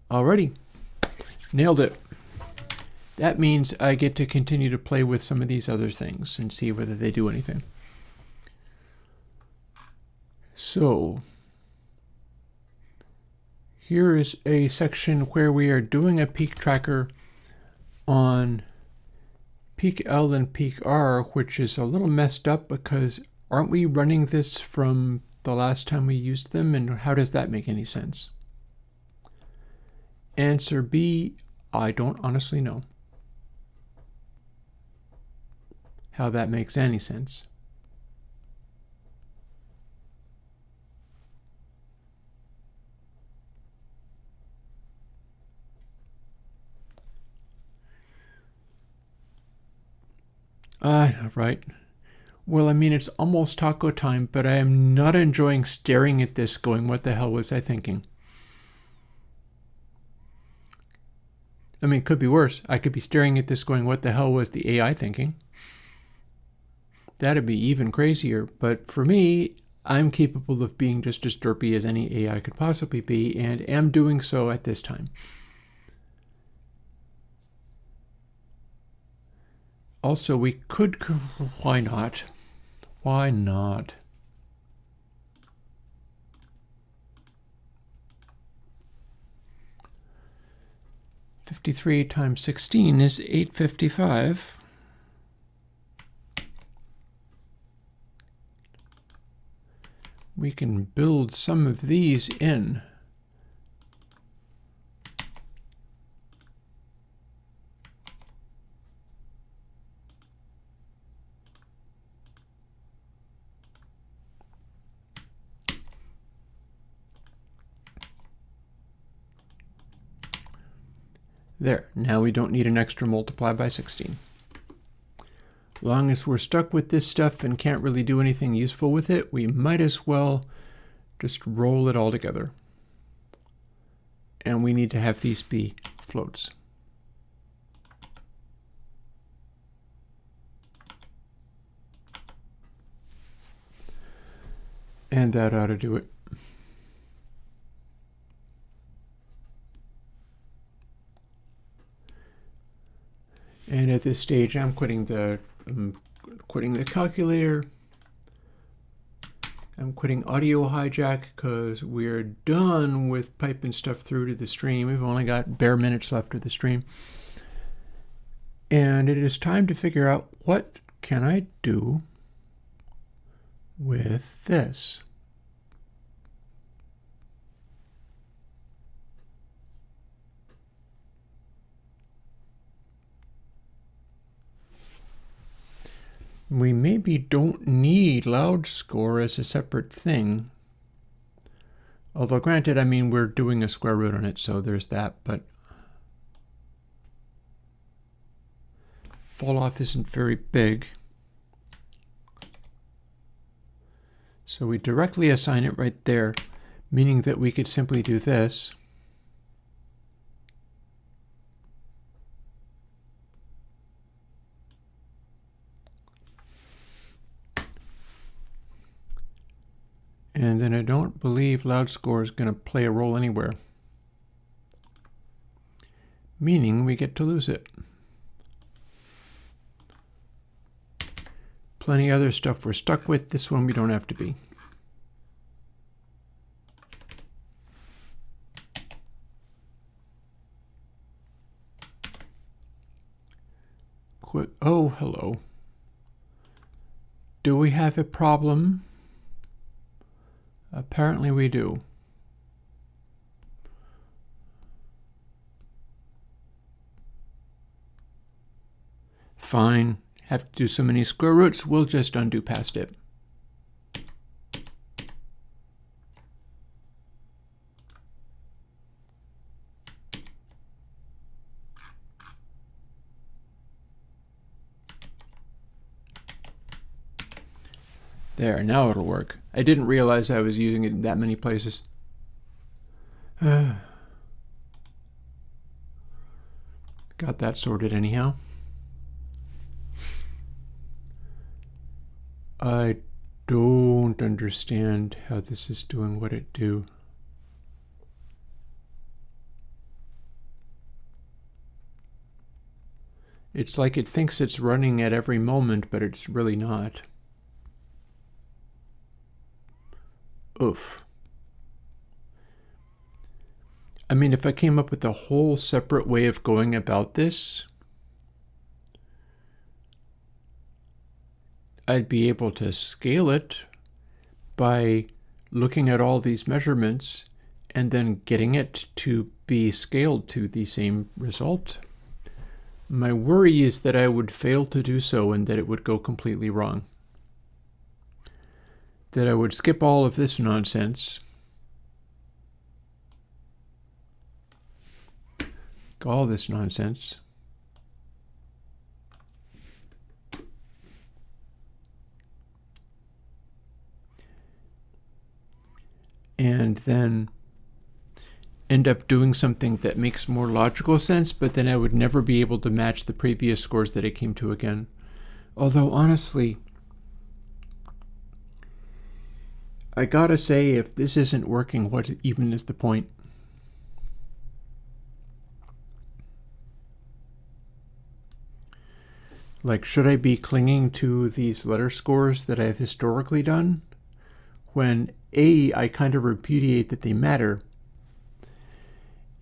Alrighty, nailed it. That means I get to continue to play with some of these other things and see whether they do anything. So, here is a section where we are doing a peak tracker on peak L and peak R, which is a little messed up because aren't we running this from the last time we used them, and how does that make any sense? Answer B, I don't honestly know how that makes any sense. Right. Well, I mean, it's almost taco time, but I am not enjoying staring at this going, what the hell was I thinking? I mean, it could be worse. I could be staring at this going, what the hell was the AI thinking? That'd be even crazier. But for me, I'm capable of being just as derpy as any AI could possibly be, and am doing so at this time. Also, we could, why not? Why not? $53 times 16 is $855. We can build some of these in. There, now we don't need an extra multiply by 16. Long as we're stuck with this stuff and can't really do anything useful with it, we might as well just roll it all together. And we need to have these be floats. And that ought to do it. And at this stage, I'm quitting the calculator. I'm quitting audio hijack because we're done with piping stuff through to the stream. We've only got bare minutes left of the stream. And it is time to figure out what can I do with this. We maybe don't need loud score as a separate thing. Although granted, I mean, we're doing a square root on it, so there's that, but fall off isn't very big. So we directly assign it right there, meaning that we could simply do this. And then I don't believe loud score is going to play a role anywhere. Meaning we get to lose it. Plenty other stuff we're stuck with. This one we don't have to be. Oh, hello. Do we have a problem? Apparently we do. Fine. Have to do so many square roots, we'll just undo past it. There, now it'll work. I didn't realize I was using it in that many places. Got that sorted anyhow. I don't understand how this is doing what it do. It's like it thinks it's running at every moment, but it's really not. Oof. I mean, if I came up with a whole separate way of going about this, I'd be able to scale it by looking at all these measurements and then getting it to be scaled to the same result. My worry is that I would fail to do so and that it would go completely wrong. That I would skip all of this nonsense, all this nonsense, and then end up doing something that makes more logical sense, but then I would never be able to match the previous scores that I came to again. Although honestly, I gotta say, if this isn't working, what even is the point? Like, should I be clinging to these letter scores that I've historically done? When A, I kind of repudiate that they matter,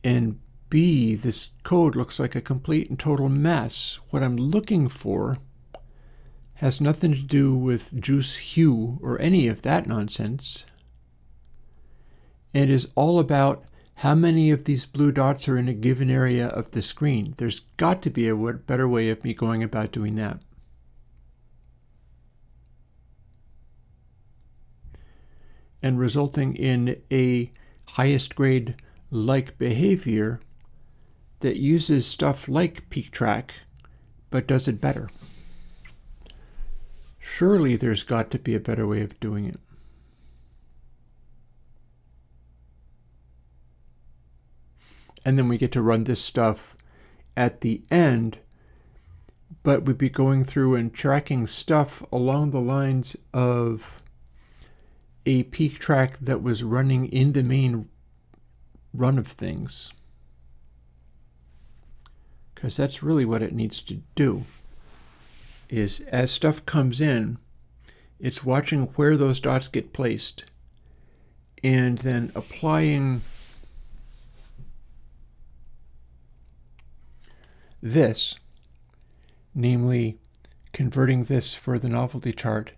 and B, this code looks like a complete and total mess. What I'm looking for has nothing to do with juice hue or any of that nonsense. It is all about how many of these blue dots are in a given area of the screen. There's got to be a better way of me going about doing that. And resulting in a highest grade like behavior that uses stuff like peak track, but does it better. Surely there's got to be a better way of doing it. And then we get to run this stuff at the end, but we'd be going through and tracking stuff along the lines of a peak track that was running in the main run of things. Because that's really what it needs to do, is as stuff comes in, it's watching where those dots get placed and then applying this, namely converting this for the novelty chart,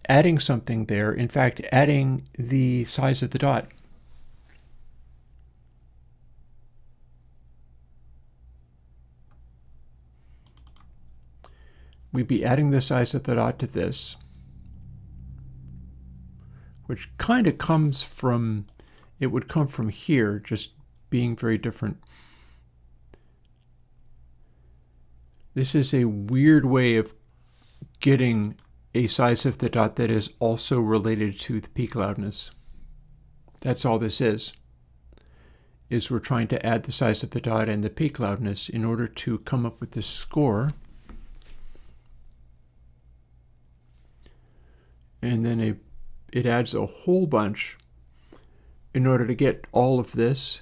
adding something there, in fact, adding the size of the dot. We'd be adding the size of the dot to this, which kind of comes from, it would come from here, just being very different. This is a weird way of getting a size of the dot that is also related to the peak loudness. That's all this is we're trying to add the size of the dot and the peak loudness in order to come up with this score. And then it adds a whole bunch in order to get all of this.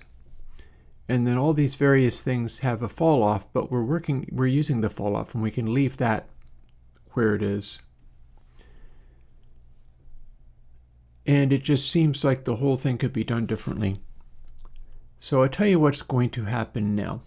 And then all these various things have a fall off, but we're using the fall off, and we can leave that where it is. And it just seems like the whole thing could be done differently. So I'll tell you what's going to happen now.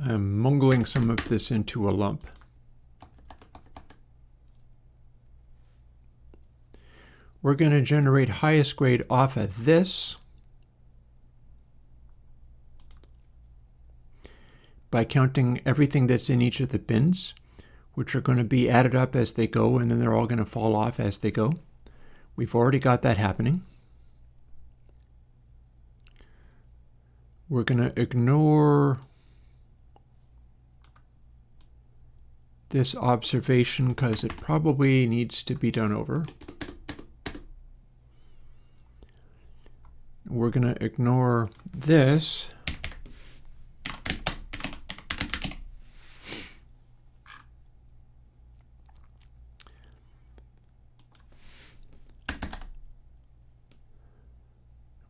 I'm mungling some of this into a lump. We're going to generate highest grade off of this by counting everything that's in each of the bins, which are going to be added up as they go, and then they're all going to fall off as they go. We've already got that happening. We're going to ignore this observation because it probably needs to be done over. We're going to ignore this.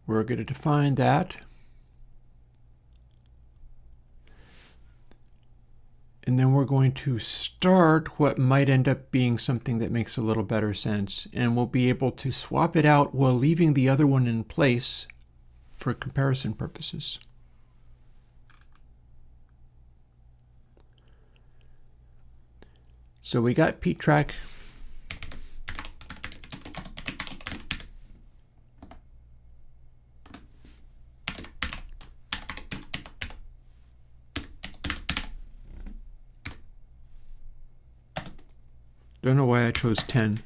We're going to define that. And then we're going to start what might end up being something that makes a little better sense. And we'll be able to swap it out while leaving the other one in place for comparison purposes. So we got peak track. Don't know why I chose 10.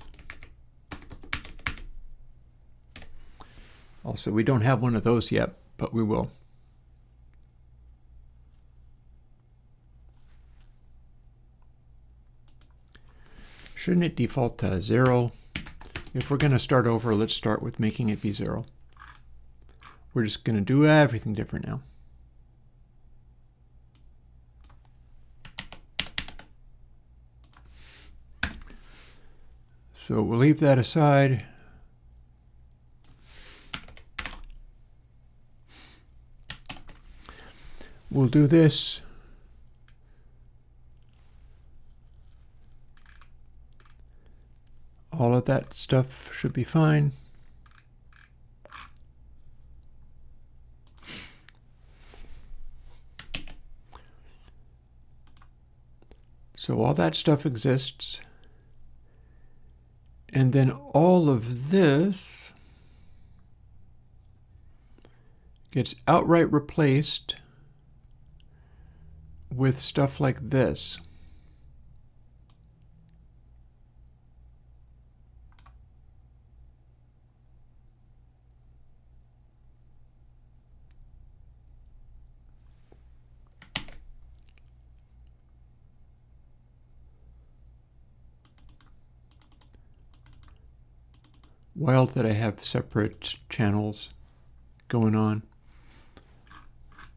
Also, we don't have one of those yet, but we will. Shouldn't it default to 0? If we're going to start over, let's start with making it be 0. We're just going to do everything different now. So we'll leave that aside. We'll do this. All of that stuff should be fine. So all that stuff exists. And then all of this gets outright replaced with stuff like this. Wild that I have separate channels going on,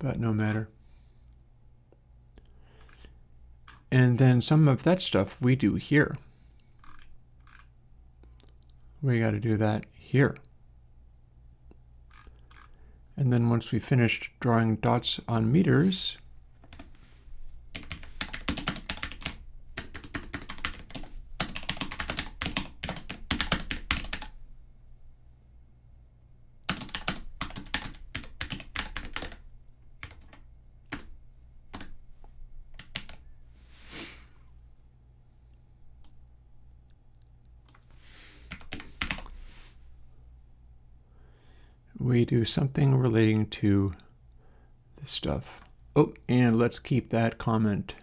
but no matter. And then some of that stuff we do here. We got to do that here. And then once we finished drawing dots on meters, we do something relating to this stuff. Oh, and let's keep that comment.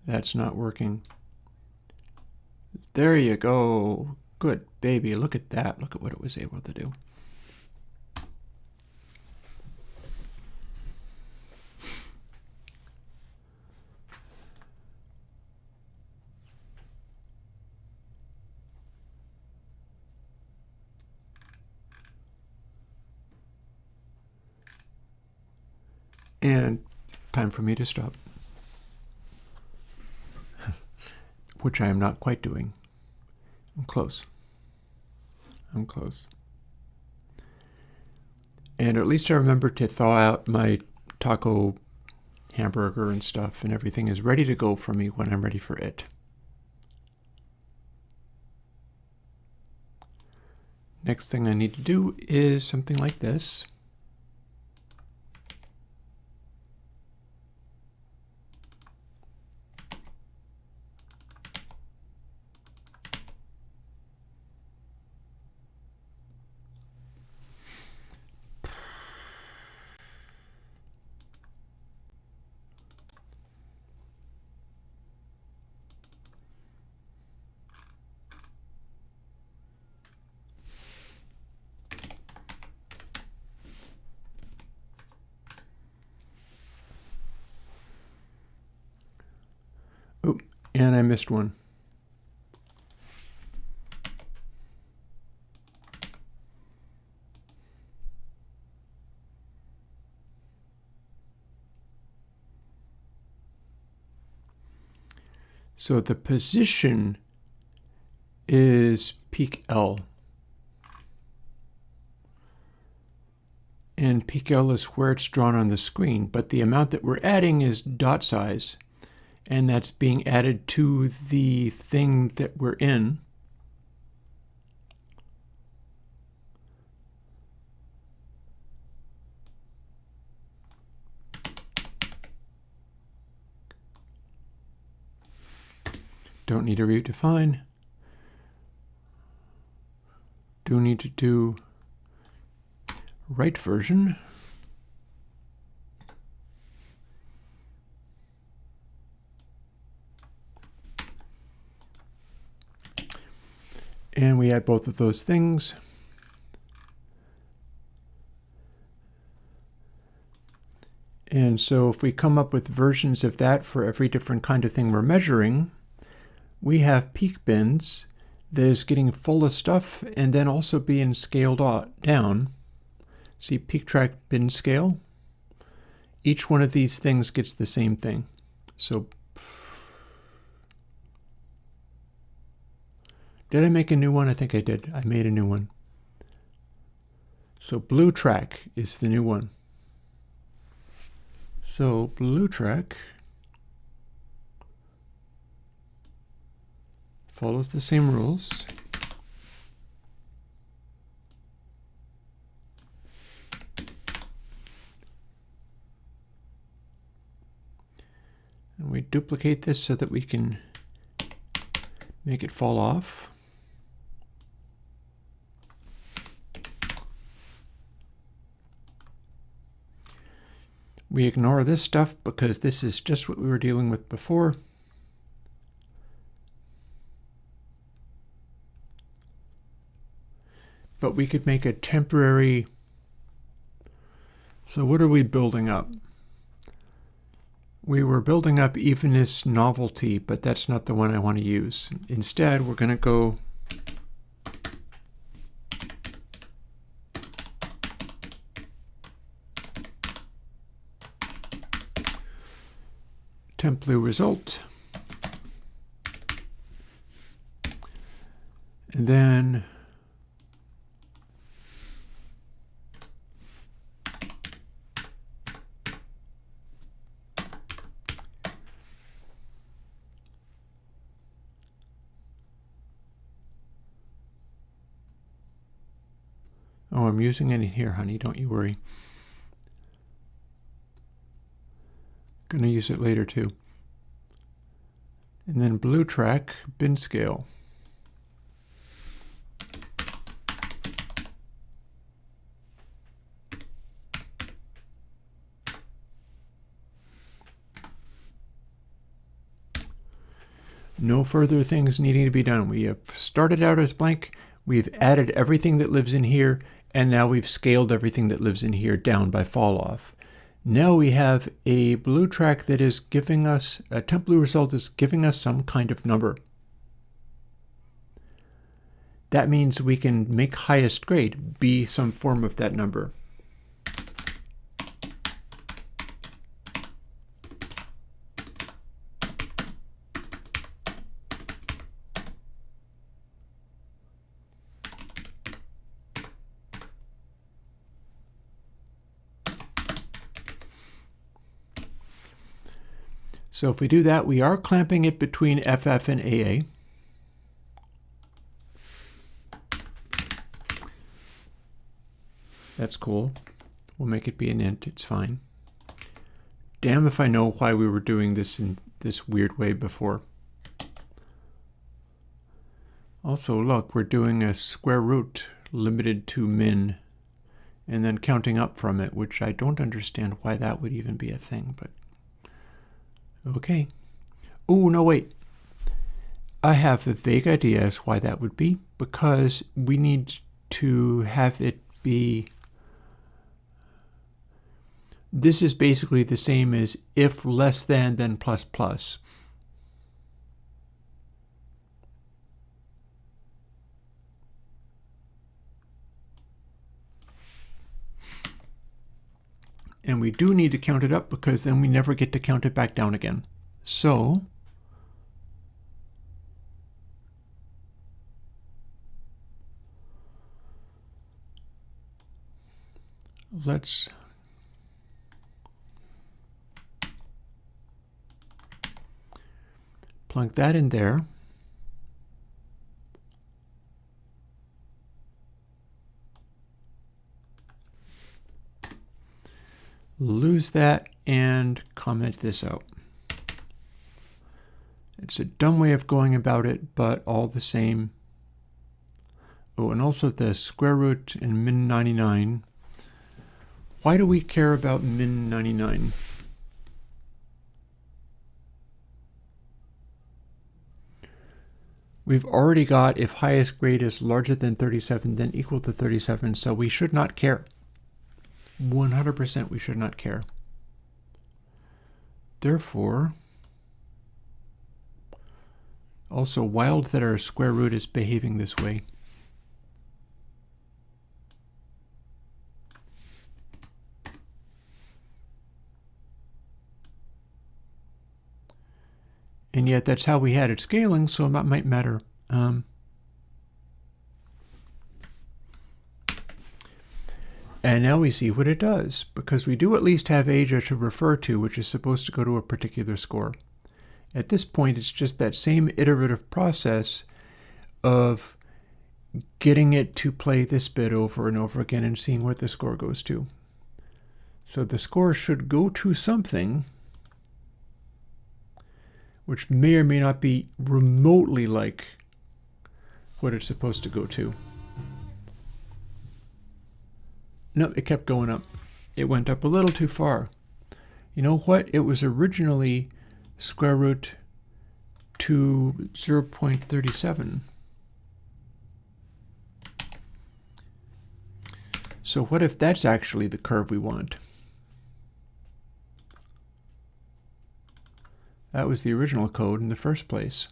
That's not working. There you go. Good baby. Look at that. Look at what it was able to do. And time for me to stop, which I am not quite doing. I'm close. I'm close. And at least I remember to thaw out my taco hamburger and stuff, and everything is ready to go for me when I'm ready for it. Next thing I need to do is something like this. Oh, and I missed one. So the position is peak L. And peak L is where it's drawn on the screen, but the amount that we're adding is dot size. And that's being added to the thing that we're in. Don't need to redefine. Do need to do right version. And we add both of those things. And so if we come up with versions of that for every different kind of thing we're measuring, we have peak bins that is getting full of stuff and then also being scaled down. See peak track bin scale? Each one of these things gets the same thing. So did I make a new one? I think I did. I made a new one. So blue track is the new one. So blue track follows the same rules. And we duplicate this so that we can make it fall off. We ignore this stuff because this is just what we were dealing with before. But we could make a temporary. So what are we building up? We were building up evenness novelty, but that's not the one I want to use. Instead, we're going to go temp blue result. And then oh, I'm using it in here, honey. Don't you worry. Gonna use it later too. And then blue track, bin scale. No further things needing to be done. We have started out as blank. We've added everything that lives in here, and now we've scaled everything that lives in here down by fall off. Now we have a blue track that is giving us, a temp blue result is giving us some kind of number. That means we can make highest grade be some form of that number. So if we do that, we are clamping it between FF and AA. That's cool. We'll make it be an int, it's fine. Damn if I know why we were doing this in this weird way before. Also, look, we're doing a square root limited to min, and then counting up from it, which I don't understand why that would even be a thing, but okay. Oh, no, wait. I have a vague idea as why that would be, because we need to have it be. This is basically the same as if less than, then plus plus. And we do need to count it up because then we never get to count it back down again. So let's plunk that in there. Lose that and comment this out. It's a dumb way of going about it, but all the same. Oh, and also the square root and min 99. Why do we care about min 99? We've already got if highest grade is larger than 37, then equal to 37, so we should not care. 100% we should not care. Therefore, also wild that our square root is behaving this way. And yet that's how we had it scaling, so that might matter. And now we see what it does, because we do at least have age to refer to, which is supposed to go to a particular score. At this point, it's just that same iterative process of getting it to play this bit over and over again and seeing what the score goes to. So the score should go to something which may or may not be remotely like what it's supposed to go to. No, it kept going up. It went up a little too far. You know what? It was originally square root to 0.37. So what if that's actually the curve we want? That was the original code in the first place.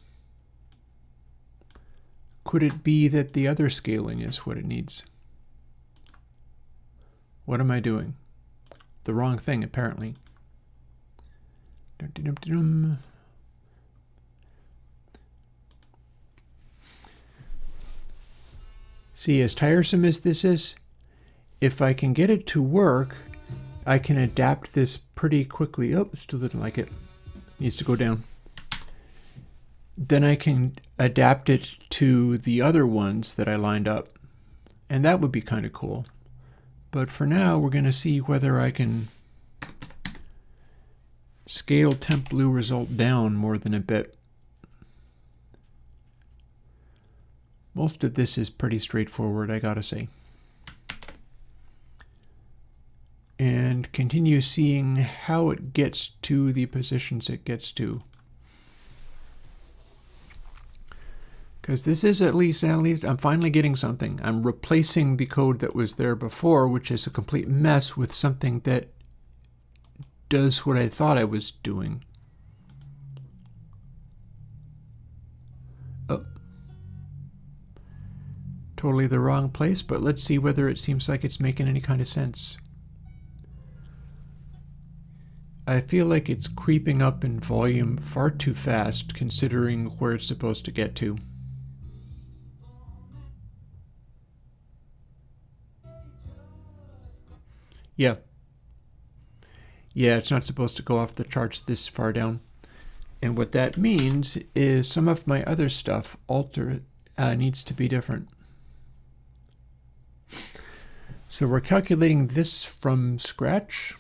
Could it be that the other scaling is what it needs? What am I doing? The wrong thing, apparently. Dum-de-dum-de-dum. See, as tiresome as this is, if I can get it to work, I can adapt this pretty quickly. Oh, still didn't like it. Needs to go down. Then I can adapt it to the other ones that I lined up. And that would be kind of cool. But for now, we're going to see whether I can scale temp blue result down more than a bit. Most of this is pretty straightforward, I gotta say. And continue seeing how it gets to the positions it gets to. Because this is at least I'm finally getting something. I'm replacing the code that was there before, which is a complete mess, with something that does what I thought I was doing. Oh. Totally the wrong place, but let's see whether it seems like it's making any kind of sense. I feel like it's creeping up in volume far too fast, considering where it's supposed to get to. Yeah. Yeah, it's not supposed to go off the charts this far down. And what that means is some of my other stuff needs to be different. So we're calculating this from scratch.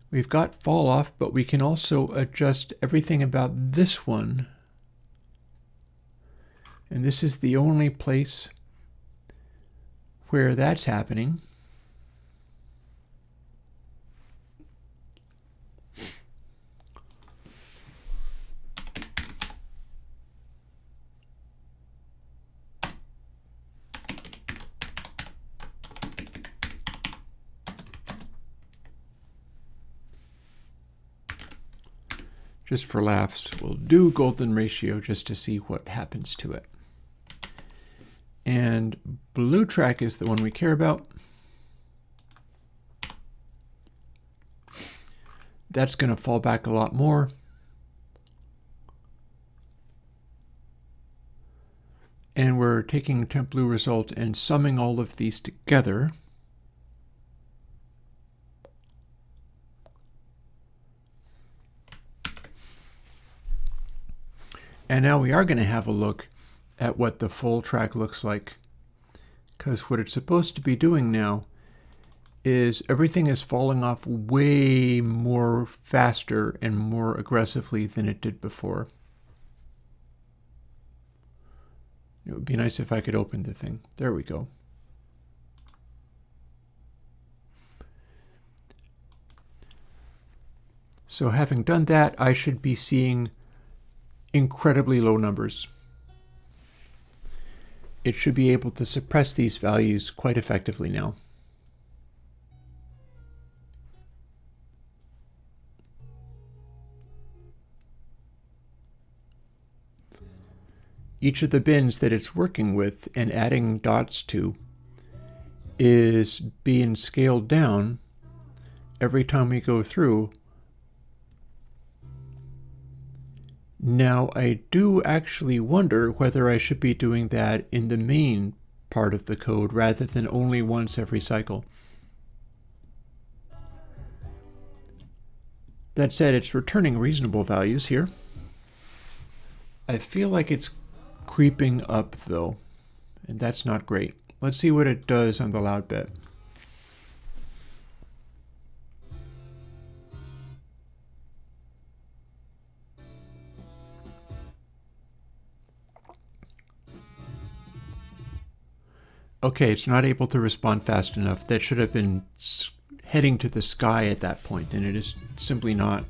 We've got fall off, but we can also adjust everything about this one. And this is the only place where that's happening. Just for laughs, we'll do golden ratio just to see what happens to it. And blue track is the one we care about. That's going to fall back a lot more. And we're taking temp blue result and summing all of these together. And now we are going to have a look at what the full track looks like. Because what it's supposed to be doing now is everything is falling off way more faster and more aggressively than it did before. It would be nice if I could open the thing. There we go. So having done that, I should be seeing incredibly low numbers. It should be able to suppress these values quite effectively now. Each of the bins that it's working with and adding dots to is being scaled down every time we go through. Now, I do actually wonder whether I should be doing that in the main part of the code rather than only once every cycle. That said, it's returning reasonable values here. I feel like it's creeping up though, and that's not great. Let's see what it does on the loud bit. Okay, it's not able to respond fast enough. That should have been heading to the sky at that point, and it is simply not.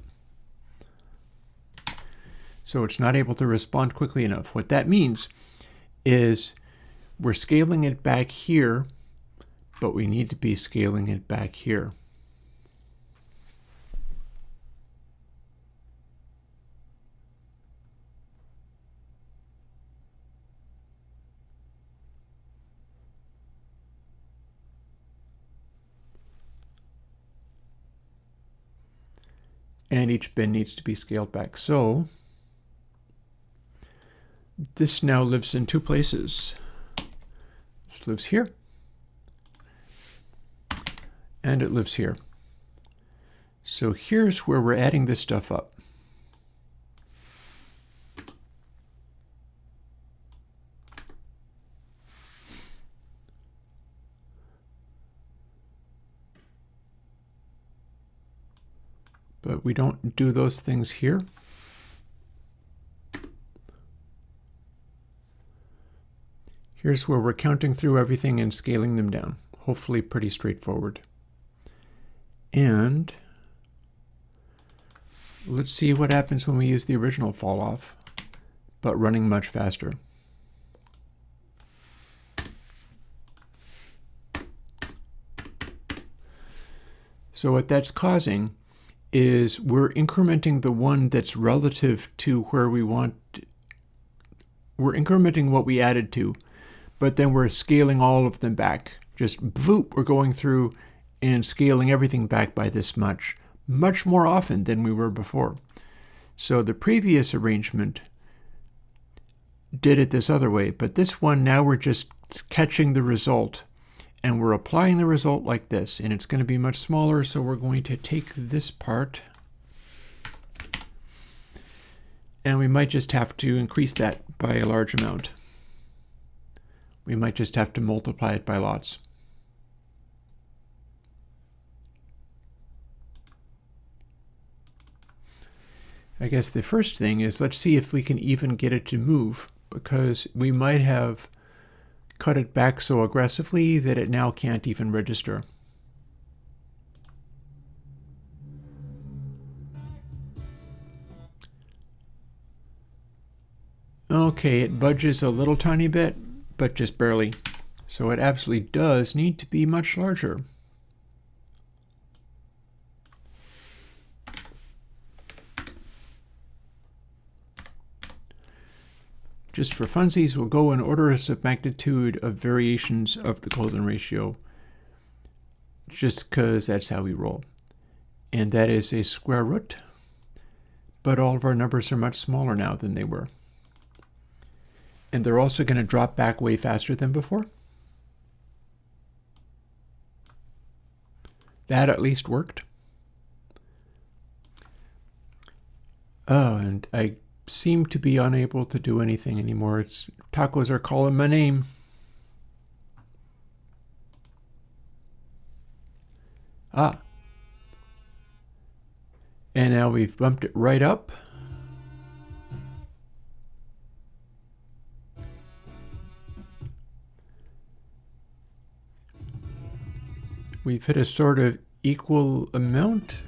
So it's not able to respond quickly enough. What that means is we're scaling it back here, but we need to be scaling it back here. And each bin needs to be scaled back. So this now lives in two places. This lives here, and it lives here. So here's where we're adding this stuff up. But we don't do those things here. Here's where we're counting through everything and scaling them down. Hopefully pretty straightforward. And let's see what happens when we use the original fall off, but running much faster. So what that's causing is we're incrementing the one that's relative to where we want. We're incrementing what we added to, but then we're scaling all of them back. Just voop, we're going through and scaling everything back by this much more often than we were before. So the previous arrangement did it this other way, but this one, now we're just catching the result and we're applying the result like this, and it's going to be much smaller, so we're going to take this part and we might just have to increase that by a large amount. We might just have to multiply it by lots. I guess the first thing is, let's see if we can even get it to move, because we might have cut it back so aggressively that it now can't even register. Okay, it budges a little tiny bit, but just barely. So it absolutely does need to be much larger. Just for funsies, we'll go in orders of magnitude of variations of the golden ratio, just because that's how we roll. And that is a square root, but all of our numbers are much smaller now than they were. And they're also going to drop back way faster than before. That at least worked. Oh, and I seem to be unable to do anything anymore. Tacos are calling my name. Ah. And now we've bumped it right up. We've hit a sort of equal amount,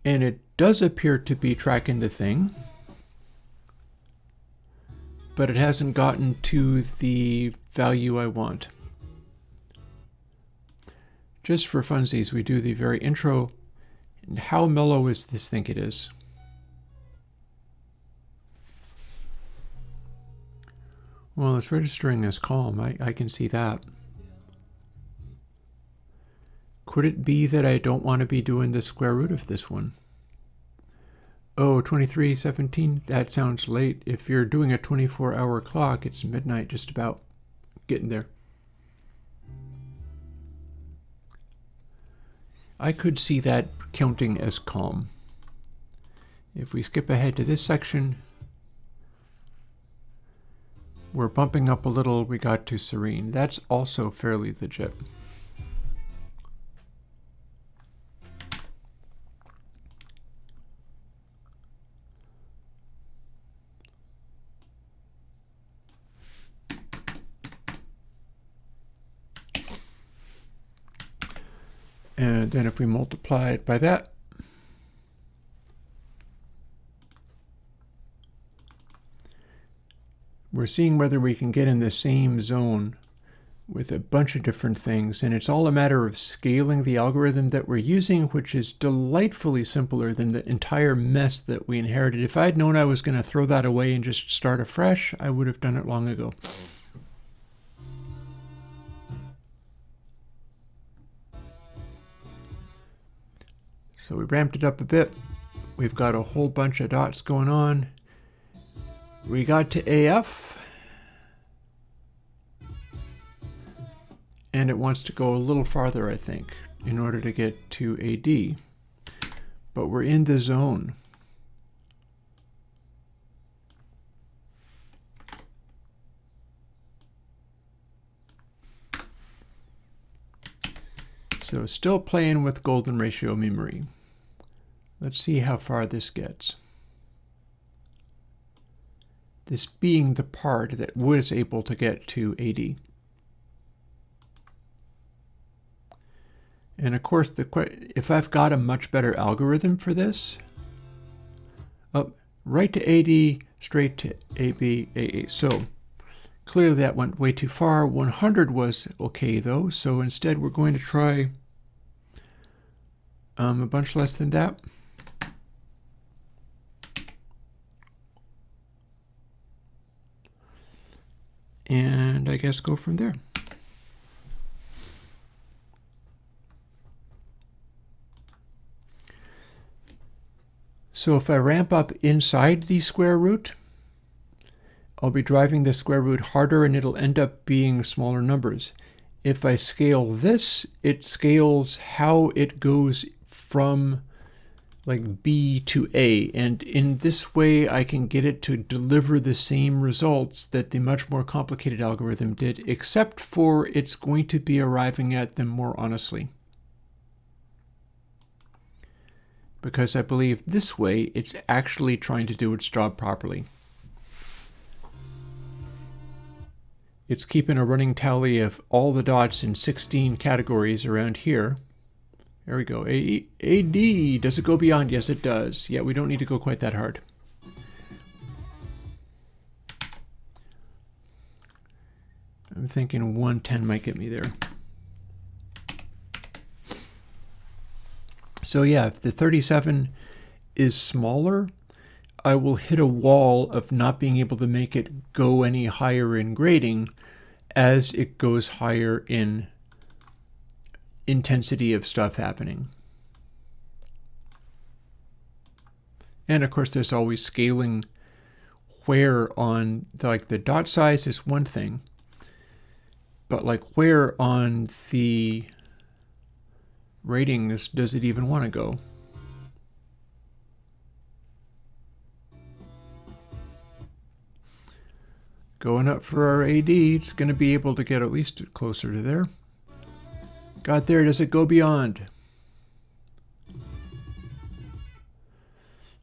and it does appear to be tracking the thing, but it hasn't gotten to the value I want. Just for funsies, we do the very intro. And how mellow is this think it is? Well, it's registering as calm. I can see that. Could it be that I don't want to be doing the square root of this one? Oh, 23:17, that sounds late. If you're doing a 24-hour clock, it's midnight just about. Getting there. I could see that counting as calm. If we skip ahead to this section, we're bumping up a little, we got to serene. That's also fairly legit. And then if we multiply it by that, we're seeing whether we can get in the same zone with a bunch of different things. And it's all a matter of scaling the algorithm that we're using, which is delightfully simpler than the entire mess that we inherited. If I'd known I was going to throw that away and just start afresh, I would have done it long ago. So we ramped it up a bit. We've got a whole bunch of dots going on. We got to AF. And it wants to go a little farther, I think, in order to get to AD. But we're in the zone. So still playing with golden ratio memory. Let's see how far this gets. This being the part that was able to get to AD. And of course, if I've got a much better algorithm for this, right to AD, straight to AB, AA. So clearly that went way too far. 100 was okay though, so instead we're going to try a bunch less than that. And I guess go from there. So if I ramp up inside the square root, I'll be driving the square root harder and it'll end up being smaller numbers. If I scale this, it scales how it goes from like B to A. And in this way, I can get it to deliver the same results that the much more complicated algorithm did, except for it's going to be arriving at them more honestly. Because I believe this way, it's actually trying to do its job properly. It's keeping a running tally of all the dots in 16 categories around here. There we go. AD, does it go beyond? Yes, it does. Yeah, we don't need to go quite that hard. I'm thinking 110 might get me there. So yeah, if the 37 is smaller, I will hit a wall of not being able to make it go any higher in grading as it goes higher in intensity of stuff happening. And of course, there's always scaling where on, like the dot size is one thing, but like where on the ratings does it even want to go? Going up for our AD, it's going to be able to get at least closer to there. Got there, does it go beyond?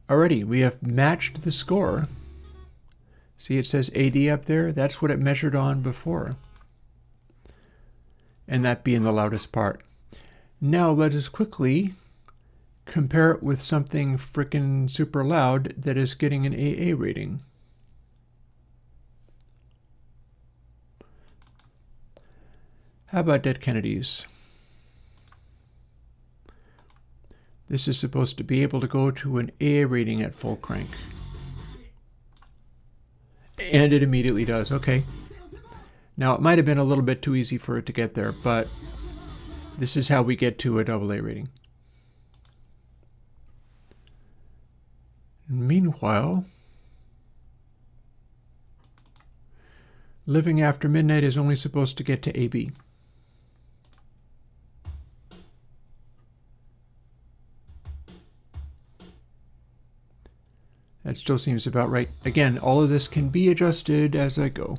Alrighty, we have matched the score. See, it says AD up there. That's what it measured on before. And that being the loudest part. Now let us quickly compare it with something frickin' super loud that is getting an AA rating. How about Dead Kennedys? This is supposed to be able to go to an AA rating at full crank. And it immediately does. Okay. Now, it might have been a little bit too easy for it to get there, but this is how we get to a AA rating. Meanwhile, Living After Midnight is only supposed to get to AB. That still seems about right. Again, all of this can be adjusted as I go.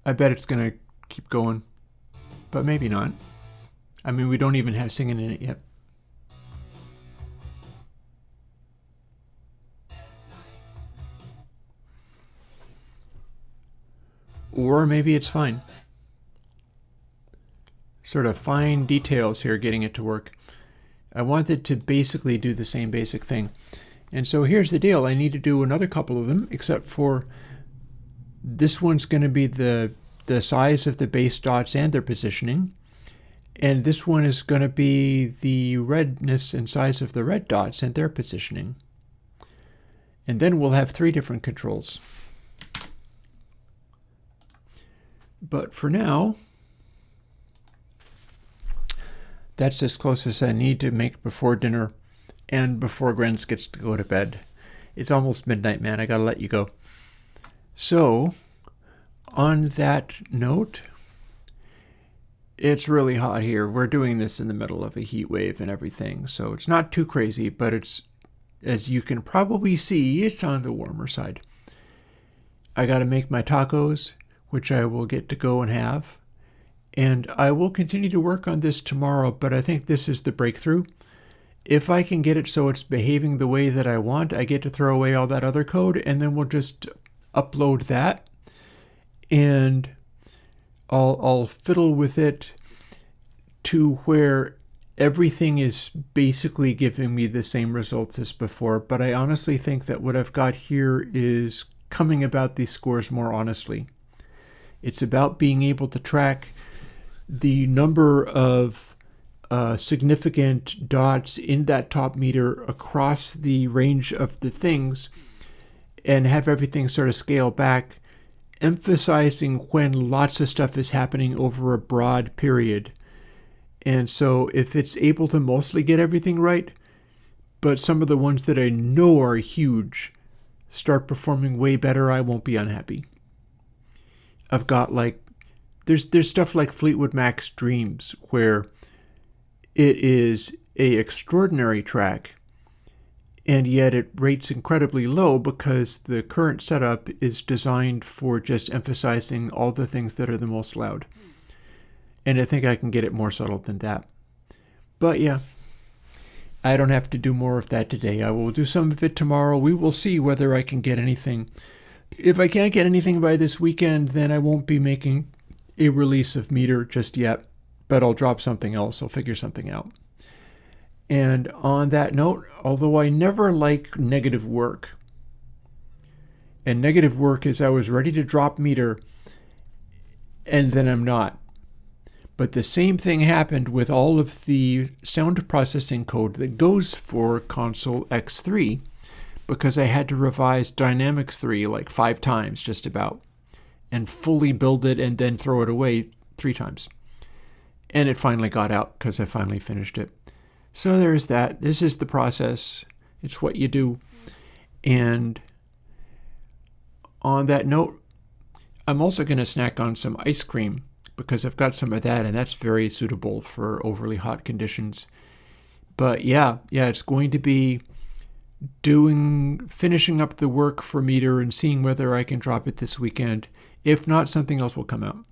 I bet it's going to keep going, but maybe not. I mean, we don't even have singing in it yet. Or maybe it's fine. sort of fine details here getting it to work. I wanted to basically do the same basic thing. And so here's the deal. I need to do another couple of them, except for this one's going to be the size of the base dots and their positioning. And this one is going to be the redness and size of the red dots and their positioning. And then we'll have 3 different controls. But for now, that's as close as I need to make before dinner and before Grens gets to go to bed. It's almost midnight, man. I gotta let you go. So, on that note, it's really hot here. We're doing this in the middle of a heat wave and everything, so it's not too crazy, but it's, as you can probably see, it's on the warmer side. I gotta make my tacos, which I will get to go and have. And I will continue to work on this tomorrow, but I think this is the breakthrough. If I can get it so it's behaving the way that I want, I get to throw away all that other code, and then we'll just upload that. And I'll fiddle with it to where everything is basically giving me the same results as before. But I honestly think that what I've got here is coming about these scores more honestly. It's about being able to track the number of significant dots in that top meter across the range of the things and have everything sort of scale back, emphasizing when lots of stuff is happening over a broad period. And so if it's able to mostly get everything right, but some of the ones that I know are huge start performing way better, I won't be unhappy. I've got there's stuff like Fleetwood Mac's Dreams, where it is a extraordinary track, and yet it rates incredibly low because the current setup is designed for just emphasizing all the things that are the most loud. And I think I can get it more subtle than that. But yeah, I don't have to do more of that today. I will do some of it tomorrow. We will see whether I can get anything. If I can't get anything by this weekend, then I won't be making a release of Meter just yet, but I'll drop something else. I'll figure something out. And on that note, although I never like negative work, and negative work is I was ready to drop Meter, and then I'm not. But the same thing happened with all of the sound processing code that goes for Console X3, because I had to revise Dynamics 3 like 5 times just about, and fully build it and then throw it away 3 times. And it finally got out because I finally finished it. So there's that. This is the process. It's what you do. And on that note, I'm also going to snack on some ice cream because I've got some of that, and that's very suitable for overly hot conditions. But yeah, it's going to be finishing up the work for Meter and seeing whether I can drop it this weekend. If not, something else will come out.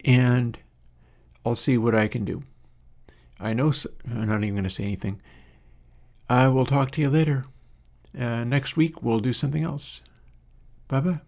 And I'll see what I can do. I'm not even going to say anything. I will talk to you later. Next week, we'll do something else. Bye-bye.